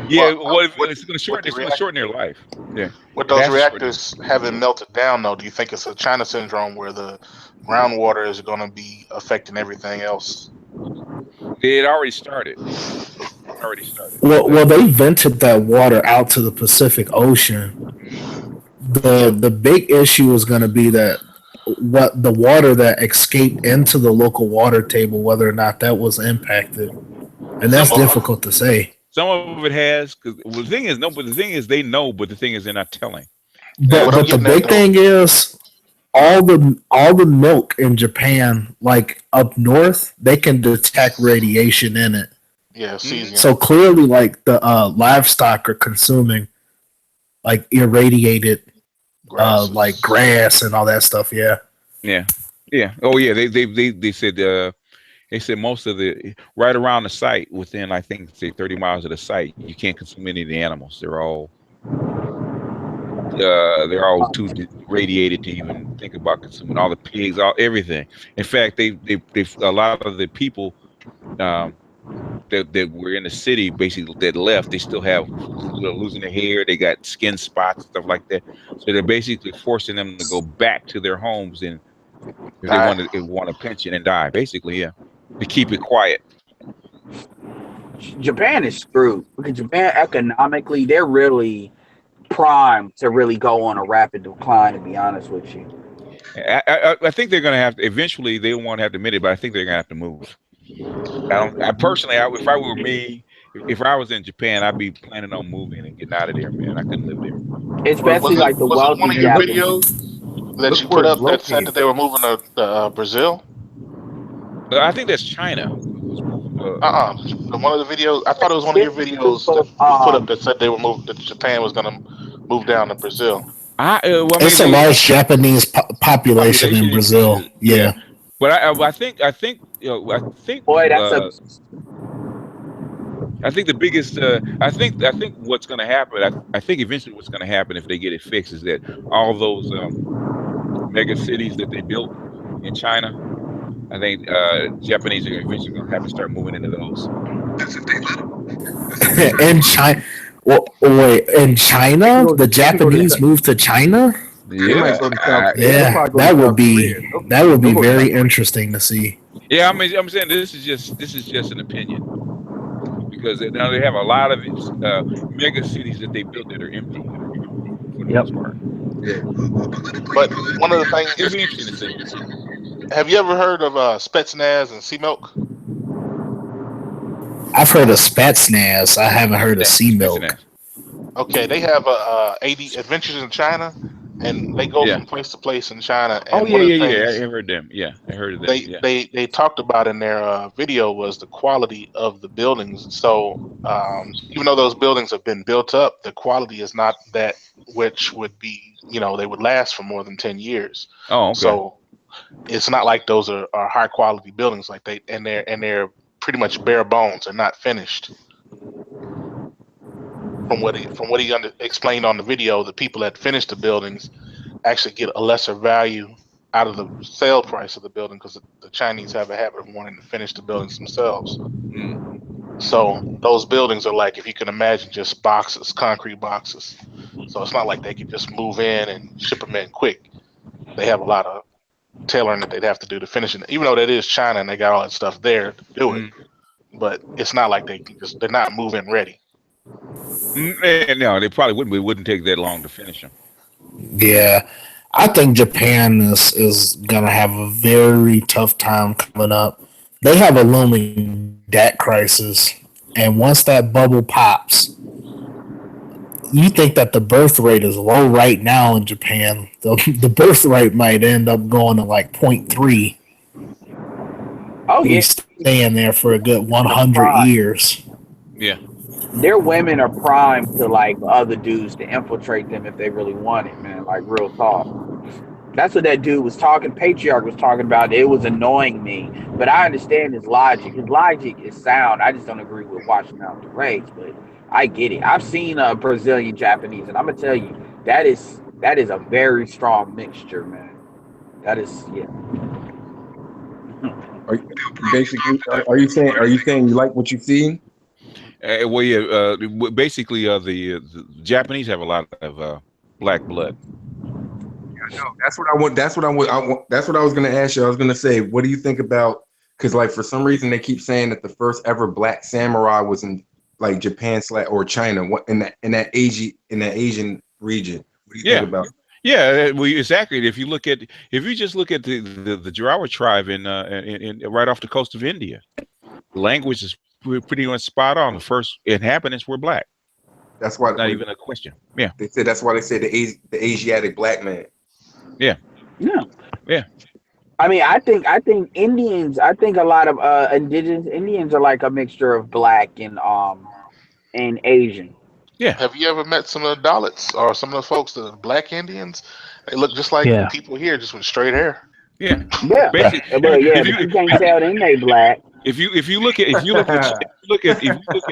Yeah, it's going to shorten their life. Yeah. With those reactors having melted down, though, do you think it's a China syndrome where the groundwater is going to be affecting everything else? It already started. Well, they vented that water out to the Pacific Ocean. The big issue is going to be that what the water that escaped into the local water table, whether or not that was impacted, and that's difficult to say. Some of it has, because the thing is they know, but the thing is they're not telling. But the big thing is all the milk in Japan, like up north, they can detect radiation in it. Yeah, cesium. So clearly, like the livestock are consuming like irradiated, like grass and all that stuff. Yeah. Oh yeah, they said. They said most of right around the site, within I think say 30 miles of the site, you can't consume any of the animals. They're all too radiated to even think about consuming. All the pigs, everything. In fact, they a lot of the people that were in the city basically that left, they still have losing their hair. They got skin spots, stuff like that. So they're basically forcing them to go back to their homes and if they want a pension and die, basically, yeah. To keep it quiet. Japan is screwed because Japan economically they're really primed to really go on a rapid decline. To be honest with you, I think they're going to have to eventually. They won't have to admit it, but I think they're going to have to move. If I were me, if I was in Japan, I'd be planning on moving and getting out of there, man. I couldn't live there. Especially like the wealthy. One of your videos that you put up that said that they were moving to Brazil. I think that's China. One of the videos. I thought it was one of your videos that you put up that said they were that Japan was going to move down to Brazil. It's a large Japanese population in Brazil. Yeah. But I think Boy, that's I think the biggest I think what's going to happen. I think eventually what's going to happen if they get it fixed is that all those mega cities that they built in China, I think Japanese are eventually going to have to start moving into those. In China, wait, in China, the Japanese moved to China. Yeah, that would be very interesting to see. Yeah, I mean, I'm saying this is just an opinion because now they have a lot of mega cities that they built that are empty for the most part. Yeah, but one of the things it'll be interesting to see. Have you ever heard of Spetsnaz and Sea Milk? I've heard of Spetsnaz. I haven't heard of Sea Milk. Okay, they have Adventures in China, and they go from place to place in China. And I heard them. Yeah, I heard of them. They talked about in their video was the quality of the buildings. So even though those buildings have been built up, the quality is not that which would be, they would last for more than 10 years. Oh, okay. So it's not like those are high quality buildings like they're pretty much bare bones and not finished. From what he explained on the video, the people that finished the buildings actually get a lesser value out of the sale price of the building because the Chinese have a habit of wanting to finish the buildings themselves. So those buildings are like, if you can imagine, just boxes, concrete boxes. So it's not like they can just move in and ship them in quick. They have a lot of tailoring that they'd have to do to finish it, even though that is China and they got all that stuff there to do it. But it's not like they're not move-in ready. No, they probably wouldn't. It wouldn't take that long to finish them. Yeah, I think Japan is gonna have a very tough time coming up. They have a looming debt crisis, and once that bubble pops, you think that the birth rate is low right now in Japan. The birth rate might end up going to like 0.3. Oh yeah, staying there for a good 100 years. Yeah. Their women are primed to like other dudes to infiltrate them if they really want it, man. Like real talk. That's what that dude was talking. Patriarch was talking about. It was annoying me, but I understand his logic. His logic is sound. I just don't agree with washing out the race, but I get it. I've seen Brazilian Japanese, and I'm gonna tell you that is a very strong mixture, man. That is Are you saying you like what you see? Well, yeah. Basically, the Japanese have a lot of black blood. Yeah, no, that's what I want. That's what I was going to ask you. I was going to say, what do you think about? Because like for some reason they keep saying that the first ever black samurai was in like Japan or China. What in that Asian region? What do you think about? Yeah, well, exactly. If you just look at the Jarawa tribe in right off the coast of India, the language is pretty much spot on. The first inhabitants were black. That's why not even a question. Yeah, they said that's why they say the Asiatic black man. Yeah. I mean, I think Indians. I think a lot of indigenous Indians are like a mixture of black and Asian. Yeah. Have you ever met some of the Dalits or some of the folks, the black Indians? They look just like people here, just with straight hair. Yeah. Yeah. If you can't tell them they black. If you look at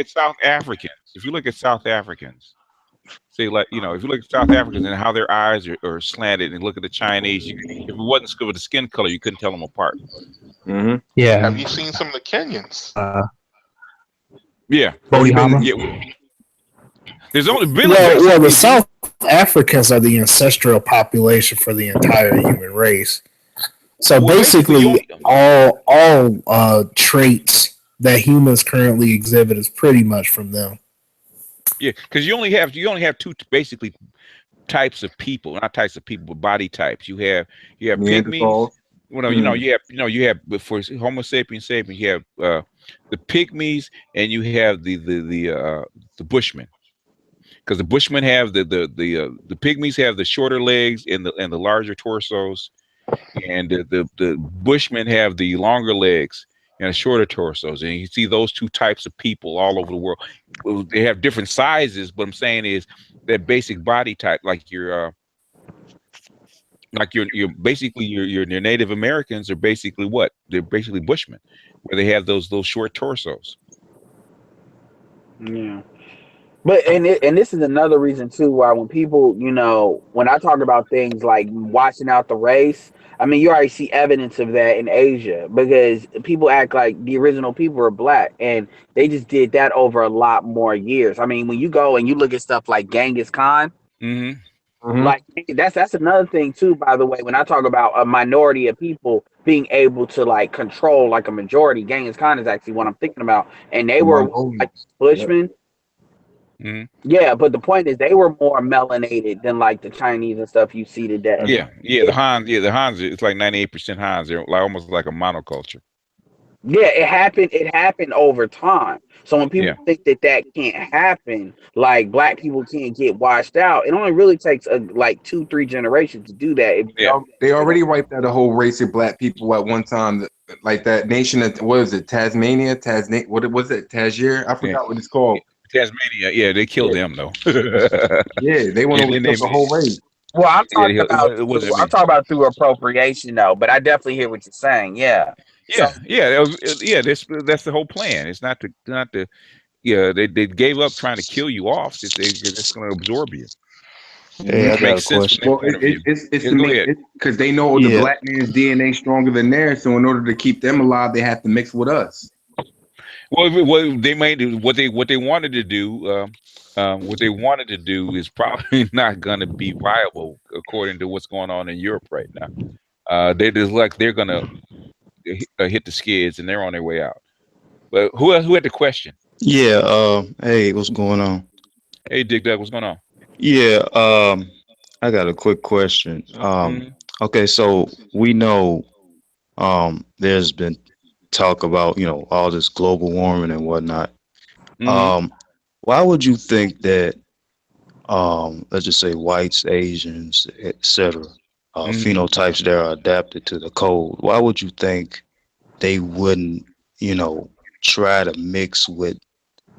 South Africans, say like if you look at South Africans and how their eyes are slanted, and look at the Chinese, if it wasn't for the skin color, you couldn't tell them apart. Mm-hmm. Yeah. Have you seen some of the Kenyans? Yeah. There's only been the South Africans are the ancestral population for the entire human race. So basically all traits that humans currently exhibit is pretty much from them. Yeah, because you only have two basically types of people, not types of people, but body types. You have pygmies. Well, you have for Homo sapiens sapiens, you have the pygmies, and you have the Bushmen. Because the Bushmen have the pygmies have the shorter legs and the larger torsos, and the Bushmen have the longer legs and shorter torsos. And you see those two types of people all over the world. Well, they have different sizes, but I'm saying is that basic body type, like you're basically your Native Americans are basically what? They're basically Bushmen, where they have those short torsos. Yeah. But and this is another reason too why when people, when I talk about things like washing out the race, I mean you already see evidence of that in Asia because people act like the original people are black and they just did that over a lot more years. I mean when you go and you look at stuff like Genghis Khan, like that's another thing too. By the way, when I talk about a minority of people being able to like control like a majority, Genghis Khan is actually what I'm thinking about, and they were like Bushmen. Yeah, but the point is they were more melanated than like the Chinese and stuff you see today. Yeah, the Hans, it's like 98% Hans. They're like almost like a monoculture. Yeah, it happened over time. So when people think that can't happen, like black people can't get washed out, it only really takes like 2-3 generations to do that. They already wiped out a whole race of black people at one time. Like that nation, what was it? Tasmania, what was it? Tasmania? I forgot what it's called. Tasmania, yeah, they killed them though. Yeah, they went over the whole race. Well, I'm talking about through appropriation though, but I definitely hear what you're saying. Yeah. That's the whole plan. It's not to. Yeah, they gave up trying to kill you off. They're just going to absorb you. Yeah, it makes sense from their point of view. It's to make it because they know the black man's DNA stronger than theirs. So in order to keep them alive, they have to mix with us. Well, they made what they wanted to do. What they wanted to do is probably not going to be viable according to what's going on in Europe right now. They're going to hit the skids and they're on their way out. But who had the question? Yeah. Hey, what's going on? Hey, Dick Doug, what's going on? Yeah. I got a quick question. Okay, so we know there's been talk about all this global warming and whatnot. Why would you think that let's just say whites, Asians, etc. Phenotypes that are adapted to the cold? Why would you think they wouldn't try to mix with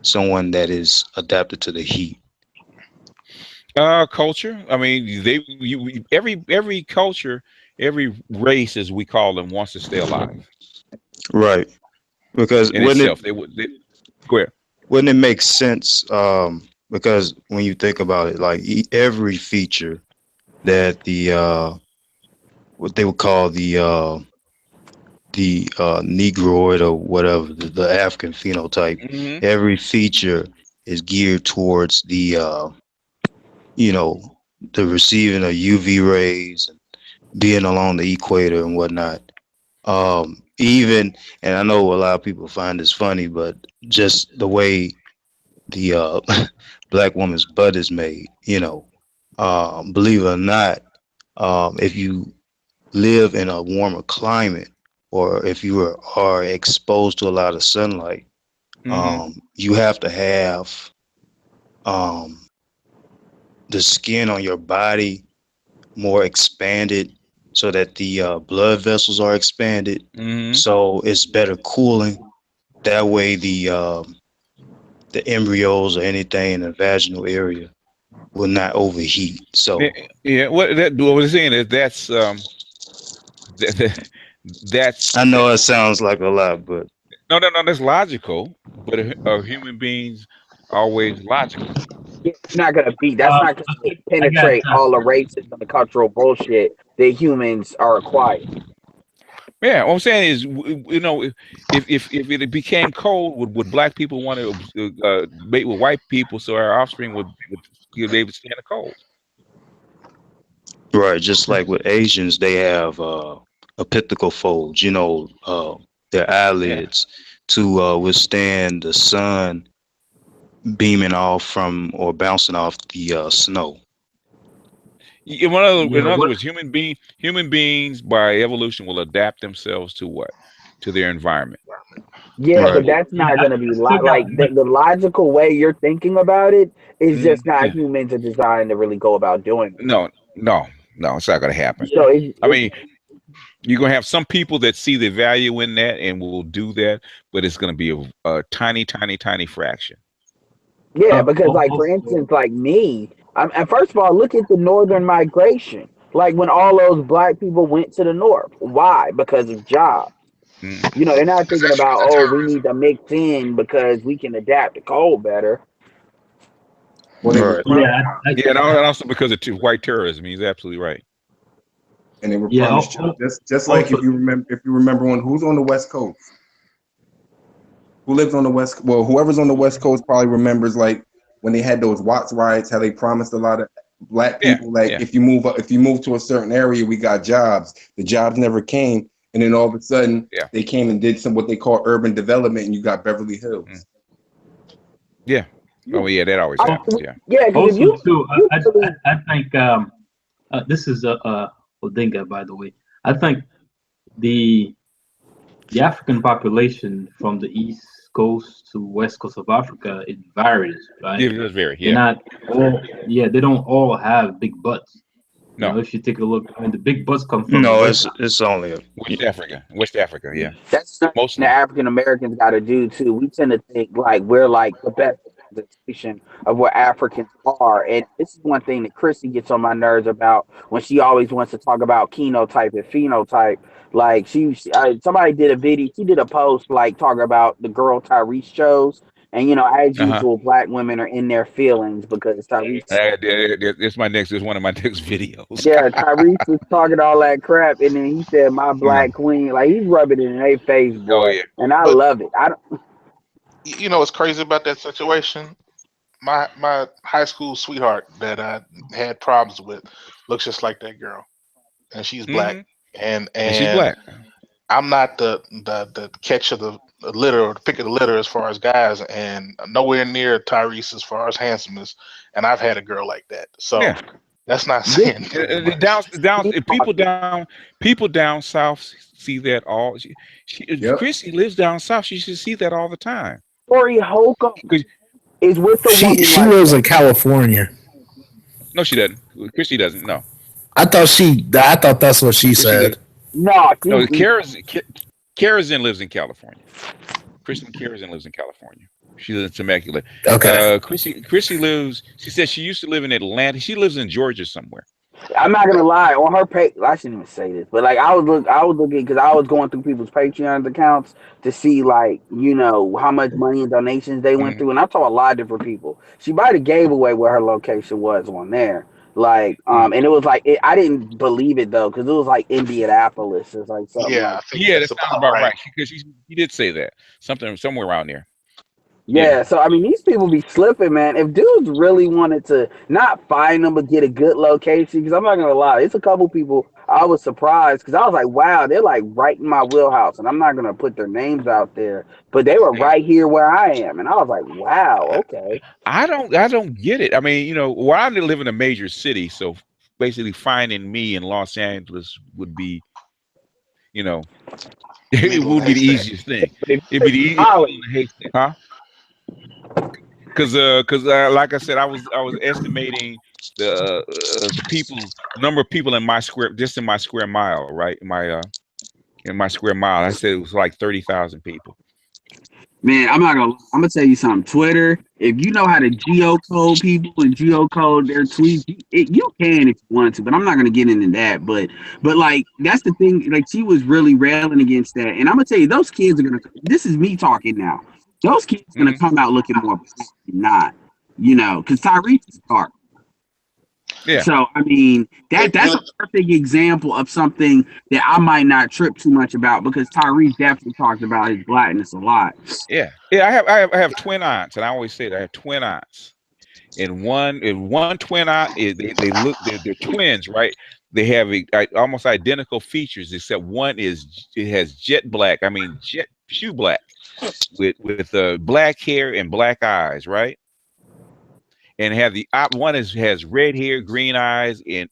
someone that is adapted to the heat? Culture. I mean, every culture, every race, as we call them, wants to stay alive. Right. Because wouldn't it make sense? Because when you think about it, like every feature that the what they would call the Negroid or whatever, the African phenotype, every feature is geared towards the the receiving of UV rays and being along the equator and whatnot. Even, and I know a lot of people find this funny, but just the way the black woman's butt is made, believe it or not, if you live in a warmer climate or if you are exposed to a lot of sunlight, you have to have the skin on your body more expanded so that the blood vessels are expanded. So it's better cooling. That way the embryos or anything in the vaginal area will not overheat. So what we're saying is that's I know it sounds like a lot, but no, that's logical. But are human beings always logical? It's not gonna be. That's not gonna penetrate all the racism and the cultural bullshit that humans are acquired. Yeah, what I'm saying is, if it became cold, would black people want to mate with white people so our offspring would be able to stand the cold? Right, just like with Asians, they have apical folds, their eyelids to withstand the sun beaming off from or bouncing off the snow. In other words, human beings by evolution will adapt themselves to what? To their environment. Yeah, but that's not going to be like the logical way you're thinking about it is just not humans are designed to really go about doing it. No, it's not going to happen. So You're gonna have some people that see the value in that and will do that, but it's gonna be a tiny, tiny, tiny fraction. Yeah, because like for instance, like me, and first of all, look at the northern migration. Like when all those black people went to the north, why? Because of jobs. You know, they're not thinking about, oh, we need to mix in because we can adapt to cold better. Well, they were and also because of white terrorism. He's absolutely right. And they were punished just like if you remember who's on the West Coast. Who lives on the West? Well, whoever's on the West Coast probably remembers like when they had those Watts riots, how they promised a lot of black people if you move to a certain area, we got jobs. The jobs never came, and then all of a sudden they came and did what they call urban development, and you got Beverly Hills. Yeah. Oh yeah, that always happens. Yeah. Yeah. Also, too, I think this is Odinga, by the way. I think the African population from the East Coast to West Coast of Africa, it varies, right? It does vary. They're not all, they don't all have big butts. No. You know, if you take a look, I mean, the big butts come from it's only West Africa, yeah. That's something the African Americans got to do too. We tend to think like we're like the best representation of what Africans are, and this is one thing that Chrissy gets on my nerves about when she always wants to talk about kenotype and phenotype. Like somebody did a video, she did a post like talking about the girl Tyrese chose, and you know, as usual, black women are in their feelings because Tyrese. It's one of my next videos. Yeah, Tyrese was talking all that crap, and then he said, "My black queen," like he's rubbing it in their face, boy. And I love it. You know what's crazy about that situation? My high school sweetheart that I had problems with looks just like that girl, and she's black. And she's black. I'm not the catch of the litter or the pick of the litter as far as guys, and nowhere near Tyrese as far as handsomeness. And I've had a girl like that, so that's not saying people down south see that all. Chrissy lives down south. She should see that all the time. Tori Holcomb is with the she woman. She lives in California. No, she doesn't. Chrissy doesn't. No. I thought that's what she said. No, Karazin lives in California. Kristen Karazin lives in California. She lives in Temecula. Okay. Chrissy lives. She said she used to live in Atlanta. She lives in Georgia somewhere. I'm not gonna lie. On her page, I shouldn't even say this, but like I was looking because I was going through people's Patreon accounts to see like how much money and donations they went through, and I saw a lot of different people. She might have gave away where her location was on there. Like, and it was like I didn't believe it though because it was like Indianapolis. It's like something. That sounds about right. Because she did say that somewhere around there. Yeah, so I mean, these people be slipping, man. If dudes really wanted to not find them but get a good location, because I'm not gonna lie, it's a couple people I was surprised because I was like, wow, they're like right in my wheelhouse, and I'm not gonna put their names out there, but they were right here where I am, and I was like, wow, okay. I don't get it. I mean, well, I live in a major city, so basically finding me in Los Angeles would be, it would be the easiest thing. It'd be the easiest, huh? Because like I said, I was estimating the number of people in my square mile, right? In my square mile, I said it was like 30,000 people. Man, I'm gonna tell you something. Twitter, if you know how to geocode people and geocode their tweets, you can if you want to, but I'm not gonna get into that. But like that's the thing. Like she was really railing against that, and I'm gonna tell you, those kids are gonna. This is me talking now. Those kids are gonna come out looking more not, because Tyrese is dark. Yeah. So I mean that's a perfect example of something that I might not trip too much about because Tyrese definitely talked about his blackness a lot. Yeah. I have twin aunts, and I always say that I have twin aunts. And one twin aunt they're twins, right? They have almost identical features, except one has jet shoe black with black hair and black eyes, right? And have one has red hair, green eyes, and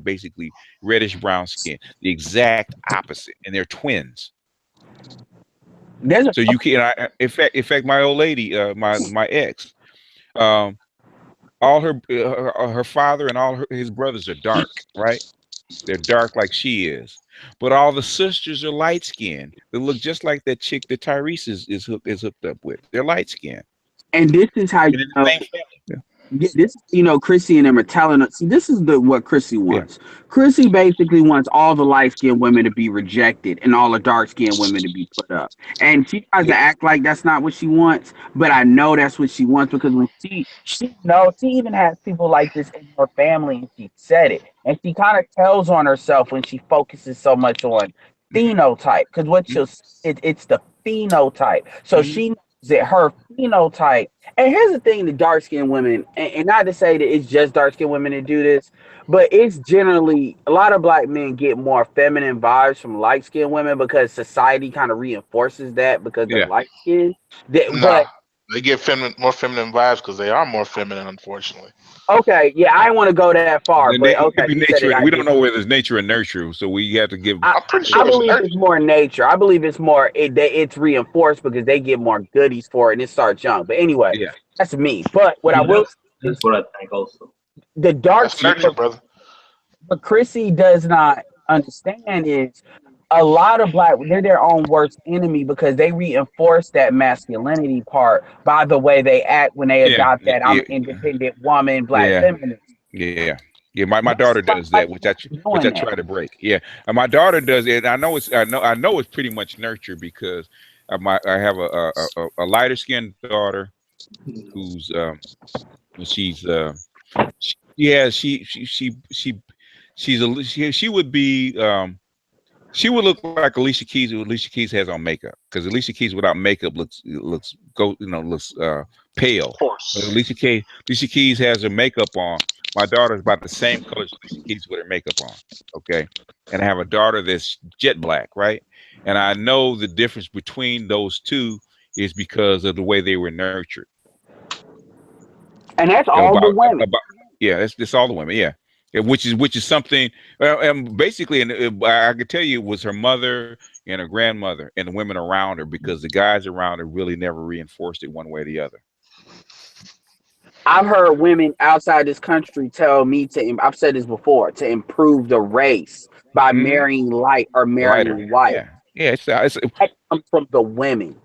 basically reddish brown skin. The exact opposite, and they're twins. So you can, in fact, my old lady, my ex, all her father and all his brothers are dark, right? They're dark like she is. But all the sisters are light skinned. They look just like that chick that Tyrese is hooked up with. They're light skinned. And this is how you And in the know. same family. Yeah, this, Chrissy and them are telling us. See, this is what Chrissy Yeah. wants. Chrissy basically wants all the light skinned women to be rejected and all the dark skinned women to be put up. And she tries to act like that's not what she wants, but I know that's what she wants because when she knows, she even has people like this in her family, and she said it, and she kind of tells on herself when she focuses so much on phenotype because it's the phenotype. So she knows that her phenotype. And here's the thing: the dark skinned women, and not to say that it's just dark skinned women that do this, but it's generally a lot of black men get more feminine vibes from light skinned women because society kind of reinforces that because they're Yeah. light skinned. Nah, they get more feminine vibes because they are more feminine, unfortunately. Okay, yeah, I don't want to go that far, but okay, Maybe you said nature. it. We don't know whether it's nature or nurture, so we have to give. I'm pretty sure I believe it's more nature. I believe it's more it's reinforced because they get more goodies for it and it starts young. But anyway, Yeah. that's me. But what I will say That's is what I think also. the dark That's nurture, brother. what Chrissy does not understand is a lot of black they're their own worst enemy because they reinforce that masculinity part by the way they act when they Yeah. adopt that I'm Yeah. an independent woman, black Yeah. feminist. Yeah. Yeah, my daughter does that, which I doing that. try to break. Yeah, and my daughter does it. I know it's pretty much nurture because I have a lighter skinned daughter who's she's yeah she would be she would look like Alicia Keys. What Alicia Keys has on makeup, because Alicia Keys without makeup looks pale. But Alicia Keys has her makeup on. My daughter's about the same color as Alicia Keys with her makeup on. Okay, and I have a daughter that's jet black, right? And I know the difference between those two is because of the way they were nurtured. And that's all the women. Yeah, that's all the women. Yeah. Yeah, which is something, and basically, and I could tell you it was her mother and her grandmother and the women around her, because the guys around her really never reinforced it one way or the other. I've heard women outside this country tell me I've said this before, to improve the race by marrying light or marrying white. Yeah, it's that comes from the women.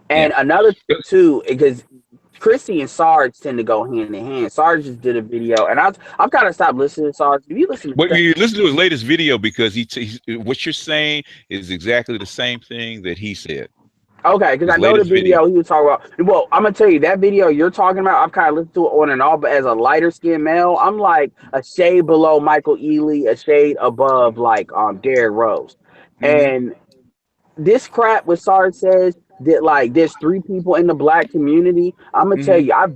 And another thing too, because Chrissy and Sarge tend to go hand in hand. Sarge just did a video, and I've kind of stopped listening to Sarge. If you listen to you listen to his latest video, because what you're saying is exactly the same thing that he said. Okay, because I know the video he was talking about. Well, I'm gonna tell you that video you're talking about. I've kind of listened to it on and off, but as a lighter skinned male, I'm like a shade below Michael Ealy, a shade above like Derrick Rose, and this crap what Sarge says that like there's 3 people in the black community. I'm gonna tell you, I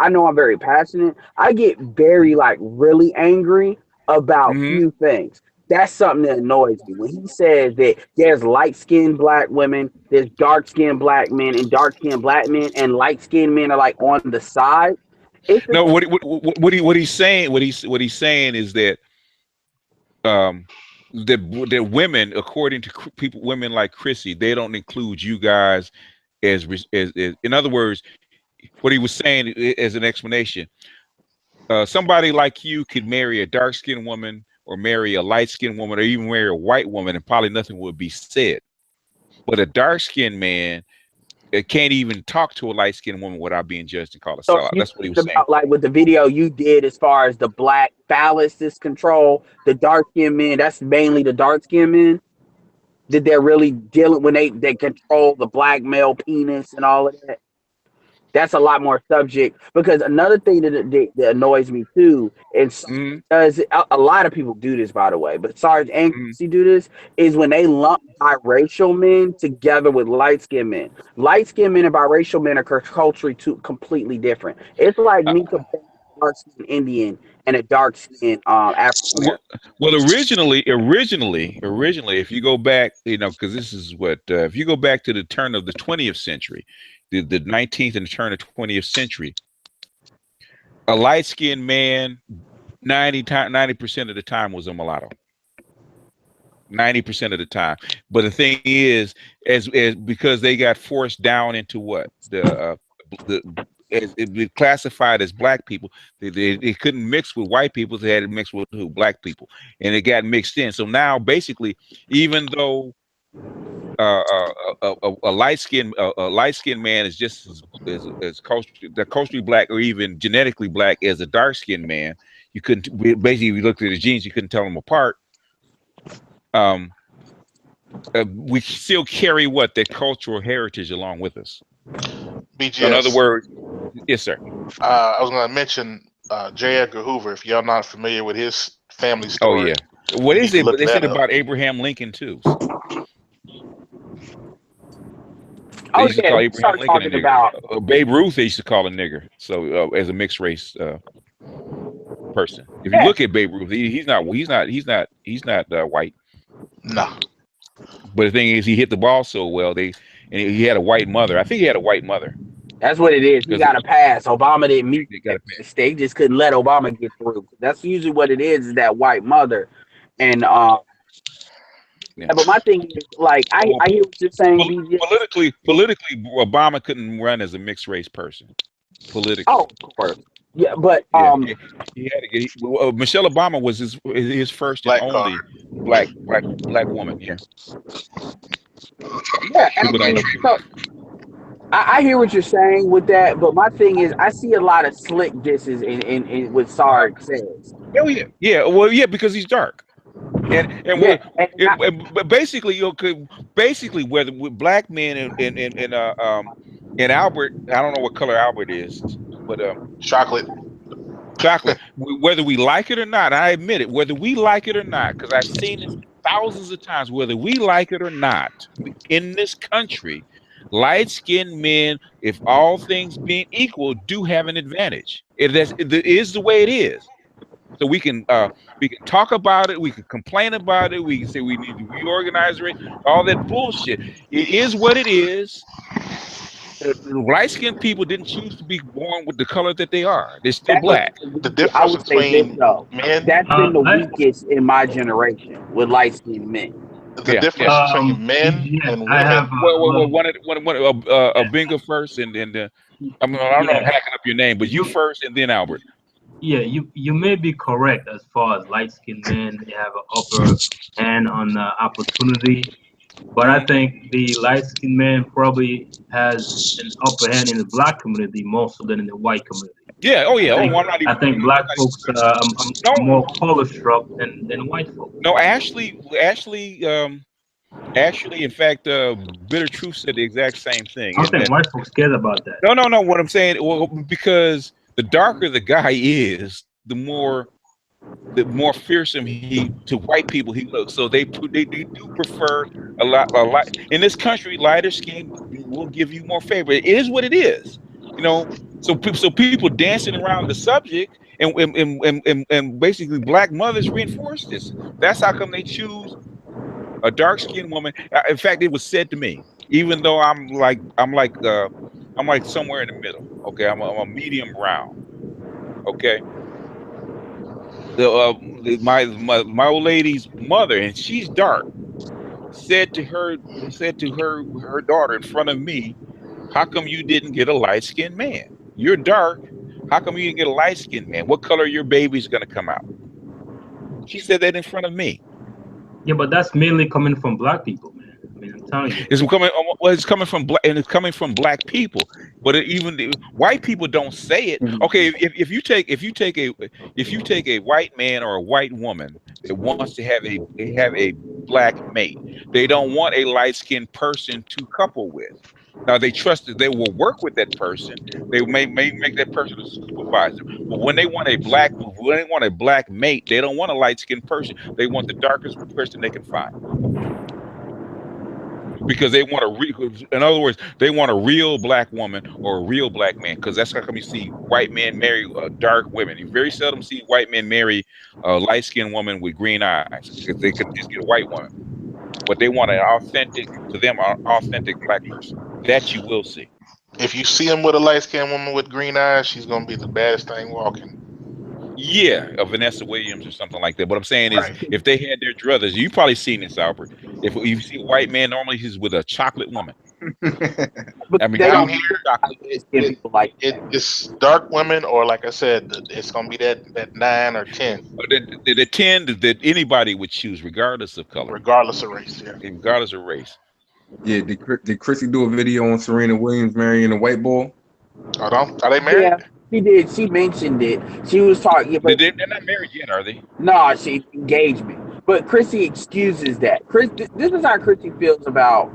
know I'm very passionate. I get very like really angry about few things. That's something that annoys me when he says that there's light-skinned black women, there's dark-skinned black men, and dark-skinned black men, and light-skinned men are like on the side. No, what he's saying is that that women, according to women like Chrissy, they don't include you guys as in other words, what he was saying as an explanation. Somebody like you could marry a dark-skinned woman, or marry a light-skinned woman, or even marry a white woman, and probably nothing would be said. But a dark-skinned man can't even talk to a light-skinned woman without being judged and called a sellout. That's what he was saying. Like with the video you did, as far as the black phallus control, the dark-skinned men, that's mainly the dark-skinned men that they're really dealing when they control the black male penis and all of that. That's a lot more subject, because another thing that annoys me too, and does a lot of people do this, by the way, but Sarge and Chrissy do this, is when they lump biracial men together with light skinned men. Light skinned men and biracial men are culturally completely different. It's like me comparing a dark skinned Indian and a dark skinned African. Well, originally, if you go back, because this is what if you go back to the turn of the 20th century. The 19th and the turn of 20th century, a light-skinned man 90% of the time was a mulatto. 90% of the time. But the thing is, as because they got forced down into what the it classified as black people. They couldn't mix with white people. They had to mix with black people, and it got mixed in. So now, basically, even though a light skinned man is just as culturally black or even genetically black as a dark skinned man, you couldn't basically, if you looked at the genes, you couldn't tell them apart. We still carry that cultural heritage along with us. BGS. In other words, yes, sir. I was going to mention J. Edgar Hoover. If y'all not familiar with his family story. Oh yeah. What is it? They said about Abraham Lincoln too. They used to call Abraham Lincoln a nigger. Babe Ruth, they used to call a nigger. So as a mixed race person, if you look at Babe Ruth, he's not white. No. But the thing is, he hit the ball so well. And he had a white mother. I think he had a white mother. That's what it is. He got to pass. Obama didn't meet that. They just couldn't let Obama get through. That's usually what it is that white mother. And but my thing is, like, I hear what you're saying. Politically, Obama couldn't run as a mixed race person. Politically, oh, of course, yeah, but he had to get. Michelle Obama was his first and only black woman. Yeah. Yeah, I hear what you're saying with that, but my thing is, I see a lot of slick disses in what Sarge says. Oh yeah. Well, yeah, because he's dark. But basically, whether with black men and Albert, I don't know what color Albert is, but chocolate. Whether we like it or not, I admit it. Whether we like it or not, because I've seen this thousands of times. Whether we like it or not, in this country, light-skinned men, if all things being equal, do have an advantage. It is the way it is. So we can talk about it, we can complain about it, we can say we need to reorganize it, all that bullshit. It is what it is. Light-skinned people didn't choose to be born with the color that they are. They're still black. The difference between men, that's been the weakest in my generation with light-skinned men. The difference between men and women. Bingo first, and I don't know I'm hacking up your name, but you first, and then Albert. Yeah, you may be correct as far as light-skinned men, they have an upper hand on opportunity, but I think the light-skinned man probably has an upper hand in the black community more so than in the white community. Yeah, I think black folks are more color-struck than white folks. No, actually, in fact, Bitter Truth said the exact same thing. I don't think white folks care about that. No. What I'm saying, because the darker the guy is, the more fearsome to white people he looks. So they do prefer a lot. In this country, lighter skin will give you more favor. It is what it is, So people dancing around the subject, and basically black mothers reinforce this. That's how come they choose a dark-skinned woman. In fact, it was said to me, even though I'm like somewhere in the middle. Okay, I'm a medium brown. Okay. My old lady's mother, and she's dark, said to her daughter in front of me, "How come you didn't get a light-skinned man? You're dark. How come you didn't get a light-skinned man? What color your baby's gonna come out?" She said that in front of me. Yeah, but that's mainly coming from black people, man. I mean, I'm telling you, it's coming from black, and it's coming from black people. But even white people don't say it. Okay, if you take a white man or a white woman that wants to have a black mate, they don't want a light-skinned person to couple with. Now they trust that they will work with that person. They may make that person a supervisor. But when they want a black mate, they don't want a light-skinned person. They want the darkest person they can find. Because they want in other words, they want a real black woman or a real black man. Because that's how come you see white men marry dark women. You very seldom see white men marry a light-skinned woman with green eyes, because they could just get a white woman. But they want an authentic black person. That you will see. If you see him with a light-skinned woman with green eyes, she's gonna be the baddest thing walking. Yeah, a Vanessa Williams or something like that. What I'm saying is, if they had their druthers, you probably seen this, Albert. If you see a white man, normally he's with a chocolate woman. But I mean, they Down don't here, give people like it's dark women, or like I said, it's gonna be that 9 or 10, the 10 that anybody would choose, regardless of color, regardless of race. Yeah. regardless of race. Yeah, did Chrissy do a video on Serena Williams marrying a white boy? Are they married? Yeah, she did. She mentioned it. She was talking. Yeah, but They're not married yet, are they? no, she engagement. But Chrissy excuses that. This is how Chrissy feels about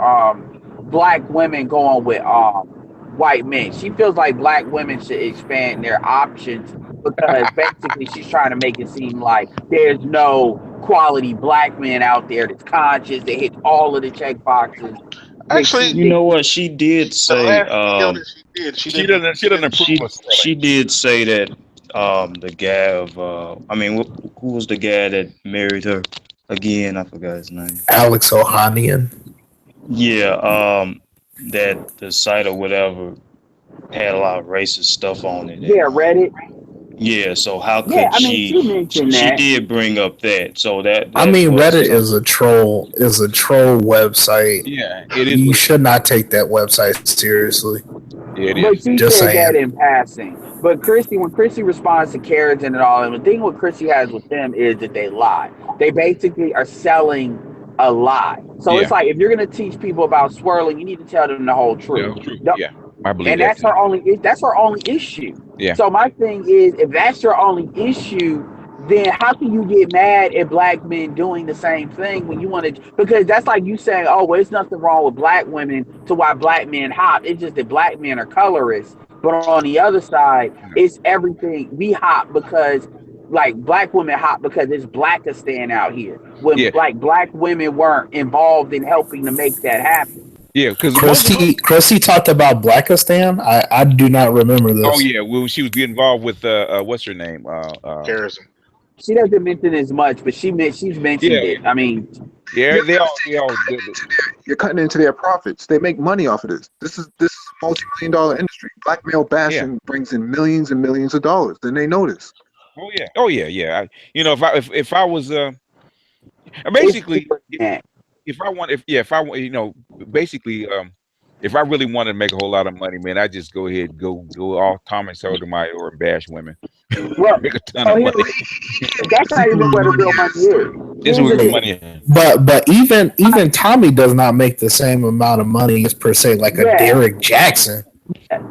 black women going with white men. She feels like black women should expand their options because basically she's trying to make it seem like there's no quality black men out there that's conscious. They hit all of the check boxes. Actually, You know what? She did the say. last video that she did, She doesn't approve of She did say that the guy of who was the guy that married her again? I forgot his name. Alex Ohanian. Yeah, that the site or whatever had a lot of racist stuff on it. Yeah, Reddit. Yeah, so how could Yeah, I mean, she mentioned she that. did bring up that. So that I mean, was Reddit is a troll website. Yeah, it is. You should not take that website seriously. Yeah, it But is. she Just said saying. that in passing. But when Chrissy responds to Carrots and all, and the thing what Chrissy has with them is that they lie. They basically are selling a lie. So it's like if you're gonna teach people about swirling, you need to tell them the whole truth. Yeah, I believe And that that's too. her only issue. Yeah. So my thing is, if that's your only issue, then how can you get mad at black men doing the same thing when you want to? Because that's like you saying, "Oh, well, there's nothing wrong with black women to why black men hop." It's just that black men are colorists. But on the other side, it's everything. We hop because, like, black women hop because it's Blackistan out here. When like black women weren't involved in helping to make that happen. Yeah, because Chrissy talked about Blackistan. I do not remember this. Oh yeah, well, she was getting involved with what's her name? Terrorism. She doesn't mention as much, but she's mentioned it. I mean, yeah, they all You're cutting into their profits. They make money off of this. This is multi-million-dollar industry. Black male bashing brings in millions and millions of dollars. Then they notice. Oh yeah. If I was basically if I want basically if I really wanted to make a whole lot of money, man, I just go ahead go all Tom and Sotomayor and bash women. Well, make a ton of money. That's not even where the real money is. This is where the money is. But even Tommy does not make the same amount of money as per se like a Derek Jackson.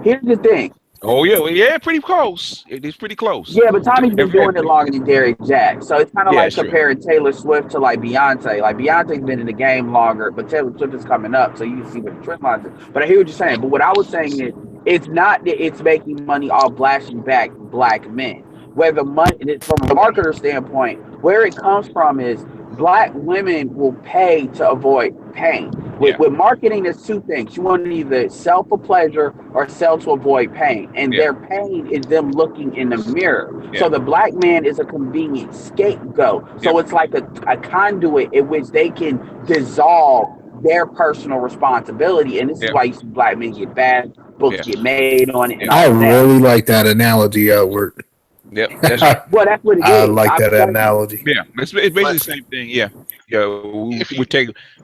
Here's the thing. Oh yeah, pretty close. It is pretty close. Yeah, but Tommy's been doing it longer than Derek Jack. So it's kind of like sure. comparing Taylor Swift to like Beyonce. Like Beyonce's been in the game longer, but Taylor Swift is coming up, so you can see what the trend lines is. But I hear what you're saying. But what I was saying is it's not that it's making money off blasting back black men. Where the money, from a marketer standpoint, where it comes from is black women will pay to avoid pain. With marketing, there's two things. You want to either sell for pleasure or sell to avoid pain. And their pain is them looking in the mirror. So the black man is a convenient scapegoat. So it's like a conduit in which they can dissolve their personal responsibility. And this is why you see black men get bad, books get made on it. And I really like that analogy, Edward. Yep, that's right. Well, that's what it is. I like that analogy. Yeah, it's basically the same thing. Yeah,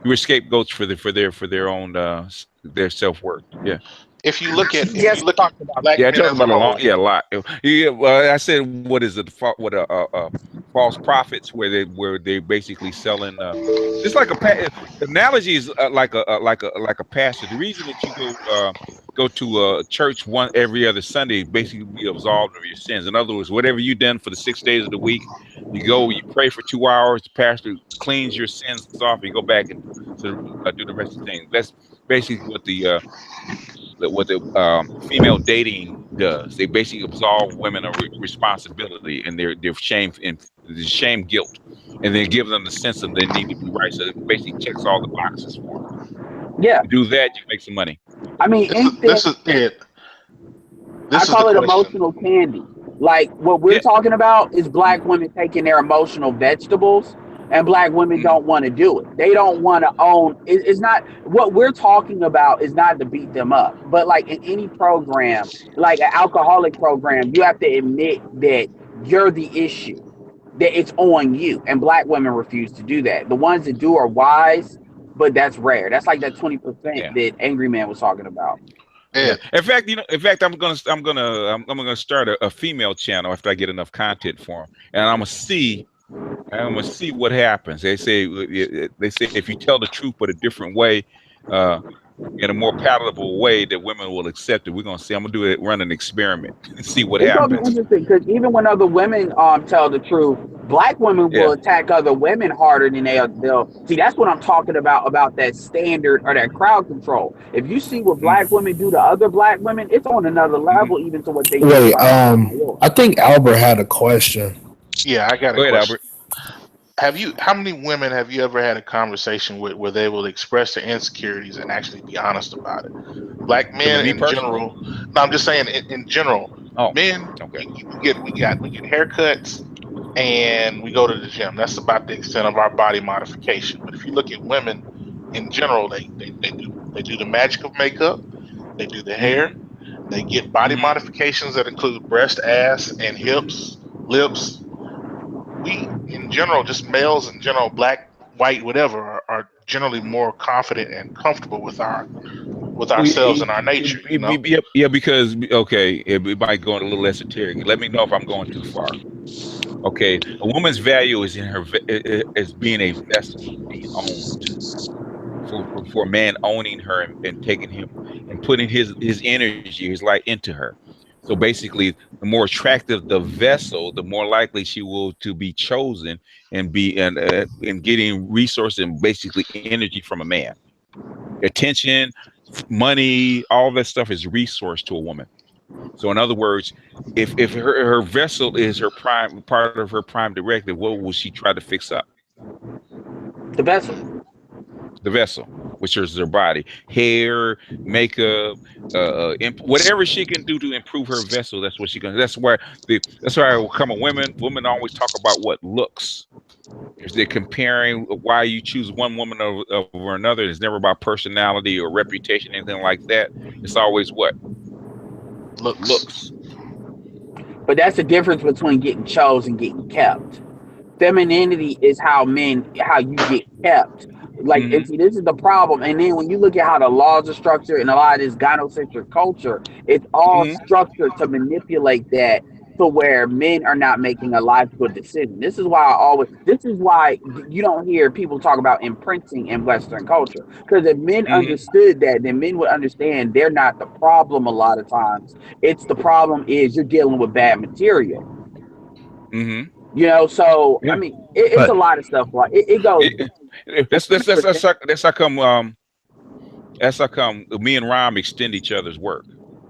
we're scapegoats for their own their self-worth. Yeah. If you look at black men as a whole, a lot. Yeah, well, I said what is it? False prophets, where they basically selling. It's like the analogy is like a pastor. The reason that you go to a church every other Sunday, basically be absolved of your sins. In other words, whatever you done for the 6 days of the week, you go, you pray for 2 hours, the pastor cleans your sins off, and you go back and do the rest of the things. That's basically what the female dating does. They basically absolve women of responsibility and their shame guilt, and then give them the sense of they need to be right. So it basically checks all the boxes for them. Yeah, you do that, you make some money. I mean, this is it. I call it emotional candy. Like what we're talking about is black women taking their emotional vegetables, and black women don't want to do it. They don't want to own. It's not what we're talking about. Is not to beat them up, but like in any program, like an alcoholic program, you have to admit that you're the issue, that it's on you, and black women refuse to do that. The ones that do are wise, but that's rare. That's like that 20% that Angry Man was talking about. Yeah. In fact, I'm gonna start a female channel after I get enough content for them, and I'm gonna see what happens. They say if you tell the truth but a different way, in a more palatable way, that women will accept it. We're gonna see. I'm gonna run an experiment and see what It's gonna be happens. interesting because even when other women tell the truth, black women will attack other women harder than they'll see. That's what I'm talking about that standard or that crowd control. If you see what black women do to other black women, it's on another level even to what they do. Wait, I think Albert had a question. Yeah, I got a Go ahead, question. Albert. How many women have you ever had a conversation with where they will express their insecurities and actually be honest about it? Black men in general. No, I'm just saying in general. Men, we get haircuts and we go to the gym. That's about the extent of our body modification. But if you look at women in general, they do the magic of makeup, they do the hair, they get body modifications that include breast, ass, and hips, lips. We in general, just males in general, black, white, whatever, are generally more confident and comfortable with ourselves and our nature. Yeah, because it might go a little esoteric. Let me know if I'm going too far. Okay, a woman's value is in her as being a vessel, being owned. For a man owning her and taking him and putting his energy, his light into her. So basically, the more attractive the vessel, the more likely she will to be chosen and be and getting resources and basically energy from a man. Attention, money, all that stuff is resource to a woman. So in other words, if her vessel is her prime part of her prime directive, what will she try to fix up? The vessel. The vessel, which is her body, hair, makeup, whatever she can do to improve her vessel. That's what she can. That's why I will come a women. Women always talk about what looks. If they're comparing why you choose one woman over another, it's never about personality or reputation, anything like that. It's always what looks. But that's the difference between getting chosen and getting kept. Femininity is how you get kept. Like this is the problem. And then when you look at how the laws are structured and a lot of this gynocentric culture, it's all structured to manipulate that to where men are not making a logical decision. This is why you don't hear people talk about imprinting in Western culture. Because if men understood that, then men would understand they're not the problem a lot of times. It's the problem is you're dealing with bad material. So I mean, it's a lot of stuff. Like it goes. That's how come me and Rom extend each other's work,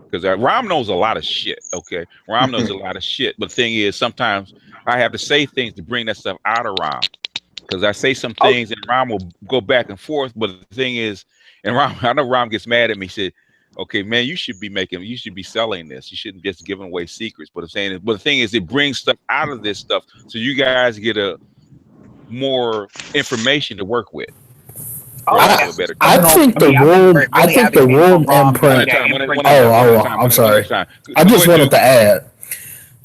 because Rom knows a lot of shit. Okay, Rom knows a lot of shit, but the thing is, sometimes I have to say things to bring that stuff out of Rom, because I say some things and Rom will go back and forth. But the thing is, and Rom, I know Rom gets mad at me. He said, "Okay, man, you should be selling this. You shouldn't just giving away secrets." But the thing is, it brings stuff out of this stuff, so you guys get more information to work with. I think the womb imprint. I'm sorry. I just wanted to add.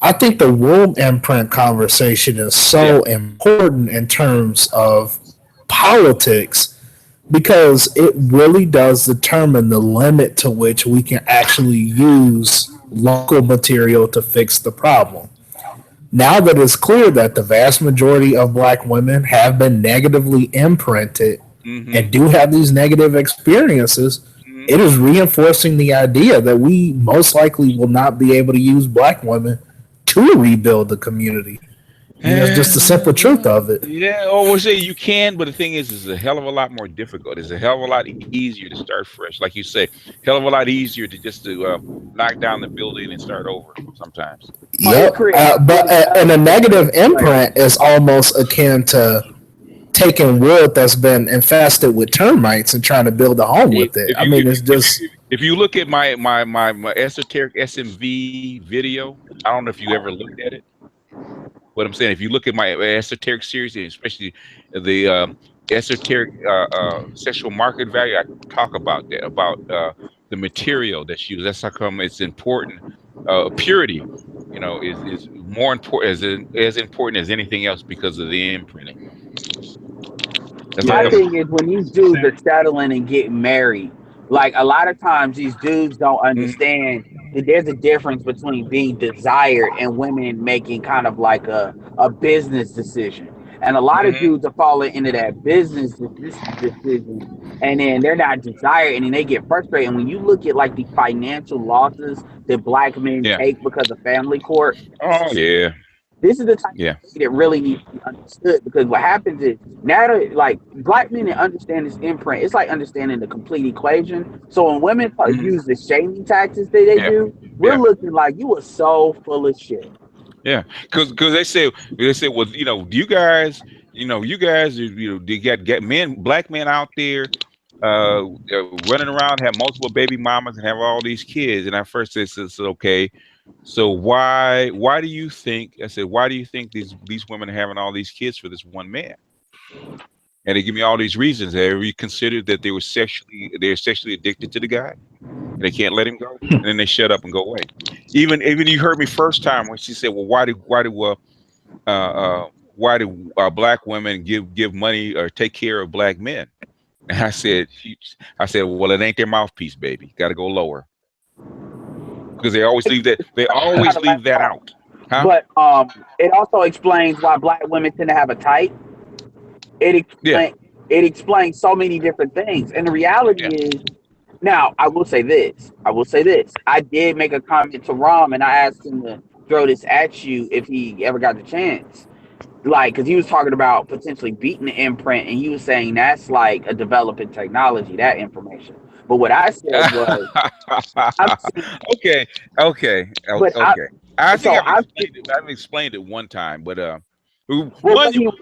I think the womb imprint conversation is so important in terms of politics, because it really does determine the limit to which we can actually use local material to fix the problem. Now that it's clear that the vast majority of black women have been negatively imprinted and do have these negative experiences, it is reinforcing the idea that we most likely will not be able to use black women to rebuild the community. That's just the simple truth of it. Yeah, we'll say you can, but the thing is, it's a hell of a lot more difficult. It's a hell of a lot easier to start fresh, like you say. Hell of a lot easier to knock down the building and start over sometimes. Yep, and a negative imprint is almost akin to taking wood that's been infested with termites and trying to build a home with it. It's just. If you look at my esoteric SMV video, I don't know if you ever looked at it. What I'm saying, if you look at my esoteric series, especially the esoteric sexual market value, I talk about that, about the material that's used. That's how come it's important. Purity, is more important as important as anything else because of the imprinting. My thing is when these dudes are settling and getting married, like a lot of times these dudes don't understand that there's a difference between being desired and women making kind of like a business decision. And a lot of dudes are falling into that business decision, and then they're not desired, and then they get frustrated. And when you look at like the financial losses that black men take because of family court, Oh yeah. this is the type of thing that really needs to be understood, because what happens is now that like black men that understand this imprint, it's like understanding the complete equation. So when women use the shaming tactics that they do, we're looking like you are so full of shit. Yeah, because they say well, you guys, they get men, black men out there running around, have multiple baby mamas and have all these kids. And at first they said, okay, so why do you think, I said, why do you think these women are having all these kids for this one man? And they give me all these reasons. Have you considered that they're sexually addicted to the guy and they can't let him go? And then they shut up and go away. Even you heard me first time when she said, well, why do black women give money or take care of black men? And I said, well, it ain't their mouthpiece, baby. Got to go lower, because they always leave that. They always leave that out. Huh? But it also explains why black women tend to have a type. It explains so many different things, and the reality is, now I will say this. I did make a comment to Rom, and I asked him to throw this at you if he ever got the chance. Like, because he was talking about potentially beating the imprint, and you was saying that's like a developing technology, that information. But what I said was, okay. I think I've explained it one time, but one you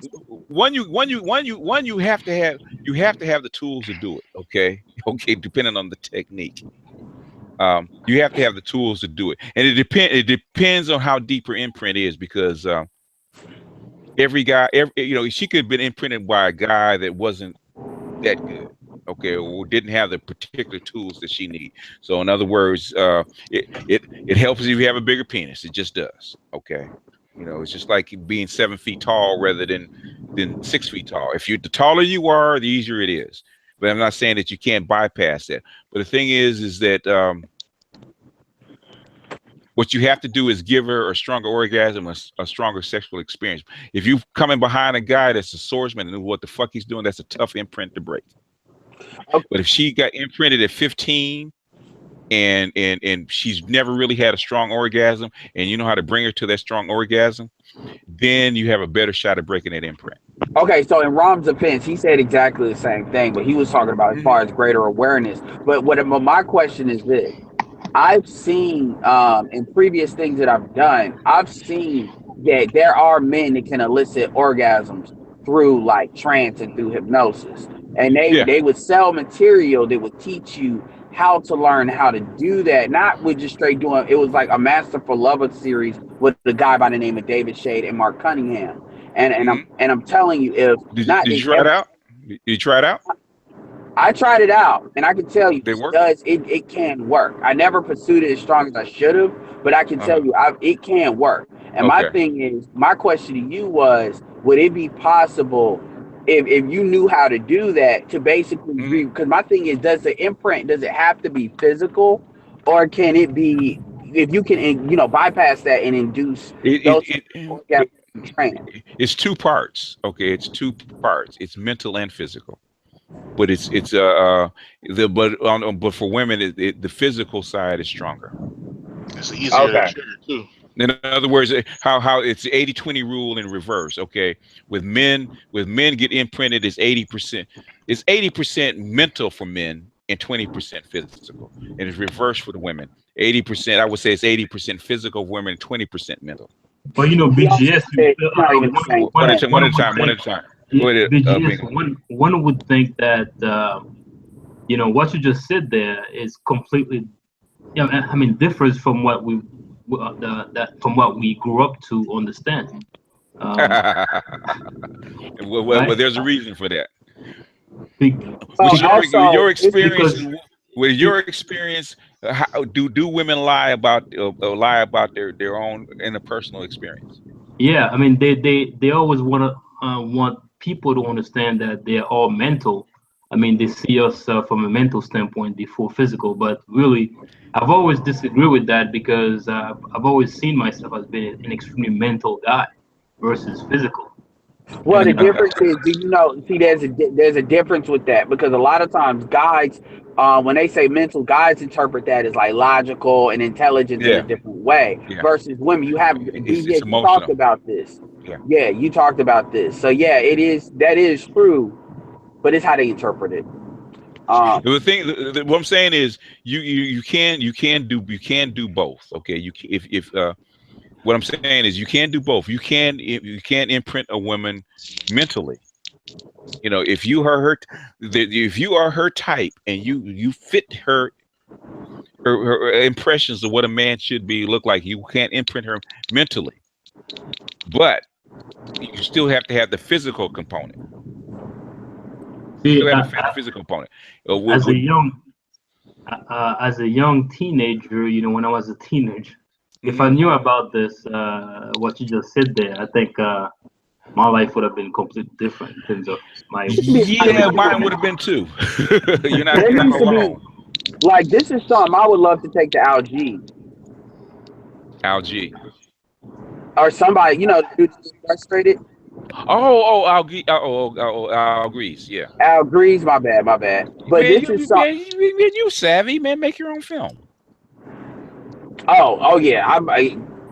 have to have the tools to do it. Okay, depending on the technique. You have to have the tools to do it, and it depends on how deep her imprint is, because every guy, she could have been imprinted by a guy that wasn't that good, okay, or didn't have the particular tools that she needs. So in other words, it helps if you have a bigger penis. It just does. Okay, it's just like being 7 feet tall rather than 6 feet tall. If the taller you are, the easier it is. But I'm not saying that you can't bypass that. But the thing is that what you have to do is give her a stronger orgasm, a stronger sexual experience. If you coming behind a guy that's a swordsman and what the fuck he's doing, that's a tough imprint to break. But if she got imprinted at 15 and she's never really had a strong orgasm, and you know how to bring her to that strong orgasm, then you have a better shot at breaking that imprint. Okay, so in Rom's defense, he said exactly the same thing, but he was talking about as far as greater awareness. But my question is this. I've seen in previous things that I've done, I've seen that there are men that can elicit orgasms through like trance and through hypnosis. And they would sell material that would teach you how to learn how to do that, not with just straight doing. It was like a Master for Lover series with the guy by the name of David Shade and Mark Cunningham. And I'm telling you, if did you try it out? Did you try it out? I tried it out, and I can tell you it can work. I never pursued it as strong as I should have, but I can tell you it can work. And my thing is, my question to you was, would it be possible if you knew how to do that to basically because my thing is, does it have to be physical, or can it be, if you can bypass that and induce it's two parts. Okay, it's two parts. It's mental and physical. But but for women, the physical side is stronger. It's easier to trigger too. In other words, how it's the 80-20 rule in reverse. Okay, with men get imprinted is 80%. It's 80% mental for men and 20% physical, and it's reversed for the women. 80%, I would say, it's 80% physical for women and 20% mental. But BGS, one at a time. BGS, one would think that what you just said there is completely, differs from what we grew up to understand. Well, there's a reason for that. With your experience, how do women lie about their own interpersonal experience? Yeah, they always want people don't understand that they're all mental. I mean, they see us from a mental standpoint before physical, but really, I've always disagreed with that because I've always seen myself as being an extremely mental guy versus physical. Well, the difference is, do you know? See, there's a difference with that because a lot of times guys, when they say mental, guys interpret that as like logical and intelligence in a Yeah, different way. yeah. Versus women, you have It's BJ. You talked emotional. about this. Yeah. Yeah, you talked about this. So yeah, it is. That is true, but it's how they interpret it. The thing, what I'm saying is, you can do both. Okay, if what I'm saying is you can do both. You can imprint a woman mentally. You know, if you are if you are her type and you fit her impressions of what a man should be look like, you can't imprint her mentally, but you still have to have the physical component. See, You still have the physical component. As a young teenager, you know, when I was a teenager, if I knew about this, what you just said there, I think my life would have been completely different in terms of my. Yeah, mine would have been too. You're not There needs to alone. be like this is something I would love to take to LG Algae. or somebody. You know, dude that's frustrated. Al Grease, yeah. Al Grease, my bad. But Man, this is something. you savvy, man. Make your own film. Oh yeah.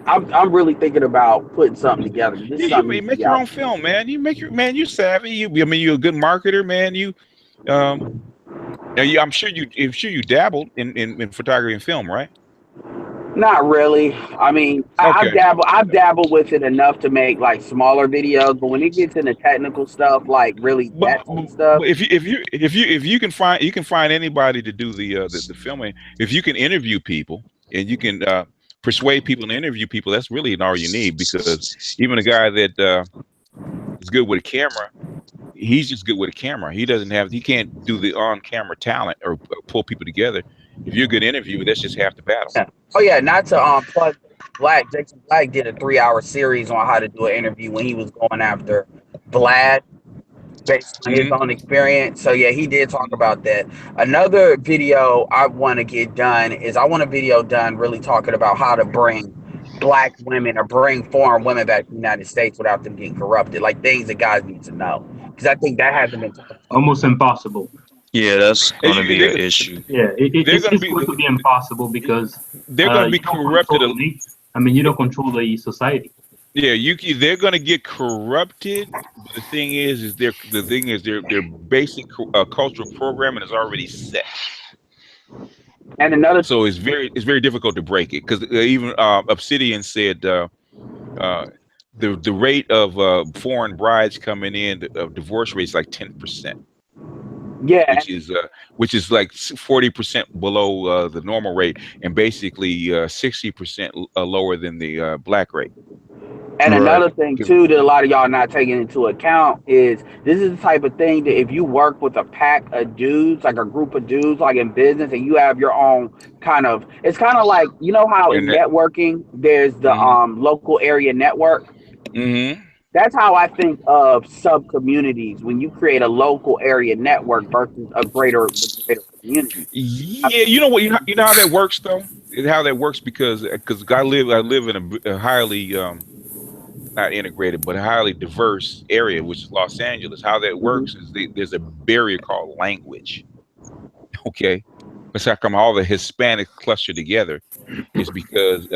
I'm really thinking about putting something together. This is You something needs to make be your out. own film, man. You savvy. I mean, you're a good marketer, man. I'm sure you dabbled in photography and film, right? Not really. I mean, Okay. I've dabbled with it enough to make like smaller videos, but when it gets into technical stuff, like really that type of stuff. But if you can find anybody to do the filming. If you can interview people and you can persuade people and interview people, that's really all you need, because even a guy that is good with a camera, he's just good with a camera. He can't do the on-camera talent or pull people together. If you're a good interviewer, that's just half the battle. Yeah. Oh yeah, not to plug Black. Jason Black did a 3-hour series on how to do an interview when he was going after Vlad based on his own experience. So yeah, he did talk about that. Another video I want to get done is I want a video done really talking about how to bring Black women or bring foreign women back to the United States without them getting corrupted, like things that guys need to know, because I think that hasn't been talked about. Almost impossible. Yeah, that's going to be an issue. Yeah, it's going to be impossible because they're going to be corrupted. I mean, you don't control the society. Yeah, they're going to get corrupted. But the thing is their basic cultural programming is already set. And another, so it's very difficult to break it, because even Obsidian said the rate of foreign brides coming in, of divorce rates, like 10%. Yeah, which is like 40% below the normal rate, and basically 60% lower than the black rate. And another thing too that a lot of y'all not taking into account is this is the type of thing that if you work with a pack of dudes, like a group of dudes, like in business, and you have your own it's kind of like, you know how in networking there's the local area network. That's how I think of sub communities when you create a local area network versus a greater community. Yeah, you know what? You know how that works though. How that works because I live in a highly not integrated, but a highly diverse area, which is Los Angeles. How that works is there's a barrier called language. Okay, that's how come all the Hispanics cluster together. Is because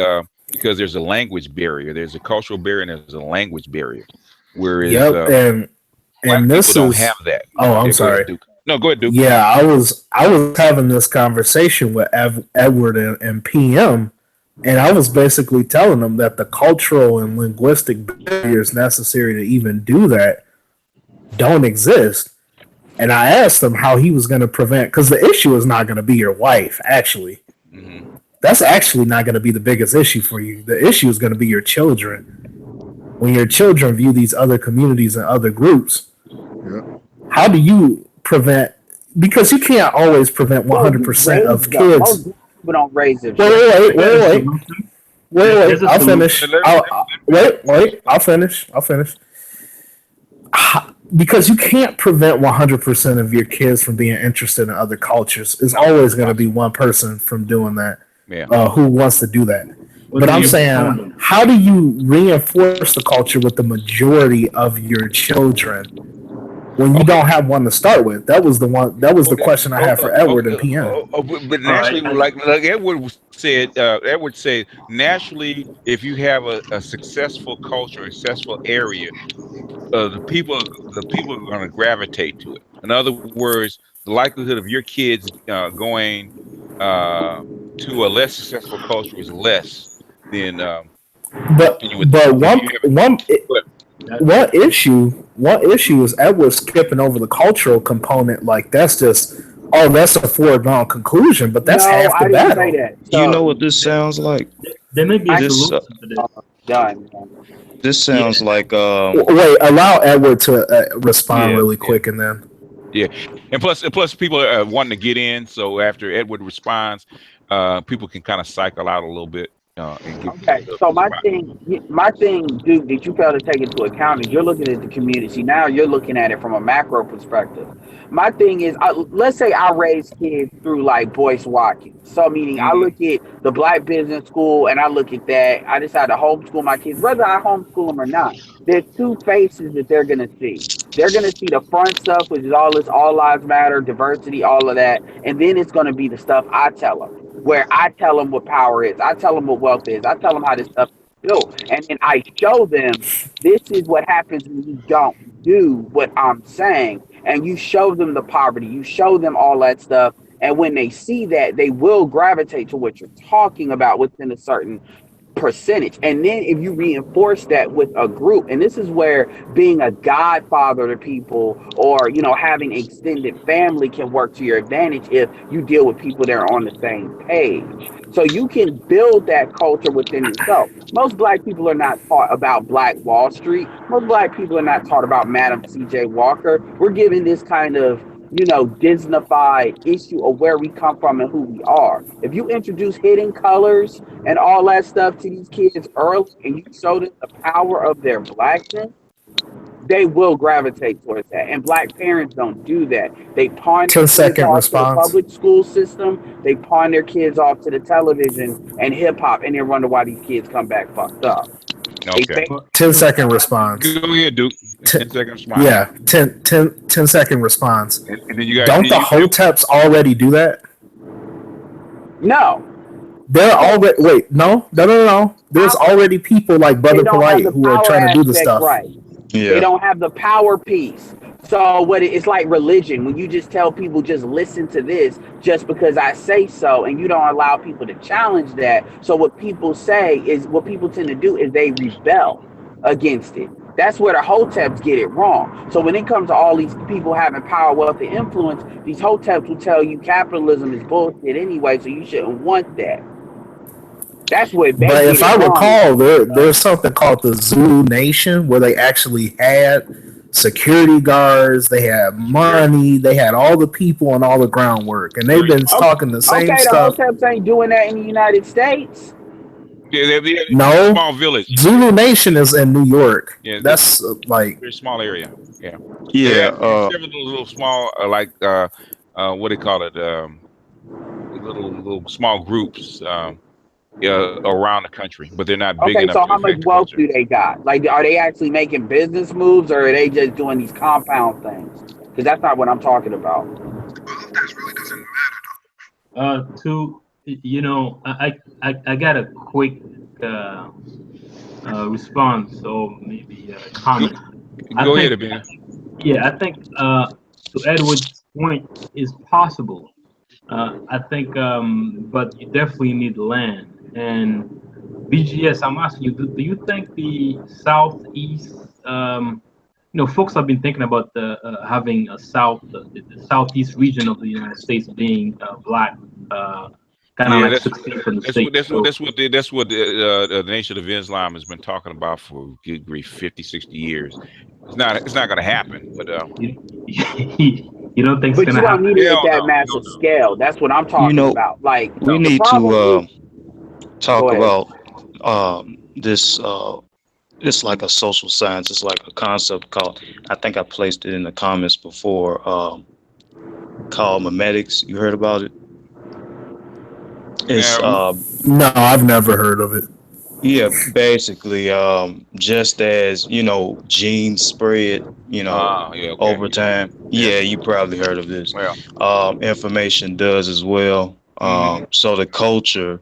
there's a language barrier. There's a cultural barrier and there's a language barrier. Whereas and this people don't have that. Oh, I'm sorry. Go ahead, Duke. No, go ahead, Duke. Yeah, I was having this conversation with Edward and PM, and I was basically telling them that the cultural and linguistic barriers necessary to even do that don't exist. And I asked him how he was going to prevent, because the issue is not going to be your wife, actually. That's actually not going to be the biggest issue for you. The issue is going to be your children. When your children view these other communities and other groups, how do you prevent? Because you can't always prevent 100% of kids. Most people don't raise their Wait. I'll finish. I'll finish. because you can't prevent 100% of your kids from being interested in other cultures. It's always going to be one person from doing that. Who wants to do that? But I'm saying, how do you reinforce the culture with the majority of your children when you don't have one to start with? That was the question I had for Edward and PM. But naturally, like Edward said, naturally, if you have a successful culture, a successful area, the people are going to gravitate to it. In other words, the likelihood of your kids going to a less successful culture is less than but one issue is Edward skipping over the cultural component. Like that's a foregone conclusion, but that's half the battle. So, you know what this sounds like? There may be a solution to this. Done. This sounds like wait, allow Edward to respond really quick, and then and plus people are wanting to get in. So after Edward responds, people can kind of cycle out a little bit. Okay, so my thing, Duke, that you fail to take into account is you're looking at the community. Now you're looking at it from a macro perspective. My thing is, let's say I raise kids through like Boyce Watkins. So meaning I look at the Black Business School and I look at that. I decide to homeschool my kids, whether I homeschool them or not. There's two faces that they're going to see. They're going to see the front stuff, which is all lives matter, diversity, all of that. And then it's going to be the stuff I tell them, where I tell them what power is. I tell them what wealth is. I tell them how this stuff is built. And then I show them this is what happens when you don't do what I'm saying. And you show them the poverty. You show them all that stuff. And when they see that, they will gravitate to what you're talking about within a certain percentage. And then if you reinforce that with a group, and this is where being a godfather to people or having extended family can work to your advantage if you deal with people that are on the same page. So you can build that culture within yourself. Most Black people are not taught about Black Wall Street. Most Black people are not taught about Madam C.J. Walker. We're given this kind of Disney-fied issue of where we come from and who we are. If you introduce hidden colors and all that stuff to these kids early and you show them the power of their Blackness, they will gravitate towards that. And Black parents don't do that. They pawn their kids off to the public school system. They pawn their kids off to the television and hip-hop, and then wonder why these kids come back fucked up. Okay. 10-second response. Go ahead, Duke. 10-second response. Yeah, 10-second response. And then you got, don't the Hoteps already do that? No. They're already no. There's already people like Brother Polite who are trying to do the stuff. Right. Yeah. They don't have the power piece. So it's like religion. When you just tell people just listen to this just because I say so, and you don't allow people to challenge that. So what people tend to do is they rebel against it. That's where the Hoteps get it wrong. So when it comes to all these people having power, wealth, and influence, these Hoteps will tell you capitalism is bullshit anyway, so you shouldn't want that. That's what. But if I recall, there's something called the Zulu Nation where they actually had security guards, they had money, they had all the people and all the groundwork, and they've been talking the same stuff. The Hoteps ain't doing that in the United States. Yeah, no, small village. Zulu Nation is in New York. Yeah, that's like very small area. Yeah. Several little small, what do you call it? Little small groups. Around the country, but they're not big enough. Okay, so how much wealth do they got? Like, are they actually making business moves, or are they just doing these compound things? Because that's not what I'm talking about. That really doesn't matter. I got a quick response, or maybe a comment. Go ahead, Ben. Yeah, I think to Edward's point is possible. I think, but you definitely need land. And BGS, I'm asking you, do you think the Southeast, folks have been thinking about having the Southeast region of the United States being Black, kind of like 16 from the state. That's what the Nation of Islam has been talking about for good grief, 50, 60 years. It's not going to happen, but you don't think it's going to happen? But you don't need it at that massive scale. That's what I'm talking about. Like, we need to talk about this it's like a social science. It's like a concept called, I think I placed it in the comments before, called memetics. You heard about it? It's No, I've never heard of it. yeah, basically, just as genes spread, Yeah, okay. over time. Yeah. Yeah, you probably heard of this. Well. Information does as well. So the culture,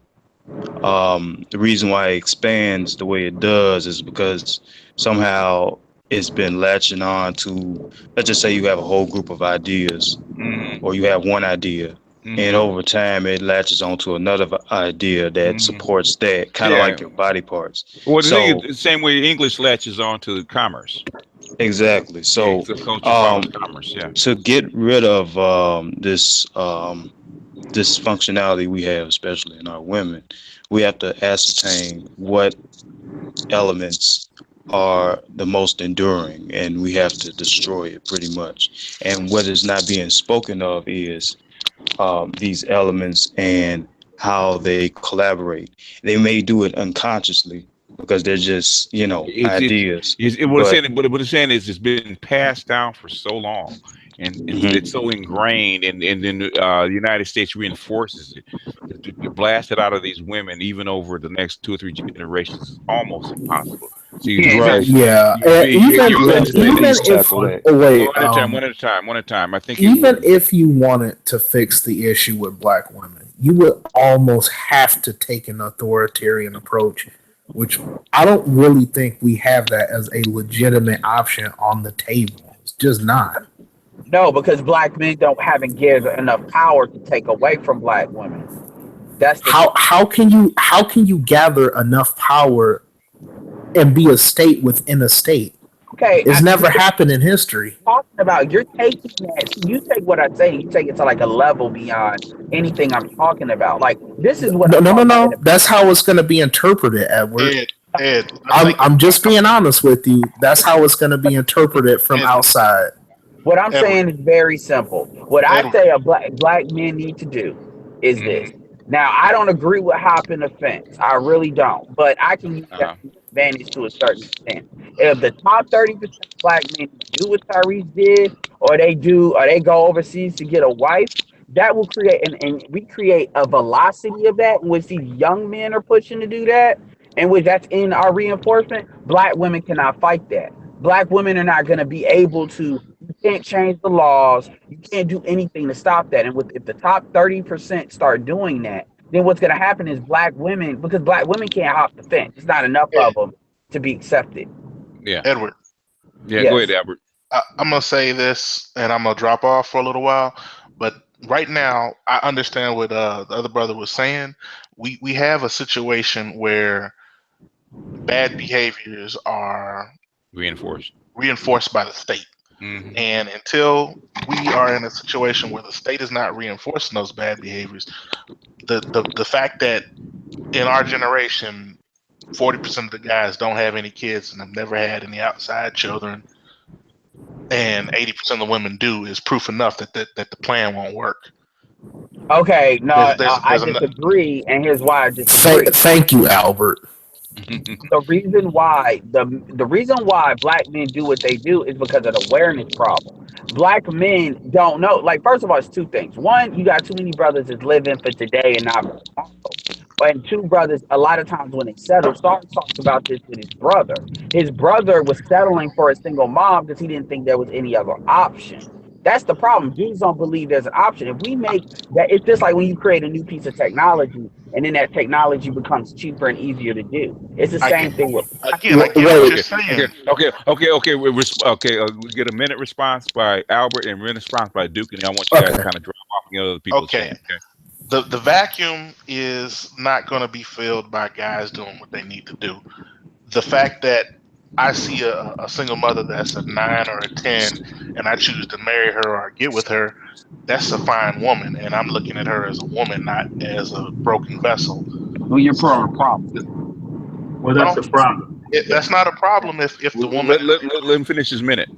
the reason why it expands the way it does is because somehow it's been latching on to, let's just say you have a whole group of ideas, or you have one idea, and over time it latches onto another idea that supports that, kind of like your body parts. Well, the thing So is the same way English latches on to commerce. exactly. Yeah, So so culture follows commerce. Yeah. to get rid of this functionality we have, especially in our women, we have to ascertain what elements are the most enduring, and we have to destroy it pretty much. And what is not being spoken of is these elements and how they collaborate. They may do it unconsciously because they're just ideas, What it's but saying, what it's saying is it's been passed down for so long, and it's so ingrained, and then the United States reinforces it. To blast it out of these women, even over the next 2 or 3 generations, is almost impossible. So right. Yeah, You have to at least tackle that. Wait, one at a time. I think even if you wanted to fix the issue with black women, you would almost have to take an authoritarian approach, which I don't really think we have that as a legitimate option on the table. It's just not. No, because black men don't haven't given enough power to take away from black women. That's the How can you gather enough power and be a state within a state? okay. It's never happened in history. Talking about you're taking that. See, you take what I say, you take it to like a level beyond anything I'm talking about. Like this is what No, I'm no, no, talking about. no. That's how it's going to be interpreted, Edward. Ed, I'm just being honest with you. That's how it's going to be interpreted from outside. What I'm saying is very simple. What I say a black men need to do is this. Now, I don't agree with hopping the fence. I really don't. But I can use that advantage to a certain extent. If the top 30% of black men do what Tyrese did, or they go overseas to get a wife, that will create and we create a velocity of that in which these young men are pushing to do that, and which that's in our reinforcement. Black women cannot fight that. Black women are not going to be able to. You can't change the laws. You can't do anything to stop that. And if the top 30% start doing that, then what's going to happen is black women, because black women can't hop the fence. It's not enough of them to be accepted. Yeah. Edward. Yeah, yes. Go ahead, Albert. I'm going to say this, and I'm going to drop off for a little while. But right now, I understand what the other brother was saying. We have a situation where bad behaviors are reinforced by the state. And until we are in a situation where the state is not reinforcing those bad behaviors, the fact that in our generation 40% of the guys don't have any kids and have never had any outside children, and 80% of the women do, is proof enough that the plan won't work. Okay, no, I disagree, and here's why I disagree. Thank you, Albert. The reason why the reason why black men do what they do is because of the awareness problem. Black men don't know. Like, first of all, it's two things. One, you got too many brothers that's living for today and not for tomorrow. And two, brothers, a lot of times when they settle, Sarge talks about this with his brother. His brother was settling for a single mom because he didn't think there was any other option. That's the problem. Dudes don't believe there's an option. If we make that, it's just like when you create a new piece of technology and then that technology becomes cheaper and easier to do. It's the same thing with. Again, I get what you're saying. Okay. We get a minute response by Albert and a minute response by Duke, and I want you guys to kind of drop off and get other people. Okay. The vacuum is not going to be filled by guys doing what they need to do. The fact that I see a single mother that's a 9 or a 10, and I choose to marry her or get with her, that's a fine woman, and I'm looking at her as a woman, not as a broken vessel. Well, you're a problem. Well, that's a problem. That's not a problem if the woman. Let him finish his minute.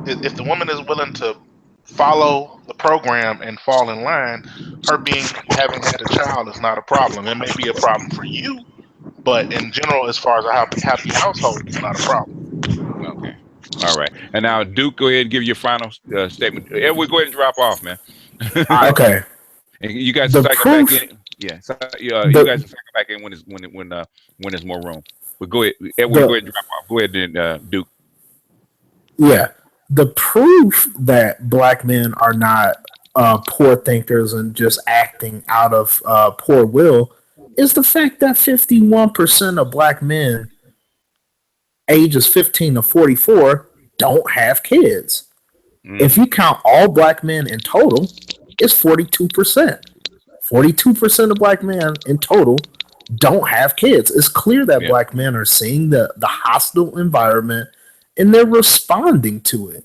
If the woman is willing to follow the program and fall in line, her having had a child is not a problem. It may be a problem for you, But in general, as far as a happy household, it's not a problem. Okay. All right. And now, Duke, go ahead and give your final statement. Edward, go ahead and drop off, man. Okay. And you guys The cycle proof. back in. Yeah. So, you guys can cycle back in when there's more room. But go ahead, Edward. Go ahead and drop off. Go ahead and Duke. Yeah. The proof that black men are not poor thinkers and just acting out of poor will is the fact that 51% of black men ages 15 to 44 don't have kids. If you count all black men in total, it's 42%. 42% of black men in total don't have kids. It's clear that black men are seeing the hostile environment and they're responding to it.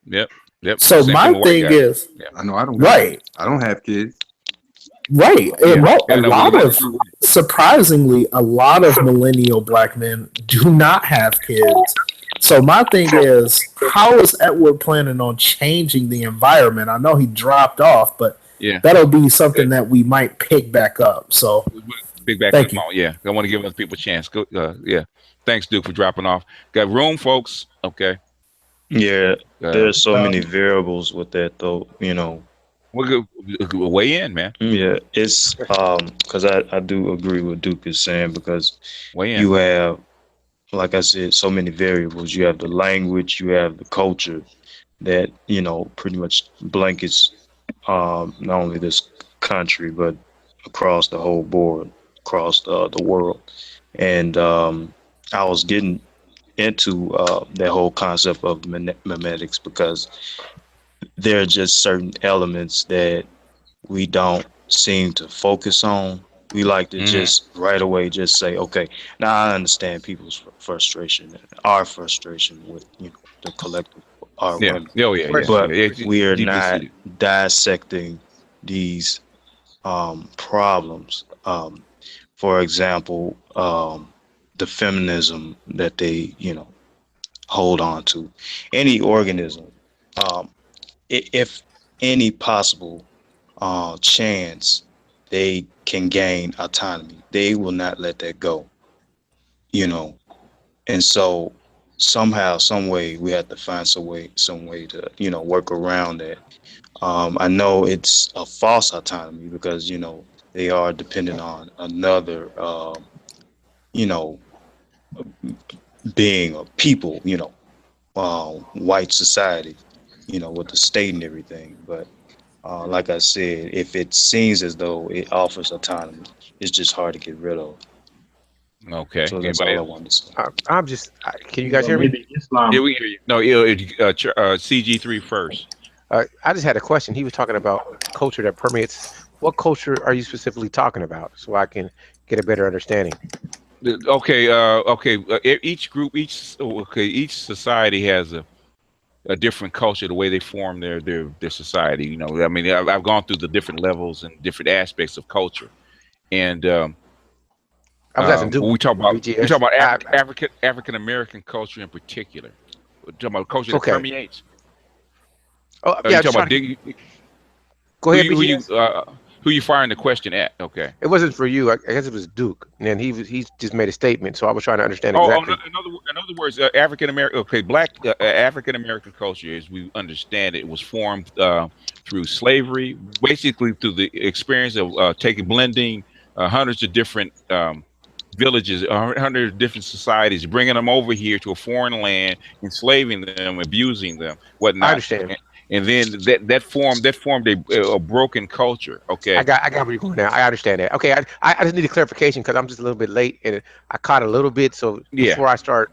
Yep. So my thing is, I know I don't. Right. I don't have kids. Right. Surprisingly, a lot of millennial black men do not have kids. So my thing is, how is Edward planning on changing the environment? I know he dropped off, but that'll be something that we might pick back up. So Thank you. Yeah, I want to give other people a chance. Go, thanks, Duke, for dropping off. Got room, folks. Okay. Yeah, there's so many variables with that, though. We'll weigh in, man. Yeah, it's because I do agree with Duke is saying, because you have, like I said, so many variables. You have the language, you have the culture that pretty much blankets not only this country but across the whole board, across the world. And I was getting into that whole concept of memetics because there are just certain elements that we don't seem to focus on. We like to just right away just say, okay, now I understand people's frustration, our frustration with the collective, our women. But we are not dissecting these problems. For example, the feminism that they hold on to. Any organism, if any possible chance they can gain autonomy, they will not let that go. And so somehow, some way, we have to find some way to work around that. I know it's a false autonomy because they are dependent on another being a people, white society, with the state and everything. But like I said, if it seems as though it offers autonomy, it's just hard to get rid of. Okay. So that's all I wanted to say. I'm just. Can you guys hear me? Yeah, we hear you. No, CG3 first. I just had a question. He was talking about culture that permeates. What culture are you specifically talking about, so I can get a better understanding? Okay. Each group, each society has a different culture, the way they form their society. I mean, I've gone through the different levels and different aspects of culture, and when we talk about African American culture in particular. We're talking about culture that permeates. Oh yeah, go ahead. Who you firing the question at? Okay. It wasn't for you. I guess it was Duke, and he just made a statement. So I was trying to understand exactly. In other words, African American. Okay, Black African American culture, as we understand it, was formed through slavery, basically through the experience of blending hundreds of different villages, hundreds of different societies, bringing them over here to a foreign land, enslaving them, abusing them, whatnot. I understand. And then that formed a broken culture. Okay, I got where you're going now. I understand that. Okay, I just need a clarification because I'm just a little bit late and I caught a little bit. So before I start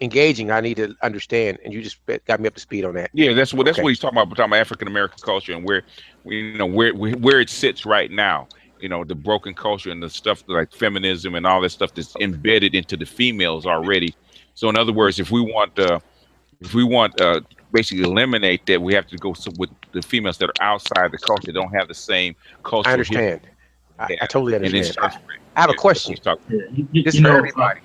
engaging, I need to understand. And you just got me up to speed on that. Yeah, that's what he's talking about. We're talking about African American culture and where it sits right now. The broken culture and the stuff like feminism and all that stuff that's embedded into the females already. So in other words, if we want basically eliminate that, we have to go with the females that are outside the culture, don't have the same culture. I understand. I totally understand. I have a question. Just for everybody.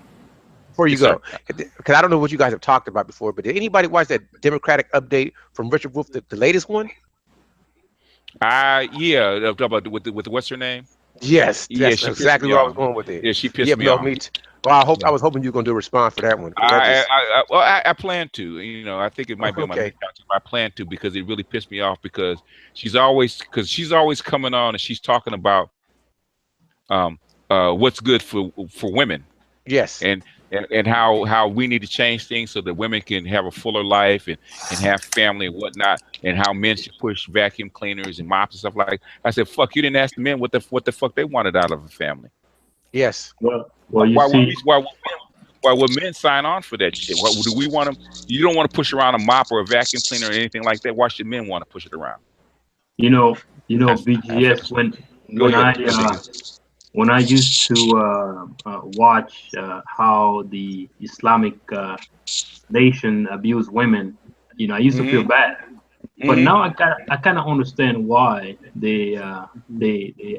Before you go, because I don't know what you guys have talked about before, but did anybody watch that Democratic update from Richard Wolff, the latest one? Yeah, with what's her name? Yes, Yeah, that's she pissed exactly me where I was off. going with it. Yeah, she pissed Yeah, me no, off. me too. Well, I was hoping you were gonna do a response for that one. 'Cause that just I plan to. You know, I think it might be on my okay. next time. I plan to because it really pissed me off because she's always coming on and she's talking about what's good for women Yes. and how we need to change things so that women can have a fuller life and have family and whatnot, and how men should push vacuum cleaners and mops and stuff like. I said, "Fuck, you didn't ask the men what the fuck they wanted out of a family." Yes. Well, you see, why would men sign on for that shit? What do we want them? You don't want to push around a mop or a vacuum cleaner or anything like that. Why should men want to push it around? you know, BGS Go ahead. when I used to watch how the Islamic nation abuse women, I used to feel bad. But now I kind of understand why they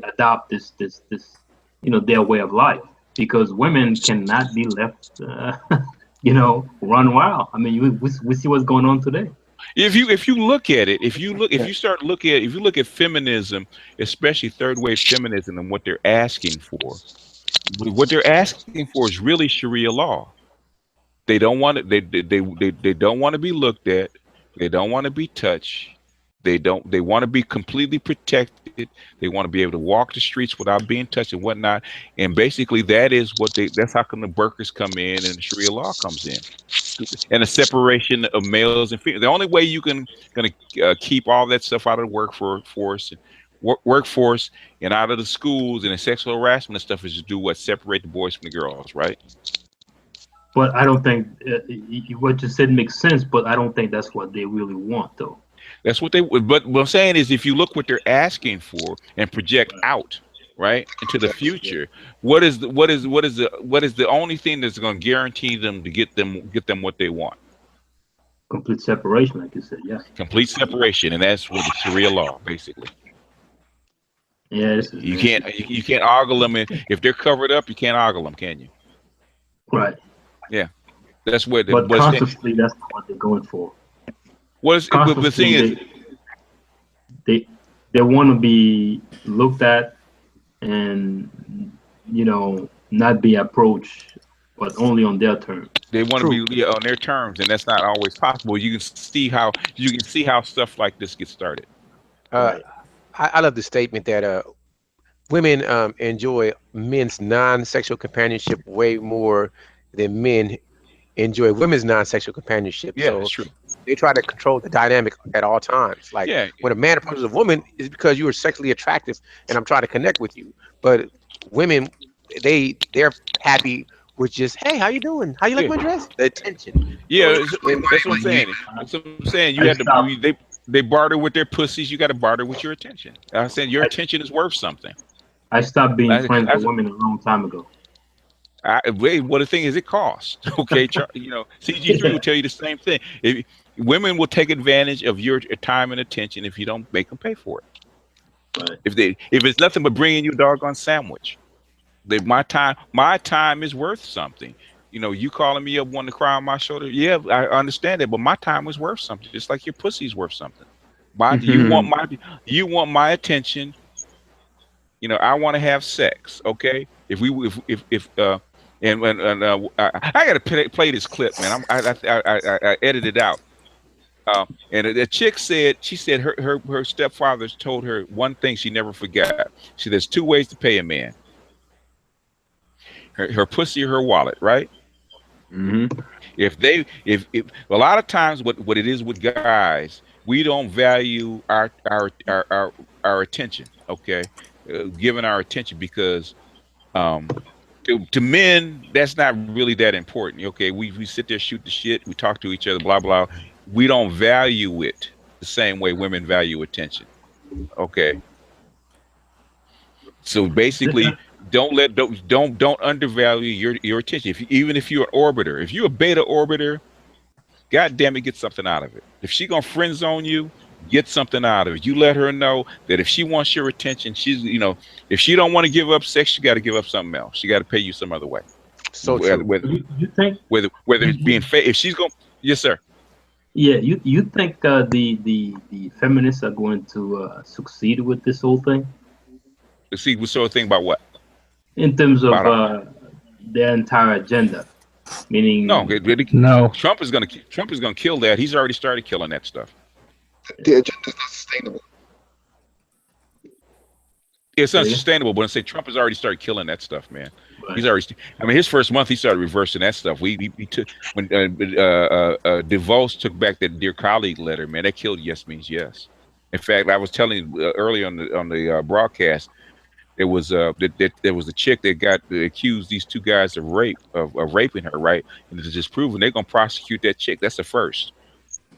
adopt this their way of life, because women cannot be left run wild. I mean, we see what's going on today. If you look at it, if you look at feminism, especially third wave feminism, and what they're asking for is really Sharia law. They don't want it. They don't want to be looked at. They don't want to be touched. They want to be completely protected. They want to be able to walk the streets without being touched and whatnot. And basically, that's how come the burqas come in and the Sharia law comes in, and a separation of males and females. The only way you gonna keep all that stuff out of the workforce and out of the schools and the sexual harassment and stuff is to do what? Separate the boys from the girls, right? But I don't think what you said makes sense. But I don't think that's what they really want, though. That's what they. But what I'm saying is, if you look what they're asking for and project out, right, into the future, what is the only thing that's going to guarantee them to get them what they want? Complete separation, like you said. Yes. Complete separation, and that's with the Sharia law, basically. Yeah, you can't ogle them if they're covered up. You can't ogle them, can you? Right. Yeah, that's where. But consciously, that's not what they're going for. The thing is, they want to be looked at and not be approached, but only on their terms. They want to be on their terms, and that's not always possible. You can see how stuff like this gets started. I love the statement that women enjoy men's non-sexual companionship way more than men enjoy women's non-sexual companionship. Yeah, that's true. They try to control the dynamic at all times. Like when a man approaches a woman, it's because you are sexually attractive and I'm trying to connect with you. But women, they're happy with just, hey, how you doing? How you like my dress? The attention. Yeah, that's what I'm saying. That's what I'm saying. You had to they barter with their pussies. You got to barter with your attention. I said your attention is worth something. I stopped being friends with women a long time ago. The thing is, it costs. Okay, CG3 will tell you the same thing. Women will take advantage of your time and attention if you don't make them pay for it. Right. If it's nothing but bringing you a doggone sandwich, my time is worth something. You calling me up wanting to cry on my shoulder? Yeah, I understand that, but my time is worth something. Just like your pussy's worth something. You want my attention. I want to have sex. Okay, I gotta play this clip, man. I edited it out. And the chick said, her stepfather told her one thing she never forgot. She said, there's two ways to pay a man: her pussy or her wallet, right? Mm-hmm. If a lot of times what it is with guys, we don't value our attention. Okay, giving our attention because to men, that's not really that important. Okay, we sit there, shoot the shit, we talk to each other, blah blah. We don't value it the same way women value attention. Okay, so basically, don't undervalue your attention. Even if you're an orbiter, if you're a beta orbiter, God damn it, get something out of it. If she gonna friend zone you, get something out of it. You let her know that if she wants your attention, if she don't want to give up sex, she got to give up something else. She got to pay you some other way. So whether it's being if she's going, yes sir. Yeah, you think the feminists are going to succeed with this whole thing? See, we sort of think about what? In terms of their entire agenda, meaning no. Trump is going to kill that. He's already started killing that stuff. The agenda is not sustainable. It's unsustainable, but I say Trump has already started killing that stuff, man. Right. He's already. I mean, his first month he started reversing that stuff. We took when DeVos took back that Dear Colleague letter, man. That killed Yes Means Yes. In fact, I was telling you earlier on the broadcast, there was a chick that got accused these two guys of raping her, right? And it's just proven they're gonna prosecute that chick. That's the first.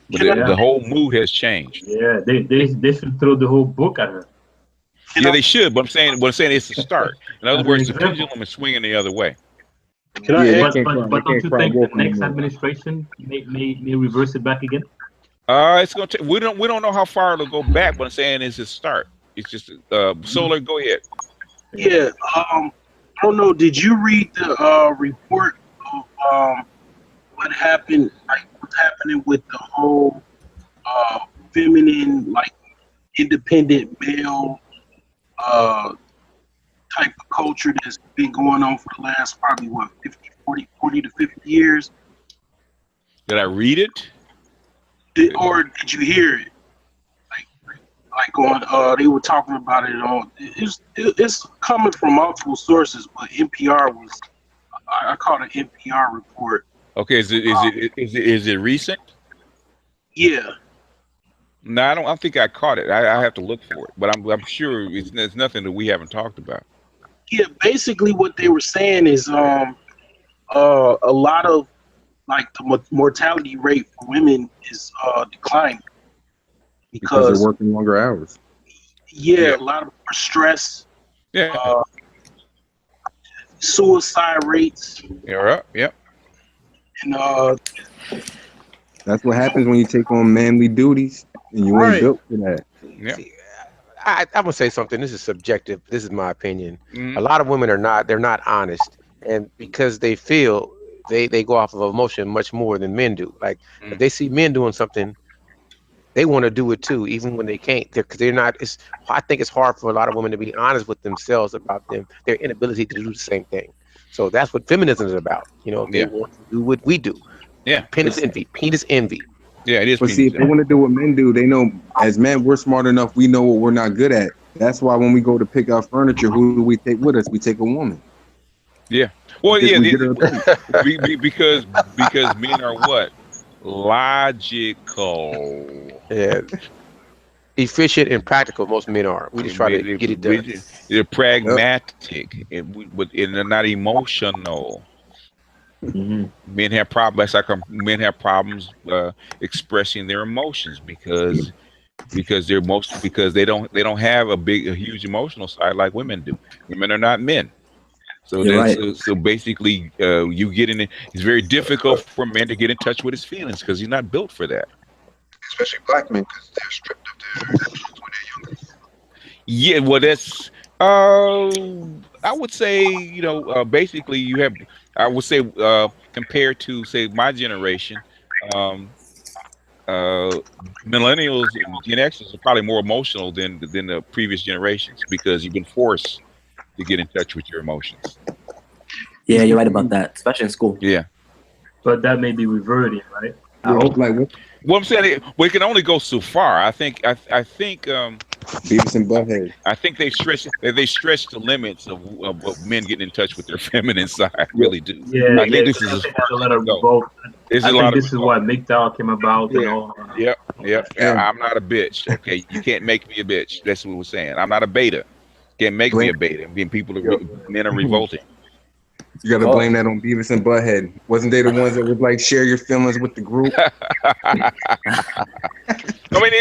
But the whole mood has changed. Yeah, they should throw the whole book at her. Yeah, they should, but I'm saying it's a start. In other words, the pendulum is swinging the other way. But don't you think the next administration may reverse it back again? It's gonna take. We don't know how far it'll go back, but I'm saying it's a start. It's just Solar. Go ahead. Yeah, I don't know. Did you read the report of what happened? Like what's happening with the whole feminine, like independent male type of culture that's been going on for the last probably 40 to 50 years. Did I read it? Or did you hear it? Like on they were talking about it on it's coming from multiple sources, but NPR was I caught an NPR report. Okay, is it recent? Yeah. No, I don't think I caught it. I have to look for it, but I'm sure it's nothing that we haven't talked about. Yeah, basically what they were saying is a lot of like the mortality rate for women is declining because they're working longer hours. Yeah, a lot of more stress. Yeah. Suicide rates. Yep. And that's what happens when you take on manly duties and you ain't built for that. Yeah. I'm gonna say something. This is subjective. This is my opinion. A lot of women they're not honest, and because they feel they go off of emotion much more than men do. Like if they see men doing something, they want to do it too, even when they can't. Because they're not. I think it's hard for a lot of women to be honest with themselves about their inability to do the same thing. So that's what feminism is about. You know, they want to do what we do. Yeah. Penis envy. Yeah, it is. But see, if they want to do what men do, they know as men we're smart enough. We know what we're not good at. That's why when we go to pick out furniture, who do we take with us? We take a woman. Yeah. Well, because men are what? Logical. Yeah. Efficient and practical. Most men are. We just try to get it done. They're pragmatic, but they're not emotional. Mm-hmm. Men have problems. Men have problems expressing their emotions because they don't have a huge emotional side like women do. Women are not men. So basically, you get in it. It's very difficult for men to get in touch with his feelings because he's not built for that. Especially black men, because they're stripped of their emotions when they're younger. Yeah, well, that's. I would say, basically, you have. I would say, compared to say my generation, millennials and Gen Xers are probably more emotional than the previous generations because you've been forced to get in touch with your emotions. Yeah, you're right about that, especially in school. Yeah, but that may be reverting, right? I hope like. Well, I'm saying we can only go so far. I think. Beavis and Butthead. I think they stretch the limits of men getting in touch with their feminine side. I really do. Yeah, I think this is a lot of revolt. I think this is what MGTOW came about. Yeah. And all. Yep. I'm not a bitch. Okay, you can't make me a bitch. That's what we're saying. I'm not a beta. Can't make me a beta. Men are revolting. You got to blame that on Beavis and Butthead. Wasn't they the ones that would like share your feelings with the group? I mean,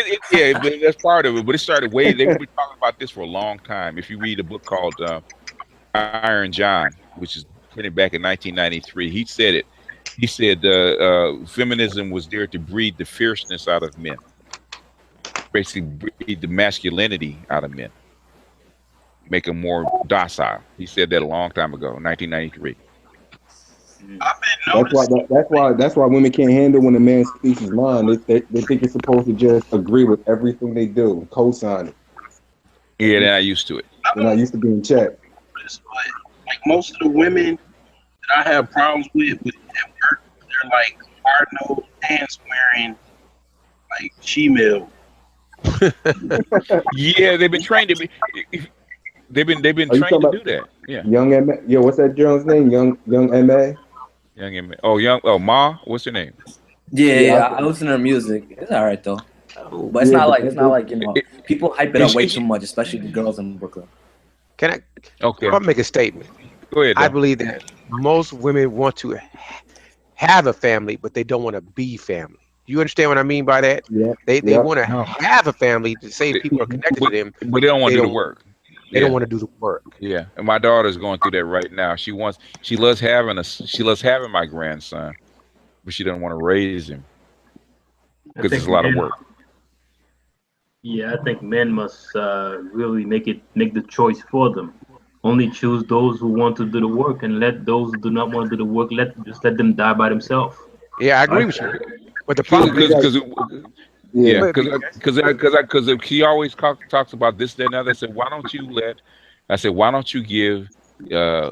that's part of it. But it started they've been talking about this for a long time. If you read a book called Iron John, which is printed back in 1993, he said it. He said feminism was there to breed the fierceness out of men, basically breed the masculinity out of men, make them more docile. He said that a long time ago, 1993. That's why women can't handle when a man speaks his mind. They think you're supposed to just agree with everything they do, co-sign it. Yeah, they're not used to it. I They're not used to being checked. But like most of the women that I have problems with at work, they're like hard nosed pants wearing like she-male. Yeah, they've been trained to be. They've been trained to do that. Yeah. Young M. Yo, what's that girl's name? Young M.A. Young M. Oh, Ma. What's her name? Yeah, I listen to her music. It's all right though, but it's not like people hype it up way too much, especially the girls in Brooklyn. Can I? Okay. I'll make a statement. Go ahead. I believe that most women want to have a family, but they don't want to be family. You understand what I mean by that? Yeah. They want to have a family to say people are connected to them, but they don't want to do the work. They don't want to do the work. Yeah, and my daughter's going through that right now. She loves having my grandson, but she doesn't want to raise him because it's a lot of work. Yeah, I think men must really make the choice for them. Only choose those who want to do the work, and let those who do not want to do the work just let them die by themselves. Yeah, I agree with you. But the problem because he always talks about this, that, and other. I said, why don't you give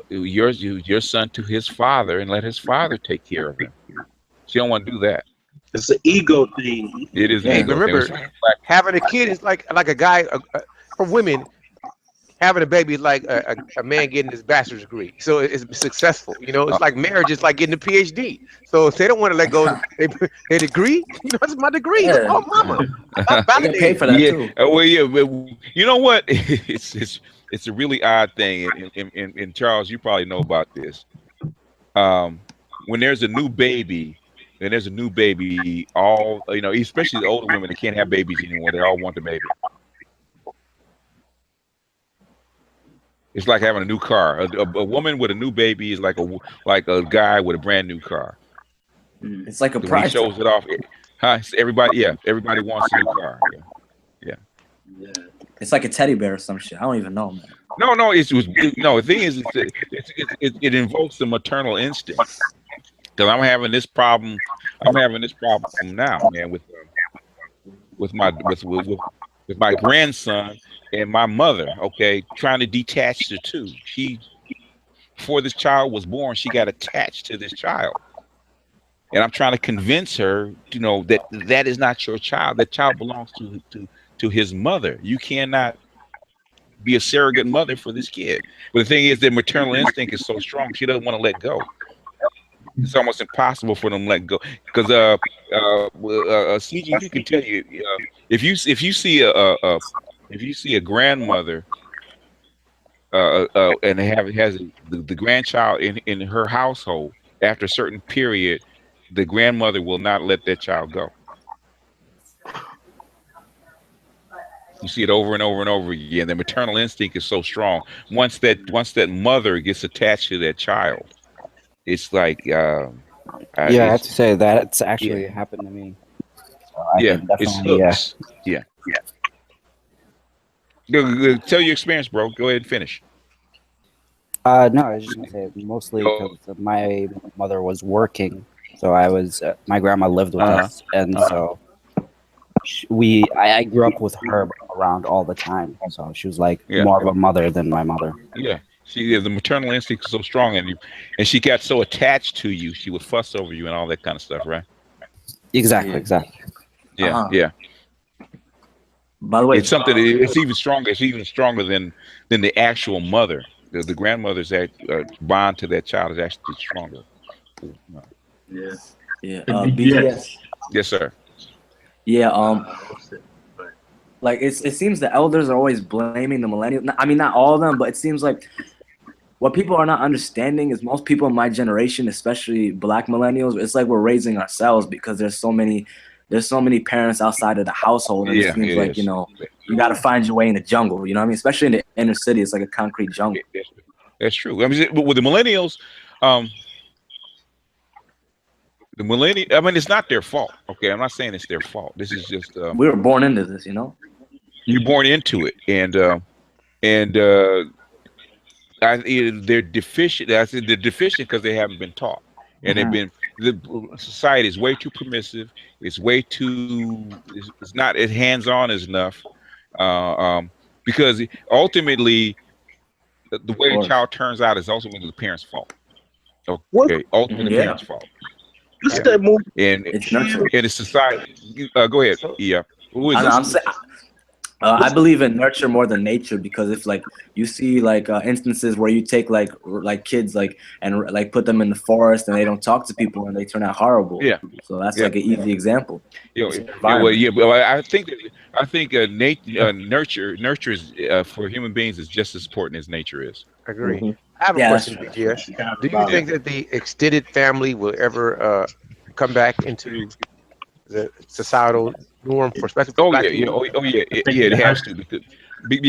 your son to his father and let his father take care of him? She don't want to do that. It's an ego thing. It is. Hey, remember, having a kid is like a guy. For women, having a baby is like a man getting his bachelor's degree. So it's successful. You know, it's like marriage is like getting a PhD. So if they don't want to let go of their degree, that's my degree. Yeah. Oh, mama. I pay for that too. Well, yeah, but you know what? It's a really odd thing. And Charles, you probably know about this. When there's a new baby, all especially the older women, they can't have babies anymore. They all want the baby. It's like having a new car. A woman with a new baby is like a guy with a brand new car. It's like a prize. He shows it off. Everybody wants a new car. Yeah. It's like a teddy bear or some shit. I don't even know, man. No. The thing is, it invokes the maternal instinct. Because I'm having this problem now, man, with my grandson and my mother. Okay, trying to detach the two. Before this child was born, she got attached to this child, and I'm trying to convince her, that is not your child. That child belongs to his mother. You cannot be a surrogate mother for this kid. But the thing is, their maternal instinct is so strong, she doesn't want to let go. It's almost impossible for them to let go. Because CG, you can tell you, if you see a grandmother and has the grandchild in her household, after a certain period, the grandmother will not let that child go. You see it over and over and over again. The maternal instinct is so strong. Once that mother gets attached to that child, it's like I have to say that it's actually happened to me. So it's hooks. Yeah. Tell your experience, bro. Go ahead and finish. No, I was just gonna say mostly because my mother was working, so I was my grandma lived with us, and so I grew up with her around all the time. So she was like more of a mother than my mother. Yeah. The maternal instinct is so strong, and she got so attached to you, she would fuss over you and all that kind of stuff, right? Exactly. Yeah. By the way, it's something. It's even stronger. It's even stronger than the actual mother. The grandmother's bond to that child is actually stronger. Yeah. BTS. Yes, sir. Yeah. Like it seems the elders are always blaming the millennials. I mean, not all of them, but it seems like what people are not understanding is most people in my generation, especially Black millennials, it's like we're raising ourselves because there's so many parents outside of the household, and it seems like you got to find your way in the jungle. You know what I mean? Especially in the inner city, it's like a concrete jungle. That's true. I mean, with the millennials, it's not their fault. Okay, I'm not saying it's their fault. This is just we were born into this, You're born into it, and they're deficient. I said they're deficient because they haven't been taught, and the society is way too permissive. It's way too. It's not as hands-on as enough, because ultimately the way a child turns out is ultimately the parents' fault. What? Okay, ultimately the Yeah. parents' fault. What's that movie? And It's nurture. in a society, go ahead. Yeah, who is I'm this? saying. I believe in nurture more than nature, because if like you see like instances where you take like kids and put them in the forest and they don't talk to people and they turn out horrible. Yeah. So that's Yeah. like an easy example. I think nurture is for human beings is just as important as nature is. I agree. I have a question, BGS. Do you think that the extended family will ever come back into the societal norm for especially for Black people? It has to,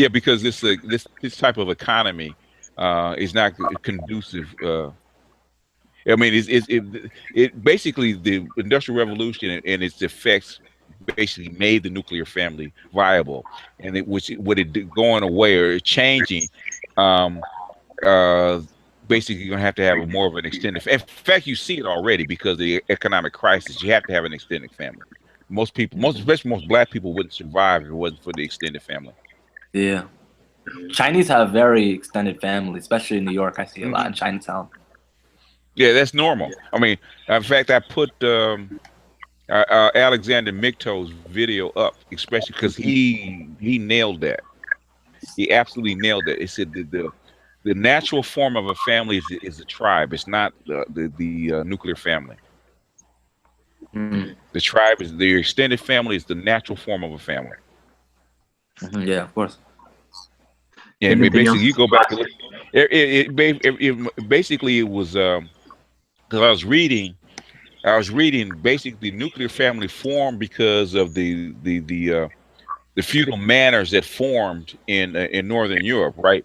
because this type of economy is not conducive. I mean, it basically the Industrial Revolution and its effects basically made the nuclear family viable, and going away or changing, basically you're gonna have more of an extended. In fact, you see it already because of the economic crisis. You have to have an extended family. Most people, especially most Black people, wouldn't survive if it wasn't for the extended family. Yeah, Chinese have very extended family, especially in New York. I see a lot in Chinatown. Yeah, that's normal. I mean, in fact, I put Alexander Micto's video up, especially because he nailed that. He absolutely nailed that. It said the natural form of a family is a tribe. It's not the nuclear family. The tribe is the extended family is the natural form of a family. Yeah, of course. Yeah, I mean, basically, you go back and look. Basically, it was because I was reading basically the nuclear family formed because of the feudal manners that formed in Northern Europe, right?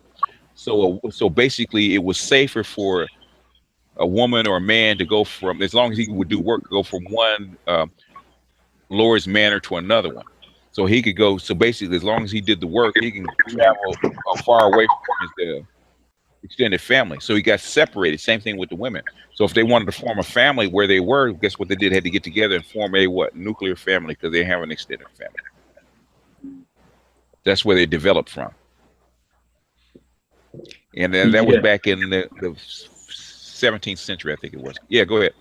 So basically, it was safer for a woman or a man to go from, as long as he would do work, go from one lord's manor to another one. So he could go. So basically, as long as he did the work, he can travel far away from his extended family. So he got separated. Same thing with the women. So if they wanted to form a family where they were, guess what they did? Had to get together and form a nuclear family, because they have an extended family. That's where they developed from. And then that was back in the 17th century, I think it was. Yeah, go ahead.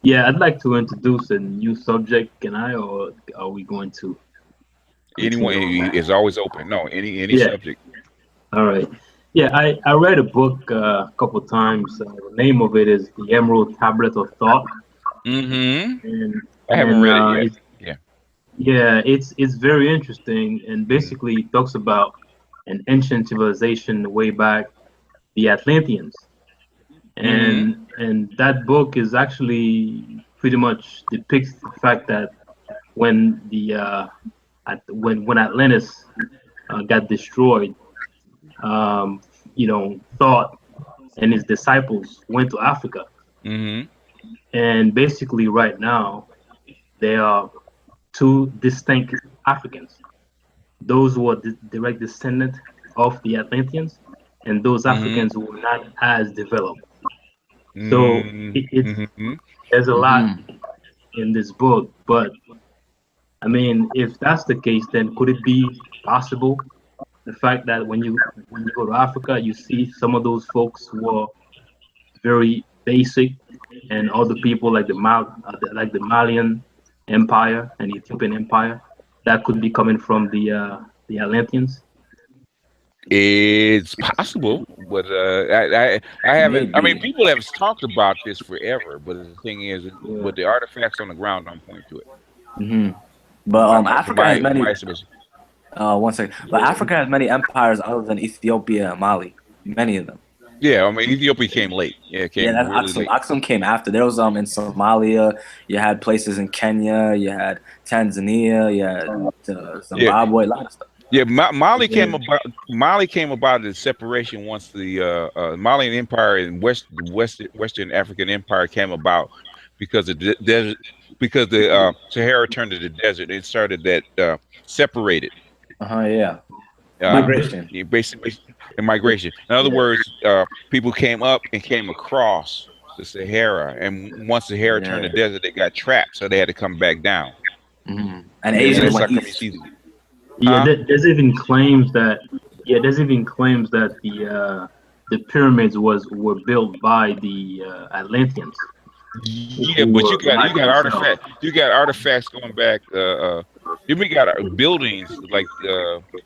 Yeah, I'd like to introduce a new subject. Can I, or are we going to? Anyone is always open. No, any subject. All right. Yeah, I read a book a couple times. The name of it is The Emerald Tablet of Thought. And I haven't read it yet. Yeah, it's very interesting, and basically it talks about an ancient civilization way back, the Atlanteans. And that book is actually pretty much depicts the fact that when when Atlantis got destroyed, Thought and his disciples went to Africa. And basically right now there are two distinct Africans: those who are the direct descendant of the Atlanteans, and those Africans who were not as developed. So there's a lot in this book, but I mean, if that's the case, then could it be possible, the fact that when you go to Africa, you see some of those folks who are very basic, and other people like the Malian Empire and Ethiopian Empire, that could be coming from the Atlanteans? It's possible, but I haven't. I mean, people have talked about this forever, but the thing is, with the artifacts on the ground, don't point to it. But Africa has many. One second. But Africa has many empires other than Ethiopia and Mali. Many of them. Yeah, I mean, Ethiopia came late. Yeah, it came really Aksum. late. Aksum came after. There was in Somalia. You had places in Kenya. You had Tanzania. You had Zimbabwe. A lot of stuff. Yeah, Mali came about. Mali came about the separation once the Malian Empire and Western African Empire came about, because the desert, because the Sahara turned to the desert. It started that separated. Migration. Basically, migration. In other words, people came up and came across the Sahara, and once the Sahara turned to desert, they got trapped, so they had to come back down. And Asians went east. Yeah, there's even claims that there's even claims that the pyramids were built by the Atlanteans. Yeah, but you got artifacts going back. We got buildings like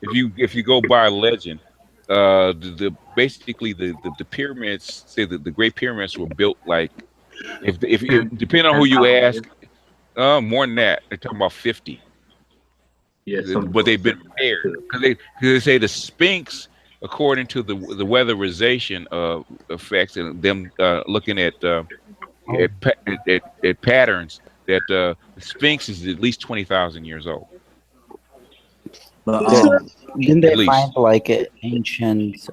if you go by legend, basically the pyramids say that the Great Pyramids were built like if depending on who you ask, more than that. They're talking about 50. Yeah, but they've been repaired because they say the Sphinx, according to the weatherization effects and them looking at patterns, that the Sphinx is at least 20,000 years old. But didn't they find like ancient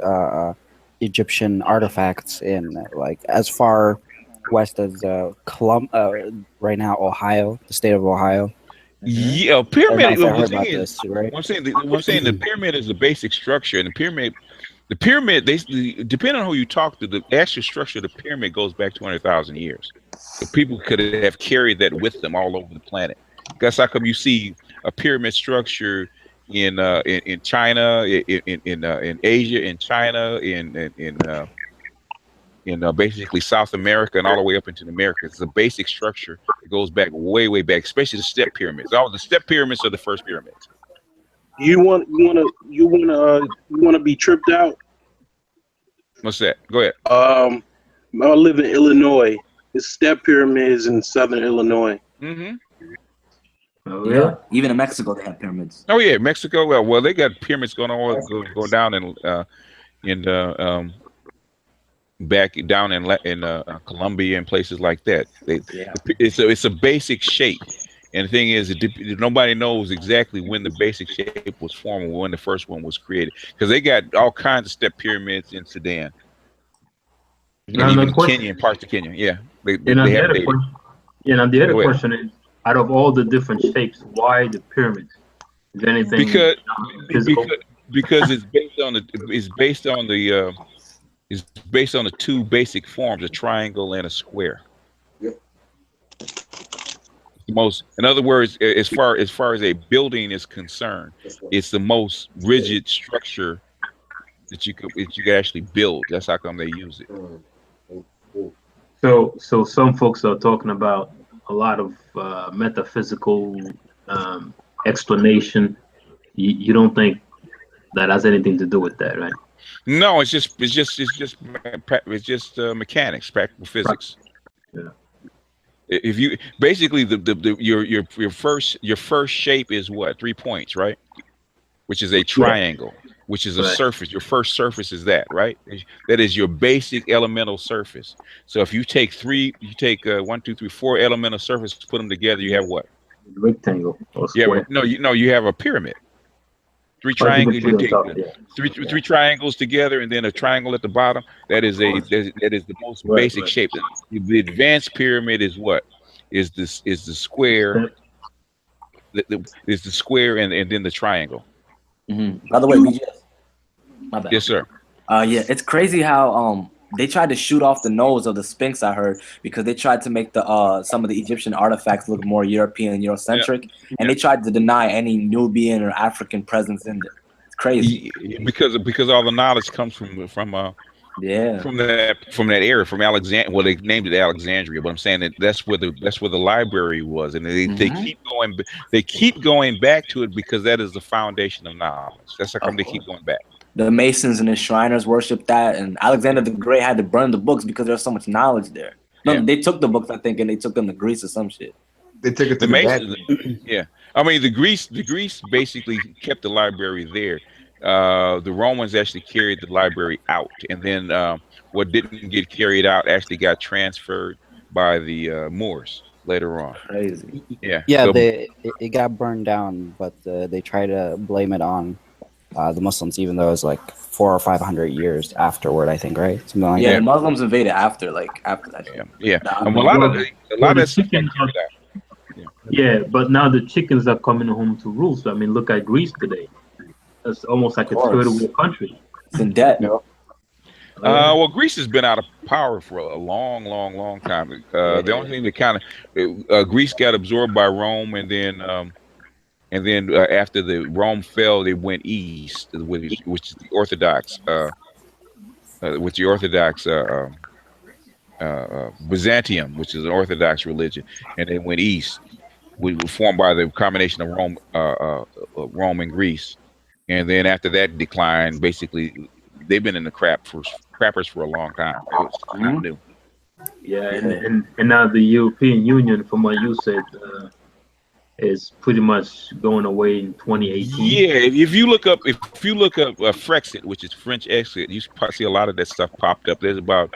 Egyptian artifacts in like as far west as right now Ohio, the state of Ohio? Yeah, pyramid. Right? I'm saying the pyramid is the basic structure, and the pyramid, depending on who you talk to, the actual structure of the pyramid goes back 200,000 years. So people could have carried that with them all over the planet. That's how come you see a pyramid structure in China, in Asia, in China, in basically South America and all the way up into the Americas. It's a basic structure. It goes back way back, especially the step pyramids. The step pyramids are the first pyramids. You want to be tripped out? What's that? Go ahead. I live in Illinois. It's step pyramids in southern Illinois. Mm-hmm. Oh yeah. Even in Mexico, they have pyramids. Oh yeah, Mexico. Well, they got pyramids going down back down in Colombia and places like that. It's a basic shape, and the thing is, nobody knows exactly when the basic shape was formed or when the first one was created, because they got all kinds of step pyramids in Sudan, and even Kenya and parts of Kenya. Yeah, they have data. Now the other question is, out of all the different shapes, why the pyramids? Is there anything because it's based on the two basic forms, a triangle and a square. Yep. In other words, as far as a building is concerned, it's the most rigid structure that you could actually build. That's how come they use it. So some folks are talking about a lot of metaphysical explanation. You don't think that has anything to do with that, right? No, it's just mechanics, practical physics. Yeah. If you basically your first shape is what? 3 points, right? Which is a triangle, which is a surface. Your first surface is that, right? That is your basic elemental surface. So if you take 1, 2, 3, 4 elemental surfaces, put them together, you have what? Rectangle or square. You have a pyramid. 3 triangles. You take three triangles together, and then a triangle at the bottom. That is the most basic shape. The advanced pyramid is what? Is the square? Is the square and then the triangle. Mm-hmm. By the way, BGS. My bad. Yes, sir. Yeah, it's crazy how they tried to shoot off the nose of the Sphinx, I heard, because they tried to make some of the Egyptian artifacts look more European and Eurocentric, and they tried to deny any Nubian or African presence in there. It's crazy. Because all the knowledge comes from that area, from Alexandria. Well, they named it Alexandria, but I'm saying that's where the library was, and they keep going back to it because that is the foundation of knowledge. That's how come they keep going back. The Masons and the Shriners worshipped that, and Alexander the Great had to burn the books because there's so much knowledge there. No, they took the books, I think, and they took them to Greece or some shit. They took it to the Masons. Yeah, I mean the Greece basically kept the library there. The Romans actually carried the library out, and then what didn't get carried out actually got transferred by the Moors later on. Crazy. Yeah. Yeah, it got burned down, but they try to blame it on the Muslims, even though it was like 400 or 500 years afterward, I think, right? Something like that. The Muslims invaded after that. Yeah. A lot of that chickens. Yeah, but now the chickens are coming home to roost. I mean, look at Greece today. It's almost like a third world country. It's in debt. Well, Greece has been out of power for a long time. The only thing that kind of Greece got absorbed by Rome, and then and then after the Rome fell, they went east, which is the Orthodox, Byzantium, which is an Orthodox religion, and they went east. We were formed by the combination of Rome and Greece, and then after that decline, basically they've been in the crappers for a long time. It's not new. Yeah, and now the European Union, from what you said, is pretty much going away in 2018. Yeah, if you look up Frexit, which is French exit, you see a lot of that stuff popped up. There's about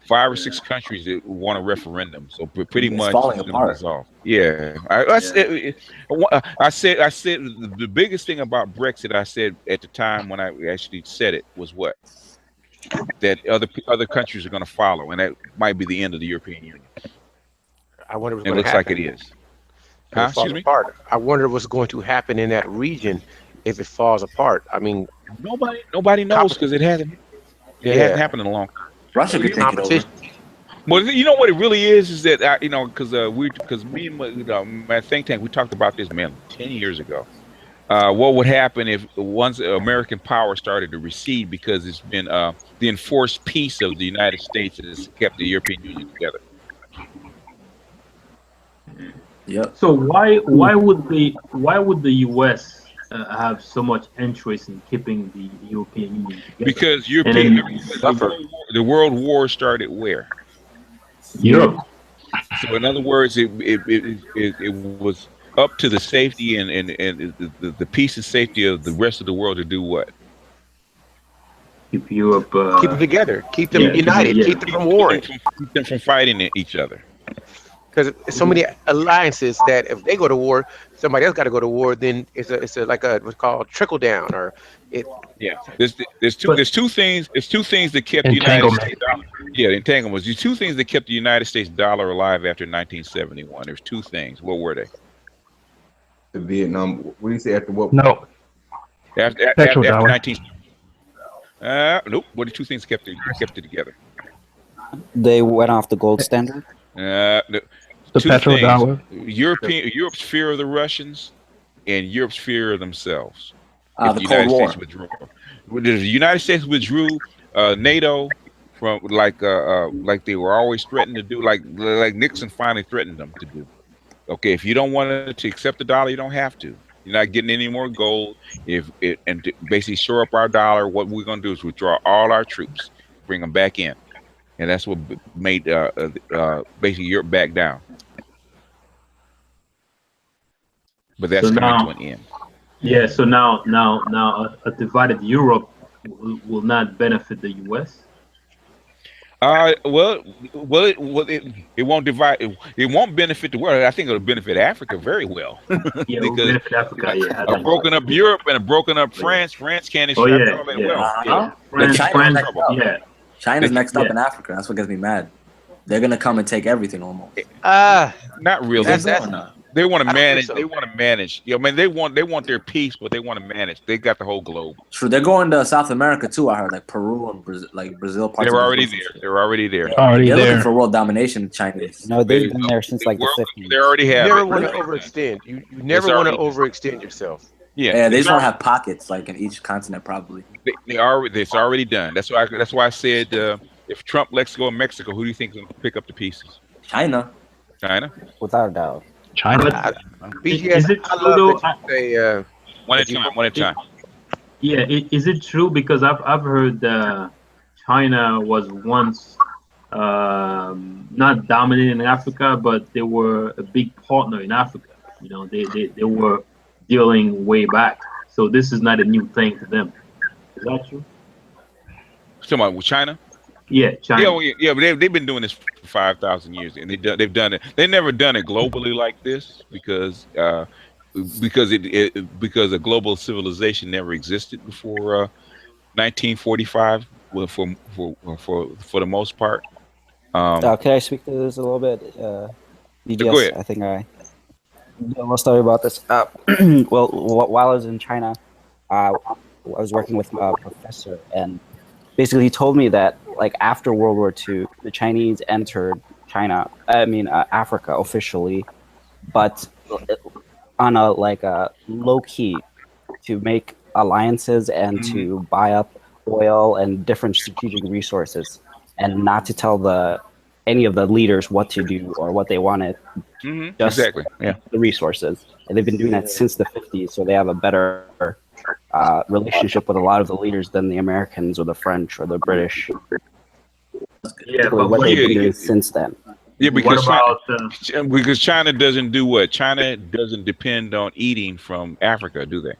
5 or 6 countries that want a referendum, so pretty much falling apart. Dissolved. Yeah, I said the biggest thing about Brexit, I said at the time when I actually said it, was what? That other countries are going to follow, and that might be the end of the European Union. I wonder what's it going looks to happen. like it is. It falls apart. I wonder what's going to happen in that region if it falls apart. I mean, nobody knows because it hasn't happened in a long time. Russia could take it over. Well, you know what it really is that because me and my think tank, we talked about this 10 years ago. What would happen if once American power started to recede, because it's been the enforced peace of the United States that has kept the European Union together. Yep. So why would the U.S. Have so much interest in keeping the European Union together? Because the world war started where? Europe. So in other words, it was up to the safety and the peace and safety of the rest of the world to do what? Keep Europe. Keep them together. Keep them united. Keep them from warring. Keep them from fighting each other. Because so many alliances that if they go to war, somebody else got to go to war. Then it's like what's called trickle down, or it. Yeah, there's two things that kept the United States dollar. Yeah, entanglements. There's 2 things that kept the United States dollar alive after 1971. There's 2 things. What were they? The Vietnam. What do you say after what? No. After 19. Nope. What are 2 things kept it together? They went off the gold standard. The petrodollar. Europe's fear of the Russians, and Europe's fear of themselves. The Cold War. The United States withdrew NATO from like they were always threatened to do, like Nixon finally threatened them to do. Okay, if you don't want to accept the dollar, you don't have to. You're not getting any more gold. And to basically shore up our dollar, what we're going to do is withdraw all our troops, bring them back in. And that's what made basically Europe back down. But that's coming to an end. Yeah. So now a divided Europe will not benefit the U.S. It won't divide. It won't benefit the world. I think it'll benefit Africa very well. Yeah, because benefit Africa. Yeah. A broken up Europe and a broken up France. France can't extract all that wealth. China's next up in Africa. That's what gets me mad. They're gonna come and take everything almost. Not really. They want to manage. So. They want to manage. I mean, they want their peace, but they want to manage. They got the whole globe. True. They're going to South America too. I heard like Peru and Brazil. They're already there. They're already there. They're looking for world domination. Chinese. No, they've been there since like the 50s. They already have. You never want to overextend. You never want to overextend yourself. Yeah, they just want to have pockets like in each continent, probably. It's already done. That's why I said if Trump lets go of Mexico, who do you think is going to pick up the pieces? China. Without a doubt. China. BGS, Is it true say, one at a time. Yeah, is it true? Because I've heard China was once not dominating Africa, but they were a big partner in Africa. You know, they were dealing way back. So this is not a new thing to them. Is that true? Talking about with China? Yeah, China. Yeah, but they've been doing this for 5,000 years, and they've done it. They've never done it globally like this because a global civilization never existed before 1945. Well, for the most part. Can I speak to this a little bit? BGS, go ahead. I think I know a story about this. Well, while I was in China, I was working with a professor, and basically he told me that like after World War II, the Chinese entered Africa officially, but on a like a low key to make alliances and to buy up oil and different strategic resources, and not to tell any of the leaders what to do or what they wanted. Just Exactly. Yeah. the resources, and they've been doing that since the 50s. So they have a better relationship with a lot of the leaders than the Americans or the French or the British. Yeah, but what they've been doing since then. Yeah, because what about because China doesn't do what? China doesn't depend on eating from Africa, do they?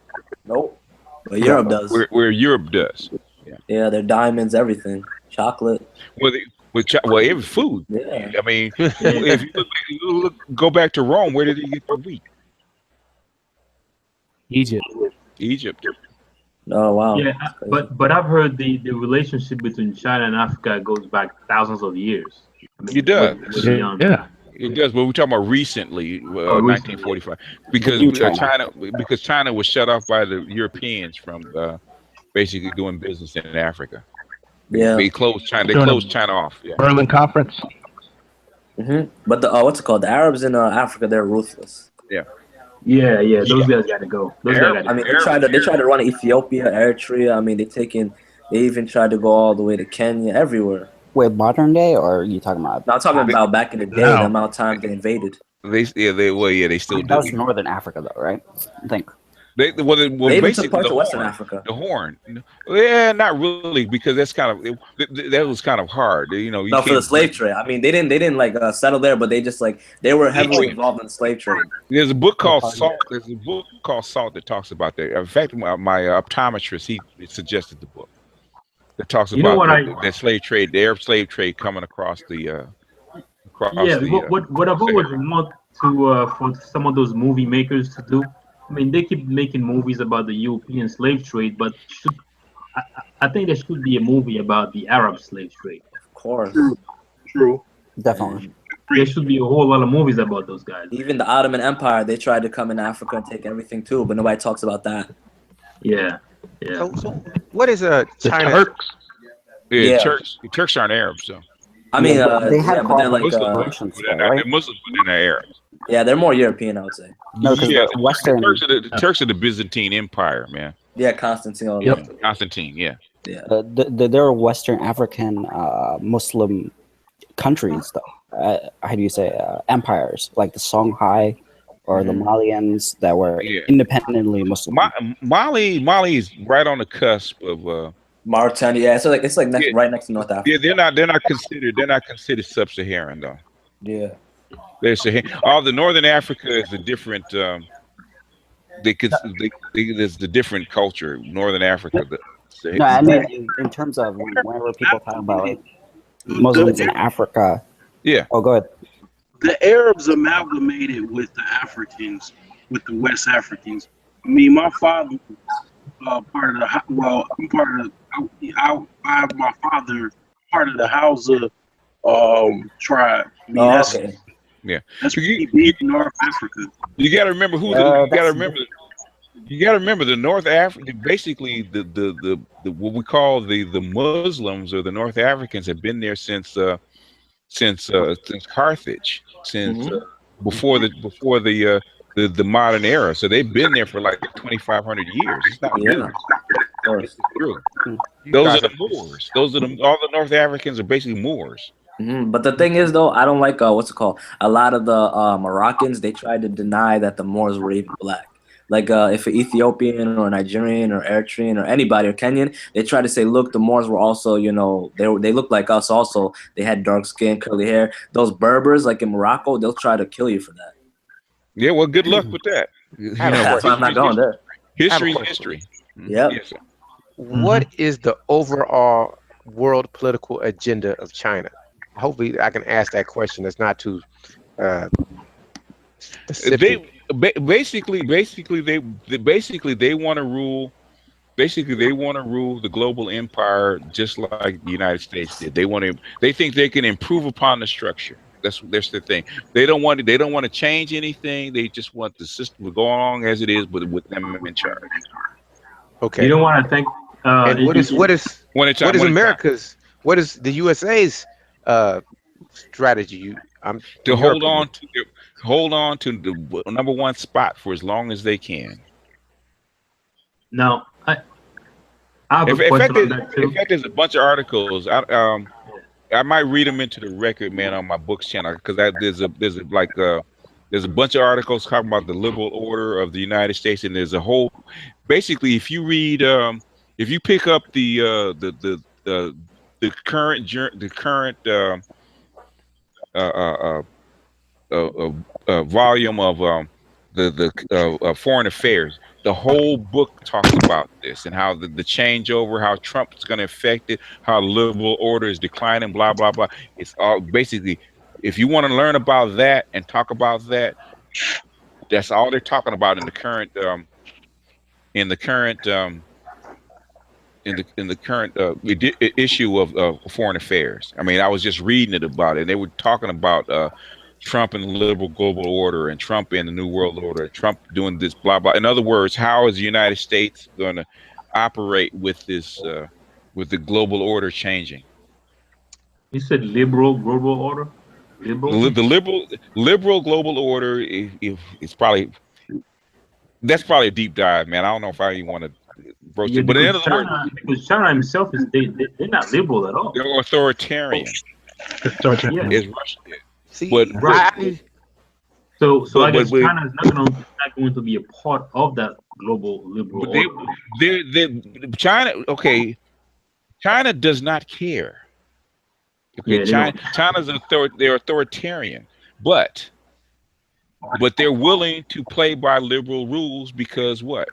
Nope. But Europe does. Where Europe does. Yeah, their diamonds, everything, chocolate. Well, every food. Yeah. I mean, if you go back to Rome, where did they get the wheat? Egypt. Oh wow. Yeah, but I've heard the relationship between China and Africa goes back thousands of years. I mean, It does. Yeah. It does, but we're talking about recently, 1945, because China was shut off by the Europeans from basically doing business in Africa. They closed China. They closed China off. Yeah. Berlin Conference. But the what's it called? The Arabs in Africa, they're ruthless. Yeah. Yeah. Those guys got to go. I mean, they tried to run Ethiopia, Eritrea. I mean, they even tried to go all the way to Kenya, everywhere. Wait, modern day, or are you talking about? No, I'm talking about back in the day, the amount of time they invaded. They still do. That was Northern Africa, though, right? I think. They even took parts of Western Africa. The Horn, yeah, not really, because that's that was kind of hard. You know, for the slave trade. I mean, they didn't like settle there, but they just they were heavily involved in the slave trade. There's a book called Salt. There's a book called Salt that talks about that. In fact, my optometrist he suggested the book that talks about that slave trade, the Arab slave trade coming across the. What I've always wanted to for some of those movie makers to do. I mean, they keep making movies about the European slave trade, but I think there should be a movie about the Arab slave trade. Of course. True. Definitely. There should be a whole lot of movies about those guys. Even the Ottoman Empire, they tried to come in Africa and take everything too, but nobody talks about that. Yeah. So what is China? Turks. Yeah, Turks aren't Arabs, so. I mean, they have Muslims, right? Muslims, but they're not Arabs. Yeah, they're more European, I would say. No, because Western the Turks are the Byzantine Empire, man. Yeah, Constantine. Constantine, yeah. There are Western African Muslim countries, though. How do you say empires, like the Songhai or the Malians that were independently Muslim. Mali is right on the cusp of. Mauritania, yeah, so it's like right next to North Africa. Yeah, they're not considered sub-Saharan though. Yeah, they're Saharan. All the Northern Africa is a different. There's the different culture. Northern Africa. No, I mean in terms of whenever people talk about like Muslims in Africa. Yeah. Oh, go ahead. The Arabs amalgamated with the Africans, with the West Africans. I mean, my father. I'm part of my father part of the Hausa tribe. I mean, that's pretty big in North Africa. You got to remember you got to remember the North Africa. Basically, the what we call the Muslims or the North Africans have been there since Carthage, since before the modern era. So they've been there for like 2,500 years. It's not new. It's true. Those are the Moors. All the North Africans are basically Moors. But the thing is, though, I don't like what's it called? A lot of the Moroccans, they tried to deny that the Moors were even black. Like if an Ethiopian or Nigerian or Eritrean or anybody or Kenyan, they try to say, look, the Moors were also, they look like us also. They had dark skin, curly hair. Those Berbers, like in Morocco, they'll try to kill you for that. Yeah, well, good luck with that. That's why I'm not going there. History is history. Yeah. Yes, What is the overall world political agenda of China? Hopefully, I can ask that question. That's not too specific. Basically, they want to rule. Basically, they want to rule the global empire just like the United States did. They think they can improve upon the structure. That's the thing. They don't want to change anything. They just want the system to go along as it is, but with them in charge. Okay. You don't want to think. And what is the USA's strategy? To hold on hold on to the number one spot for as long as they can. Now, I have a question on that too. In fact, there's a bunch of articles. I might read them into the record, man, on my books channel, because there's a bunch of articles talking about the liberal order of the United States, and there's a whole. Basically, if you read, if you pick up the current volume of the Foreign Affairs, the whole book talks about this and how the changeover, how Trump's going to affect it, how liberal order is declining, blah blah blah. It's all basically, if you want to learn about that and talk about that, that's all they're talking about in the current issue of Foreign Affairs. I mean, I was just reading it about it, and they were talking about Trump and the liberal global order, and Trump and the New World Order, Trump doing this, blah blah. In other words, how is the United States going to operate with this, with the global order changing? You said liberal global order. The liberal global order is probably, that's probably a deep dive, man. I don't know if I even want to broach it, but in other words, because China himself is they're not liberal at all. They're authoritarian. Yeah. Is Russia? See, but so I guess China is not going to be a part of that global liberal order. China does not care. Okay, Yeah, China's they're authoritarian, but they're willing to play by liberal rules because what?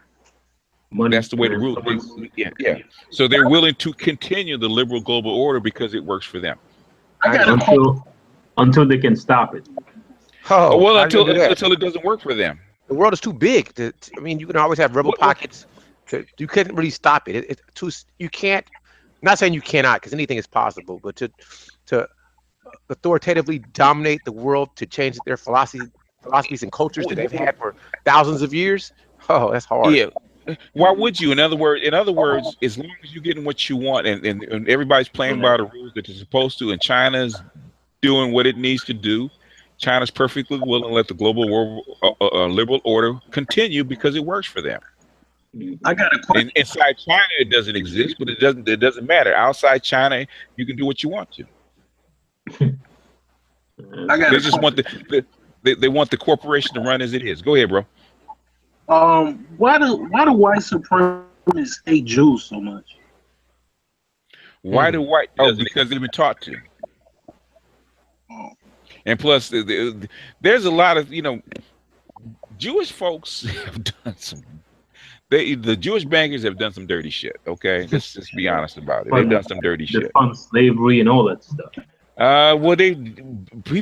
Money. That's the way the rule. Yeah. So they're willing to continue the liberal global order because it works for them. Until they can stop it. Oh, well, until it doesn't work for them. The world is too big. I mean, you can always have rebel pockets. You can't really stop it. It's too. You can't. I'm not saying you cannot, because anything is possible. But to authoritatively dominate the world, to change their philosophies and cultures that they've had for thousands of years. Oh, that's hard. Yeah. Why would you? In other words, as long as you're getting what you want, and everybody's playing by the rules that they're supposed to, and China's doing what it needs to do, China's perfectly willing to let the global liberal order continue because it works for them. I got a question. Inside China, it doesn't exist, but it doesn't matter. Outside China, you can do what you want to. They just want they want the corporation to run as it is. Go ahead, bro. Why do white supremacists hate Jews so much? Why do white? Oh, because they've been taught to. And plus, there's a lot of Jewish folks have done some. The Jewish bankers have done some dirty shit. Okay, let's just be honest about it. They've done some dirty shit. Fund slavery and all that stuff. Well,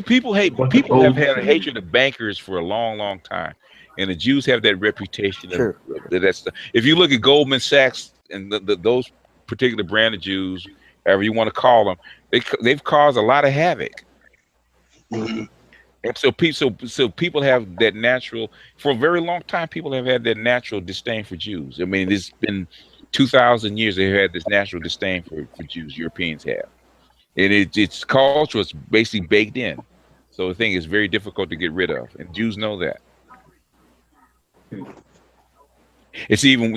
people have had a hatred of bankers for a long, long time, and the Jews have that reputation. Of that stuff. If you look at Goldman Sachs and those particular brand of Jews, however you want to call them, they've caused a lot of havoc. And so people have that natural, for a very long time, people have had that natural disdain for Jews. I mean, it's been 2,000 years they've had this natural disdain for Jews. Europeans have. And its culture is basically baked in. So the thing is very difficult to get rid of. And Jews know that. It's even,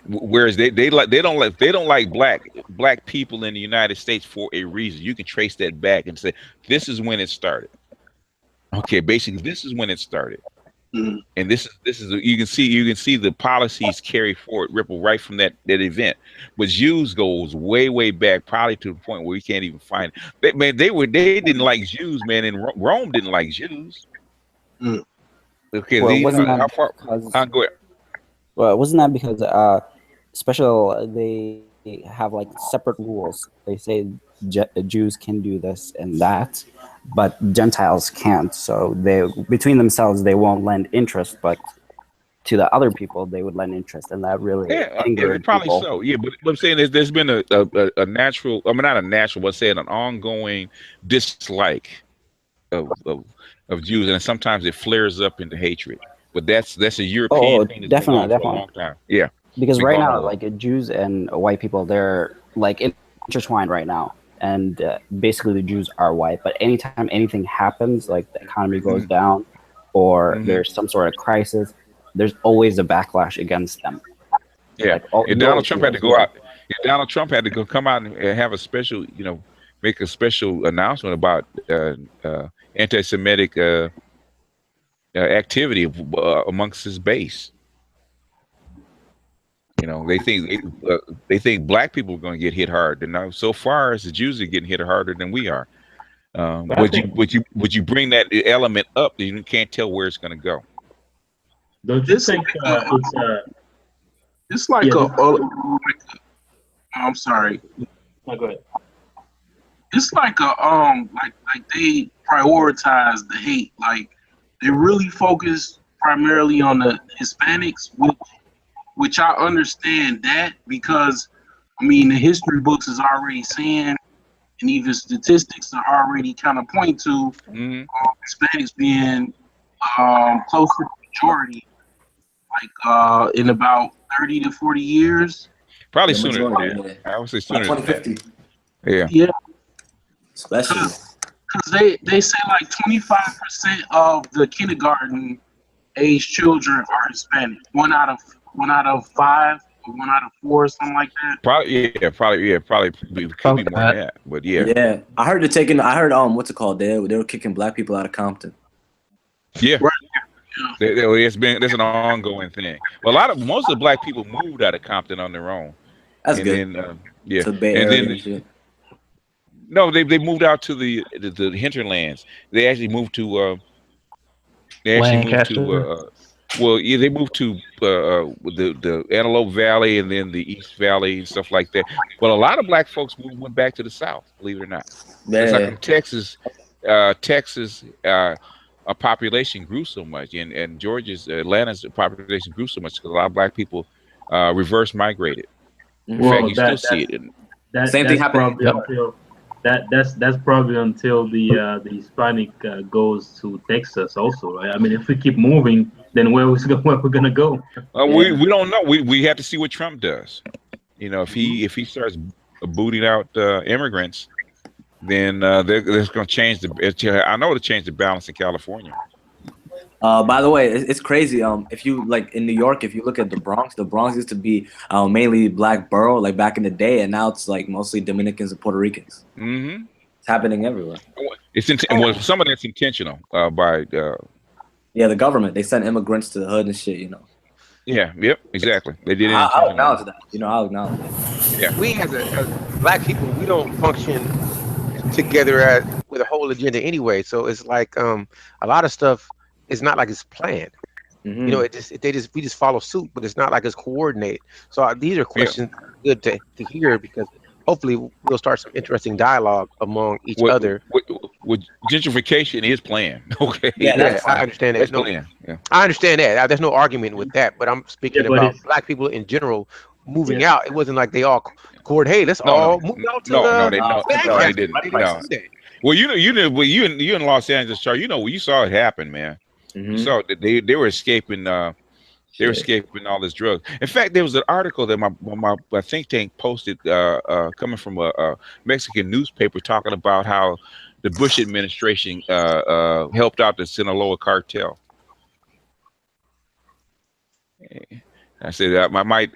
whereas they don't like black people in the United States for a reason. You can trace that back and say, this is when it started. Okay, basically, this is when it started, and this is you can see the policies carry forward, ripple right from that event. But Jews goes way back, probably to the point where we can't even find it. They didn't like Jews, man, and Rome didn't like Jews. Okay, well, how far? Go ahead. Well, wasn't that because especially they have like separate rules? They say Jews can do this and that, but Gentiles can't. So they between themselves they won't lend interest, but to the other people they would lend interest, and that really angered probably people. so. Yeah, but I'm saying there's been a natural, I mean not a natural, but say an ongoing dislike of Jews, and sometimes it flares up into hatred. But that's a European thing that's definitely, been going on for a long time. Yeah, because right now, like Jews and white people, they're like intertwined right now. And basically the Jews are white, but anytime anything happens, like the economy goes down, or there's some sort of crisis, there's always a backlash against them. Yeah, Like, and Donald Trump had to go out. Yeah, Donald Trump had to go come out and have a special, make a special announcement about anti-Semitic activity amongst his base. They think black people are going to get hit hard, and now so far as the Jews are getting hit harder than we are. Would you bring that element up? You can't tell where it's going to go. Don't you think it's like I'm sorry. No, go ahead. It's like like they prioritize the hate. Like they really focus primarily on the Hispanics, which I understand that because I mean the history books is already saying, and even statistics are already kind of point to Hispanics being close to the majority, like in about 30 to 40 years. Probably sooner than that. I would say sooner than that. Yeah. Yeah. Especially because they say like 25% of the kindergarten age children are Hispanic. One out of 5 or 1 out of 4 or something like that. Probably could be more than that. But yeah. Yeah. I heard what's it called? They were kicking black people out of Compton. Yeah. Right. There's an ongoing thing. Well, most of the black people moved out of Compton on their own. That's good. Then, yeah. To Bay Area and shit. No, they moved out to the hinterlands. They actually moved to they moved to the Antelope Valley and then the East Valley and stuff like that. But a lot of black folks went back to the South, believe it or not. It's like in Texas, a population grew so much, and Atlanta's population grew so much because a lot of black people reverse migrated. In fact, you still see it. Same thing happened. That's probably until the Hispanic goes to Texas also, right? I mean, if we keep moving, then where we're gonna go? We don't know. We have to see what Trump does. If he starts booting out immigrants, then that's going to change I know it'll change the balance in California. By the way, it's crazy. If you like in New York, if you look at the Bronx used to be mainly black borough, like back in the day, and now it's like mostly Dominicans and Puerto Ricans. Mm-hmm. It's happening everywhere. Some of that's intentional by. The government. They send immigrants to the hood and shit. Yeah. Yep. Exactly. They did it. I'll acknowledge that. I'll acknowledge it. Yeah. We as black people, we don't function together with a whole agenda anyway. So it's like a lot of stuff. It's not like it's planned. Mm-hmm. We just follow suit, but it's not like it's coordinated. So these are questions good to hear because hopefully we'll start some interesting dialogue among each other. Gentrification is planned. Okay. Yeah, I understand that. I understand that. There's no argument with that, but I'm speaking about black people in general moving out. It wasn't like they all coordinated. Hey, let's all move out to they didn't. No. Well, you in Los Angeles, Charlie. You saw it happen, man. Mm-hmm. You saw that they were escaping. They were escaping all this drugs. In fact, there was an article that my think tank posted, coming from a Mexican newspaper, talking about how the Bush administration helped out the Sinaloa cartel. I said I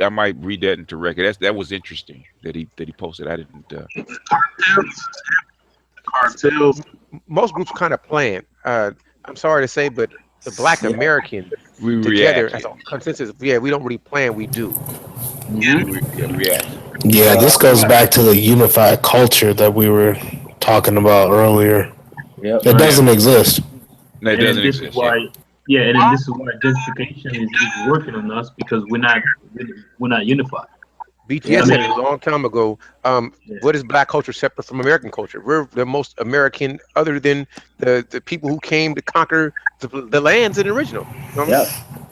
might read that into record. That was interesting that he posted. I didn't. Cartels. Most groups kind of plan. I'm sorry to say, but the Black American together as a consensus. Yeah, we don't really plan. We do. Yeah, we react. Yeah, this goes back to the unified culture that we were talking about earlier. Yep. It doesn't exist. No, it doesn't exist. This is why gentrification is working on us because we're not unified. BTS said it a long time ago. What is black culture separate from American culture? We're the most American, other than the people who came to conquer the lands in the original.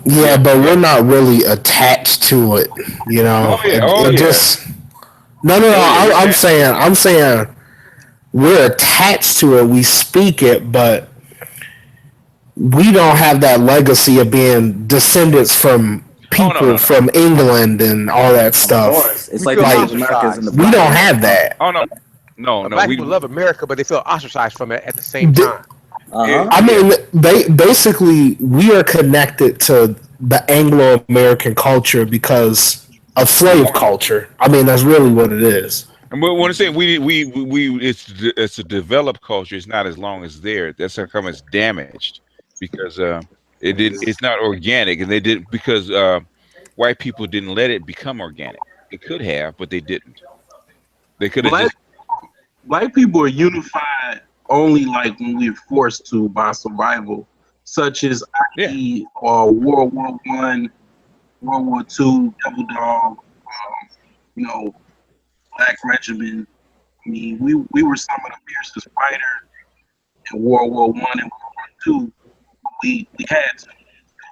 Yeah, but we're not really attached to it. I'm saying we're attached to it. We speak it, but we don't have that legacy of being descendants from people from England and all that stuff. It's like we don't have that. Black people love America, but they feel ostracized from it at the same time. I mean, basically, we are connected to the Anglo-American culture because of slave culture. I mean, that's really what it is. And when I say it's a developed culture. It's not as long as there. That's how come it's damaged, because it's not organic, and they did because white people didn't let it become organic. They could have, but they didn't. They could have just. Black people are unified only like when we're forced to by survival, such as IE or World War I, World War II, Devil Dog, you know, Black Regiment. I mean, we were some of the fiercest fighters in World War I and World War II. We had to. It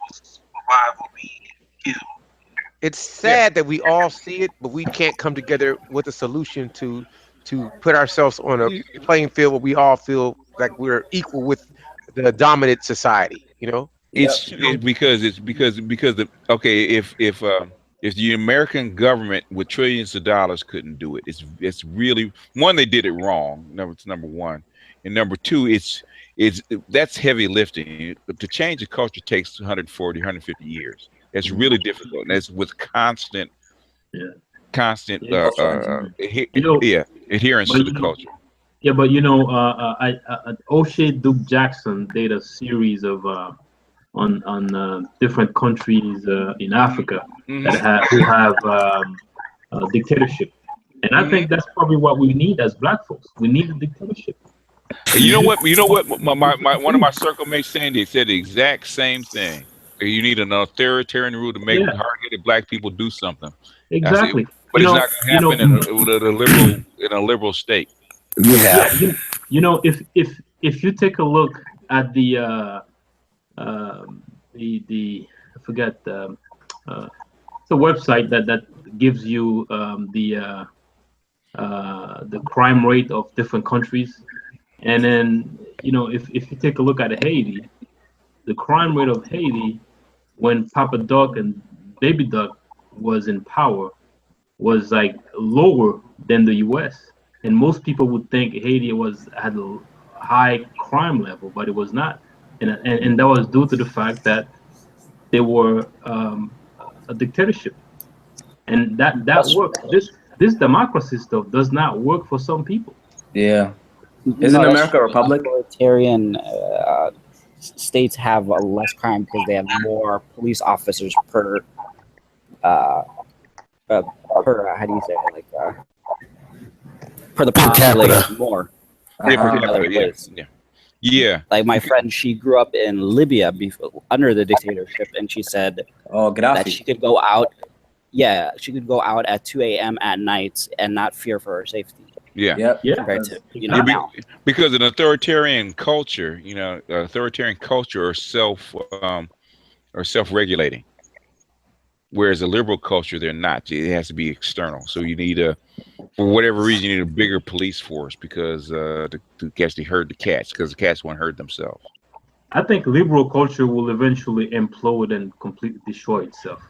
was survive or be killed. It's sad that we all see it, but we can't come together with a solution to put ourselves on a playing field where we all feel like we're equal with the dominant society. You know, It's because if the American government with trillions of dollars couldn't do it, it's really one, they did it wrong. Number one, and number two, it's that's heavy lifting. To change a culture takes 140, 150 years. It's really difficult, and it's with constant adherence to the culture. Yeah, but O'Shea Duke Jackson did a series of on different countries in Africa that who have dictatorship, and I think that's probably what we need as Black folks. We need a dictatorship. You know what? My one of my circle mates saying, they said the exact same thing. You need an authoritarian rule to make hard-headed Black people do something. Exactly, but it's not going to happen in a liberal state. Yeah. If you take a look at the I forget it's a website that gives you the crime rate of different countries, and then if you take a look at Haiti, the crime rate of Haiti when Papa Doc and Baby Doc was in power was like lower than the U.S. And most people would think Haiti had a high crime level, but it was not, and that was due to the fact that they were a dictatorship, and that works. This democracy stuff does not work for some people. Yeah, isn't America a republic? Authoritarian states have less crime because they have more police officers per how do you say it? Like per the population more. Yeah. Like my friend, she grew up in Libya under the dictatorship, and she said that she could go out. Yeah, she could go out at 2 a.m. at night and not fear for her safety. Yeah. Compared to now. Because an authoritarian culture, are self-regulating, whereas a liberal culture, they're not. It has to be external. So you need for whatever reason, you need a bigger police force because to actually herd the cats, because the cats won't herd themselves. I think liberal culture will eventually implode and completely destroy itself.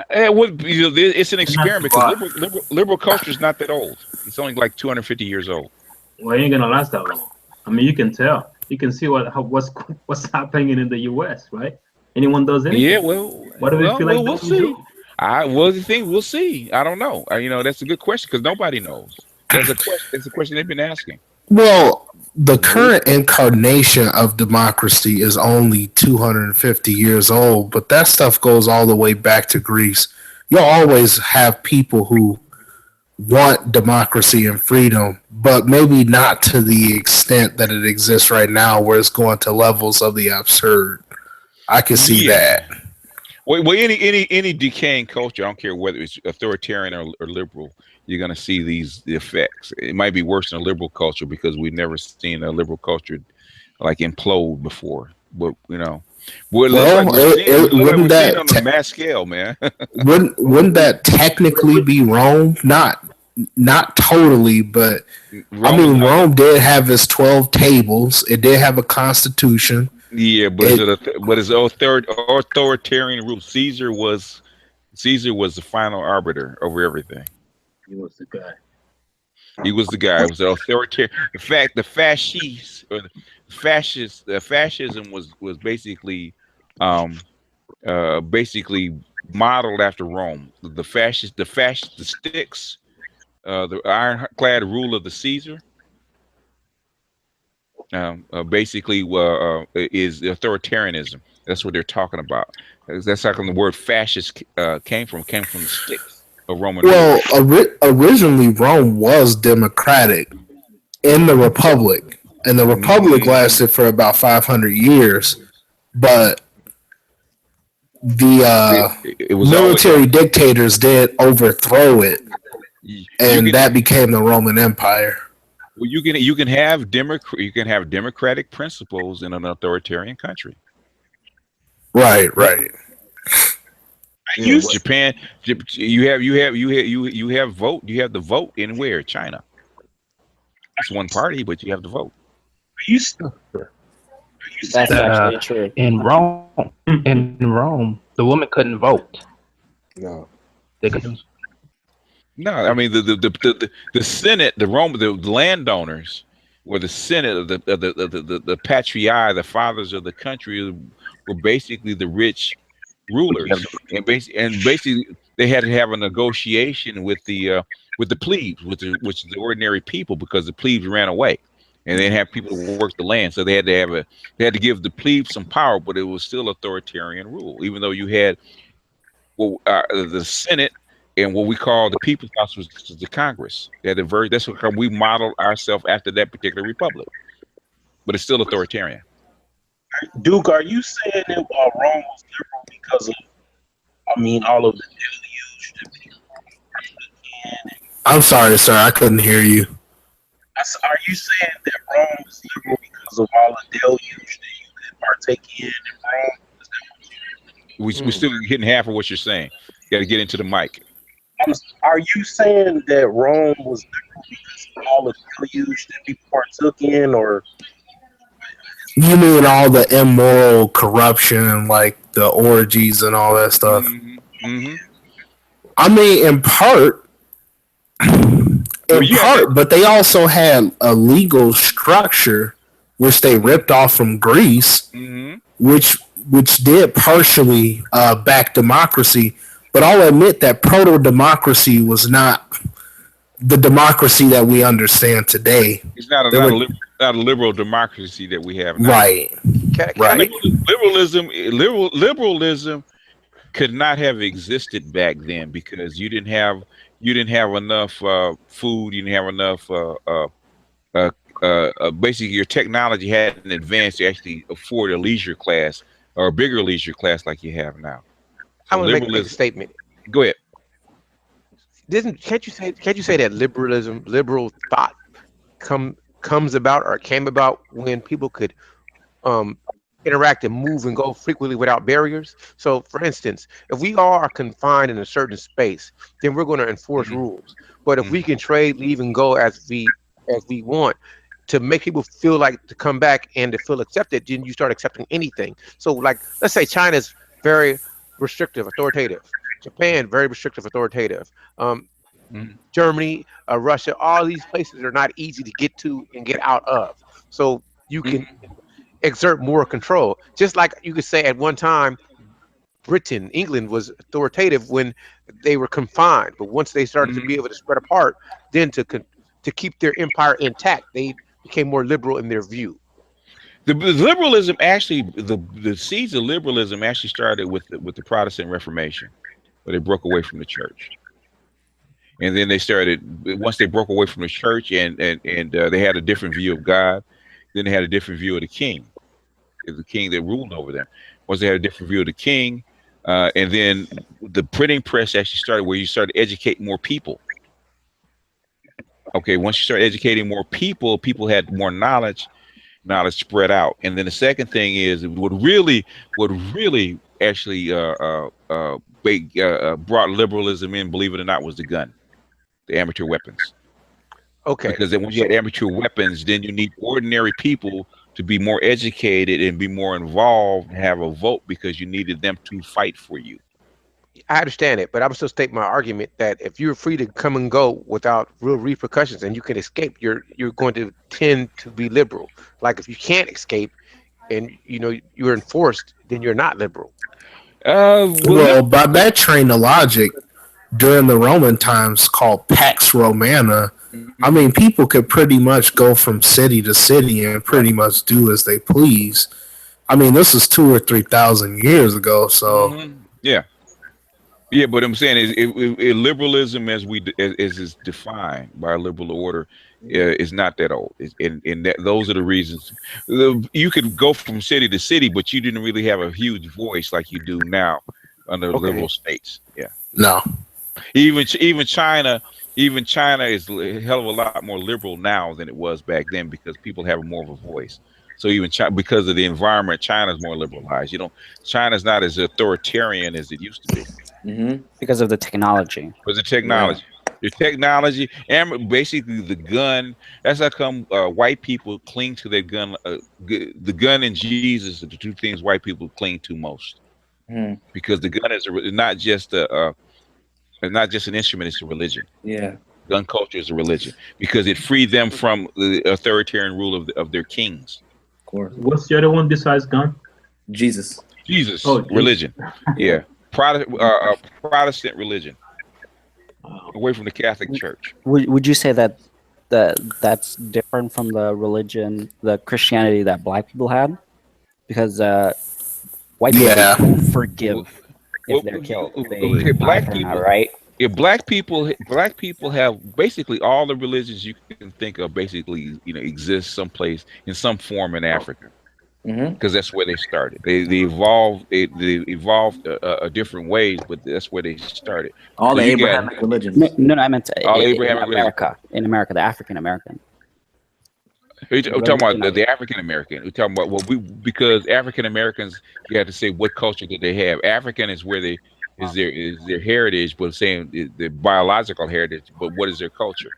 It's an experiment because liberal culture is not that old. It's only like 250 years old. Well, it ain't gonna last that long. I mean, you can tell. You can see what's happening in the U.S. Right? Anyone does anything? Yeah. Well, what do they feel like we'll see. We'll see. I don't know. That's a good question because nobody knows. It's a question they've been asking. Well, the current incarnation of democracy is only 250 years old, but that stuff goes all the way back to Greece. You'll always have people who want democracy and freedom, but maybe not to the extent that it exists right now, where it's going to levels of the absurd. I can see that. Well, any decaying culture, I don't care whether it's authoritarian or liberal, you're going to see the effects. It might be worse than a liberal culture because we've never seen a liberal culture like implode before. But we're seeing on a mass scale, man. wouldn't that technically be Rome? Not totally, but Rome did have its 12 tables. It did have a constitution. Yeah, but it's authoritarian rule. Caesar was the final arbiter over everything. He was the guy. He was the guy. It was authoritarian. In fact, the fascists or the fascism was basically basically modeled after Rome. The sticks, the ironclad rule of the Caesar, basically is authoritarianism. That's what they're talking about. That's how come the word fascist came from the sticks of Roman Well, rule. originally Rome was democratic in the Republic, and the Republic lasted for about 500 years, but the it was military dictators did overthrow it, and that became the Roman Empire. Well, you can have democratic principles in an authoritarian country. Right. Japan, you have vote. You have the vote in where? China. It's one party, but you have the vote. That's actually true. In Rome, the woman couldn't vote. No, they couldn't. No, I mean the Senate, the landowners, or the Senate, the patriarch, the fathers of the country, were basically the rich rulers, and basically they had to have a negotiation with the plebes, which is the ordinary people, because the plebes ran away, and they didn't have people to work the land, so they had to give the plebes some power, but it was still authoritarian rule, even though you had the Senate and what we call the People's House, was the Congress. That's what we modeled ourselves after that particular republic, but it's still authoritarian. Duke, are you saying that Rome was liberal because of, all of the deluge that people partook in? I'm sorry, sir, I couldn't hear you. Are you saying that Rome was liberal because of all the deluge that you could partake in Rome? Is that what We're still getting half of what you're saying. You got to get into the mic. Are you saying that Rome was liberal because of all the deluge that people partook in, or? You mean all the immoral corruption, like the orgies and all that stuff? Mm-hmm. I mean, in part, but they also had a legal structure which they ripped off from Greece, which did partially back democracy. But I'll admit that proto-democracy was not the democracy that we understand today. It's not a liberal democracy that we have now. Right. Liberalism could not have existed back then, because you didn't have enough food. You didn't have enough. Basically, your technology hadn't advanced to actually afford a leisure class or a bigger leisure class like you have now. I want to make a statement. Go ahead. Can't you say that liberal thought comes about or came about when people could interact and move and go frequently without barriers? So, for instance, if we all are confined in a certain space, then we're going to enforce rules. But if we can trade, leave, and go as we want, to make people feel like to come back and to feel accepted, then you start accepting anything. So, like, let's say China's very restrictive, authoritative. Japan, very restrictive, authoritative. Germany, Russia, all these places are not easy to get to and get out of. So you can exert more control. Just like you could say at one time, England was authoritative when they were confined. But once they started to be able to spread apart, then to keep their empire intact, they became more liberal in their view. The liberalism actually, the seeds of liberalism actually started with the Protestant Reformation, where they broke away from the church, and then once they broke away from the church and they had a different view of God, then they had a different view of the king that ruled over them. Once they had a different view of the king, and then the printing press actually started, where you started educating more people. Okay, once you start educating more people, people had more knowledge spread out. And then the second thing is, what really actually brought liberalism in, believe it or not, was the gun, the amateur weapons. Okay. Because then when you had amateur weapons, then you need ordinary people to be more educated and be more involved and have a vote, because you needed them to fight for you. I understand it, but I'm still state my argument that if you're free to come and go without real repercussions and you can escape, you're going to tend to be liberal. Like if you can't escape and you're enforced, then you're not liberal. Well, by that train of logic, during the Roman times called Pax Romana, I mean, people could pretty much go from city to city and pretty much do as they please. I mean, this is 2,000 or 3,000 years ago, so yeah. Yeah, but I'm saying is liberalism as is defined by a liberal order is not that old. And those are the reasons. You could go from city to city, but you didn't really have a huge voice like you do now under liberal states. Yeah. No. Even China is a hell of a lot more liberal now than it was back then because people have more of a voice. So even because of the environment, China's more liberalized. China's not as authoritarian as it used to be. Because of the technology. Because the technology. Yeah. The technology and basically the gun. That's how come white people cling to their gun. The gun and Jesus are the two things white people cling to most. Because the gun is not just an instrument; it's a religion. Yeah, gun culture is a religion because it freed them from the authoritarian rule of their kings. Of course. What's the other one besides gun? Jesus. Oh, religion. Yeah, Protestant religion, away from the Catholic Church. Would you say that's different from the religion, the Christianity that black people had? Because white people don't forgive if they're killed. They black people, that, right? If black people have basically all the religions you can think of basically exist someplace in some form in Africa. Because that's where they started. They evolved. They evolved different ways, but that's where they started. All the Abrahamic religions. No, I meant all Abrahamic America. In America, the African American. We're talking about the African American. We're talking about because African Americans, you have to say what culture did they have. African is where they is their heritage, but saying the biological heritage. But what is their culture?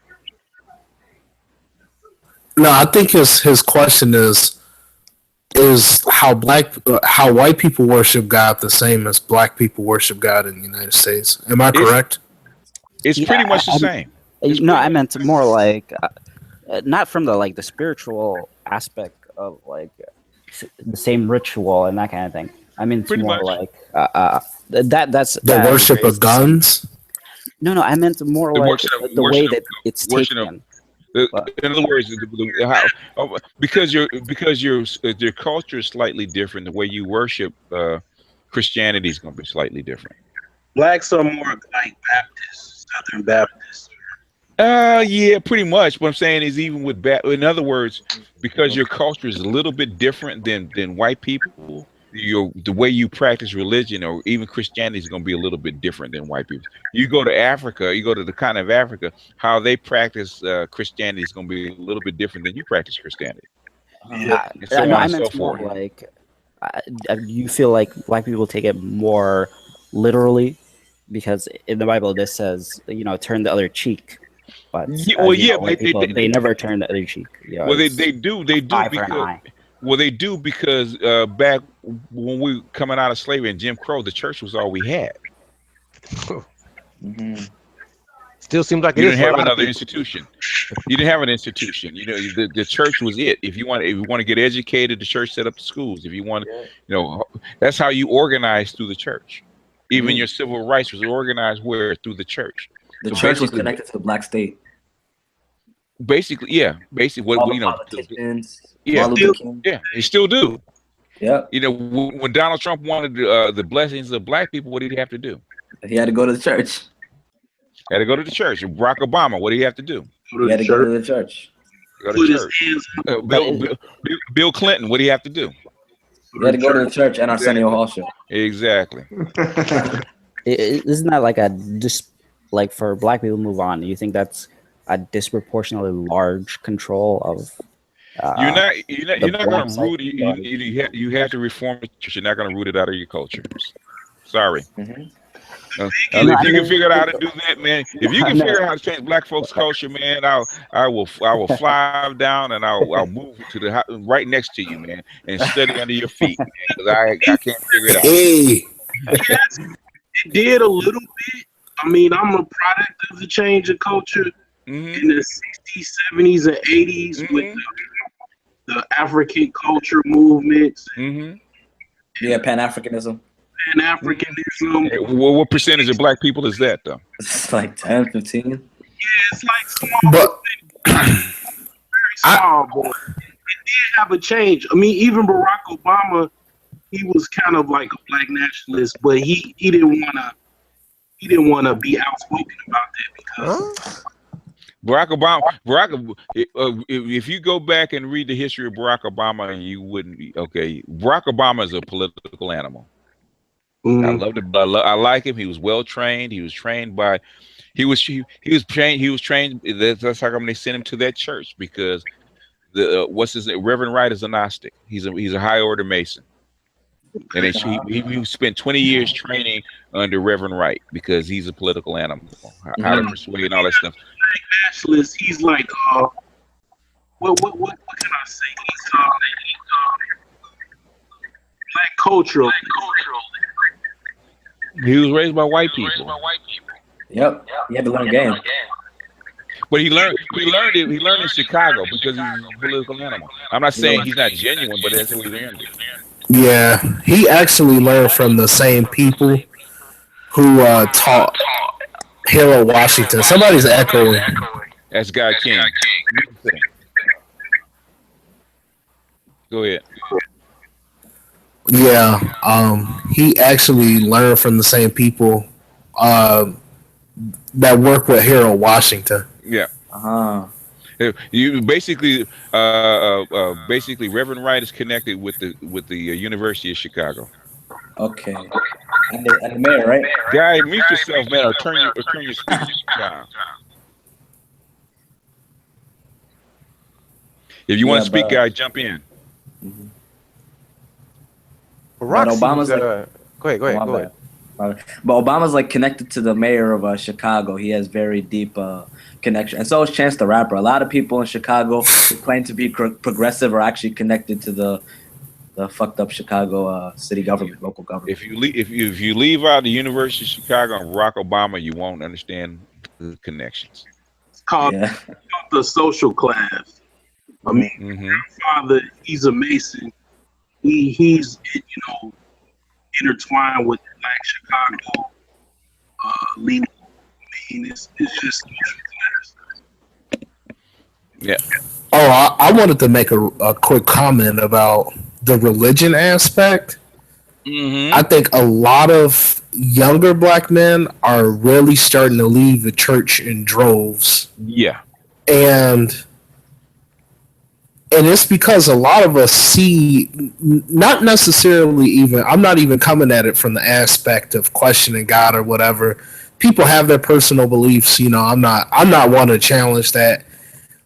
No, I think his question is how white people worship God the same as black people worship God in the United States. Am I correct? It's pretty much the same. No, I meant more like not from the spiritual aspect of the same ritual and that kind of thing. I mean, it's more like that's the worship of guns. No, I meant more like the way that it's taken. In other words, because your culture is slightly different. The way you worship Christianity is going to be slightly different. Blacks are more like Baptists, Southern Baptists. Yeah, pretty much. What I'm saying is, even with in other words, because your culture is a little bit different than white people, the way you practice religion or even Christianity is going to be a little bit different than white people. You go to Africa, you go to the continent of Africa, how they practice Christianity is going to be a little bit different than you practice Christianity. I meant more like, you feel like black people take it more literally because in the Bible this says, turn the other cheek. But they never turn the other cheek. Well, they do because. Well, they do because back when we were coming out of slavery and Jim Crow, the church was all we had. Still seems like you didn't have another institution. You didn't have an institution. The church was it. If you want to get educated, the church set up the schools. If you want, that's how you organize through the church. Even your civil rights was organized through the church. The church was connected to the black state. Basically, yeah. Basically, politicians. Yeah, they still do. Yeah. When Donald Trump wanted the blessings of black people, what did he have to do? He had to go to the church. Had to go to the church. Barack Obama, what did he have to do? He had to go to the church. Go to church. Bill Clinton, what did he have to do? He had to go to the church and Arsenio Hall show. Exactly. Isn't that like for black people to move on? Do you think that's a disproportionately large control of? You're not going to root it. You have to reform the church. You're not going to root it out of your culture. Sorry. If you can figure out how to do that, man. If you can figure out how to change black folks' culture, man, I will fly down and I'll move to right next to you, man, and study under your feet, because I can't figure it out. It did a little bit. I mean, I'm a product of the change of culture in the 60s, 70s, and 80s with the African culture movements. Yeah, Pan-Africanism. Pan-Africanism. Well, what percentage of black people is that, though? It's like 10, 15. Yeah, it's like small, but very small, but it did have a change. I mean, even Barack Obama, he was kind of like a black nationalist, but he didn't want to be outspoken about that because Barack Obama, if you go back and read the history of Barack Obama, you wouldn't be okay. Barack Obama is a political animal. I loved it. I like him. He was well trained. He was trained by, he was trained. That's how come they sent him to that church, because the Reverend Wright is a Gnostic. He's a high order Mason, and he spent 20 years training under Reverend Wright because he's a political animal. How to persuade and all that stuff. Nationalist, he's like what can I say? He's black cultural. He was raised by white people. Yep, he had to learn game. But he learned in Chicago because he's a political animal. I'm not saying he's not genuine, but that's what he learned. Yeah, he actually learned from the same people who taught Harold Washington. Somebody's echoing. That's Guy King. Go ahead. Yeah, he actually learned from the same people that work with Harold Washington. Yeah. You basically, Reverend Wright is connected with the University of Chicago. Okay. And the mayor, right? Guy, mute yourself, man, or turn your speaker down. If you want to speak, Guy, jump in. But Obama's go ahead. But Obama's like connected to the mayor of Chicago. He has very deep connection, and so is Chance the Rapper. A lot of people in Chicago who claim to be progressive are actually connected to the fucked up Chicago city government, local government. If you leave out the University of Chicago and Barack Obama, you won't understand the connections. It's called the social class. I mean, my father, he's a Mason. He's intertwined with Black Chicago. Lean. I mean, it's just social class. Yeah. Oh, I wanted to make a quick comment about the religion aspect. I think a lot of younger black men are really starting to leave the church in droves. Yeah. And it's because a lot of us see, not necessarily even, I'm not even coming at it from the aspect of questioning God or whatever. People have their personal beliefs. I'm not one to challenge that.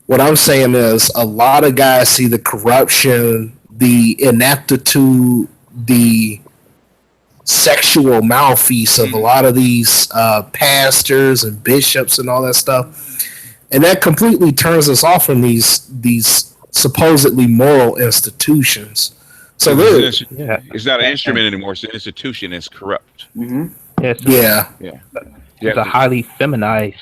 What I'm saying is a lot of guys see the corruption, the ineptitude, the sexual malfeasance of a lot of these pastors and bishops and all that stuff. And that completely turns us off from these supposedly moral institutions. So it's not an instrument anymore. It's an institution. It's corrupt. Yeah. It's a highly feminized.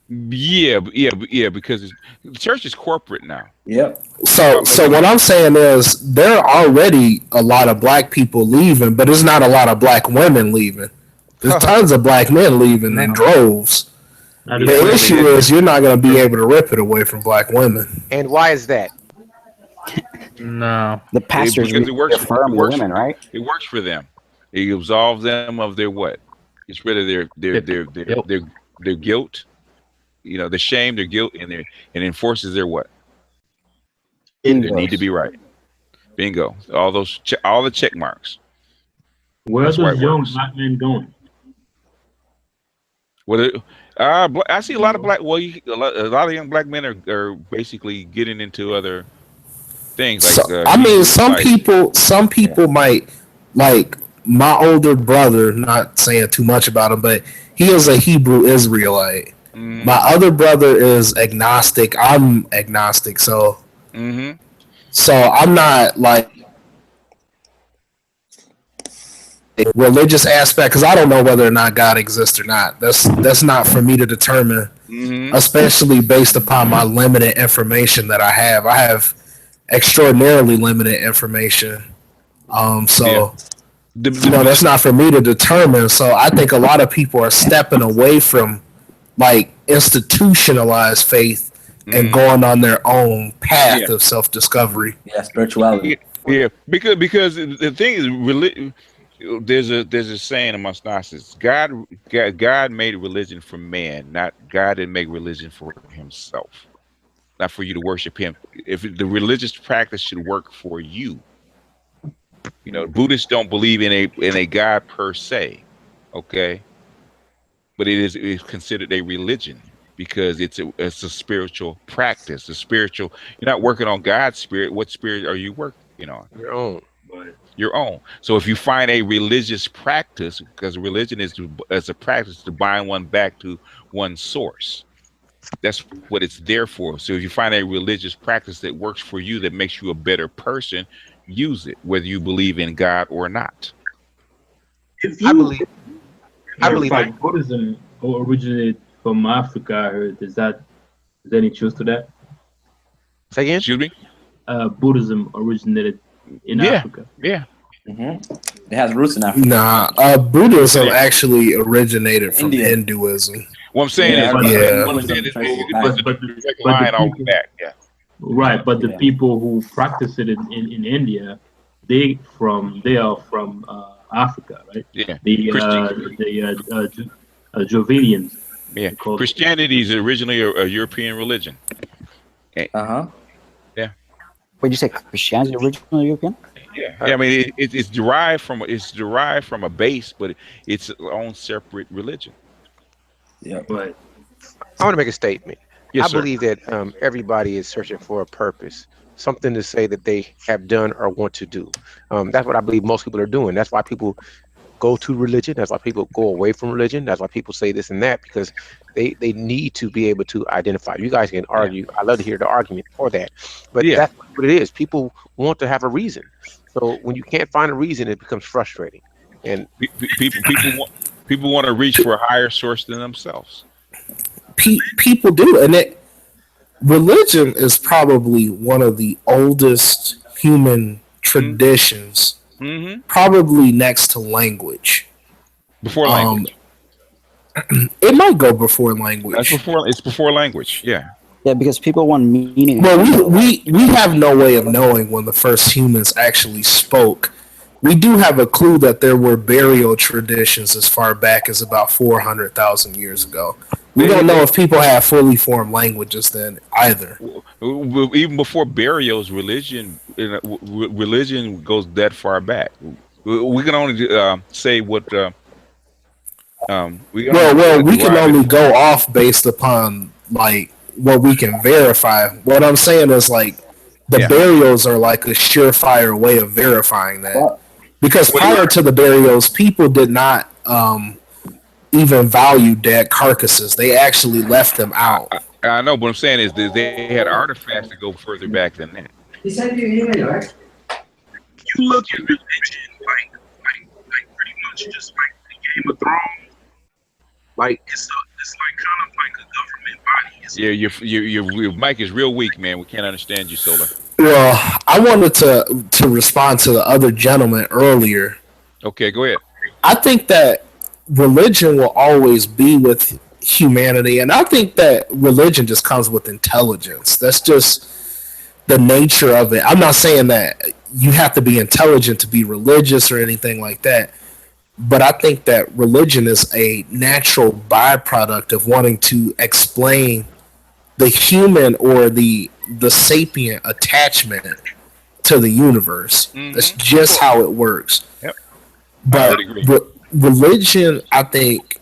Yeah, because the church is corporate now. Yep. So what I'm saying is there are already a lot of black people leaving, but there's not a lot of black women leaving. There's tons of black men leaving in droves. The issue is you're not going to be able to rip it away from black women. And why is that? No. The pastors because it works for women, right? It works for them. It absolves them of their what? Gets rid of their guilt. The shame, their guilt, and enforces their what? They need to be right. Bingo. All the check marks. Where are those young black men going? I see a lot of black. Well, a lot of young black men are basically getting into other things. Like some people might, like my older brother. Not saying too much about him, but he is a Hebrew Israelite. My other brother is agnostic. I'm agnostic, so I'm not like. religious aspect, because I don't know whether or not God exists or not. That's not for me to determine, especially based upon my limited information that I have. I have extraordinarily limited information. That's not for me to determine. So I think a lot of people are stepping away from like institutionalized faith and going on their own path of self-discovery. Yeah, spirituality. Yeah, because the thing is, there's a saying amongst Gnostics: God made religion for man, not God didn't make religion for himself, not for you to worship him. If the religious practice should work for you, Buddhists don't believe in a God per se, okay, but it is considered a religion. Because it's a spiritual practice, you're not working on God's spirit. What spirit are you working on? Your own. Your own. So if you find a religious practice, because religion is a practice to bind one back to one source. That's what it's there for. So if you find a religious practice that works for you, that makes you a better person, use it, whether you believe in God or not. I believe like Buddhism originated from Africa. I heard. Is there any truth to that? Say again? Excuse me? Buddhism originated in Africa. Yeah. It has roots in Africa. Nah, Buddhism actually originated from Hinduism. What I'm saying is, right, but the people who practice it in India, they are from Africa, right? Yeah. The Jovinians. Yeah. Christianity is originally a European religion. Uh-huh. Yeah. What did you say? Christianity is originally European? Yeah. I mean, it's derived from a base, but it's its own separate religion. Yeah. Right. I want to make a statement. Yes, I believe that everybody is searching for a purpose, something to say that they have done or want to do. That's what I believe most people are doing. That's why people go to religion. That's why people go away from religion. That's why people say this and that, because they need to be able to identify. You guys can argue. I love to hear the argument for that. But that's what it is. People want to have a reason. So when you can't find a reason, it becomes frustrating. And people want to reach for a higher source than themselves. People do, and religion is probably one of the oldest human traditions. Probably next to language. Before language. It might go before language. It's before language. Yeah. Yeah, because people want meaning. Well, we have no way of knowing when the first humans actually spoke. We do have a clue that there were burial traditions as far back as about 400,000 years ago. We don't know if people had fully formed languages then either. Even before burials, religion goes that far back. We can only say what. We can only go off based upon like what we can verify. What I'm saying is like the burials are like a surefire way of verifying that. Because prior to the burials, people did not even value dead carcasses. They actually left them out. I know, but what I'm saying is that they had artifacts that go further back than that. He sent you an email, right? You look at religion like pretty much just like the Game of Thrones. Like it's like kind of like a government body. Your mic is real weak, man. We can't understand you, Solar. Well, I wanted to respond to the other gentleman earlier. Okay, go ahead. I think that religion will always be with humanity, and I think that religion just comes with intelligence. That's just the nature of it. I'm not saying that you have to be intelligent to be religious or anything like that, but I think that religion is a natural byproduct of wanting to explain the human or the sapient attachment to the universe. That's just how it works. Yep. But religion, I think,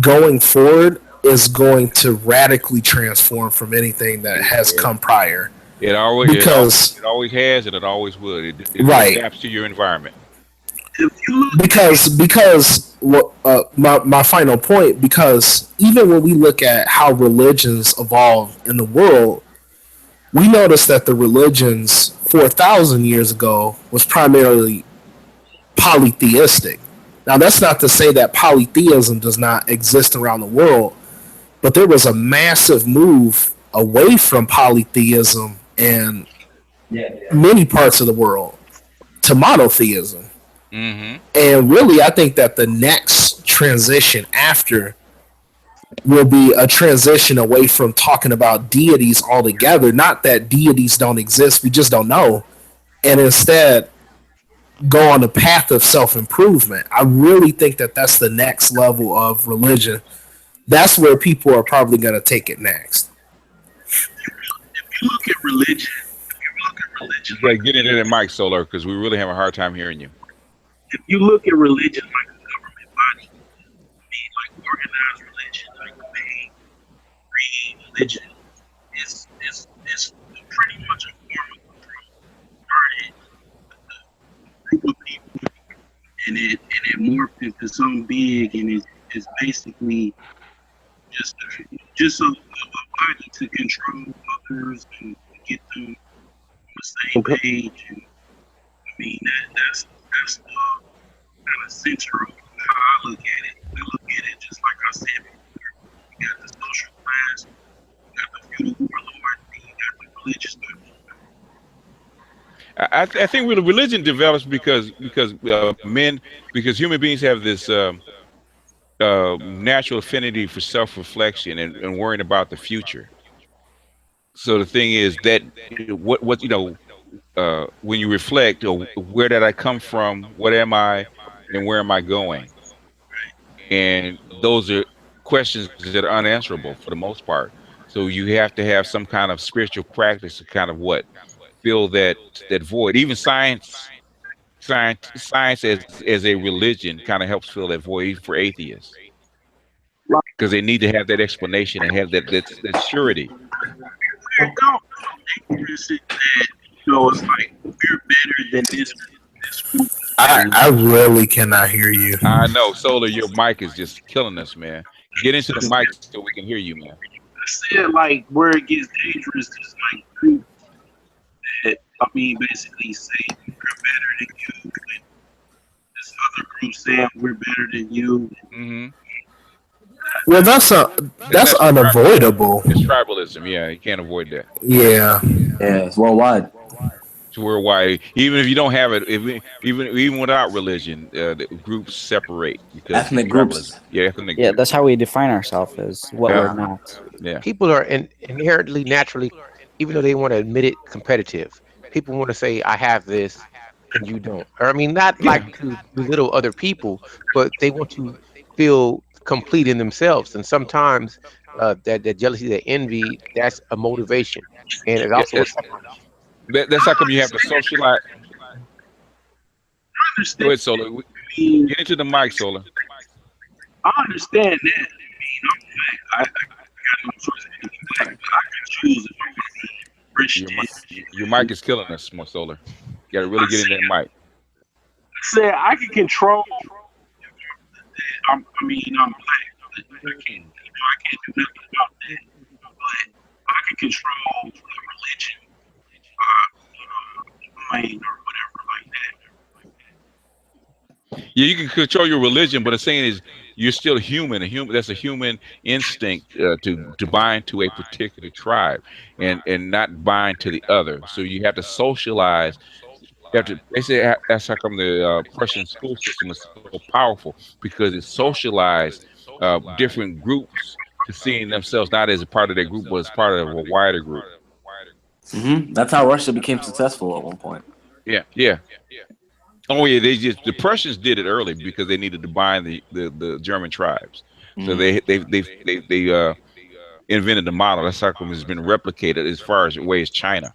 going forward is going to radically transform from anything that has come prior. It always has, and it always would. It adapts to your environment. Because my final point, because even when we look at how religions evolved in the world, we notice that the religions 4,000 years ago was primarily polytheistic. Now, that's not to say that polytheism does not exist around the world, but there was a massive move away from polytheism in many parts of the world to monotheism. Mm-hmm. And really, I think that the next transition after will be a transition away from talking about deities altogether. Not that deities don't exist, we just don't know. And instead, go on the path of self-improvement. I really think that that's the next level of religion. That's where people are probably going to take it next. If you look at religion, like, get into that mic, Solar, because we really have a hard time hearing you. If you look at religion like a government body, like organized religion, like the main religion is pretty much a form of control. Group of people, and it morphed into something big, and it's basically just a body to control others and get them on the same page. And I mean that's the kind of center of how I look at it. I look at it just like I said before. You got the social class, you got the feudal warlord, and you got the religious people. I think religion develops because human beings have this natural affinity for self-reflection and worrying about the future. So the thing is that what when you reflect, where did I come from? What am I, and where am I going? And those are questions that are unanswerable for the most part. So you have to have some kind of spiritual practice to kind of fill that void. Even science as a religion kind of helps fill that void, even for atheists, because they need to have that explanation and have that surety. It's like we're better than this group. I really cannot hear you. I know, Solar, your mic is just killing us, man. Get into the mic so we can hear you, man. I said, like, where it gets dangerous is like groups that, basically say we're better than you, and this other group saying we're better than you. Mm-hmm. Well, that's unavoidable. It's tribalism. Yeah, you can't avoid that. Yeah, it's worldwide. It's worldwide. Even if you don't have it, even without religion, the groups separate because ethnic groups. Ethnic. Yeah, that's how we define ourselves as what we're not. Yeah. People are inherently, naturally, even though they want to admit it, competitive. People want to say, "I have this," and you don't. Or not like to belittle other people, but they want to feel complete in themselves. And sometimes that jealousy, that envy, that's a motivation, and it also. That's how come you have to socialize. Go ahead, Solar. Get into the mic, Solar. I understand that. I got no choice. I can choose if I'm going to be Christian. Your mic is killing us, more Solar. You got to really get in that mic. I said I can control. I'm black. I can't do nothing about that. But I can control the religion. Or whatever like that. Yeah, you can control your religion, but the saying is you're still human. That's a human instinct to bind to a particular tribe and not bind to the other. So you have to socialize. They say that's how come the Prussian school system is so powerful, because it socialized different groups to seeing themselves not as a part of their group, but as part of a wider group. Mm-hmm. That's how Russia became successful at one point. Yeah. Oh yeah, the Prussians did it early because they needed to bind the German tribes. So they invented the model. That's how come it's been replicated as far as away as China.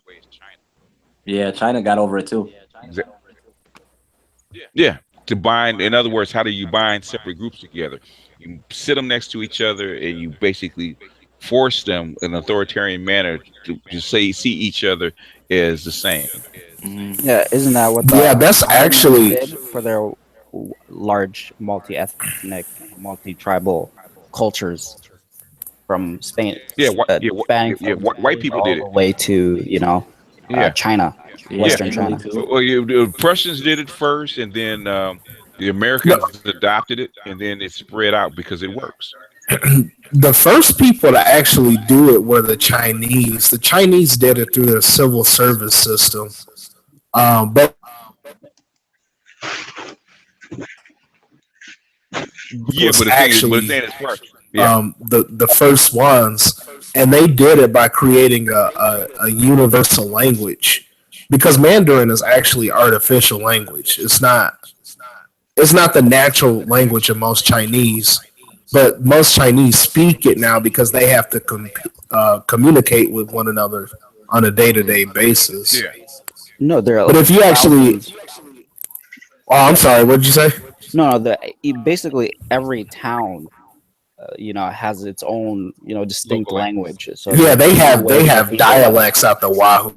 Yeah, China got over it too. Yeah, to bind. In other words, how do you bind separate groups together? You sit them next to each other, and you basically force them in an authoritarian manner to see each other as the same. Yeah, isn't that what? That's actually did for their large multi-ethnic, multi-tribal cultures from Spain. White people all did the it way to China, Western China. Well, the Prussians did it first, and then The Americans adopted it, and then it spread out because it works. The first people to actually do it were the Chinese. The Chinese did it through their civil service system. But yeah, but the thing is first. Yeah. The first ones, and they did it by creating a universal language, because Mandarin is actually artificial language. It's not the natural language of most Chinese, but most Chinese speak it now because they have to communicate with one another on a day-to-day basis. Yeah. No, but if you actually, I'm sorry, what did you say? No, basically every town, has its own, distinct language. So yeah, they have dialects out the wahoo.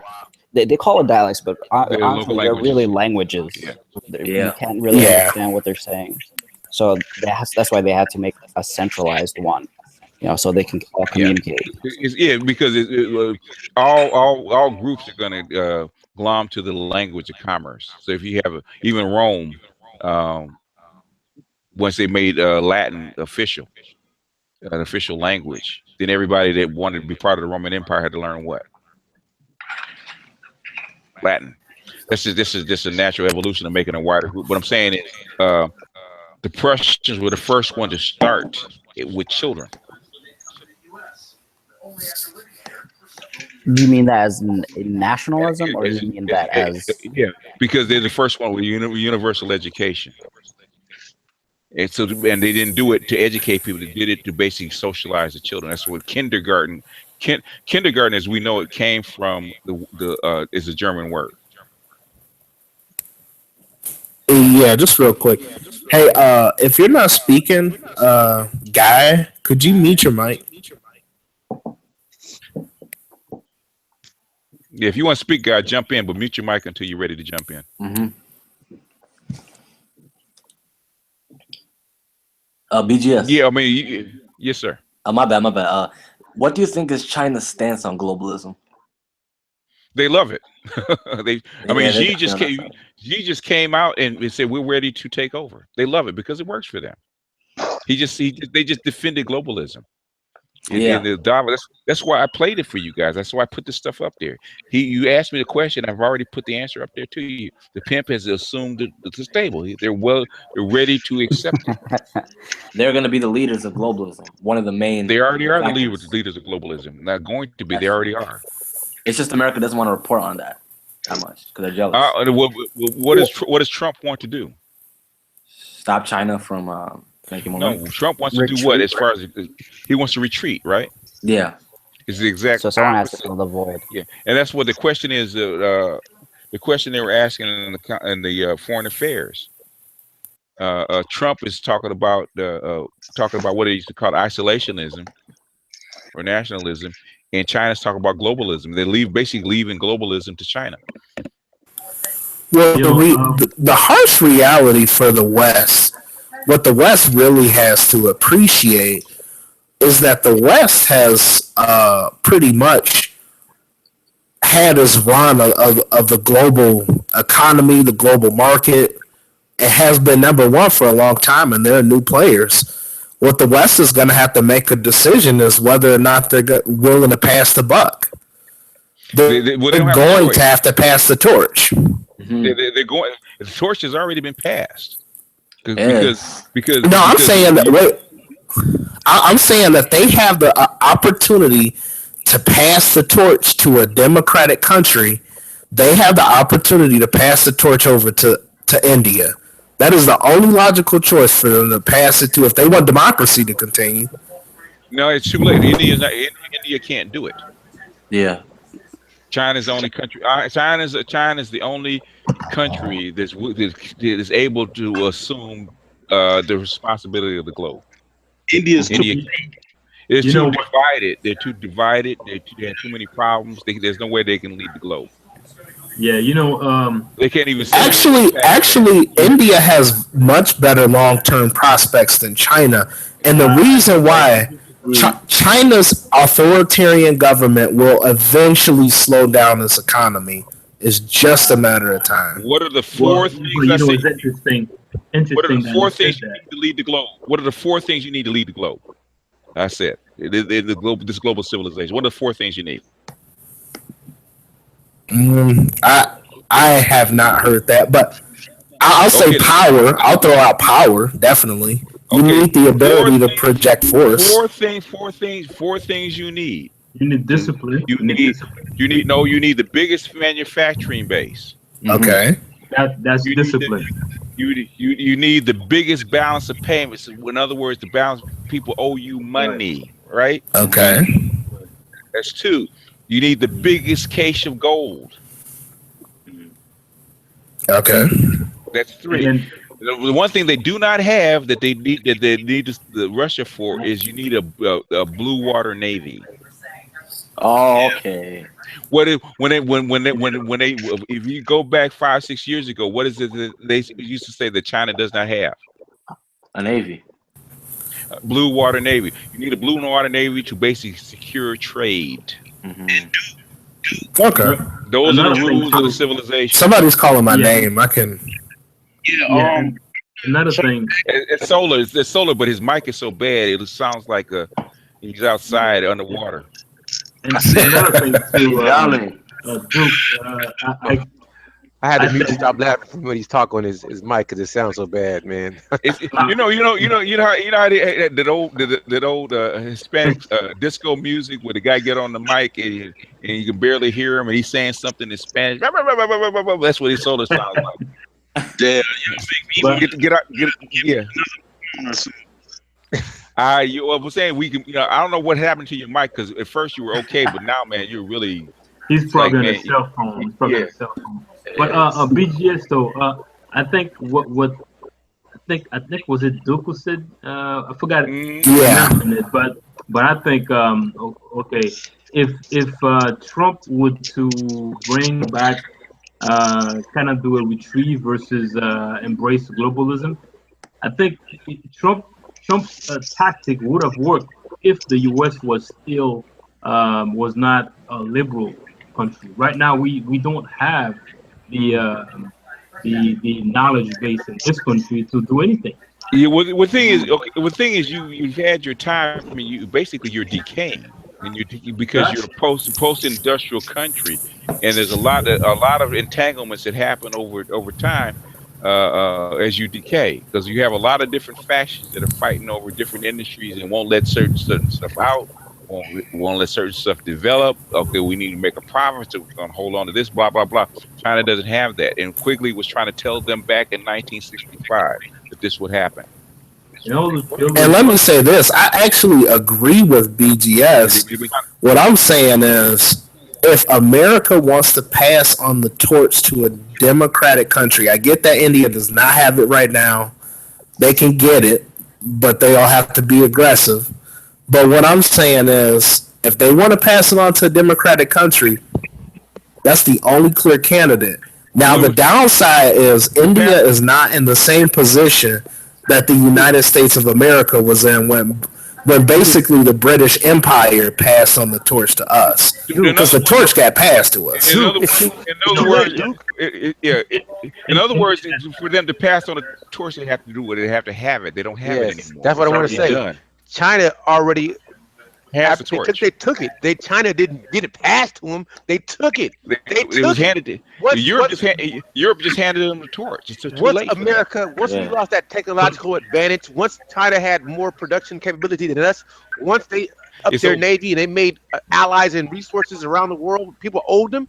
They call it dialects, but honestly, they're really languages. Yeah. You can't really understand what they're saying. So that's why they had to make a centralized one, so they can all communicate. Because all groups are going to glom to the language of commerce. So if you have even Rome, once they made Latin official, an official language, then everybody that wanted to be part of the Roman Empire had to learn what? Latin. This is just a natural evolution of making a wider group. What I'm saying is, the Prussians were the first one to start it with children. Do you mean that as nationalism, or do you mean that as? Yeah, because they're the first one with universal education. And they didn't do it to educate people. They did it to basically socialize the children. That's what kindergarten. Kindergarten, as we know it, came from is a German word. Yeah, just real quick. Hey, if you're not speaking, Guy, could you mute your mic? Yeah, if you want to speak, Guy, jump in, but mute your mic until you're ready to jump in. Mm-hmm. BGS. Yeah, I mean, yes, sir. My bad. What do you think is China's stance on globalism? They love it. Xi just came out and said we're ready to take over. They love it because it works for them. They just defended globalism. That's why I played it for you guys. That's why I put this stuff up there. You asked me the question. I've already put the answer up there to you. The pimp has assumed the stable. They're ready to accept it. They're going to be the leaders of globalism. One of the main. They already are the leaders of globalism. Not going to be. They already are. It's just America doesn't want to report on that much because they're jealous. What does Trump want to do? Stop China from making more money. No, Trump wants to do what? As far as he wants to retreat, right? Yeah, it's the exact. So someone has to fill the void. Yeah, and that's what the question is. The question they were asking in the foreign affairs. Trump is talking about what they used to call isolationism or nationalism. And China's talking about globalism. They basically leaving globalism to China. Well, the harsh reality for the West, what the West really has to appreciate is that the West has pretty much had its run of the global economy, the global market. It has been number one for a long time, and there are new players. What the West is going to have to make a decision is whether or not they're willing to pass the buck. They're going to have to pass the torch. Mm-hmm. They're going. The torch has already been passed. Because I'm saying that they have the opportunity to pass the torch to a democratic country. They have the opportunity to pass the torch over to India. That is the only logical choice for them to pass it to if they want democracy to continue. No, it's too late. India can't do it. Yeah. China's the only country. China's the only country that is able to assume the responsibility of the globe. India it's too divided. They're too divided. They have too many problems. There's no way they can lead the globe. Yeah, they can't even. Actually, India has much better long-term prospects than China, and the reason why China's authoritarian government will eventually slow down its economy. It's just a matter of time. What are the four things? You know, it's interesting. What are the four things you need to lead the globe? What are the four things you need to lead the globe? I said this global civilization. What are the four things you need? I have not heard that, but I'll say power. I'll throw out power. Definitely, you need the ability to project force. Four things you need. You need discipline. You need the biggest manufacturing base. Okay. That's discipline. You need the biggest balance of payments. In other words, the balance people owe you money, right? Okay. That's two. You need the biggest cache of gold. Okay. That's three. The one thing they do not have that they need the Russia for is you need a blue water navy. Oh, okay. If you go back 5-6 years ago, what is it that they used to say that China does not have? A navy. Blue water navy. You need a blue water navy to basically secure trade. Okay. Those are the rules of the civilization. Somebody's calling my name. I can. Another thing. It's solar. It's solar, but his mic is so bad it sounds like he's outside underwater. And another thing too, Duke, I had to mute stop laughing when he's talking on his mic because it sounds so bad, man. you know how that old Hispanic disco music where the guy get on the mic and you can barely hear him and he's saying something in Spanish. That's what his solar sounds like. Yeah, get out. I was saying we can. I don't know what happened to your mic because at first you were okay, but now, man, you're really. He's probably on his cell phone. But BGS though, I think I think was it Duke who said I forgot. It, but I think okay, if Trump would to bring back kind of do a retrieve versus embrace globalism, I think Trump's tactic would have worked if the U.S. was still was not a liberal country. Right now, we don't have the knowledge base in this country to do anything. Yeah, well, the thing is, you've had your time. I mean, you're decaying, and because you're a post-industrial country, and there's a lot of entanglements that happen over time. As you decay, because you have a lot of different factions that are fighting over different industries and won't let certain stuff out, won't let certain stuff develop. Okay, we need to make a profit, so we're going to hold on to this, blah, blah, blah. China doesn't have that. And Quigley was trying to tell them back in 1965 that this would happen. And let me say this, I actually agree with BGS. What I'm saying is, if America wants to pass on the torch to a democratic country, I get that India does not have it right now. They can get it, but they all have to be aggressive. But what I'm saying is, if they want to pass it on to a democratic country, that's the only clear candidate. Now, the downside is India is not in the same position that the United States of America was in when basically the British Empire passed on the torch to us, because the torch got passed to us. In other words, for them to pass on the torch, they have to do what they have to have it. They don't have it anymore. That's what I want to say. Done. China already has the torch. They took it. China didn't get it passed to them. They took it. It was handed. Europe just handed them the torch. It's too late. Once we lost that technological advantage, once China had more production capability than us, once they upped their navy and they made allies and resources around the world, people owed them.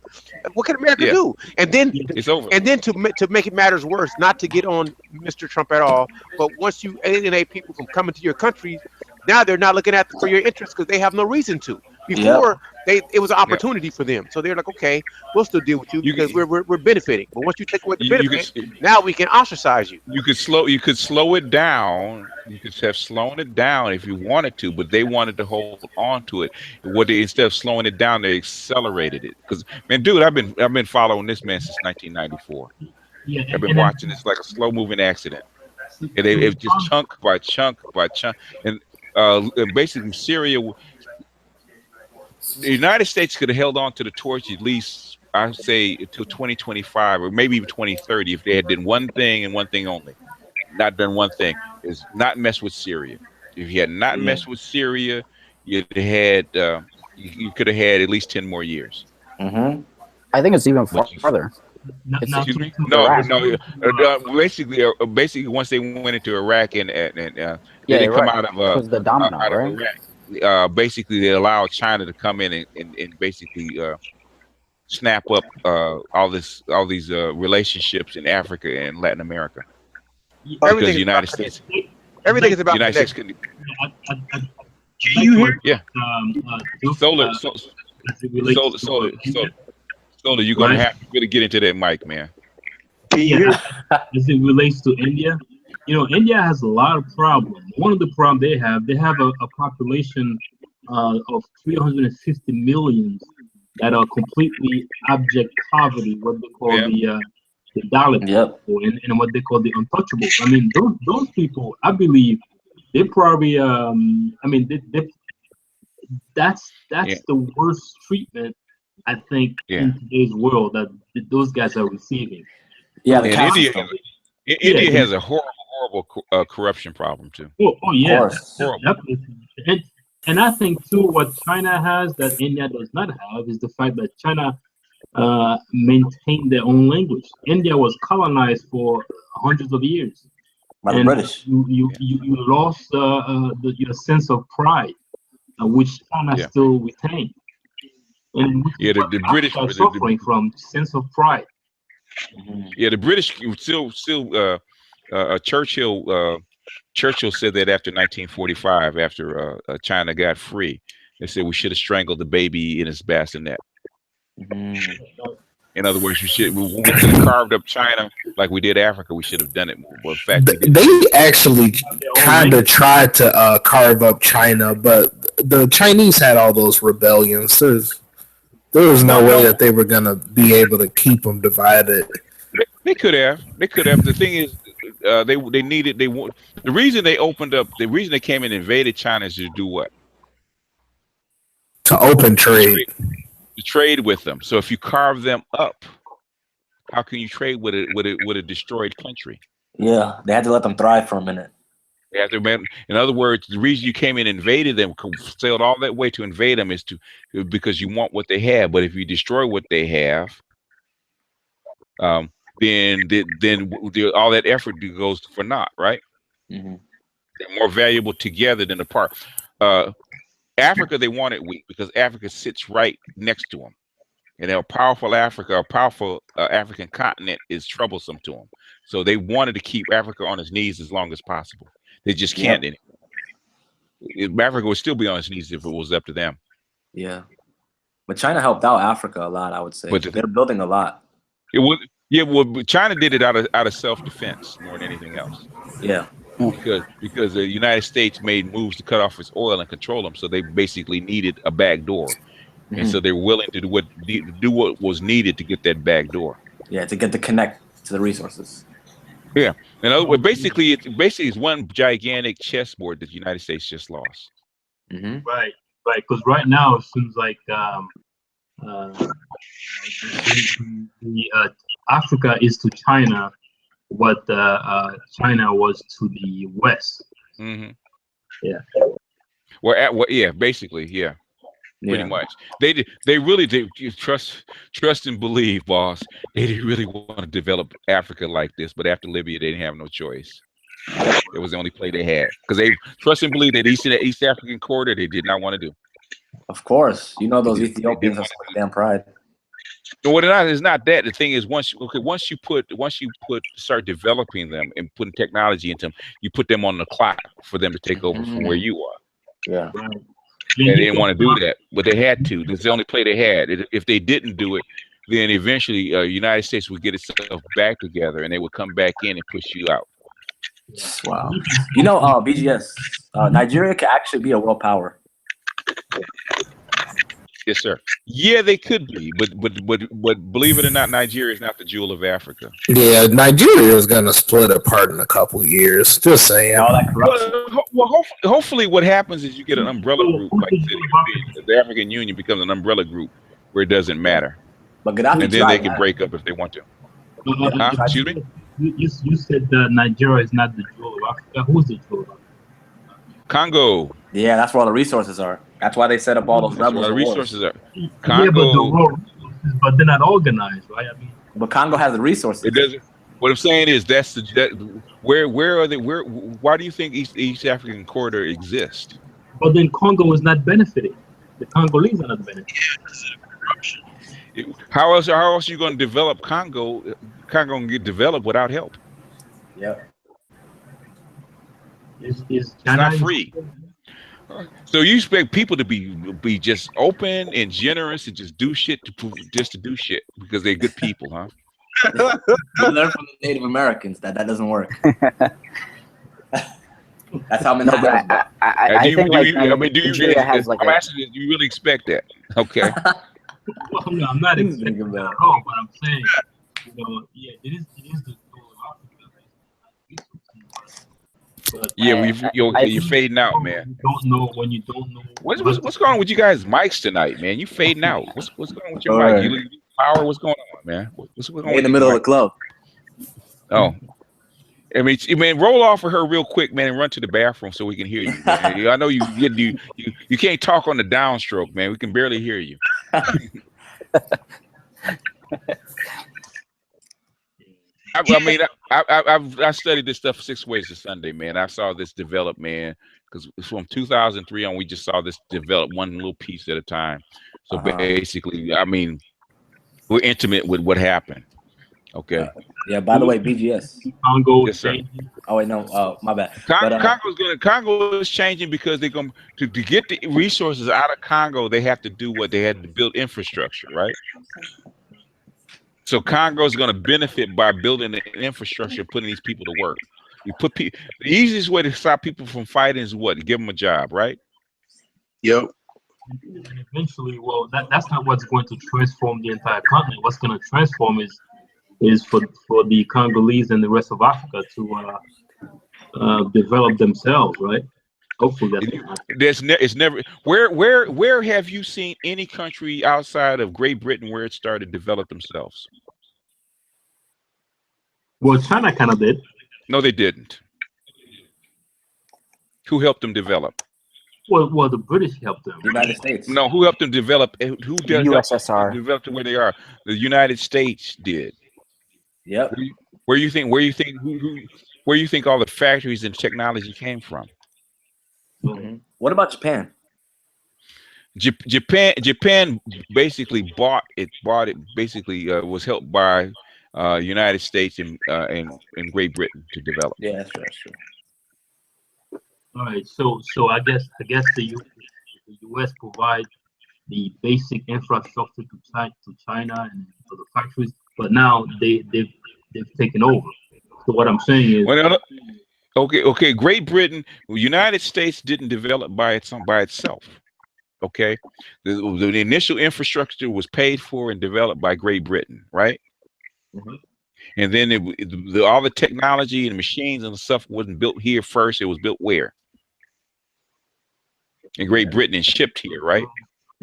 What can America do? And then it's over. And then to make it matters worse, not to get on Mr. Trump at all, but once you alienate people from coming to your country, now they're not looking for your interests because they have no reason to. Before it was an opportunity for them, so they're like, okay, we'll still deal with you because we're benefiting. But once you take away the benefit, now we can ostracize you. You could slow it down. You could have slowed it down if you wanted to, but they wanted to hold on to it. Instead of slowing it down, they accelerated it. Because man, dude, I've been following this man since 1994. I've been watching this like a slow moving accident, and it just chunk by chunk by chunk, and basically Syria. The United States could have held on to the torch at least, I say until 2025 or maybe even 2030, if they had done one thing and one thing only, not done one thing, is not mess with Syria. If you had not messed with Syria, you'd had you could have had at least 10 more years. Mm-hmm. I think it's even farther. Excuse me? No. Basically, once they went into Iraq and they didn't come out of because the domino, out of right? Iraq, basically they allowed China to come in and basically snap up all these relationships in Africa and Latin America. Because the United States, everything is about the United States couldn't. Can you hear? Yeah. Solar, you're gonna have to really get into that mic, man. As it relates to India, India has a lot of problems. One of the problems they have a population of 350 million that are completely abject poverty, what they call the Dalit people, and what they call the untouchables. I mean, those people, I believe, they probably, that's the worst treatment, I think, in today's world that those guys are receiving. Yeah, India has a horrible corruption problem too. Oh yeah, and I think too, what China has that India does not have is the fact that China maintained their own language. India was colonized for hundreds of years by the British. You lost your sense of pride, which China still retained. And the British are suffering from sense of pride. Yeah, the British still Churchill said that after 1945, after China got free, they said we should have strangled the baby in its bassinet. In other words, we could have carved up China like we did Africa. We should have done it more. But in fact, they actually kind of tried to carve up China, but the Chinese had all those rebellions. There was no way that they were gonna be able to keep them divided. They could have. The thing is, the reason they opened up, the reason they came and invaded China is to do what? To open trade. To trade with them. So if you carve them up, how can you trade with a destroyed country? Yeah, they had to let them thrive for a minute. They have to, in other words, the reason you came and invaded them, sailed all that way to invade them, is because you want what they have. But if you destroy what they have, then all that effort goes for naught, right? They're more valuable together than apart. Africa, they want it weak because Africa sits right next to them, and a powerful African continent is troublesome to them. So they wanted to keep Africa on its knees as long as possible. They just can't anymore. Africa would still be on its knees if it was up to them. Yeah, but China helped out Africa a lot, I would say. But they're building a lot. It would. Yeah, well, China did it out of self-defense more than anything else. Yeah, because the United States made moves to cut off its oil and control them, so they basically needed a back door, and so they're willing to do what was needed to get that back door. Yeah, to get the connect to the resources. Yeah, in other words, basically it's one gigantic chessboard that the United States just lost. Right. Because right now it seems like Africa is to China what China was to the West. Yeah. Well, yeah, basically, yeah. Pretty much. They really did trust and believe, boss. They didn't really want to develop Africa like this, but after Libya, they didn't have no choice. It was the only play they had because they trust and believe that East African corridor they did not want to do. Of course, those Ethiopians have some damn pride. No, it's not that. The thing is, once you start developing them and putting technology into them, you put them on the clock for them to take over from where you are. Yeah. Right. And they didn't want to do that, but they had to. This is the only play they had. If they didn't do it, then eventually United States would get itself back together, and they would come back in and push you out. Wow. BGS, Nigeria could actually be a world power. Yes, sir. Yeah, they could be, but believe it or not, Nigeria is not the jewel of Africa. Yeah, Nigeria is gonna split apart in a couple of years. Just saying. Well, hopefully, what happens is you get an umbrella group, like the African Union becomes an umbrella group where it doesn't matter. But Gaddafi and then they can break up if they want to. Excuse me? You said Nigeria is not the jewel of Africa. Who's the jewel of Africa? Congo. Yeah, that's where all the resources are. That's why they set up all those rebels. Where the resources are. Congo. Yeah, but the raw resources, but they're not organized, right? I mean, but Congo has the resources. It doesn't. What I'm saying is where are they? Why do you think East African corridor exists? But then Congo is not benefiting. The Congolese are not benefiting. How else are you going to develop Congo? Congo can get developed without help. Yeah. It's not free. So you expect people to be just open and generous and just do shit to do shit because they're good people, huh? You learn from the Native Americans that doesn't work. That's how many. I think Nigeria has like. I'm asking you, do you really expect that? Okay. Well, no, I'm not expecting that at all, but I'm saying, yeah, it is the goal of Africa. But you're fading out, man. You don't know when you don't know. What's going on with you guys' mics tonight, man? You fading out. What's going on with your mic? You lose power? What's going on, man? What's going on in the middle of the club? Oh. I mean, roll off of her real quick, man, and run to the bathroom so we can hear you. Man. I know you can't talk on the downstroke, man. We can barely hear you. I studied this stuff 6 ways to Sunday, man. I saw this develop, man, because from 2003 on, we just saw this develop one little piece at a time. So basically, I mean, we're intimate with what happened. Okay. Yeah. By the way, BGS. Congo. Yes, sir. Oh wait, no. My bad. Congo is changing because they're going to get the resources out of Congo. They have to do what they had to build infrastructure, right? So Congo is going to benefit by building an infrastructure, putting these people to work. The easiest way to stop people from fighting is what? Give them a job, right? Yep. And eventually, well, that's not what's going to transform the entire continent. What's going to transform is for the Congolese and the rest of Africa to develop themselves, right? Hopefully, it's never. Where have you seen any country outside of Great Britain where it started to develop themselves? Well, China kind of did. No, they didn't. Who helped them develop? Well, the British helped them. The United States. No, who helped them develop? Who did USSR develop to where they are? The United States did. Yep. Where you think all the factories and technology came from? Mm-hmm. What about Japan? Japan basically bought it. Basically, was helped by United States and Great Britain to develop. Yeah, that's true. All right. So I guess the U.S. provides the basic infrastructure to China and for the factories, but now they've taken over. So what I'm saying is, okay. Great Britain, United States didn't develop by itself. Okay, the initial infrastructure was paid for and developed by Great Britain, right? Mm-hmm. And then all the technology and machines and stuff wasn't built here first. It was built where? In Great Britain and shipped here, right?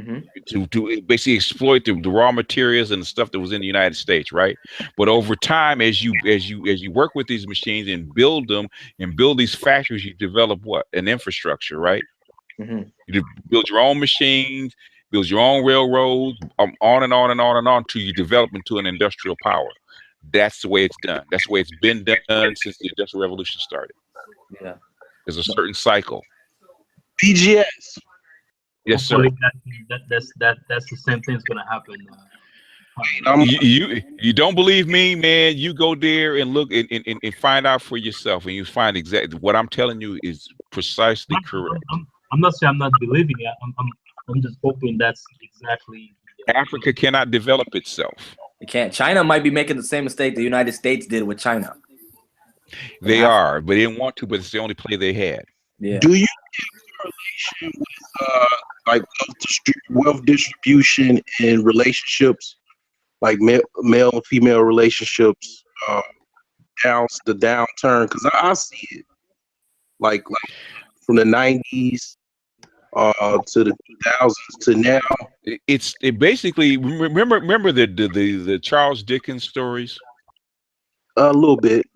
Mm-hmm. To basically exploit the raw materials and the stuff that was in the United States, right? But over time, as you work with these machines and build them and build these factories, you develop what? An infrastructure, right? Mm-hmm. You build your own machines, build your own railroads, on and on and on and on until you develop into an industrial power. That's the way it's done. That's the way it's been done since the Industrial Revolution started. Yeah, there's a certain cycle. PGS. Yes, sir. That's the same thing's gonna happen. You don't believe me, man? You go there and look and find out for yourself, and you find exactly what I'm telling you is precisely correct. I'm not saying I'm not believing it. I'm just hoping that's exactly. Africa cannot develop itself. It can't. China might be making the same mistake the United States did with China. They are, but they didn't want to. But it's the only play they had. Yeah. Do you have a correlation with like wealth distribution and relationships, like male and female relationships, the downturn? Because I see it, like from the 90s to the 2000s to now, It basically remember the Charles Dickens stories. A little bit.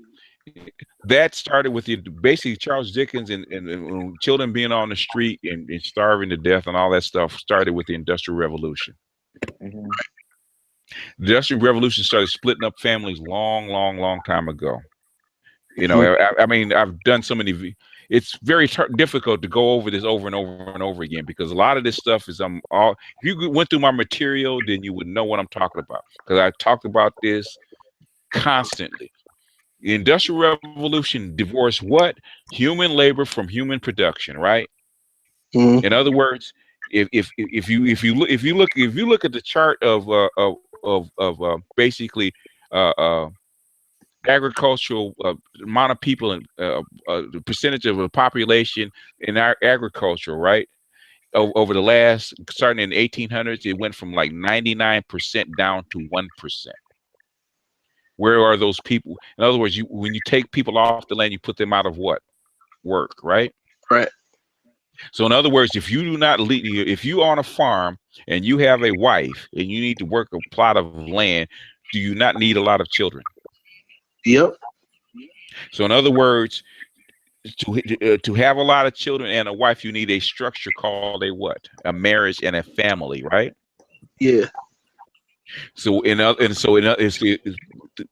That started with basically Charles Dickens and children being on the street and starving to death and all that stuff started with the Industrial Revolution. Mm-hmm. The Industrial Revolution started splitting up families long time ago. You know, I mean, I've done so many. It's very difficult to go over this over and over and over again because a lot of this stuff is if you went through my material, then you would know what I'm talking about because I talked about this constantly. The Industrial Revolution divorced what? Human labor from human production, right? Mm-hmm. In other words, if you look at the chart of basically agricultural amount of people and the percentage of the population in our agriculture, right? Over the last, starting in the 1800s, it went from like 99% down to 1%. Where are those people? In other words, when you take people off the land, you put them out of what? Work, right? Right. So in other words, if you do not lead, if you on a farm and you have a wife and you need to work a plot of land, do you not need a lot of children? Yep. So in other words, to have a lot of children and a wife, you need a structure called a what? A marriage and a family, right? Yeah. So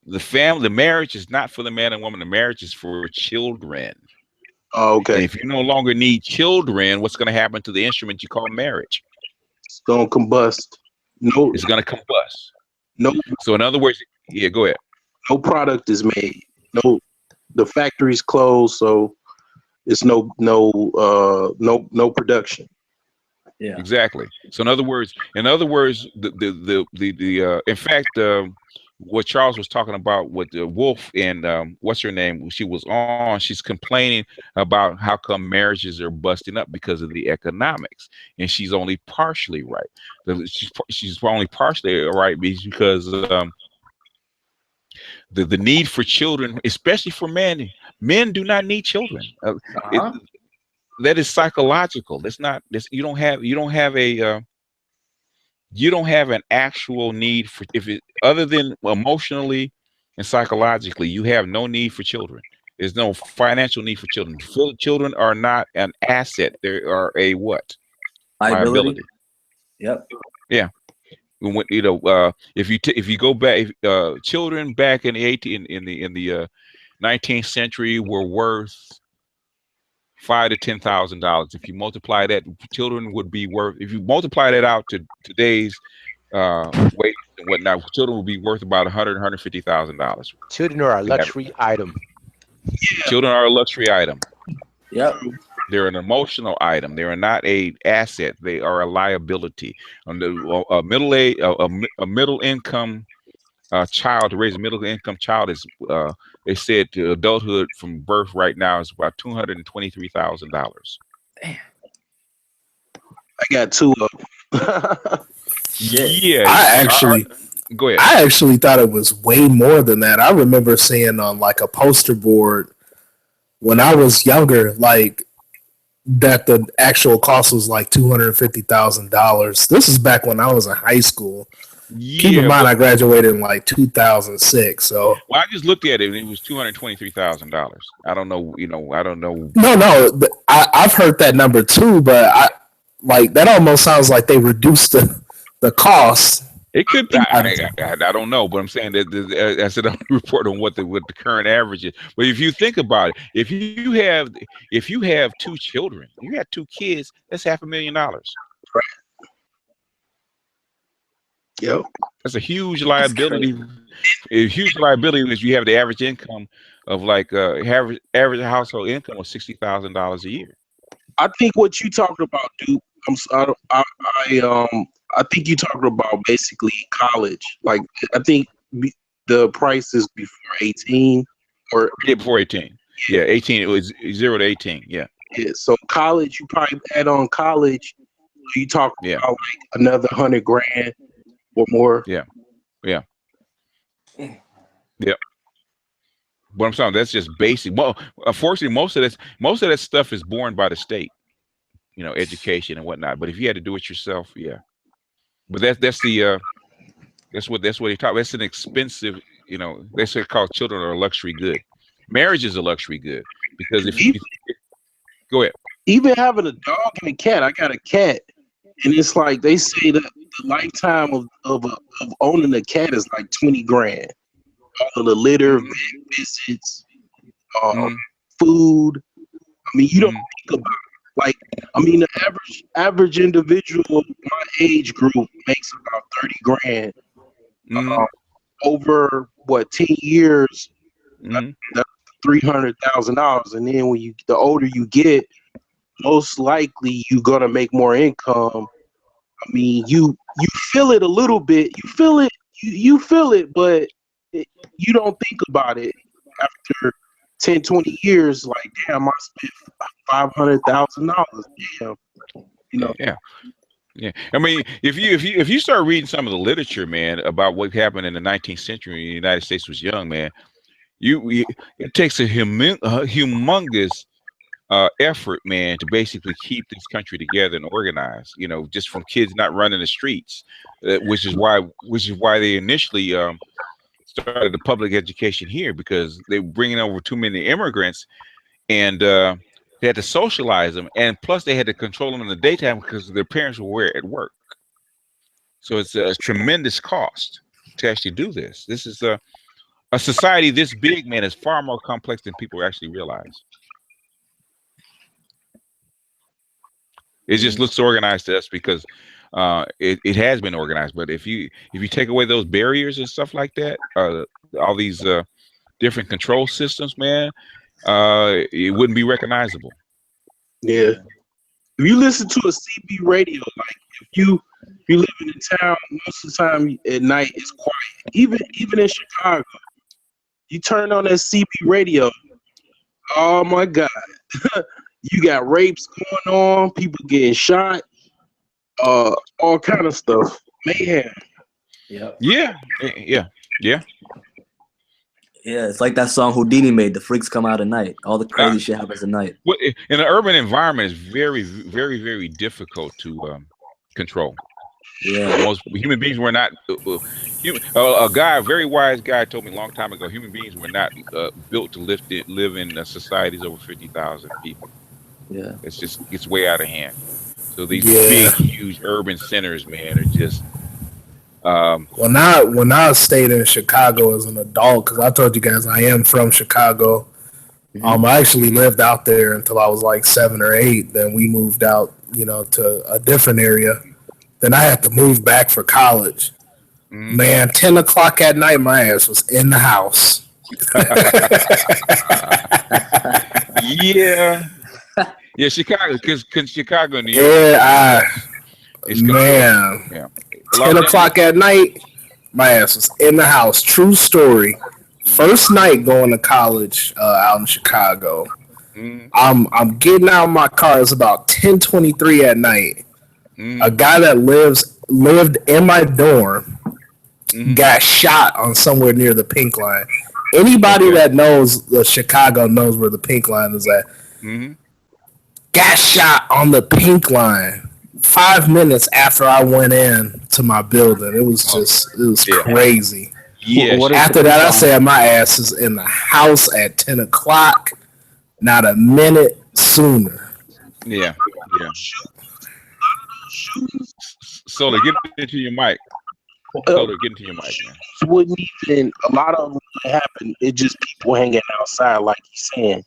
the family, the marriage is not for the man and woman. The marriage is for children. Oh, okay. And if you no longer need children, what's going to happen to the instrument you call marriage? It's going to combust. No, it's going to combust. No. So in other words, yeah, go ahead. No product is made. No, the factory's closed, so it's no production. Yeah, exactly. So in other words, in fact, what Charles was talking about with the Wolf and what's her name? She was on. She's complaining about how come marriages are busting up because of the economics, and she's only partially right. She's only partially right because the need for children, especially for men do not need children. That is psychological. That's not. You don't have an actual need for other than emotionally and psychologically. You have no need for children. There's no financial need for children. Children are not an asset. They are a what? Liability. Yep. Yeah. If you go back, children back in the 19th century were worth $5,000 to $10,000. If you multiply that, children would be worth. If you multiply that out to today's wages and whatnot, children would be worth about $150,000. Children are a luxury item. Children are a luxury item. Yep. They're an emotional item. They are not a asset. They are a liability. A middle income child, to raise a middle income child is they said to adulthood from birth right now is about $223,000. Damn. I got two of them. Yeah. Go ahead. I actually thought it was way more than that. I remember seeing on like a poster board when I was younger, like that the actual cost was like $250,000. This is back when I was in high school. Yeah, keep in mind, I graduated in like 2006. So, well, I just looked at it and it was $223,000. I don't know. I don't know. No, I've heard that number too, but that almost sounds like they reduced the cost. It could be. I don't know, but I'm saying that I said I'll report on what the current average is. But if you think about it, if you have two children, you got two kids, that's $500,000. Right. Yep. That's a huge liability. A huge liability is you have the average income of like average household income of $60,000 a year. I think what you talking about, dude. I think you talking about basically college. Like I think the price is before 18 or before 18. Yeah, 18. It was 0 to 18. Yeah. Yeah. So college, you probably add on college. You talk about like another $100,000 or more. Yeah. But I'm saying that's just basic. Well, unfortunately, most of that stuff is borne by the state. Education and whatnot. But if you had to do it yourself, yeah. But that's the that's what he taught. That's an expensive, they say called children are a luxury good. Marriage is a luxury good because if you go ahead. Even having a dog and a cat, I got a cat, and it's like they say that the lifetime of owning a cat is like 20 grand. All of the litter, visits, food. I mean, you don't think about it. Like, I mean, the average individual of my age group makes about 30 grand. Over 10 years, that's $300,000. And then the older you get, most likely you're gonna make more income. I mean, you feel it a little bit. You feel it. You feel it, but you don't think about it after 10, 20 years. Like, damn, I spent $500,000. Damn, Yeah. I mean, if you start reading some of the literature, man, about what happened in the 19th century when the United States was young, man, it takes a humongous effort, man, to basically keep this country together and organized. Just from kids not running the streets, which is why they initially started the public education here, because they were bringing over too many immigrants, and they had to socialize them, and plus they had to control them in the daytime because their parents were at work. So it's a tremendous cost to actually do this. This is a society this big, man, is far more complex than people actually realize. It just looks organized to us because it has been organized. But if you take away those barriers and stuff like that, all these different control systems, man, it wouldn't be recognizable. Yeah. If you listen to a CB radio, like if you live in a town, most of the time at night it's quiet. Even in Chicago, you turn on that CB radio. Oh my God. You got rapes going on, people getting shot, all kind of stuff. Mayhem. Yeah. Yeah, it's like that song Houdini made. The freaks come out at night. All the crazy shit happens at night. Well, in an urban environment, it's very, very, very difficult to control. Yeah, most human beings were not. A very wise guy told me a long time ago. Human beings were not built to live in societies over 50,000 people. Yeah, it's way out of hand. So these big, huge urban centers, man, are just. When I stayed in Chicago as an adult, because I told you guys I am from Chicago. I actually lived out there until I was like 7 or 8. Then we moved out, to a different area. Then I had to move back for college. Man, 10 o'clock at night, my ass was in the house. Yeah, Chicago, because Chicago, New York. Man. 10 o'clock at night, my ass was in the house. True story. First night going to college out in Chicago. I'm getting out of my car. It's about 10:23 at night. A guy that lived in my dorm got shot on somewhere near the Pink Line. Anybody that knows Chicago knows where the Pink Line is at. Got shot on the Pink Line 5 minutes after I went in to my building. It was crazy. Yeah. After that, I said my ass is in the house at 10 o'clock, not a minute sooner. Yeah. Solar, get into your mic. Solar, get into your mic, man. Wouldn't even a lot of them happen. It's just people hanging outside, like he's saying.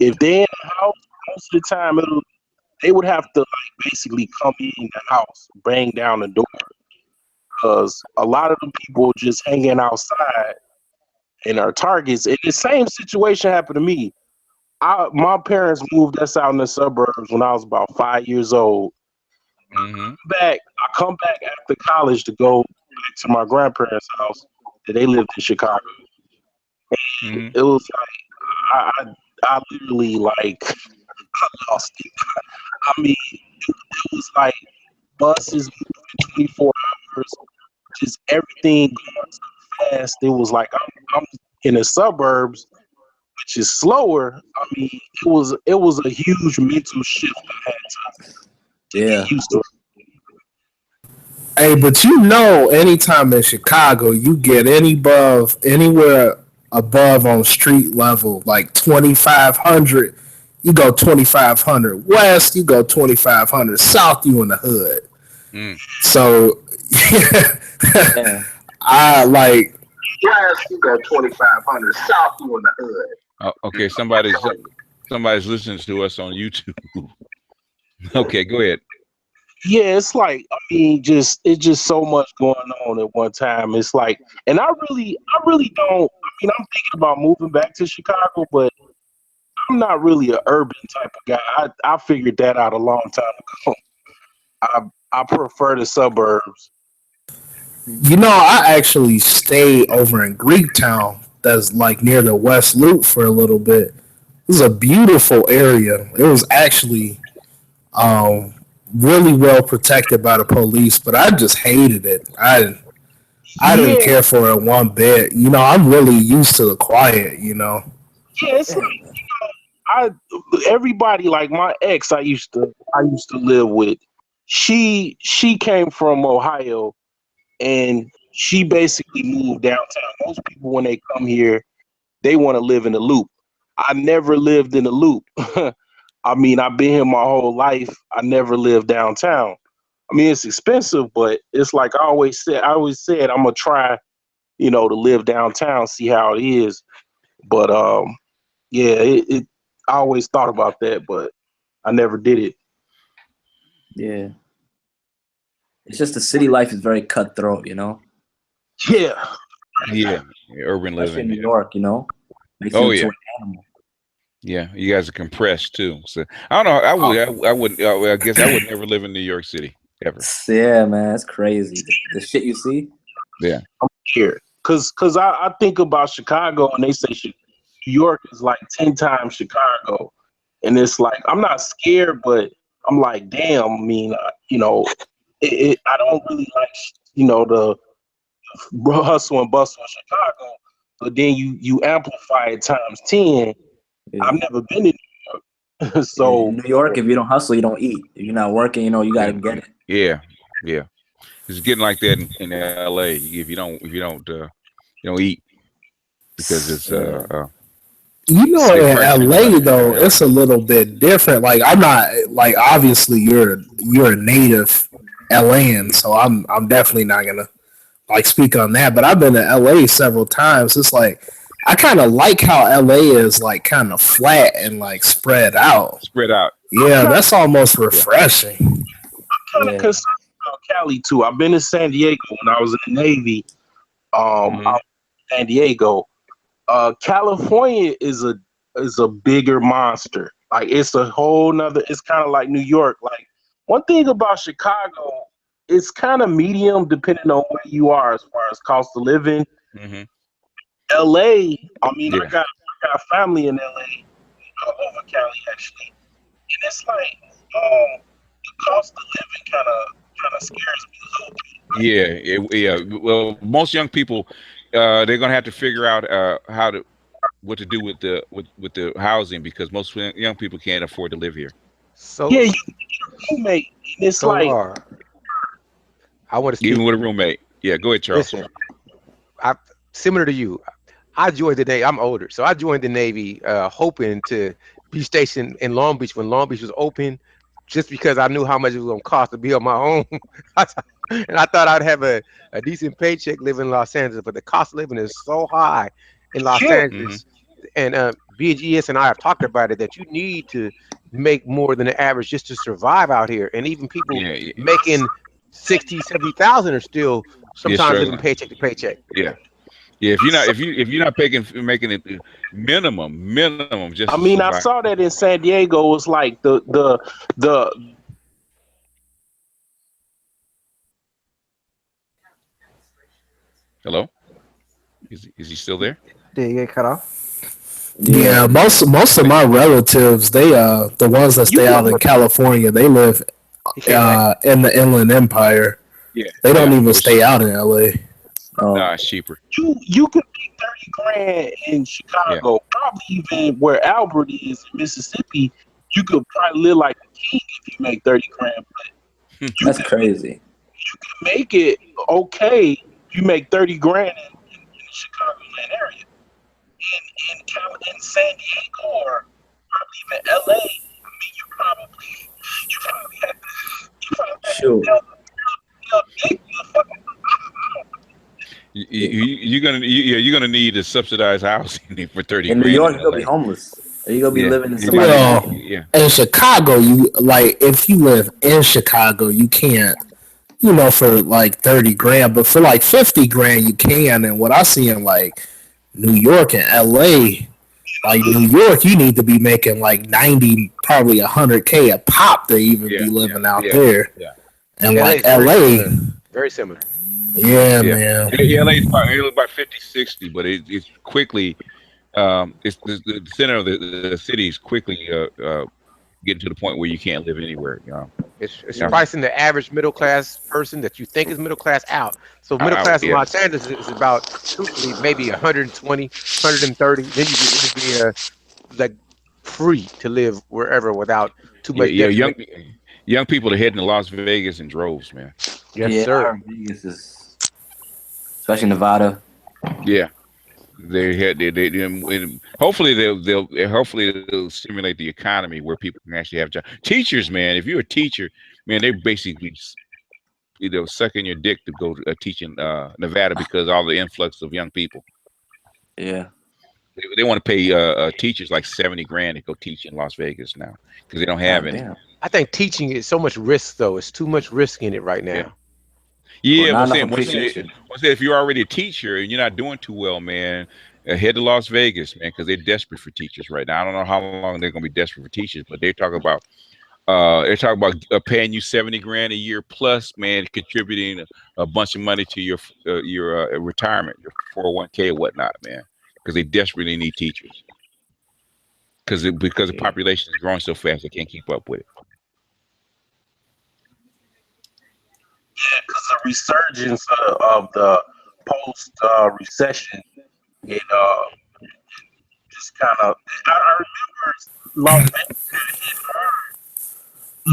If they're in the house, most of the time they would have to basically come in the house, bang down the door, because a lot of the people just hanging outside and are targets. And the same situation happened to me. My parents moved us out in the suburbs when I was about 5 years old. I come back after college to go back to my grandparents' house that they lived in Chicago. And it was like I literally lost it. I mean, it was like buses moving 24 hours, just everything going so fast. It was like I'm in the suburbs, which is slower. I mean, it was a huge mental shift I had to get used to. Hey, but anytime in Chicago, you get anywhere above on street level, like 2,500, you go 2,500 west, you go 2,500 south, you in the hood. So, Yeah. I like west, you go 2,500 south, you in the hood. Okay, somebody's listening to us on YouTube. Okay, go ahead. Yeah, it's like it's just so much going on at one time. It's like, and I really don't. I'm thinking about moving back to Chicago, but I'm not really an urban type of guy. I figured that out a long time ago. I prefer the suburbs. I actually stayed over in Greektown, that's like near the West Loop for a little bit. It was a beautiful area. It was actually really well protected by the police, but I just hated it. I didn't care for it one bit. I'm really used to the quiet. Yeah, it's like everybody, like my ex I used to live with. She came from Ohio, and she basically moved downtown. Most people, when they come here, they want to live in the Loop. I never lived in the Loop. I've been here my whole life. I never lived downtown. It's expensive, but it's like I always said I'm gonna try, to live downtown, see how it is. But yeah, I always thought about that, but I never did it. Yeah. It's just the city life is very cutthroat, Yeah. Yeah. Urban Especially living. in New York, Makes Oh, you yeah. into an animal. Yeah, you guys are compressed too. So I don't know. I guess I would never live in New York City ever. Yeah, man, that's crazy. The shit you see. Yeah. I'm here because I think about Chicago, and they say New York is like 10 times Chicago, and it's like I'm not scared, but I'm like, damn. I don't really like the hustle and bustle of Chicago, but then you amplify it times 10. Yeah. I've never been in New York, so in New York, if you don't hustle, you don't eat. If you're not working, you gotta get it. Yeah. It's getting like that in LA. If you don't eat, because it's in LA though, it's a little bit different. Like I'm not like obviously you're a native LAan, so I'm definitely not gonna like speak on that. But I've been to LA several times. It's like I kind of like how LA is like kind of flat and like spread out. Yeah, that's almost refreshing. I'm kind of concerned about Cali too. I've been to San Diego when I was in the Navy. Out in San Diego. California is a bigger monster. Like it's a whole nother. It's kind of like New York. Like one thing about Chicago, it's kind of medium depending on where you are as far as cost of living. LA, I got family in LA over Cali actually, and it's like the cost of living kind of scares me a little bit. Yeah. Well, most young people, they're gonna have to figure out what to do with the housing, because most young people can't afford to live here. So yeah, you get a roommate, and it's like I want to speak. Even with a roommate. Yeah, go ahead, Charles. Listen, similar to you. I joined the Navy. I'm older, so I joined the Navy hoping to be stationed in Long Beach when Long Beach was open, just because I knew how much it was going to cost to be on my own. And I thought I'd have a decent paycheck living in Los Angeles, but the cost of living is so high in Los Angeles. And BGS and I have talked about it, that you need to make more than the average just to survive out here. And even people making 60, 70,000 are still sometimes living paycheck to paycheck. Yeah. If you're not making it minimum just. I saw that in San Diego. It was like the Hello? Is he still there? Did he get cut off? Yeah, most of my relatives, they the ones that stay out in California, they live in the Inland Empire. Yeah, they don't even stay out in LA. Nah, it's cheaper. You could make $30,000 in Chicago, probably even where Albert is in Mississippi. You could probably live like a king if you make $30,000. That's crazy. make it okay. You make 30 grand in the Chicagoland area. In San Diego or probably even LA, I mean, you probably have to Sure. You're gonna need to subsidize housing for 30 In New grand. York, you're gonna be homeless. Or you're gonna be living in You know, yeah. in Chicago, you like if you live in Chicago, you can't, you know, for like 30 grand, but for like 50 grand, you can. And what I see in like New York and LA, like New York, you need to be making like 90, probably 100K a pop to even be living out there. Yeah. And LA like is very LA, similar. Very similar. Yeah, man. Yeah, LA is about 50, 60, but it's quickly, it's the center of the city is quickly getting to the point where you can't live anywhere. You know, It's pricing the average middle class person that you think is middle class out. So middle class in Los Angeles is about truthfully maybe 120, 130. Then you be like free to live wherever without too much. Young people are heading to Las Vegas in droves, man. Yes, sir. Vegas is, especially Nevada. Yeah. Hopefully they'll stimulate the economy where people can actually have jobs. Teachers, man, if you're a teacher, man, they basically sucking your dick to go teach in Nevada because all the influx of young people. Yeah, they want to pay teachers like 70 grand to go teach in Las Vegas now because they don't have any. Damn. I think teaching is so much risk, though. It's too much risk in it right now. Yeah, if you're already a teacher and you're not doing too well, man, head to Las Vegas, man, because they're desperate for teachers right now. I don't know how long they're going to be desperate for teachers, but they're talking about paying you 70 grand a year plus, man, contributing a bunch of money to your retirement, your 401k or whatnot, man, because they desperately need teachers because the population is growing so fast they can't keep up with it. Yeah, because the resurgence of the post recession, it just kind of. I remember Las Vegas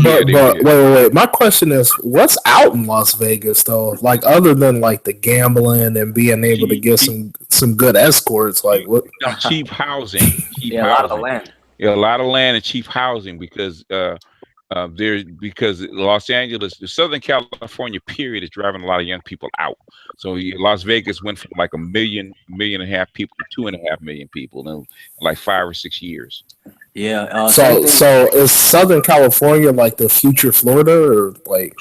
But wait. My question is, what's out in Las Vegas though? Like other than like the gambling and being able to get some good escorts, like what? Cheap housing. A lot of land. Yeah, a lot of land and cheap housing because because Los Angeles, the Southern California period is driving a lot of young people out. So Las Vegas went from like 1.5 million people to 2.5 million people in like 5 or 6 years. Yeah. So is Southern California like the future Florida or like?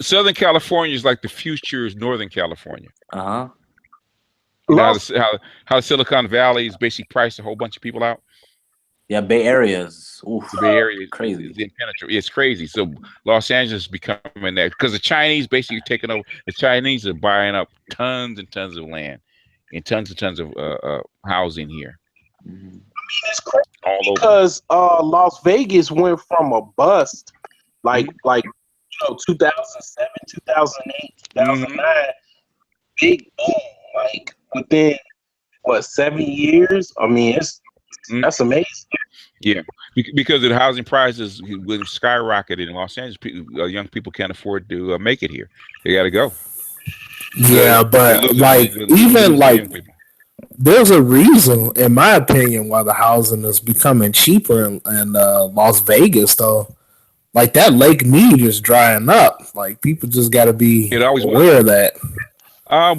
Southern California is like the future Northern California. Uh-huh. You know how Silicon Valley is basically priced a whole bunch of people out. Yeah, Bay Areas. Oof, the Bay Area crazy. is impenetrable. It's crazy. So Los Angeles is becoming that because the Chinese basically taking over. The Chinese are buying up tons and tons of land and tons of housing here. Mm-hmm. I mean, it's crazy because Las Vegas went from a bust like 2007, 2008, 2009, big boom. Like within 7 years? I mean, that's amazing. Yeah, because of the housing prices will skyrocket in Los Angeles. Young people can't afford to make it here. They got to go. Yeah, but like even like there's a reason, in my opinion, why the housing is becoming cheaper in Las Vegas, though. Like that Lake Mead is drying up. Like people just got to be aware of that.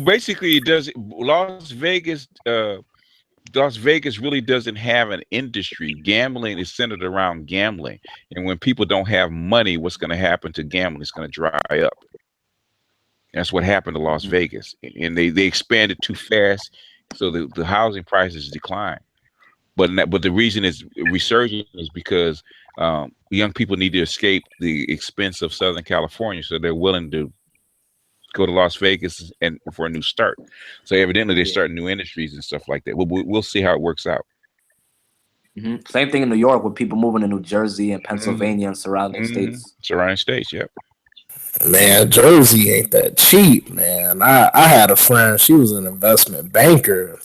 Basically, Las Vegas really doesn't have an industry. Gambling is centered around gambling, and when people don't have money, what's going to happen to gambling? It's going to dry up. That's what happened to Las Vegas, and they expanded too fast, so the housing prices decline. But the reason it's resurging is because young people need to escape the expense of Southern California, so they're willing to go to Las Vegas and for a new start. So evidently they start new industries and stuff like that. We'll see how it works out. Mm-hmm. Same thing in New York with people moving to New Jersey and Pennsylvania and surrounding states. Surrounding states, yep. Man, Jersey ain't that cheap, man. I had a friend, she was an investment banker.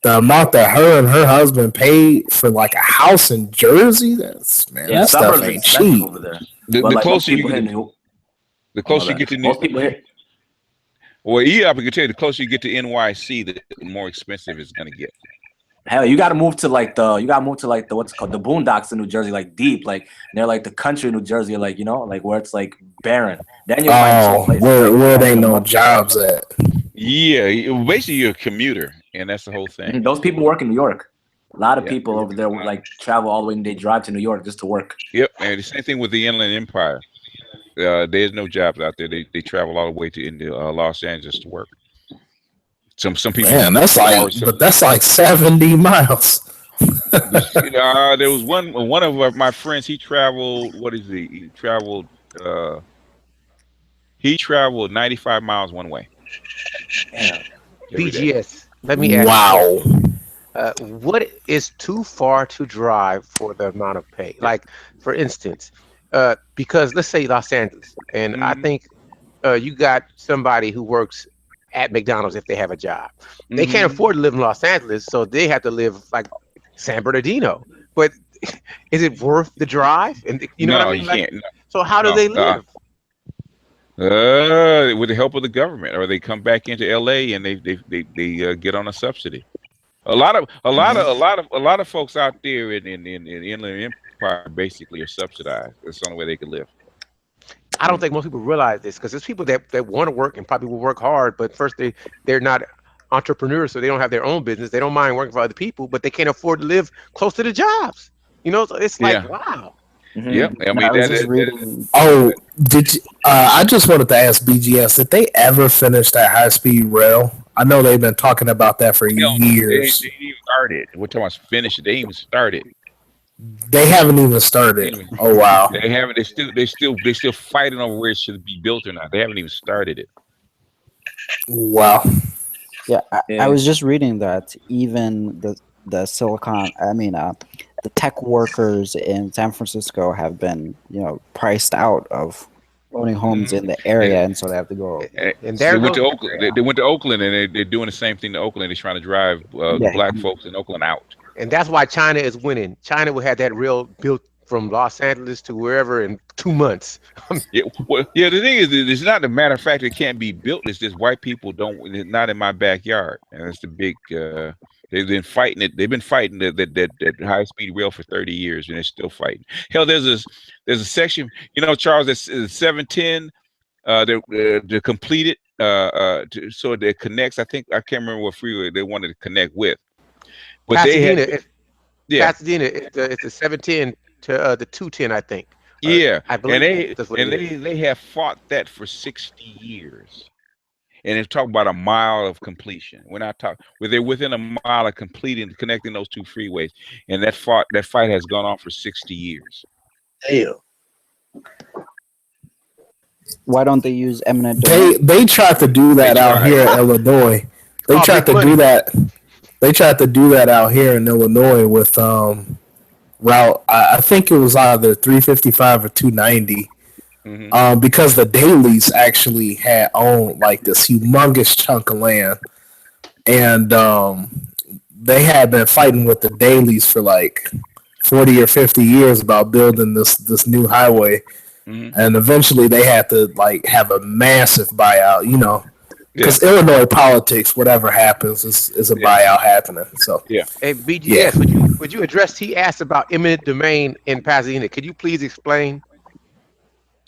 The amount that her and her husband paid for like a house in Jersey, that stuff ain't cheap. Over there. The closer you get, The closer you get to most people here. Well, yeah, I can tell you, the closer you get to NYC, the more expensive it's gonna get. Hell, you gotta move to like the what's it called, the boondocks in New Jersey, like deep, like near like the country in New Jersey, like like where it's like barren. Then you'll find cheap places. Where they know jobs at. Yeah, basically you're a commuter, and that's the whole thing. Those people work in New York. A lot of people over there like travel all the way and they drive to New York just to work. Yep, and the same thing with the Inland Empire. There's no jobs out there. They travel all the way to Los Angeles to work. Some people. Man, that's like 70 miles. There was one of my friends. He traveled. What is he? He traveled 95 miles one way. Damn. BGS. Let me ask. Wow. What is too far to drive for the amount of pay? Like, for instance, because let's say Los Angeles, and I think you got somebody who works at McDonald's if they have a job. They can't afford to live in Los Angeles, so they have to live like San Bernardino. But is it worth the drive? And you know what I mean? You can't. No. So how do they live? With the help of the government, or they come back into LA and they get on a subsidy. A lot of folks out there in Inland Empire basically are subsidized. That's the only way they can live. I don't think most people realize this, because there's people that want to work and probably will work hard, but first they're not entrepreneurs, so they don't have their own business. They don't mind working for other people, but they can't afford to live close to the jobs. So it's like, wow. Yeah, I mean, did you, I just wanted to ask BGS, did they ever finish that high-speed rail? I know they've been talking about that for years. They didn't even started. We're talking about finish it. They even started. They haven't even started. Oh wow. They haven't. They still fighting over where it should be built or not. They haven't even started it. Wow. Yeah, I was just reading that even the silicon, the tech workers in San Francisco have been, priced out of owning homes in the area, and so they have to go. And they went to Oakland. They went to Oakland, and they're doing the same thing to Oakland. They're trying to drive black folks in Oakland out. And that's why China is winning. China will have that rail built from Los Angeles to wherever in 2 months. The thing is, it's not a matter of fact it can't be built. It's just white people don't. Not in my backyard, and that's the big. They've been fighting it. They've been fighting that high speed rail for 30 years, and they're still fighting. Hell, there's a section, Charles, that's 710. They're completed. So it connects. I can't remember what freeway they wanted to connect with. But Pasadena, Pasadena, it's the 710 to the 210, I think. I believe. And they have fought that for 60 years. And they're talking about a mile of completion. We're not talking. They're within a mile of connecting those two freeways, and that fight has gone on for 60 years. Damn. Why don't they use eminent domain? They tried to do that out here in Illinois. They tried to do that. They tried to do that out here in Illinois with route. I think it was either 355 or 290. Because the Dailies actually had owned like this humongous chunk of land, and they had been fighting with the Dailies for like 40 or 50 years about building this new highway, and eventually they had to like have a massive buyout, because Illinois politics, whatever happens, is a buyout happening. So Hey, BGS, would you address? He asked about eminent domain in Pasadena. Could you please explain?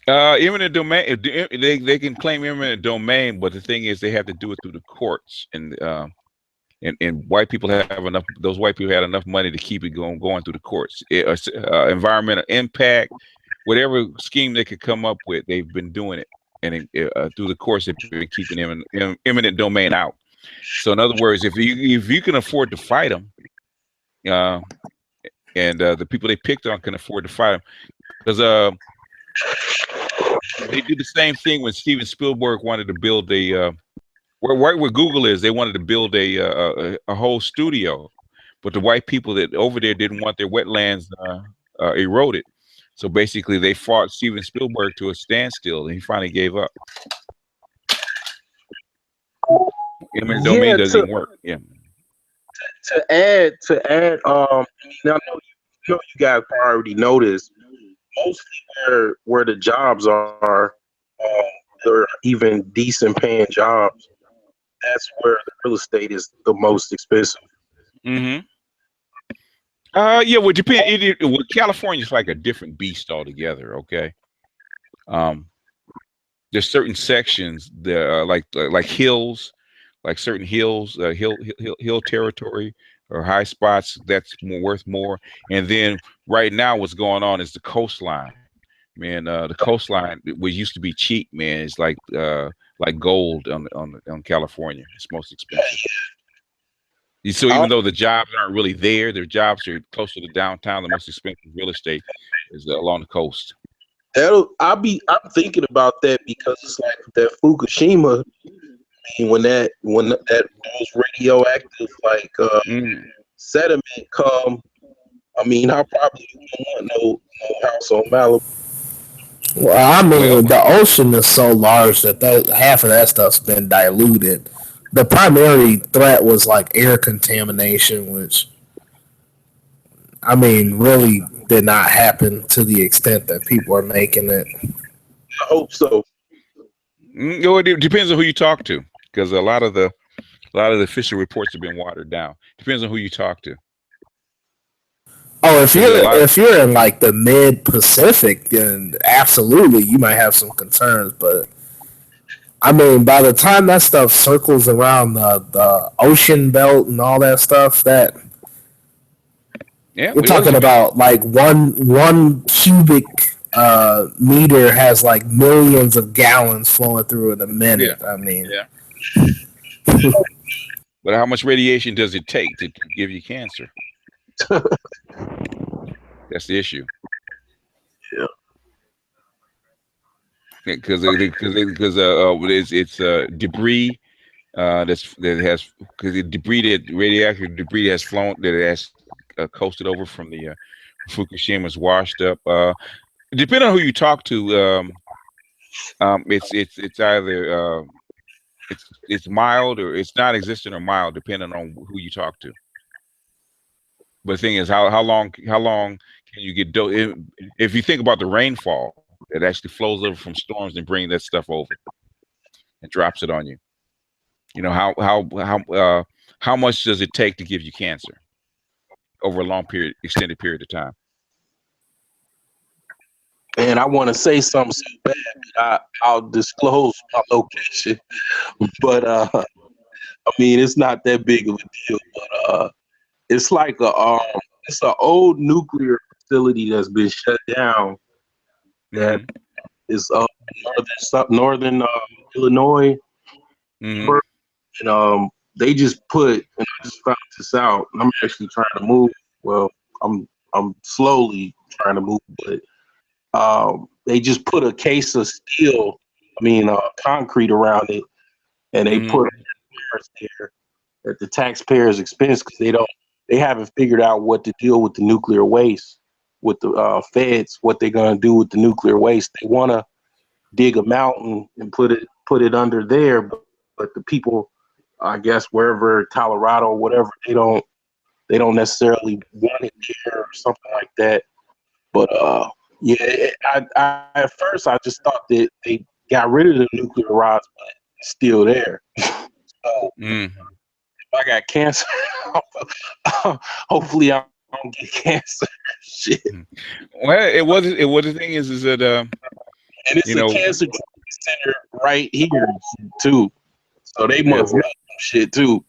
Eminent domain, they can claim eminent domain, but the thing is they have to do it through the courts, and white people have enough. Those white people had enough money to keep it going through the courts. Environmental impact, whatever scheme they could come up with, they've been doing it, and through the courts they've been keeping eminent domain out. So in other words, if you can afford to fight them, and the people they picked on can afford to fight them, because they did the same thing when Steven Spielberg wanted to build right where Google is. They wanted to build a whole studio, but the white people that over there didn't want their wetlands eroded. So basically, they fought Steven Spielberg to a standstill, and he finally gave up. Eminent domain doesn't work. Yeah. To add, I know you guys already noticed mostly where the jobs are, or even decent paying jobs, that's where the real estate is the most expensive. Mm-hmm. Yeah, well, well, California's like a different beast altogether. Okay. There's certain sections that are like hills, like certain hills, hill territory or high spots that's worth more. And then right now, what's going on is the coastline. Man, the coastline, which used to be cheap, man, is like gold on California. It's most expensive. So even though the jobs aren't really there, their jobs are closer to downtown. The most expensive real estate is along the coast. I'm thinking about that because it's like that Fukushima. I mean, when that those radioactive sediment come, I mean, I probably don't want no house on Malibu. Well, I mean, the ocean is so large that half of that stuff's been diluted. The primary threat was like air contamination, which I mean, really did not happen to the extent that people are making it. I hope so. It depends on who you talk to, because a lot of the official reports have been watered down. Depends on who you talk to. Oh, if you're in like the mid Pacific, then absolutely you might have some concerns. But I mean, by the time that stuff circles around the ocean belt and all that stuff, we're talking about like one cubic meter has like millions of gallons flowing through in a minute. Yeah. I mean, but how much radiation does it take to give you cancer? That's the issue. Yeah. Because it's debris radioactive debris has flown, that has coasted over from the Fukushima's washed up. Depending on who you talk to, it's either it's mild or it's non-existent or mild, depending on who you talk to. But the thing is, how long can you get if you think about the rainfall that actually flows over from storms and bring that stuff over and drops it on you? You know, how much does it take to give you cancer over a extended period of time? And I want to say something so bad, but I'll disclose my location. But I mean, it's not that big of a deal. But it's like it's an old nuclear facility that's been shut down. That is up northern Illinois. And they just put, and I just found this out. And I'm actually trying to move. Well, I'm slowly trying to move, but they just put a case of steel, concrete around it, and they put there at the taxpayers' expense because they haven't figured out what to deal with the nuclear waste with the feds. What they're gonna do with the nuclear waste? They want to dig a mountain and put it under there, but the people, I guess wherever Colorado or whatever, they don't necessarily want it there or something like that. But yeah, I at first I just thought that they got rid of the nuclear rods, but it's still there. So if I got cancer, hopefully I don't get cancer. Shit. Well, the thing is that and it's a cancer center right here too, so they must know shit too.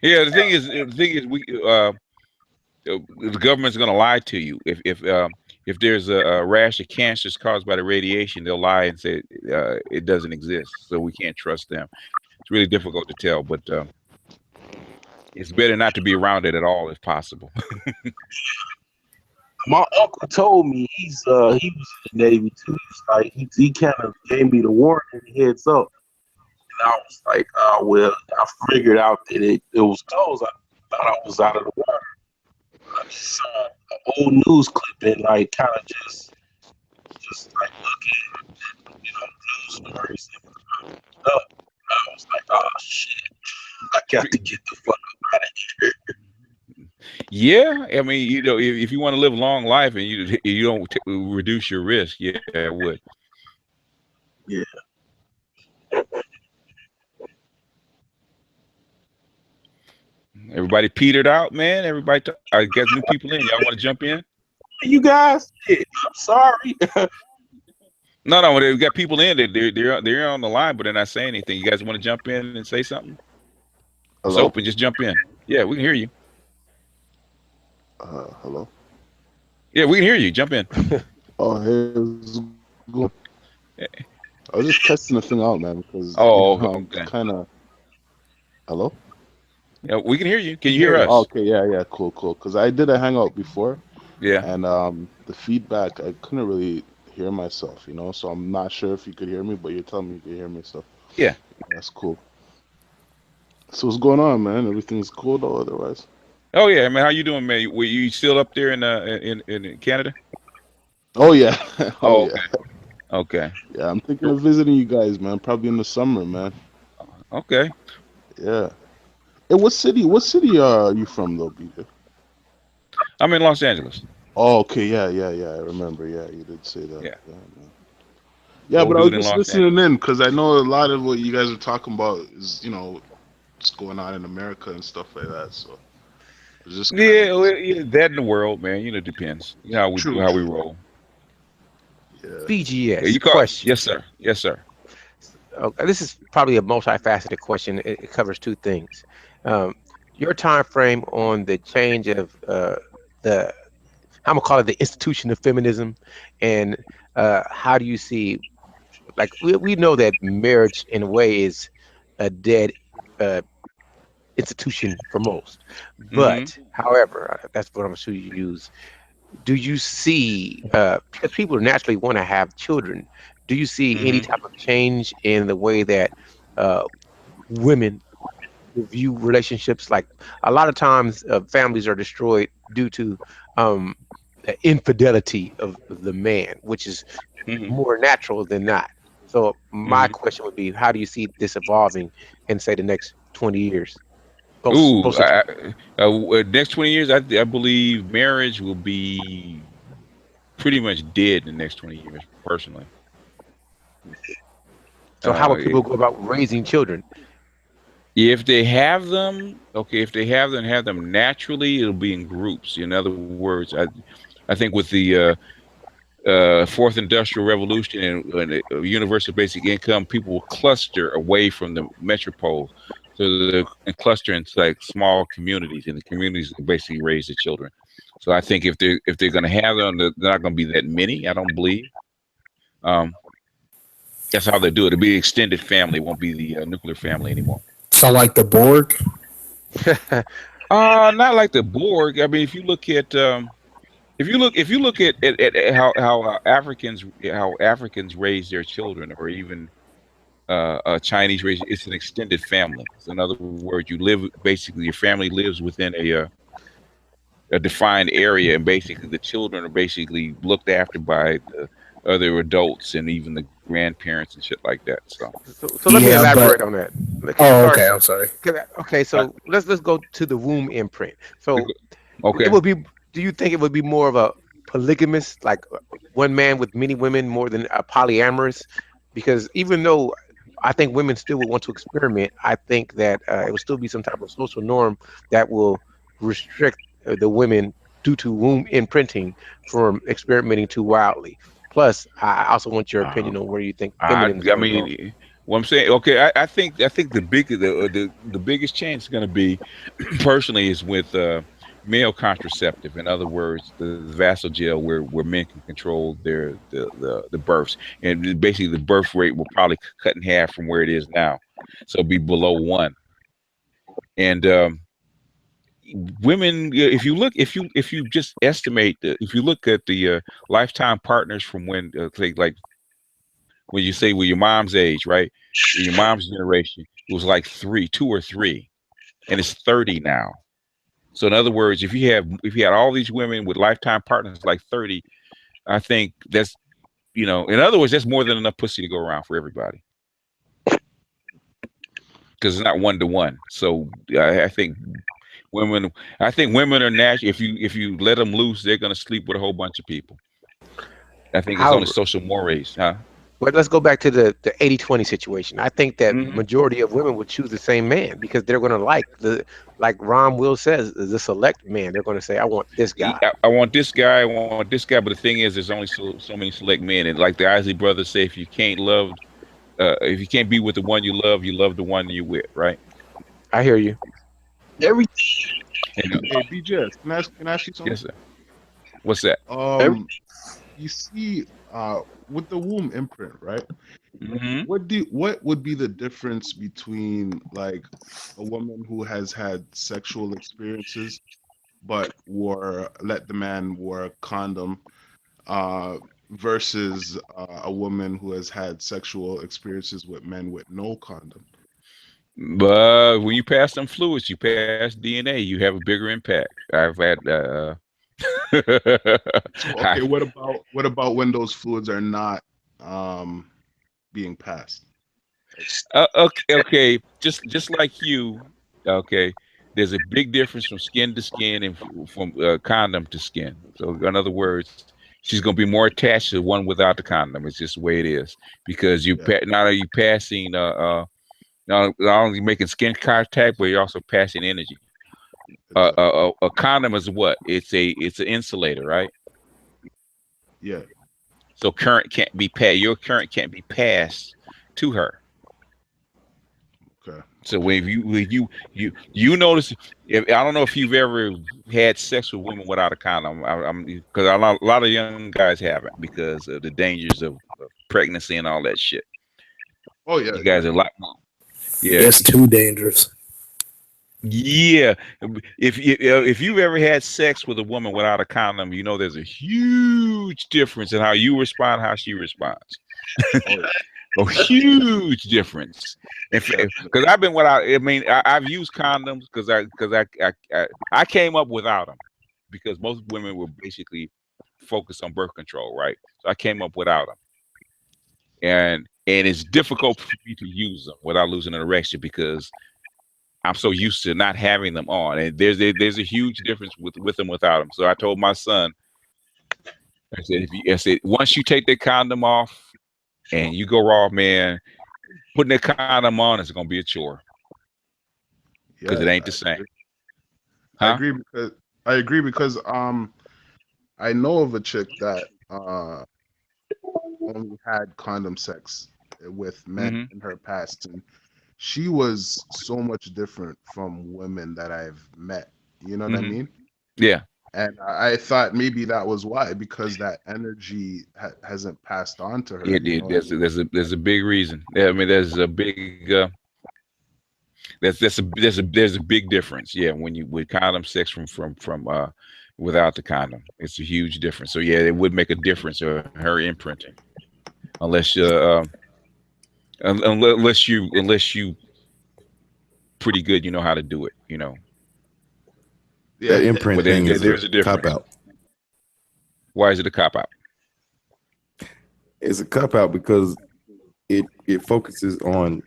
Yeah, the thing is we the government's going to lie to you if there's a rash of cancers caused by the radiation. They'll lie and say it doesn't exist, so we can't trust them. It's really difficult to tell, but it's better not to be around it at all if possible. My uncle told me he was in the Navy too. Like he kind of gave me the warning, heads up, and I was like, oh well. I figured out that it was close. I thought I was out of the water. I just saw an old news clip and like kind of just like looking at news stories. And I was like, oh shit, I got to get the fuck up out of here. Yeah, I mean, if you want to live a long life and you don't reduce your risk, yeah, I would. Yeah. Everybody petered out, man. Everybody, I guess new people in. Y'all want to jump in? You guys, I'm sorry. No, we got people in. They're on the line, but they're not saying anything. You guys want to jump in and say something? It's Hello? open. Just jump in. Yeah, we can hear you. Hello? Yeah, we can hear you. Jump in. Oh, hey, good. I was just testing the thing out, man, because I'm kind of. Hello? Yeah, we can hear you. Can you hear us? Oh, okay, yeah, cool. Because I did a hangout before. Yeah. And the feedback, I couldn't really hear myself, so I'm not sure if you could hear me, but you're telling me you can hear me, so. Yeah. That's cool. So what's going on, man? Everything's cool though, otherwise? Oh yeah, man. How you doing, man? Were you still up there in Canada? Oh yeah. Oh, yeah. Okay. Yeah, I'm thinking of visiting you guys, man. Probably in the summer, man. Okay. Yeah. Hey, what city are you from, though, BJ? I'm in Los Angeles. Oh, okay. Yeah. I remember. Yeah, you did say that. Yeah. Man. Yeah, but I was just listening in because I know a lot of what you guys are talking about is, what's going on in America and stuff like that. So. Just yeah, that in the world, man. It depends. How we roll. Yeah. BGS question. Yes, sir. This is probably a multifaceted question. It covers two things. Your time frame on the change of I'm gonna call it the institution of feminism, and how do you see? Like we know that marriage in a way is a dead institution for most, but however, that's what I'm sure you use. Do you see because people naturally want to have children? Do you see any type of change in the way that women view relationships? Like a lot of times, families are destroyed due to the infidelity of the man, which is more natural than not. So my question would be, how do you see this evolving in, say, the next 20 years? Next 20 years, I believe marriage will be pretty much dead in the next 20 years, personally. So how will people go about raising children? If they have them, if they have them naturally, it'll be in groups. In other words, I think with the fourth industrial revolution and universal basic income, people will cluster away from the metropole. So they're cluster into like small communities, and the communities basically raise the children. So I think if they're going to have them, they're not going to be that many. I don't believe. That's how they do it. It'll be extended family. It won't be the nuclear family anymore. So like the Borg? Not like the Borg. I mean, if you look at how Africans raise their children, or even Chinese raise, it's an extended family. So in other words, your family lives within a defined area, and basically the children are basically looked after by the other adults and even the grandparents and shit like that. So let me elaborate on that. Okay, I'm sorry. Okay, so let's go to the womb imprint. So it would be. Do you think it would be more of a polygamous, like one man with many women, more than a polyamorous? Because even though I think women still would want to experiment, I think that it will still be some type of social norm that will restrict the women due to womb imprinting from experimenting too wildly. Plus, I also want your opinion on where you think feminine. What I'm saying, I think the biggest chance is going to be, personally, is with male contraceptive. In other words, the vasogel, where men can control the births, and basically the birth rate will probably cut in half from where it is now, so it'll be below 1. And women, if you just estimate, if you look at the lifetime partners from when, like when you say with your mom's age, right? Your mom's generation, it was like 2 or 3, and it's 30 now. So in other words, if you had all these women with lifetime partners like 30, I think that's, in other words, that's more than enough pussy to go around for everybody, because it's not 1-to-1. So I think women are natural. If you let them loose, they're going to sleep with a whole bunch of people. I think it's on the social mores, huh? But let's go back to the 80-20 situation. I think that Mm-hmm. majority of women would choose the same man because they're going to like Ron Will says, the select man. They're going to say, I want this guy. I want this guy. I want this guy. But the thing is, there's only so many select men, and like the Isley brothers say, if you can't be with the one you love the one you're with, right? I hear you. Everything. Hey, BJ, can I ask you something? Yes, sir. What's that? You see, with the womb imprint, right? Mm-hmm. What would be the difference between like a woman who has had sexual experiences but let the man wear a condom, versus a woman who has had sexual experiences with men with no condom? But when you pass them fluids, you pass DNA, you have a bigger impact. I've had. Okay, what about when those fluids are not being passed? Okay, just like you. Okay, there's a big difference from skin to skin and from condom to skin. So in other words, she's going to be more attached to one without the condom. It's just the way it is because not only you passing not only making skin contact, but you're also passing energy. A condom is what? It's an insulator, right? Yeah. So current can't be passed. Your current can't be passed to her. Okay. So when you notice, I don't know if you've ever had sex with women without a condom. Because a lot of young guys haven't because of the dangers of pregnancy and all that shit. Oh yeah, you guys are a lot more. Yeah, it's too dangerous. Yeah, if you've ever had sex with a woman without a condom, you know there's a huge difference in how you respond, how she responds. A huge difference. Because I've been without. I mean, I've used condoms because I came up without them because most women were basically focused on birth control, right? So I came up without them, and it's difficult for me to use them without losing an erection because I'm so used to not having them on, and there's a huge difference with them without them. So I told my son, I said once you take the condom off and you go raw, man, putting the condom on is gonna be a chore because it ain't the same. I agree because I know of a chick that only had condom sex with men in her past, and she was so much different from women that I've met. You know what I mean? Yeah. And I thought maybe that was why, because that energy hasn't passed on to her. There's a big reason. Yeah, I mean, there's a big there's a big difference. Yeah, when you with condom sex from without the condom, it's a huge difference. So yeah, it would make a difference her imprinting, unless you pretty good, you know how to do it. You know. That imprint thing is there's a difference. Cop out. Why is it a cop out? It's a cop out because it focuses on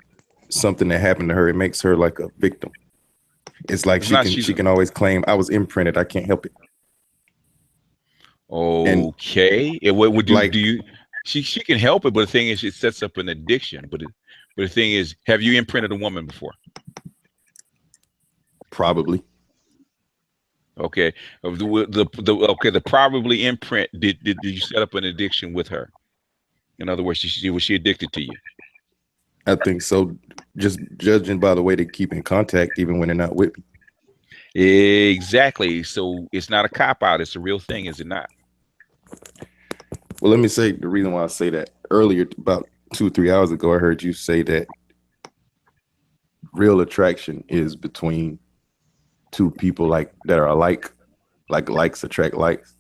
something that happened to her. It makes her like a victim. It's like she can always claim I was imprinted. I can't help it. Okay. What would you? She can help it, but the thing is, it sets up an addiction. But the thing is, have you imprinted a woman before? Probably. Okay. The probably imprint. Did you set up an addiction with her? In other words, was she addicted to you? I think so. Just judging by the way they keep in contact, even when they're not with me. Exactly. So it's not a cop out. It's a real thing, is it not? Well, let me say the reason why I say that. Earlier, about 2 or 3 hours ago, I heard you say that real attraction is between two people like that are alike, like likes attract likes.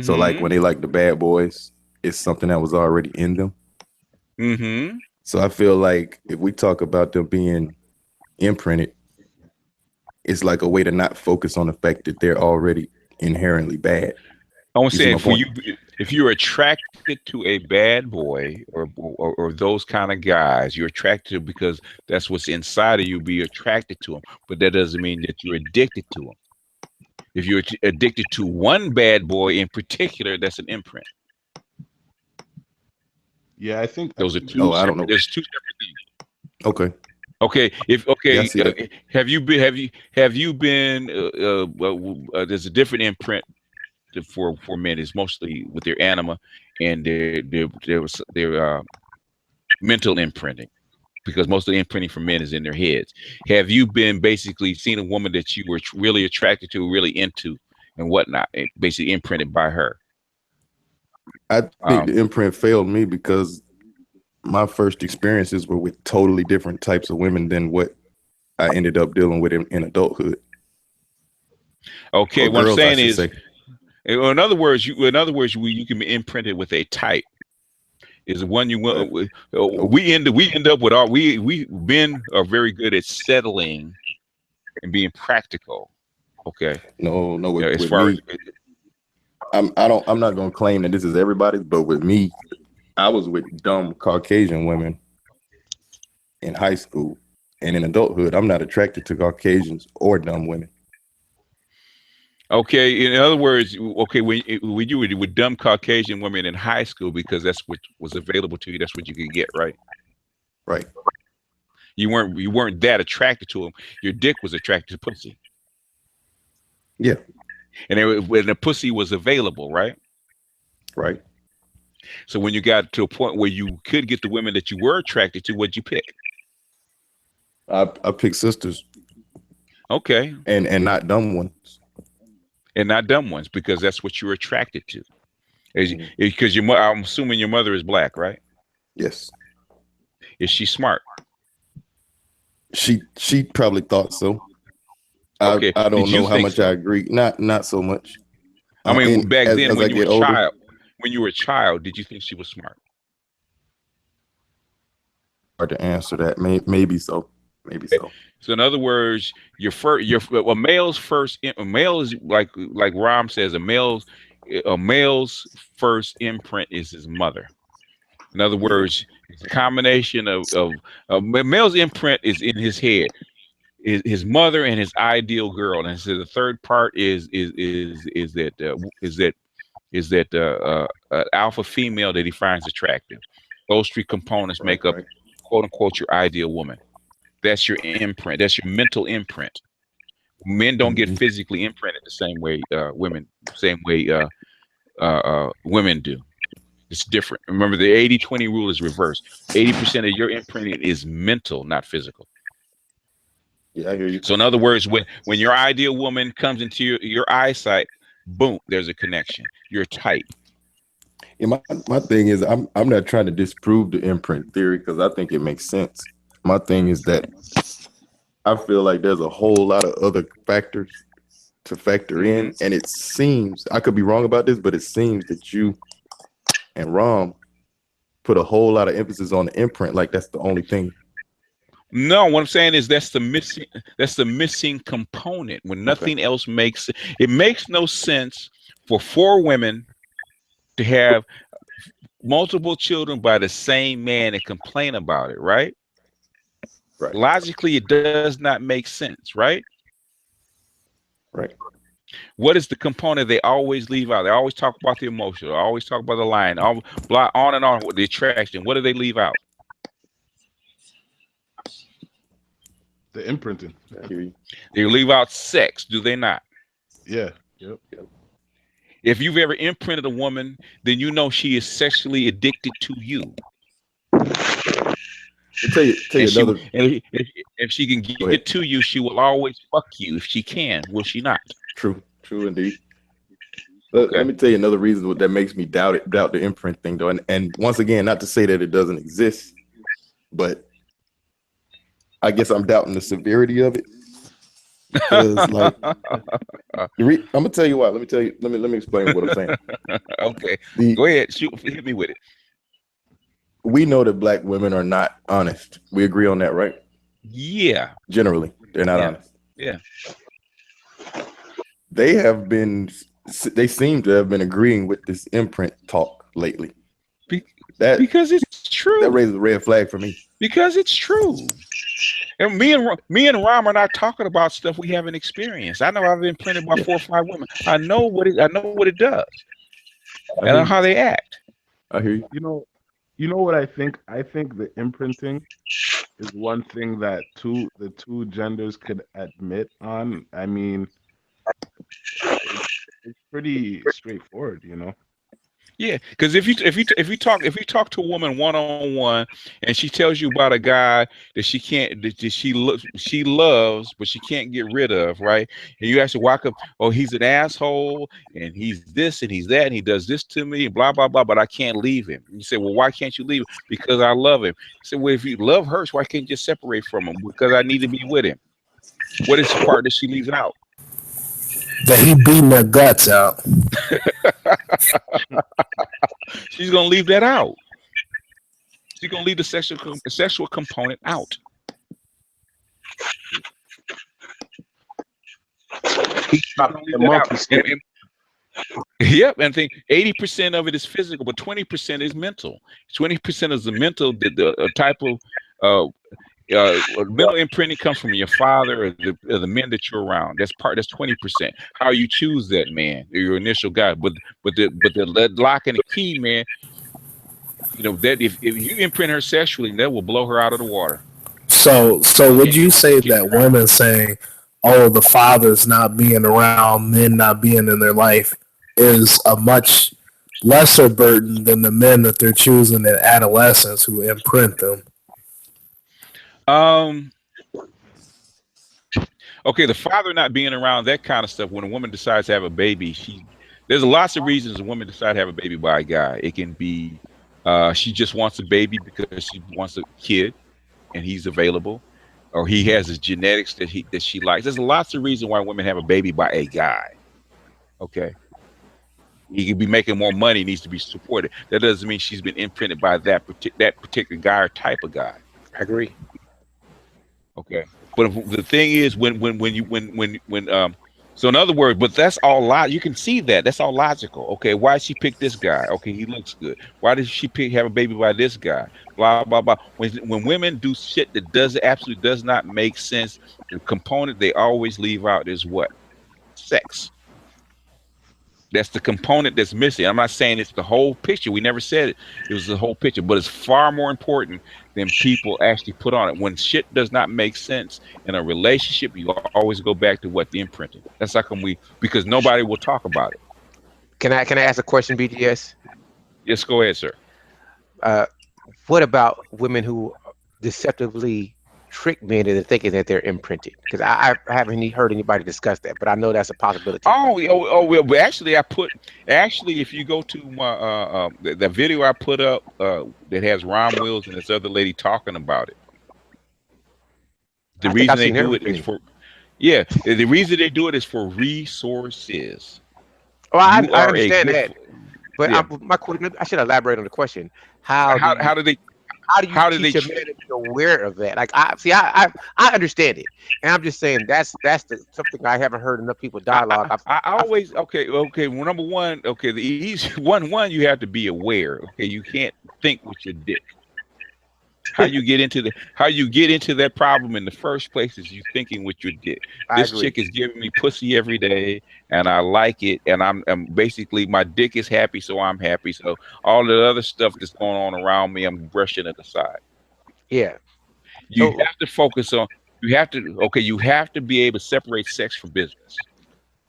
So like when they like the bad boys, it's something that was already in them. So I feel like if we talk about them being imprinted, it's like a way to not focus on the fact that they're already inherently bad. I want to say if you're attracted to a bad boy or those kind of guys, you're attracted to because that's what's inside of you. Be attracted to them, but that doesn't mean that you're addicted to them. If you're addicted to one bad boy in particular, that's an imprint. Yeah, I think those are two. I don't know. There's two separate things. Okay. Okay. Have you been? There's a different imprint for men. It's mostly with their anima and their mental imprinting, because most of the imprinting for men is in their heads. Have you been basically seen a woman that you were really attracted to, really into, and whatnot, and basically imprinted by her? I think the imprint failed me because my first experiences were with totally different types of women than what I ended up dealing with in adulthood. Okay, what I'm saying is, in other words, you can be imprinted with a type. Is the one you want. We end up with we men are very good at settling and being practical. Okay. No, with me, I'm not gonna claim that this is everybody's, but with me, I was with dumb Caucasian women in high school, and in adulthood, I'm not attracted to Caucasians or dumb women. Okay, in other words, okay, when you were with dumb Caucasian women in high school, because that's what was available to you, that's what you could get, right? Right. You weren't that attracted to them. Your dick was attracted to pussy. Yeah. And when the pussy was available, right? Right. So when you got to a point where you could get the women that you were attracted to, what'd you pick? I picked sisters. Okay. And not dumb ones. And not dumb ones, because that's what you're attracted to. Because I'm assuming your mother is black, right? Yes. Is she smart? She probably thought so. Okay. I don't know how much I agree. Not so much. I mean, back then when you were a child, did you think she was smart? Hard to answer that. Maybe so. Maybe so. So in other words, a male's like Ram says, a male's first imprint is his mother. In other words, it's a combination of a male's imprint is in his head, his mother and his ideal girl. And so the third part is that alpha female that he finds attractive. Those three components make up, quote unquote, your ideal woman. That's your imprint. That's your mental imprint. Men don't get physically imprinted the same way women do. It's different. Remember, the 80-20 rule is reversed. 80% of your imprinting is mental, not physical. Yeah, I hear you. So in other words, when your ideal woman comes into your eyesight, boom, there's a connection. You're tight. Yeah, my thing is I'm not trying to disprove the imprint theory, because I think it makes sense. My thing is that I feel like there's a whole lot of other factors to factor in, and it seems, I could be wrong about this, but it seems that you and Rom put a whole lot of emphasis on the imprint, like that's the only thing. No, what I'm saying is that's the missing component. When nothing else makes no sense for 4 women to have multiple children by the same man and complain about it, right? Right. Logically, it does not make sense, right? Right. What is the component they always leave out? They always talk about the emotional, they always talk about the line, on and on with the attraction. What do they leave out? The imprinting. They leave out sex, do they not? Yeah. Yep. If you've ever imprinted a woman, then you know she is sexually addicted to you. I'll tell you another. If she can get to you, she will always fuck you if she can. Will she not? True indeed. Let me tell you another reason that makes me doubt the imprint thing, though. And once again, not to say that it doesn't exist, but I guess I'm doubting the severity of it. Because, like, I'm gonna tell you what. Let me explain what I'm saying. Okay, go ahead. Hit me with it. We know that black women are not honest. We agree on that, right? Yeah. Generally, they're not honest. Yeah. They seem to have been agreeing with this imprint talk lately. Because it's true. That raises a red flag for me. Because it's true. And me and Ram are not talking about stuff we haven't experienced. I know I've been imprinted by 4 or 5 women. I know what it does. I know how they act. I hear you. You know, You know what I think? I think the imprinting is one thing that the two genders could admit on. I mean, it's pretty straightforward, you know. Yeah, because if you talk to a woman one on one, and she tells you about a guy that she can't that she loves, but she can't get rid of, right? And you ask her, why? Oh, he's an asshole, and he's this, and he's that, and he does this to me, and blah blah blah. But I can't leave him. You say, well, why can't you leave him? Because I love him. I said, well, if you love her, why can't you just separate from him? Because I need to be with him. What is the part that she leaves out? That he beating their guts out. She's gonna leave that out. She's gonna leave the sexual component out. Yep, and I think 80% of it is physical, but 20% is mental. 20% is the mental, the type of mental imprinting comes from your father or the men that you're around. That's 20%. How you choose that man, your initial guy. But the lock and the key, man. You know that if you imprint her sexually, that will blow her out of the water. So would you say that women saying, "Oh, the father's not being around, men not being in their life," is a much lesser burden than the men that they're choosing in adolescence who imprint them? Okay, the father not being around, that kind of stuff. When a woman decides to have a baby, there's lots of reasons a woman decides to have a baby by a guy. It can be she just wants a baby because she wants a kid, and he's available, or he has his genetics that she likes. There's lots of reasons why women have a baby by a guy. Okay, he could be making more money, needs to be supported. That doesn't mean she's been imprinted by that particular guy or type of guy. I agree. Okay, but the thing is, so in other words, but that's all you can see that's all logical. Okay, why did she pick this guy? Okay, he looks good. Why did she have a baby by this guy? Blah blah blah. When women do shit that absolutely does not make sense, the component they always leave out is what? Sex. That's the component that's missing. I'm not saying it's the whole picture. We never said it was the whole picture, but it's far more important than people actually put on it. When shit does not make sense in a relationship, you always go back to what the imprinting. That's how come because nobody will talk about it. Can I ask a question, BGS? Yes, go ahead, sir. What about women who deceptively trick men into thinking that they're imprinted? Because I haven't heard anybody discuss that, but I know that's a possibility. Well, actually, if you go to my the video I put up that has Ron Wills and this other lady talking about it. The reason they do it is for the reason they do it is for resources. Oh, I understand that, but yeah. I should elaborate on the question. How do you teach a man to be aware of that? Like, I understand it, and I'm just saying that's something I haven't heard enough people dialogue. I always okay. Well, number one, okay, the easy one you have to be aware. Okay, you can't think with your dick. How you get into that problem in the first place is you thinking with your dick. This chick is giving me pussy every day, and I like it, and I'm basically my dick is happy, so I'm happy. So all the other stuff that's going on around me, I'm brushing it aside. Yeah, you have to focus on. You have to be able to separate sex from business.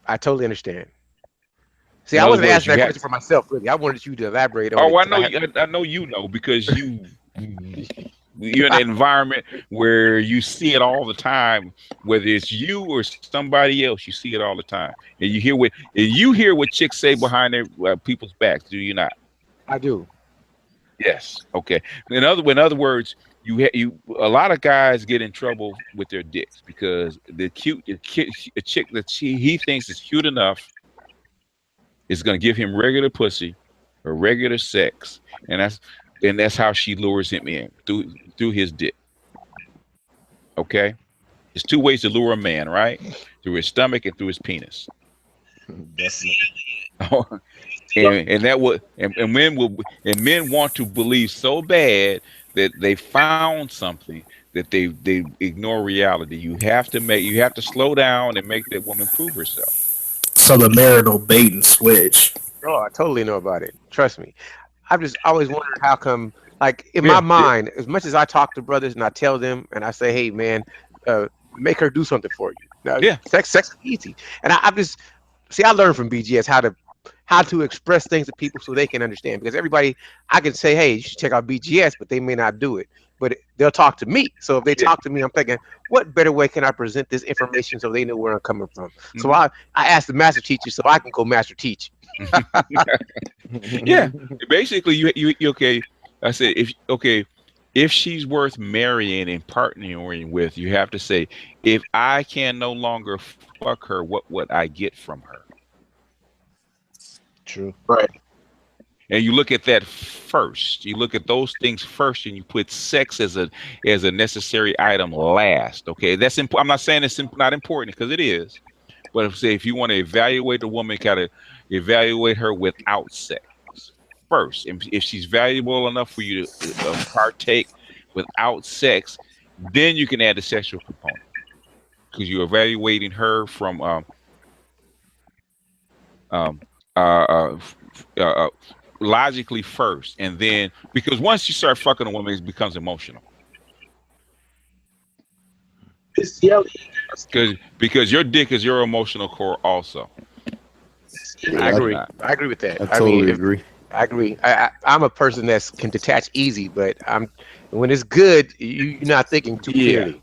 I totally understand. See, I wasn't asking that question for myself, really. I wanted you to elaborate on it. I know you know because you're in an environment where you see it all the time, whether it's you or somebody else, you see it all the time, and you hear what chicks say behind their people's backs. Do you not? I do. Yes. Okay. In other words, a lot of guys get in trouble with their dicks because a chick that he thinks is cute enough is going to give him regular pussy or regular sex, and that's how she lures him in through his dick. Okay, there's two ways to lure a man, right? Through his stomach and through his penis. Definitely. and men want to believe so bad that they found something that they ignore reality. You have to slow down and make that woman prove herself. So the marital bait and switch. Oh, I totally know about it. Trust me. I've just always wondered how come Like in my mind, as much as I talk to brothers and I tell them and I say, hey man, make her do something for you. Now, sex is easy. And I just see, I learned from BGS how to express things to people so they can understand. Because everybody, I can say, hey, you should check out BGS, but they may not do it. But they'll talk to me. So if they talk to me, I'm thinking, what better way can I present this information so they know where I'm coming from? So I asked the master teacher so I can go master teach. Yeah, basically, you okay. I said if she's worth marrying and partnering with, you have to say, if I can no longer fuck her, what would I get from her? True. Right. And you look at that first. You look at those things first, and you put sex as a necessary item last. Okay, that's important. I'm not saying it's not important, because it is. But if you want to evaluate a woman, gotta evaluate her without sex first. And if she's valuable enough for you to partake without sex, then you can add the sexual component, because you're evaluating her from logically first, and then because once you start fucking a woman, it becomes emotional. Because your dick is your emotional core also. I agree. I agree with that. I totally agree. I agree. I'm a person that can detach easy, but when it's good, you're not thinking too clearly.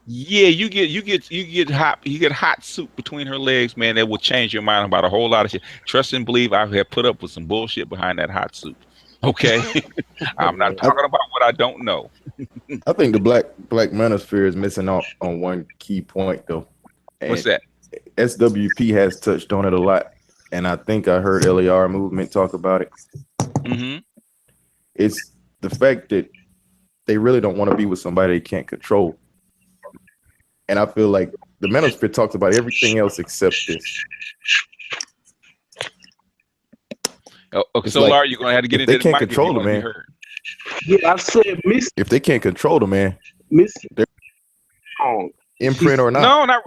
Yeah, you get hot soup between her legs, man. That will change your mind about a whole lot of shit. Trust and believe, I have put up with some bullshit behind that hot soup. Okay, I'm not talking about what I don't know. I think the black manosphere is missing out on one key point though. And what's that? SWP has touched on it a lot, and I think I heard LAR movement talk about it. Mm-hmm. It's the fact that they really don't want to be with somebody they can't control. And I feel like the manosphere talks about everything else except this. Oh, okay, so Lar, you're gonna have to get into they can't control the man. Yeah, I said miss. If they can't control the man, miss imprint or not. No, not.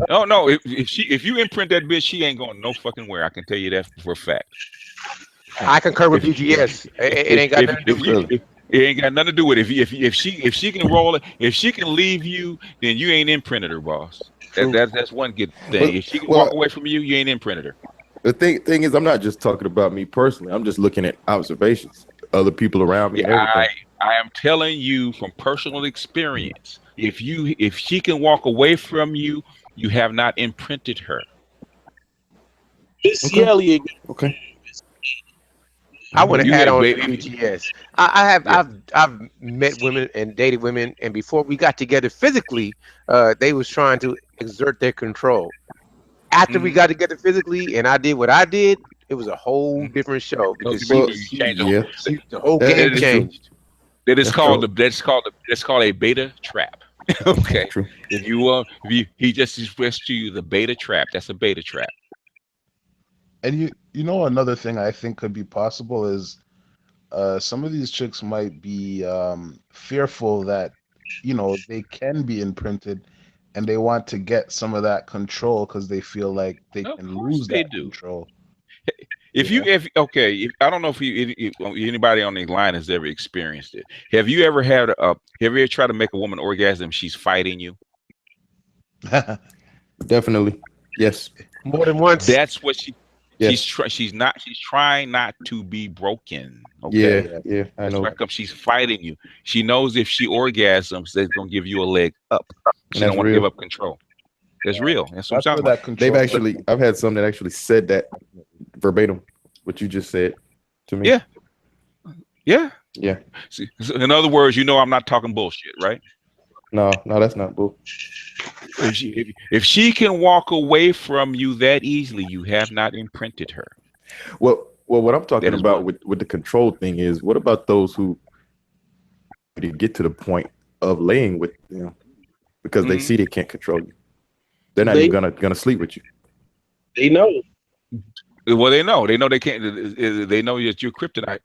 Oh no! If you imprint that bitch, she ain't going no fucking where. I can tell you that for a fact. I concur with BGS. It ain't got nothing to do with it. It ain't got nothing to do with it. If she can roll it, if she can leave you, then you ain't imprinted her, boss. That's one good thing. If she can walk away from you, you ain't imprinted her. The thing is, I'm not just talking about me personally. I'm just looking at observations, other people around me. Yeah, I am telling you from personal experience. If she can walk away from you, you have not imprinted her. Okay. I want to add on to BGS. I've met women and dated women, and before we got together physically, they was trying to exert their control. After we got together physically, and I did what I did, it was a whole different show because the whole game changed. That's called a beta trap. Okay. True. If he just expressed to you the beta trap, that's a beta trap. And you know another thing I think could be possible is some of these chicks might be fearful that they can be imprinted, and they want to get some of that control because they feel like they can lose that control. If I don't know if anybody on the line has ever experienced it. Have you ever tried to make a woman orgasm? She's fighting you. Definitely, yes. More than once. That's what she. Yes. She's trying not to be broken. Okay? Yeah. I know. That's why she's fighting you. She knows if she orgasms, that's gonna give you a leg up. She don't want to give up control. That's real. That's what I'm talking about. I've had some that actually said that verbatim, what you just said to me. Yeah. See, in other words, I'm not talking bullshit, right? No, that's not bull. If she can walk away from you that easily, you have not imprinted her. Well, what I'm talking about with the control thing is, what about those who get to the point of laying with because they see they can't control you? They're not even gonna sleep with you. They know. Well, they know they can't. They know that you're kryptonite.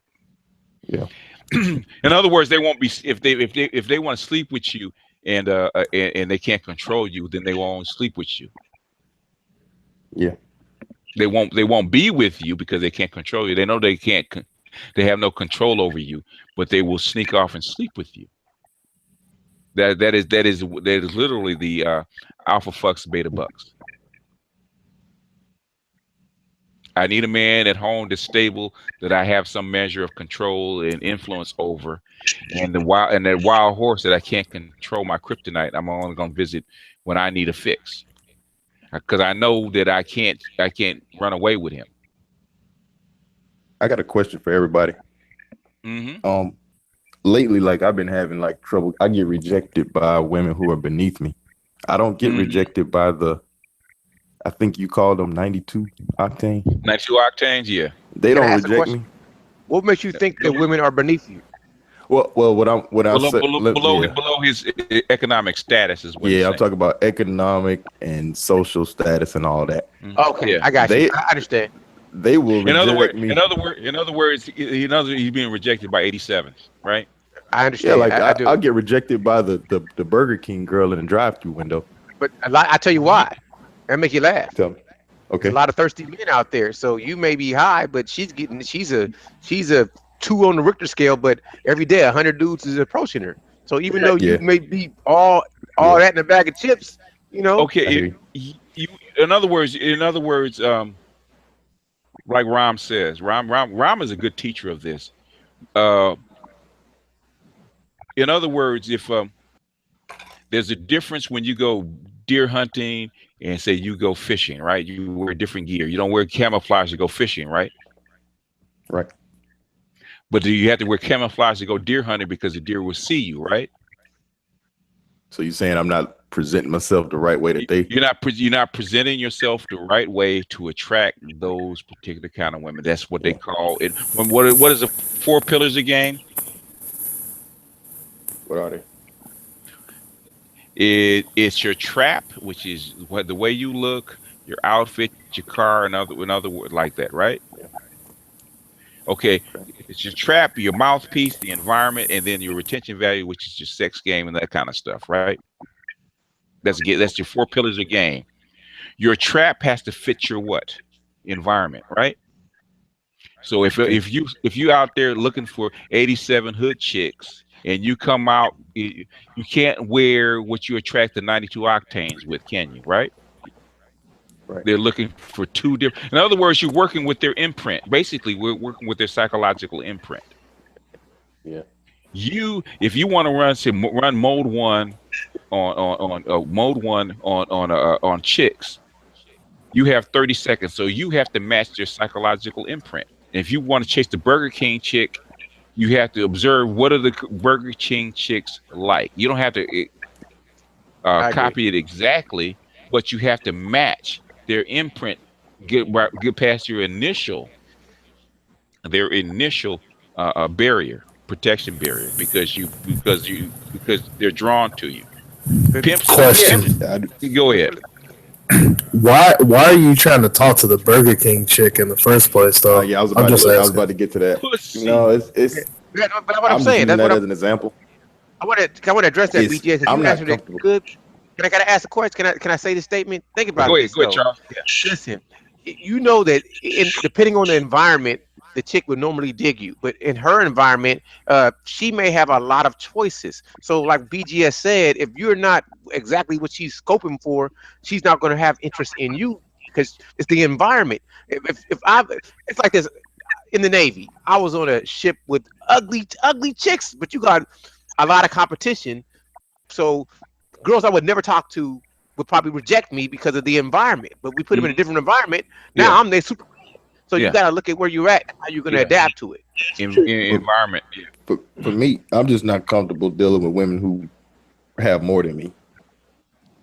Yeah. In other words, they won't be if they want to sleep with you and they can't control you, then they won't sleep with you. Yeah. They won't be with you because they can't control you. They know they can't They have no control over you, but they will sneak off and sleep with you. That is literally the alpha fucks beta bucks. I need a man at home that's stable, that I have some measure of control and influence over, and that wild horse that I can't control my kryptonite. I'm only gonna visit when I need a fix, because I know that I can't run away with him. I got a question for everybody. Mm-hmm. Lately, like I've been having like trouble. I get rejected by women who are beneath me. I don't get rejected by I think you call them 92 octane. 92 octanes, yeah. They don't reject me. What makes you think that women are beneath you? Well, below his economic status is what. Yeah, I'm talking about economic and social status and all that. Okay, yeah. I got you. I understand. They will reject me. In other words, he's being rejected by 87s, right? I understand. Yeah, like I'll get rejected by the Burger King girl in the drive-through window. But I tell you why. That make you laugh. Tell me. Okay. There's a lot of thirsty men out there. So you may be high, but she's a 2 on the Richter scale, but every day 100 dudes is approaching her. So even though you may be all that in a bag of chips, you know. Okay. In other words, like Ram says, Ram is a good teacher of this. In other words, if there's a difference when you go deer hunting and say you go fishing, right? You wear different gear. You don't wear camouflage to go fishing, right? Right. But do you have to wear camouflage to go deer hunting because the deer will see you, right? So you're saying I'm not presenting myself the right way that they? You're not presenting yourself the right way to attract those particular kind of women. That's what they call it. What is the 4 pillars again? What are they? It's your trap, which is the way you look, your outfit, your car, in other words, like that, right? Yeah. Okay, it's your trap, your mouthpiece, the environment, and then your retention value, which is your sex game and that kind of stuff, right? That's your 4 pillars of game. Your trap has to fit your what? Environment, right? So if you out there looking for 87 hood chicks, and you come out, you can't wear what you attract the 92 octanes with, can you? Right? Right. They're looking for 2 different. In other words, you're working with their imprint. Basically, we're working with their psychological imprint. Yeah. If you want to run mode 1 on chicks, you have 30 seconds. So you have to match their psychological imprint. And if you want to chase the Burger King chick, you have to observe what are the Burger King chicks like. You don't have to copy it exactly, but you have to match their imprint. Get past your initial protection barrier, because they're drawn to you. Question. Go ahead. Why are you trying to talk to the Burger King chick in the first place, though? Yeah, I was about to get to that. No, it's. But what I'm saying, that's as an example. I want to address that, BJ. I'm not that good. I gotta ask a question? Can I say this statement? Think about it. Go ahead, Charles. Yeah. Listen, you know that depending on the environment, the chick would normally dig you, but in her environment, she may have a lot of choices. So, like BGS said, if you're not exactly what she's scoping for, she's not going to have interest in you because it's the environment. It's like this. In the Navy, I was on a ship with ugly chicks, but you got a lot of competition. So girls I would never talk to would probably reject me because of the environment. But we put them in a different environment. Now I'm their super. So you got to look at where you're at, how you're going to adapt to it. Environment. For me, I'm just not comfortable dealing with women who have more than me.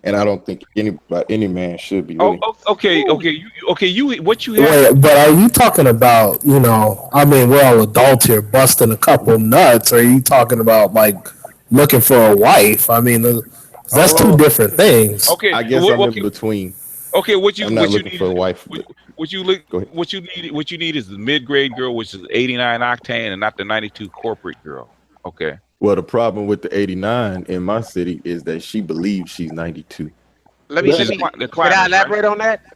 And I don't think any man should be. Really. Okay. What you have? Wait, but are you talking about, I mean, we're all adults here, busting a couple nuts? Or are you talking about like looking for a wife? I mean, that's 2 different things. Okay, I guess I'm in between. Okay, what you need for a wife? What you need is the mid-grade girl, which is 89 octane, and not the 92 corporate girl. Okay. Well, the problem with the 89 in my city is that she believes she's 92. Can I elaborate on that?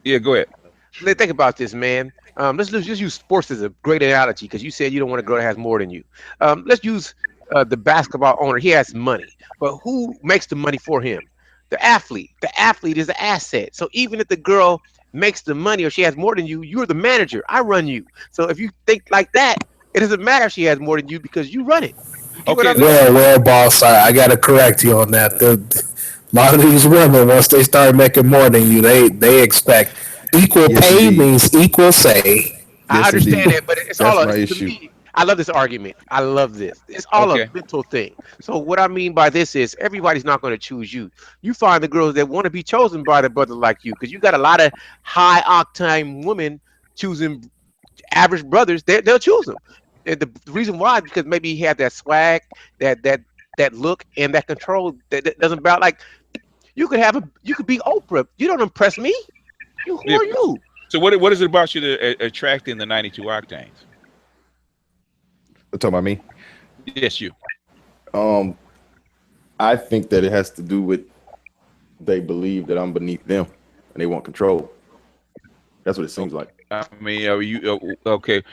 Yeah, go ahead. Think about this, man. Let's just use sports as a great analogy because you said you don't want a girl that has more than you. Let's use the basketball owner. He has money, but who makes the money for him? The athlete. The athlete is the asset. So even if the girl makes the money or she has more than you, you're the manager. I run you. So if you think like that, it doesn't matter if she has more than you because you run it. Okay. Well, boss, I got to correct you on that. A lot of these women, once they start making more than you, they expect equal pay means equal say. I understand that, but it's That's all my to issue. me. I love this argument. I love this. It's all a mental thing. So what I mean by this is everybody's not going to choose you. You find the girls that want to be chosen by the brother like you because you got a lot of high octane women choosing average brothers. They'll choose them. And the reason why is because maybe he had that swag, that look, and that control that doesn't about like you could be Oprah. You don't impress me. Who are you? So what is it about you to attract in the 92 octanes? You're talking about me? Yes, you. I think that it has to do with they believe that I'm beneath them and they want control. That's what it seems like. I mean, are you okay?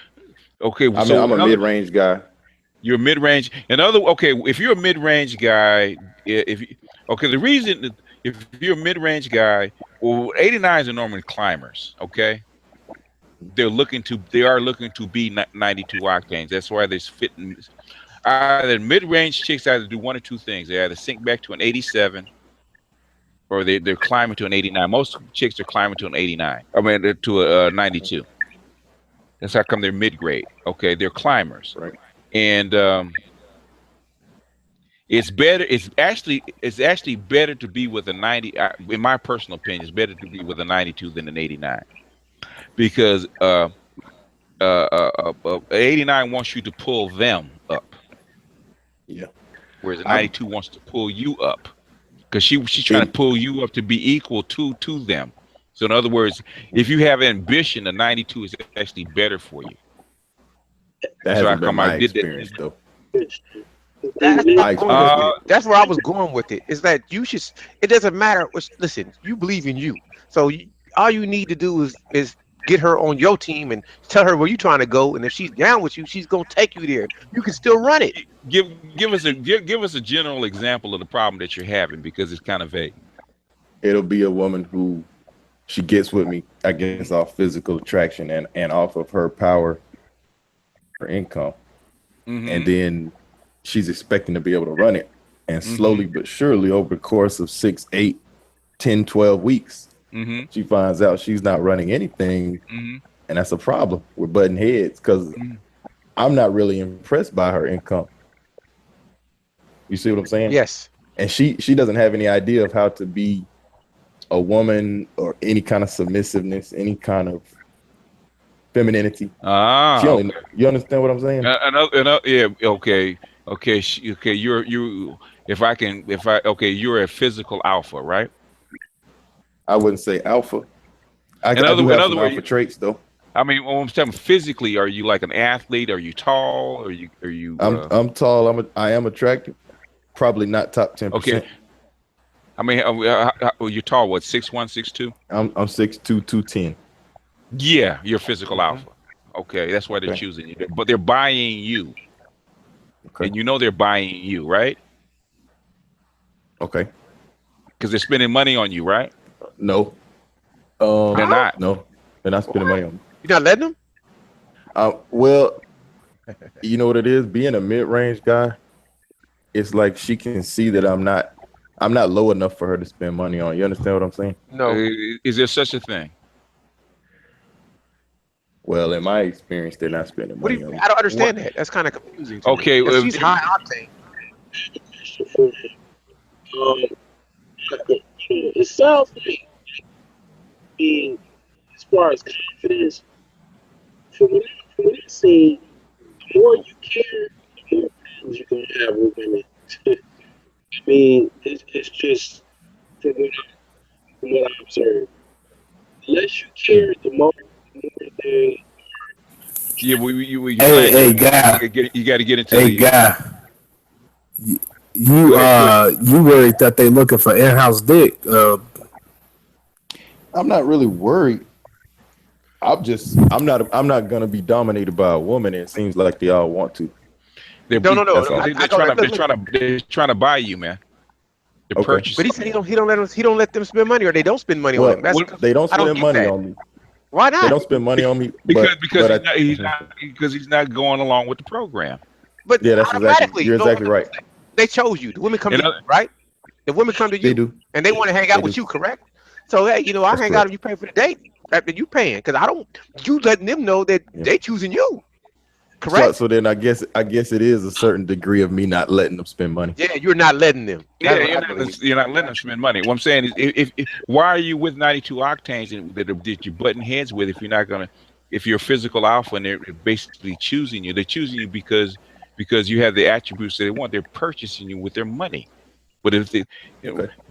Okay, I mean, I'm a mid-range guy. You're a mid-range. If you're a mid-range guy, the reason if you're a mid-range guy, well, 89s are normally climbers. Okay, they are looking to be 92 octanes. That's why they're fitting. Either mid-range chicks either do one or two things. They either sink back to an 87, or they're climbing to an 89. Most chicks are climbing to an 89. I mean, to a 92. That's how come they're mid-grade. Okay, they're climbers, right? And it's better. It's actually better to be with a 90. In my personal opinion, it's better to be with a 92 than an 89, because 89 wants you to pull them up. Yeah. Whereas a 92 wants to pull you up, because she's trying to pull you up to be equal to them. So in other words, if you have ambition, a 92 is actually better for you. That hasn't been my experience, though. That's where I was going with it. Is that you should? It doesn't matter. Listen, you believe in you, so all you need to do is get her on your team and tell her where you're trying to go. And if she's down with you, she's gonna take you there. You can still run it. Give us a general example of the problem that you're having, because it's kind of vague. It'll be a woman who she gets with me, I guess, off physical attraction and off of her power, her income. Mm-hmm. And then she's expecting to be able to run it. And slowly but surely, over the course of 6, 8, 10, 12 weeks, she finds out she's not running anything. And that's a problem. We're butting heads because I'm not really impressed by her income. You see what I'm saying? Yes. And she doesn't have any idea of how to be a woman or any kind of submissiveness, any kind of femininity. You understand what I'm saying? You're a physical alpha, right? I wouldn't say alpha. I do have some alpha traits, though. I mean, when I'm talking physically, are you like an athlete? Are you tall? Are you? I'm tall. I am attractive. Probably not top 10%. Okay. I mean, you're tall. What, 6'1", 6'2"? I'm 6'2", 210. Yeah, you're physical alpha. Okay, that's why they're choosing you. But they're buying you. Okay. And you know they're buying you, right? Okay. Because they're spending money on you, right? No. They're not. No, they're not spending money on me. You're not letting them? Well, you know what it is? Being a mid-range guy, it's like she can see that I'm not low enough for her to spend money on. You understand what I'm saying? No. Is there such a thing? Well, in my experience, they're not spending money on me. I don't understand that. That's kind of confusing to me. Well, she's high octane. It sounds like being, as far as confidence, from what I see, the more you care, the more problems you're going to have with women. I mean, it's just from what I observed. The less you care, the more they. Yeah, hey, guy. You got to get into the guy. You worried that they looking for in-house dick? I'm not really worried. I'm not gonna be dominated by a woman. And it seems like they all want to. No. They're trying to buy you, man. They're purchasing. But he said he don't let them spend money, or they don't spend money on him. They don't spend money on me. Why not? They don't spend money on me because he's not going along with the program. But yeah, that's exactly. You're exactly right. They chose you. The women come to you, right? The women come to you. They do, and they want to hang out with you, correct? So hey, I hang out and you pay for the date after you paying, because I don't. You letting them know that they choosing you. Correct. So then I guess it is a certain degree of me not letting them spend money. Yeah, you're not letting them. Yeah, you're not letting them spend money. What I'm saying is, if why are you with 92 octanes that you're butting heads with if you're a physical alpha and they're basically choosing you? They're choosing you because you have the attributes that they want. They're purchasing you with their money. But if they,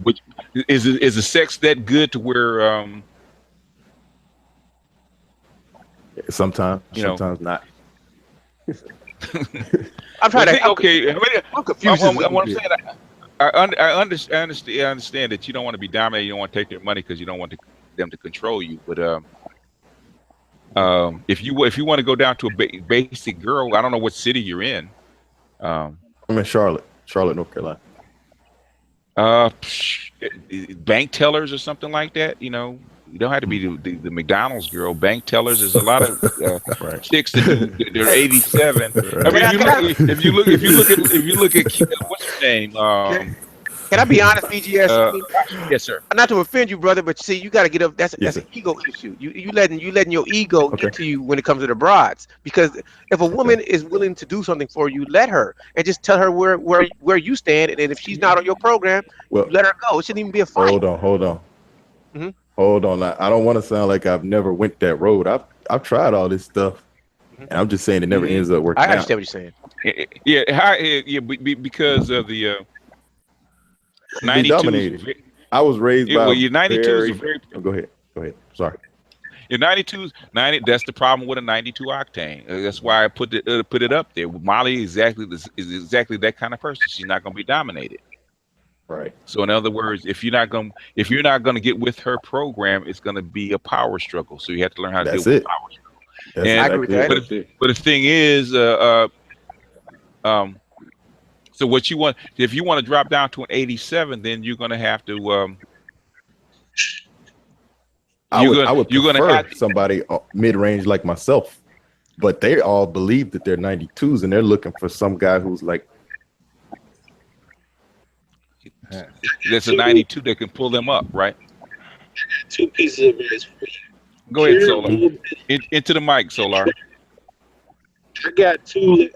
which is the sex that good to where sometimes not. I'm trying to. Okay, I'm confused. What I'm saying, I understand that you don't want to be dominated. You don't want to take their money because you don't want them to control you. But if you want to go down to a basic girl, I don't know what city you're in. I'm in Charlotte, North Carolina. Bank tellers or something like that. You don't have to be the McDonald's girl. Bank tellers. There's a lot of chicks that they're 87. Right. I mean, if you look at what's her name? Can I be honest, BGS? Yes, sir. Not to offend you, brother, but see, you got to get up. That's an ego issue. You letting your ego get to you when it comes to the broads. Because if a woman is willing to do something for you, let her, and just tell her where you stand. And if she's not on your program, let her go. It shouldn't even be a fight. Hold on. Mm-hmm. Hold on. I don't want to sound like I've never went that road. I've tried all this stuff, and I'm just saying it never ends up working. I understand what you're saying. Yeah, because of the 92. I was raised by. Well, your 92 is very. Go ahead. Sorry. Your 92, that's the problem with a 92 octane. That's why I put it up there. Molly is exactly that kind of person. She's not going to be dominated. Right. So in other words, if you're not gonna get with her program, it's gonna be a power struggle. So you have to learn how to deal with power struggle. But the thing is, so what you want, if you want to drop down to an 87, then you're gonna have to. I would prefer somebody mid-range like myself, but they all believe that they're 92s and they're looking for some guy who's like. There's a 92 that can pull them up, right? Two pieces of advice for you. Go ahead, Solar. Into the mic, Solar. I got two